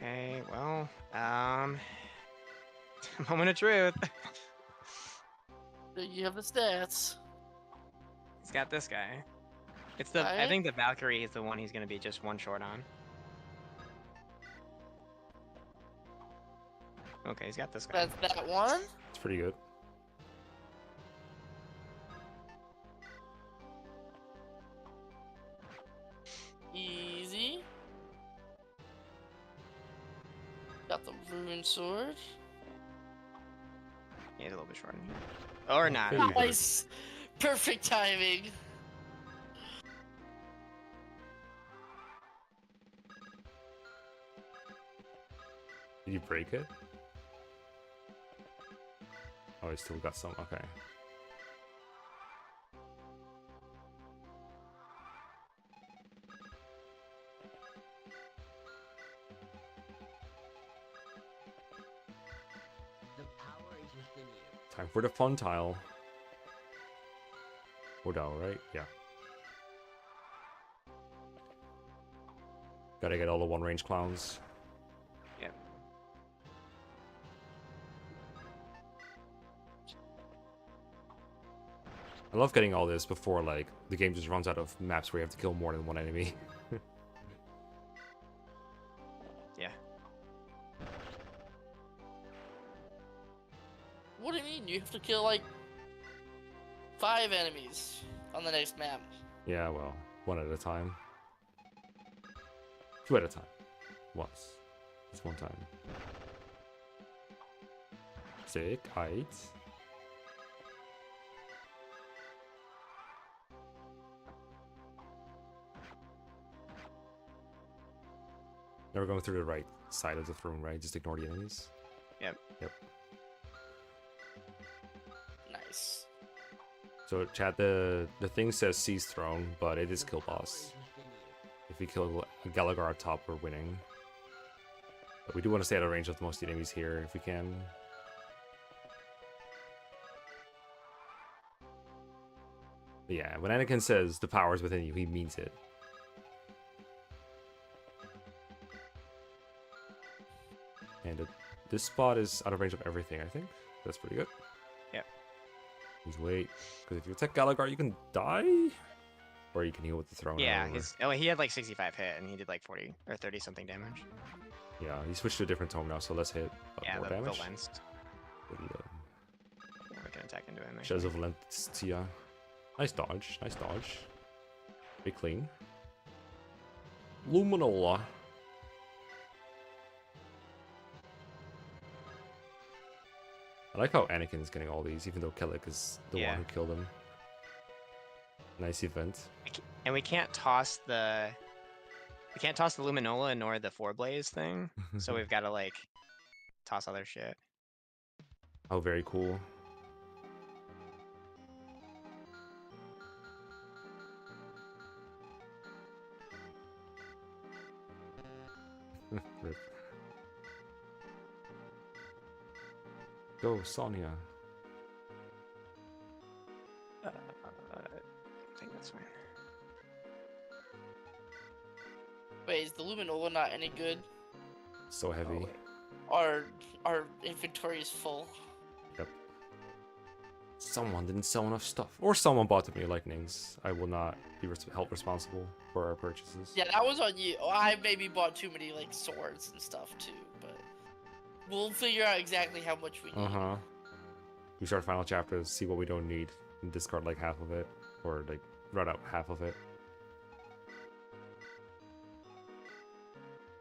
Okay, well, moment of truth. You have the stats. He's got this guy. It's the I Right? think the Valkyrie is the one he's gonna be just one short on. Okay, he's got this guy. That's that one. It's pretty good. Easy. Got the rune sword. Yeah, he's a little bit short on here. Or not. Pretty good. Nice. Perfect timing. Did you break it? Oh, he still got some. Okay. The power is within you. Time for the fun tile. Odell, right? Yeah. Gotta get all the one range clowns. Yep. I love getting all this before like the game just runs out of maps where you have to kill more than one enemy. Yeah. What do you mean? You have to kill like 5 enemies on the next map. Yeah, well, one at a time. 2 at a time. Once. Just one time. Sick. Height. Now we're going through the right side of the throne, right? Just ignore the enemies. Yep. Yep. Nice. So, chat, the thing says seize throne, but it is kill The power boss. is within you. If we kill Gallagher at top, we're winning. But we do want to stay out of range of most of the enemies here if we can. But yeah, when Anakin says the power is within you, he means it. And this spot is out of range of everything, I think. That's pretty good. Yep. Just wait. Because if you attack Gallagher, you can die? Or you can heal with the throne. Yeah, however. he had like 65 hit, and he did like 40 or 30 something damage. Yeah, he switched to a different tome now, so let's hit Yeah, more the damage. lens. With the Yeah, we can attack into him. Shadows of Valentia. Nice dodge, nice dodge. Be clean. Luminola. I like how Anakin's getting all these, even though Kellic is the Yeah. one who killed him. Nice event. And we can't toss the Luminola nor the Four Blaze thing, so we've got to like toss other shit. Oh, very cool. Rip. Go, Sonya. I think that's fine. Wait, is the Luminola not any good? So heavy. Our inventory is full. Yep. Someone didn't sell enough stuff, or someone bought too many lightnings. I will not be held responsible for our purchases. Yeah, that was on you. I maybe bought too many like swords and stuff too, but we'll figure out exactly how much we need. We start final chapters, see what we don't need, and discard like half of it, or like run out half of it.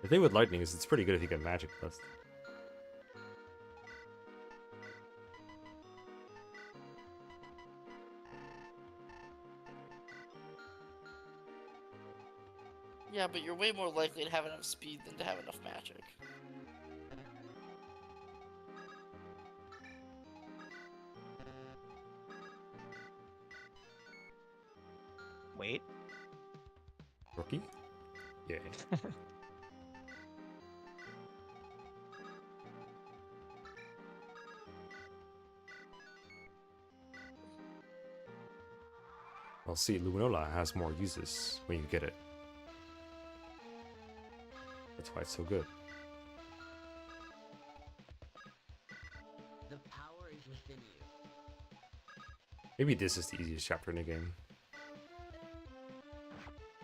The thing with lightning is it's pretty good if you get magic dust. Yeah, but you're way more likely to have enough speed than to have enough magic. Wait. Rookie? Yeah. Well, see, Luminola has more uses when you get it. That's why it's so good. The power is within you. Maybe this is the easiest chapter in the game.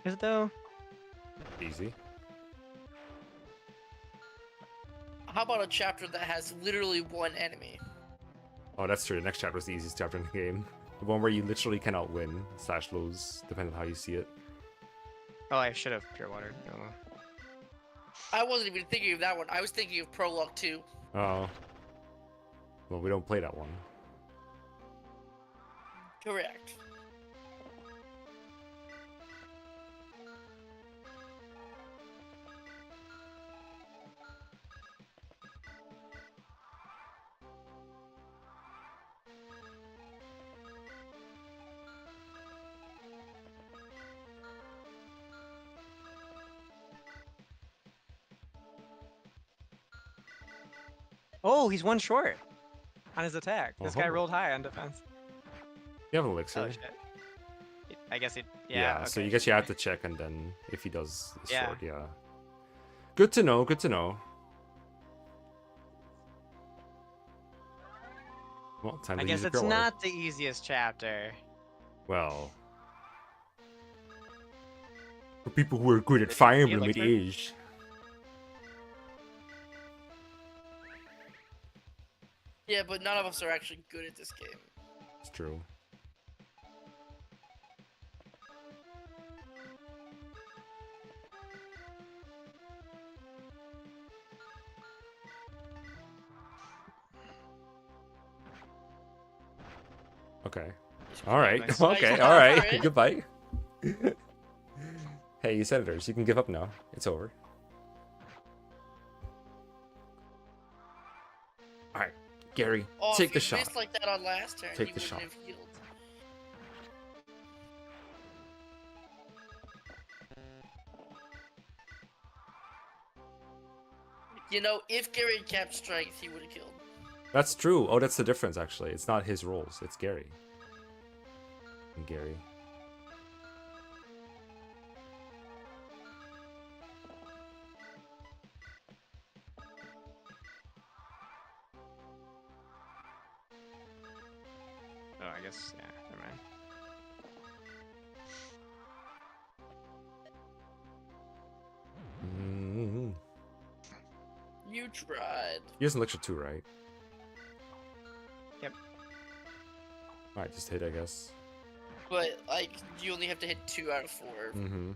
Is it though? Easy. How about a chapter that has literally one enemy? Oh, that's true. The next chapter is the easiest chapter in the game. The one where you literally cannot win / lose, depending on how you see it. Oh, I should have pure watered. Oh. I wasn't even thinking of that one. I was thinking of Prologue 2. Oh. Well, we don't play that one. Correct. Oh, he's one short on his attack. This guy Oh. rolled high on defense. You have an elixir. Oh shit. I guess it. Yeah, Yeah. so okay. you guess you have to check, and then if he does his Yeah. sword, yeah. Good to know, good to know. Well, time I to guess use a it's pure water. not the easiest chapter. Well, for people who are good at Did you Fire see it Emblem, like it that? is. Yeah, but none of us are actually good at this game. It's true. Okay. All right. Nice. Okay. Nice. All right. Alright. Goodbye. Hey, senators, you can give up now. It's over. All right, Gary, Oh, take if the he shot. missed like that on last turn, Take he the wouldn't shot. have healed. You know, if Gary had kept strength, he would have killed. That's true. Oh, that's the difference, actually. It's not his rolls. It's Gary. And Gary. Oh, I guess. Yeah. Never mind. Mm-hmm. You tried. He has an elixir too, right? Yep. All right, just hit, I guess. But, like, you only have to hit 2 out of 4. Mm-hmm.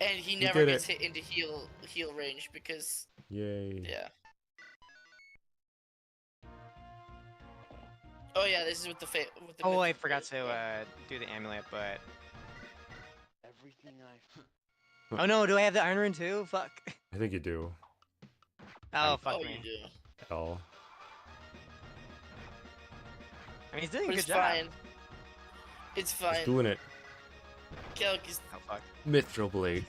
And he You never did gets it. hit into heal range because, Yay. yeah. Oh yeah, this is with the Oh, I mythic forgot fate. to do the amulet, but. Everything I. Oh no, do I have the iron rune too? Fuck. I think you do. Oh, fuck Oh, me. you do. L. I mean, he's doing a But good it's job. fine. It's He's fine. doing it. Calc is Oh, fuck. Mithril Blade.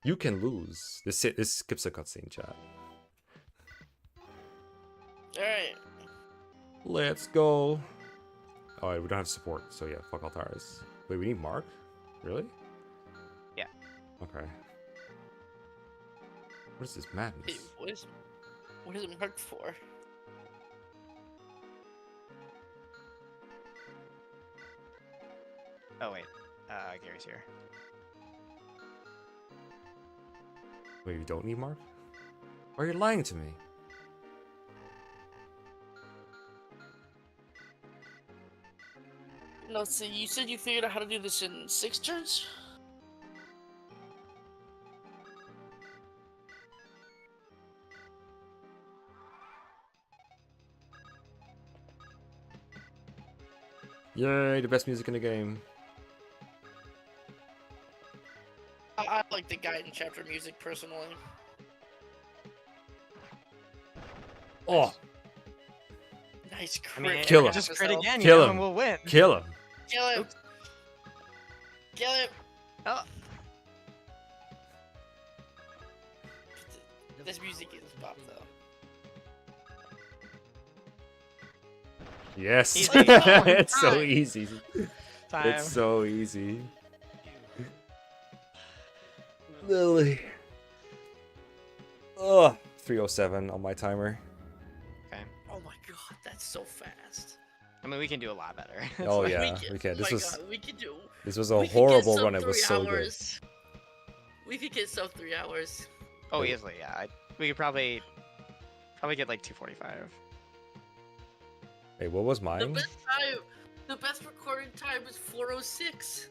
You can lose. This skips a cutscene, chat. alright. Let's go. Oh, we don't have support, so yeah, fuck Altaris. Wait, we need Mark? Really? Okay. What is this Hey, madness? what is it marked for? Oh wait, Gary's here. Wait, you don't need mark? Why are you lying to me? No, see, you said you figured out how to do this in 6 turns? Yay, the best music in the game. I like the guide and chapter music personally. Oh, Nice I mean, crit. Kill him. just crit again, Kill you know, him. and we'll win. kill him. Kill him. Oops. Kill him. Oh, This music is pop though. Yes. Easy. It's so Time. easy. time. It's so easy. Lily. Ugh. 307 on my timer. Okay. Oh my god, that's so fast. I mean, we can do a lot better. Oh Like- yeah, we can. Oh This my was god, we could do. this was a we could get horrible sub run. It 3 was so good. hours. We could get sub 3 hours. Oh, Wait. easily, yeah. We could probably get like 245. Hey, what was The mine? best time, the best recording time is 406.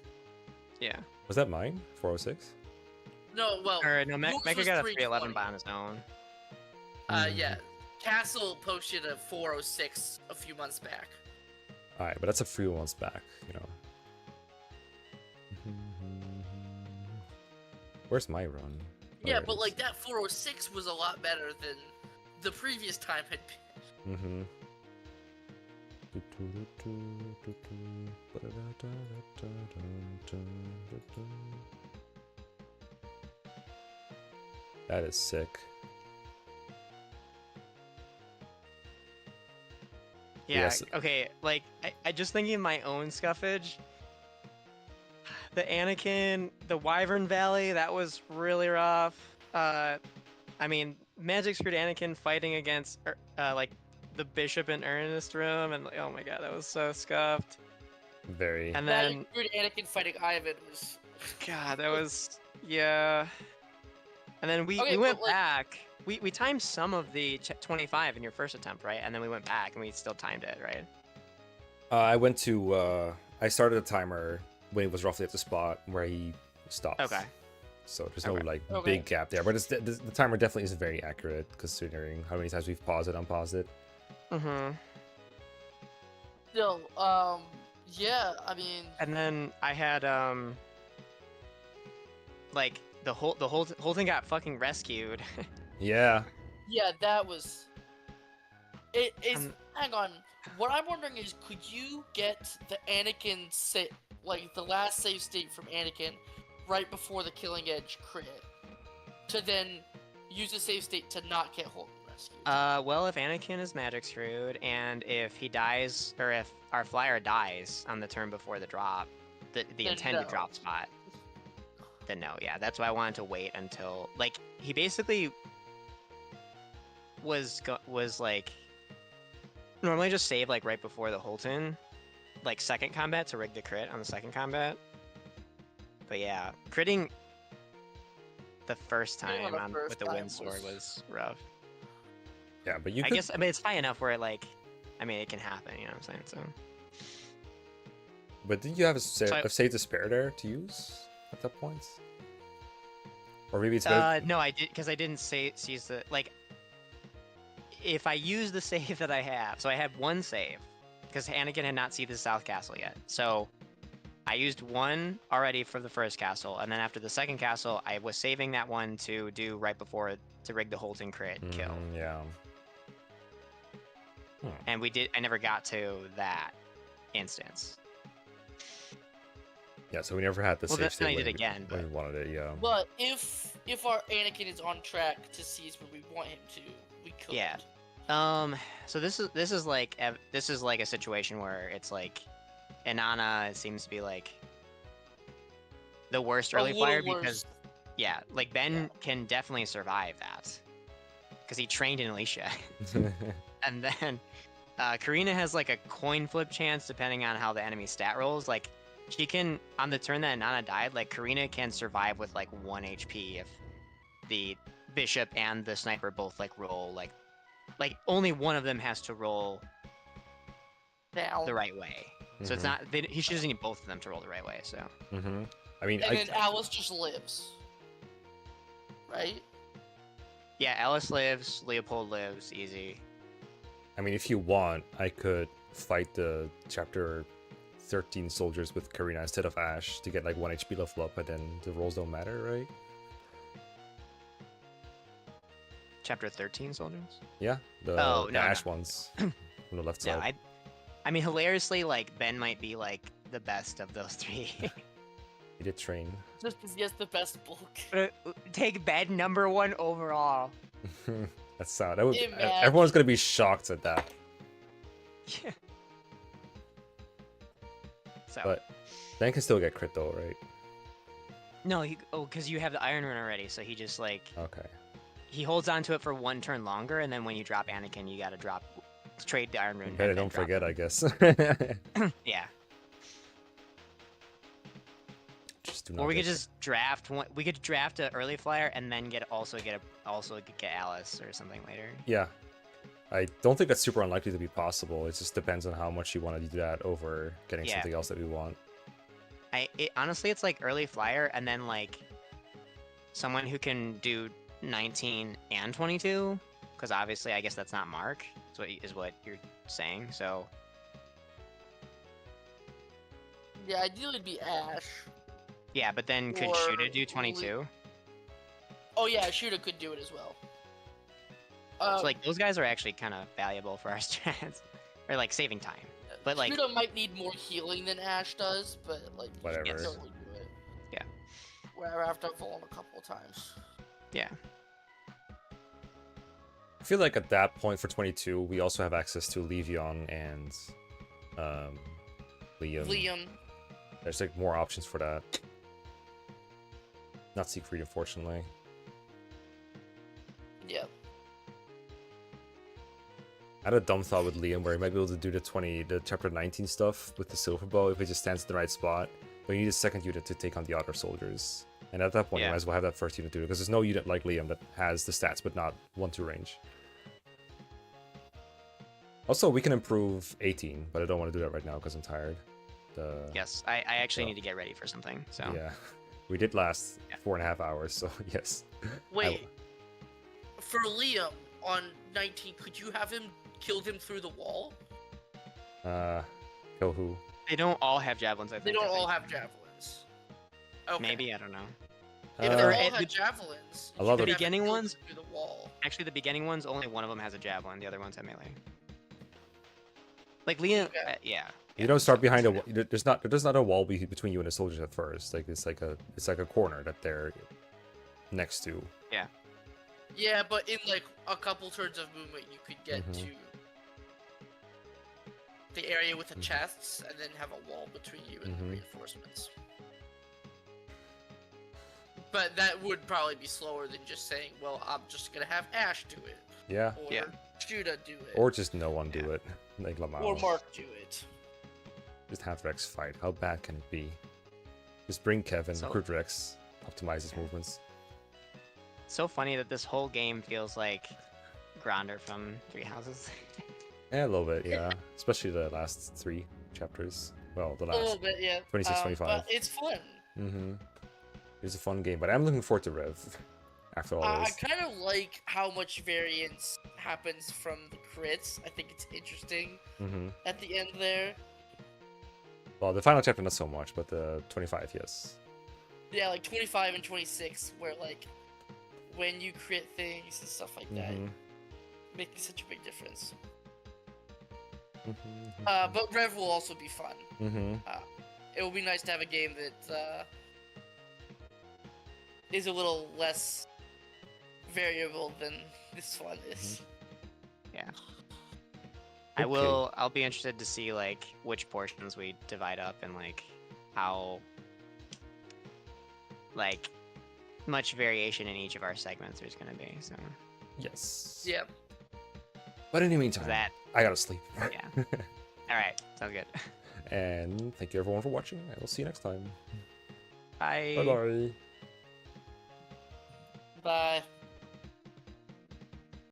Yeah. Was that mine? 406. No, well, Or no, yours Mecca was got a 320. 311 on his own. Yeah. Castle posted a 406 a few months back. All right, but that's a few months back, you know. Where's my run? Oh, Yeah, there it but is. like that 406 was a lot better than the previous time had been. Mm-hmm. That is sick. Yeah. Yes. Okay. Like, I just thinking of my own scuffage. The Anakin, the Wyvern Valley, that was really rough. I mean, Magic Screwed Anakin fighting against like the Bishop in Ernest Room, and like, oh my god, that was so scuffed. Very. And That then, weird Anakin fighting Ivan was. God, that was yeah. And then we Okay, went but, like- back. We timed some of the 25 in your first attempt, right? And then we went back and we still timed it, right? I went to. I started a timer when it was roughly at the spot where he stopped. Okay. So there's no Okay. like Okay. big gap there, but the timer definitely isn't very accurate considering how many times we've paused it, unpaused it. Mm-hmm. Still, yeah, I mean, And then I had like the whole thing got fucking rescued. Yeah. yeah, that was. It is. Um, Hang on. What I'm wondering is, could you get the Anakin like the last save state from Anakin, right before the Killing Edge crit, to then use the save state to not get Holden rescued? well, if Anakin is magic screwed, and if he dies, or if our flyer dies on the turn before the drop, the Then intended no. drop spot, then no, yeah, that's why I wanted to wait until like he basically was like normally just save like right before the Holton, like second combat to rig the crit on the second combat. But yeah, critting the first Critting on time the first with the time wind sword was- was rough. Yeah, but you I could. guess I mean it's high enough where like, I mean it can happen. You know what I'm saying? So But didn't you have So I- a save to spare there to use at that point? Or maybe it's better. no, I did because I didn't seize the like. If I use the save that I have, so I had one save because Anakin had not seen the South Castle yet. So I used one already for the first castle, and then after the second castle, I was saving that one to do right before to rig the Holton crit kill. Yeah. And we did. I never got to that instance. Yeah, so we never had the Well, save then I state did when again, when but- we wanted it, yeah. But if our Anakin is on track to seize where we want him to, we could. Yeah. So this is like a situation where it's like Inanna seems to be like the worst A early little flyer worse. because Yeah, like Ben can definitely survive that because he trained in Alicia, and then Karina has like a coin flip chance depending on how the enemy stat rolls. Like she can on the turn that Nana died, like Karina can survive with like 1 HP if the bishop and the sniper both like roll like only one of them has to roll Now. the right way. So it's not he doesn't need both of them to roll the right way. So I mean, And then Alice just lives. Right? yeah, Alice lives, Leopold lives, easy. I mean, if you want, I could fight the chapter 13 soldiers with Karina instead of Ash to get like 1 HP level up, but then the rolls don't matter, right? Chapter 13 soldiers. Yeah, the Oh, no, Ash no. ones from the left Yeah, side. I mean, hilariously, like Ben might be like the best of those three. He did train. Just because he has the best bulk. Take Ben #1 overall. That's sad. That would, Imagine. everyone's gonna be shocked at that. Yeah. So But Ben can still get crit though, right? no, because you have the Iron Rune already, so he just like Okay. he holds on to it for 1 turn longer, and then when you drop Anakin, you gotta trade the Iron Rune. Better and then don't drop forget, him. I guess. Yeah. Just do not Or we get- could just draft one. We could draft an early flyer and then get Alice or something later. Yeah. I don't think that's super unlikely to be possible. It just depends on how much you want to do that over getting Yeah. something else that we want. Honestly, it's like early flyer and then like someone who can do 19 and 22, because obviously I guess that's not Mark. Is what you're saying. So Yeah, ideally it'd be Ash. yeah, but then could Or Shuda do 22? Oh yeah, Shuda could do it as well. So like those guys are actually kind of valuable for our strats, or like saving time. But like Shuda might need more healing than Ash does, but like you Whatever. can totally do it. Yeah. Where after I've fallen a couple of times. yeah, I feel like at that point for 22, we also have access to Levion and Liam. Liam. There's like more options for that. Not Siegfried, unfortunately. Yeah. I had a dumb thought with Liam where he might be able to do the chapter 19 stuff with the silver bow if it just stands in the right spot. But you need a second unit to take on the other soldiers. And at that point, you Yeah. might as well have that first unit do it, because there's no unit like Liam that has the stats but not 1-2 range. Also, we can improve 18, but I don't want to do that right now because I'm tired. yes, I actually so- need to get ready for something. So Yeah. We did last Yeah. 4.5 hours, so yes. Wait. For Liam on 19, could you have him killed him through the wall? Kill who? they don't all have javelins. I think They don't I all think. have javelins. Okay. Maybe I don't know. If Uh, they all at had the- javelins, a lot you of- could have him beginning killed ones- through the wall. Actually, the beginning ones, only one of them has a javelin. The other ones have melee. Like Liam, Okay. yeah. You don't start behind a. There's not a wall between you and the soldiers at first. Like it's like a corner that they're next to. Yeah, but in like a couple turns of movement, you could get Mhm. to the area with the chests, and then have a wall between you and the Mhm. reinforcements. But that would probably be slower than just saying, "Well, I'm just gonna have Ash do it," Yeah. or Yeah. Judah do it, Or just no one do Yeah. it, like Lamau. or Mark do it. Just have Rex fight. How bad can it be? Just bring Kevin, So- recruit Rex, optimize his Yeah. movements. So funny that this whole game feels like Gronder from Three Houses. Yeah, a little bit, yeah. Especially the last 3 chapters. Well, the A little last. bit, yeah. 26, 25. But it's fun. Mm-hmm. It's a fun game, but I'm looking forward to Rev. After all I this. kind of like how much variance happens from the crits. I think it's interesting Mm-hmm. at the end there. Well, the final chapter not so much, but the 25, yes. Yeah, like 25 and 26, where like when you crit things and stuff like that, Mm-hmm. making such a big difference. Mm-hmm. But Rev will also be fun. Mm-hmm. It will be nice to have a game that is a little less variable than this one is. I'll be interested to see like which portions we divide up and like how like much variation in each of our segments there's going to be. So Yes. Yeah. But in the meantime, that, I gotta sleep. yeah. All right, sounds good. And thank you everyone for watching. I will see you next time. Bye. Bye bye. Bye.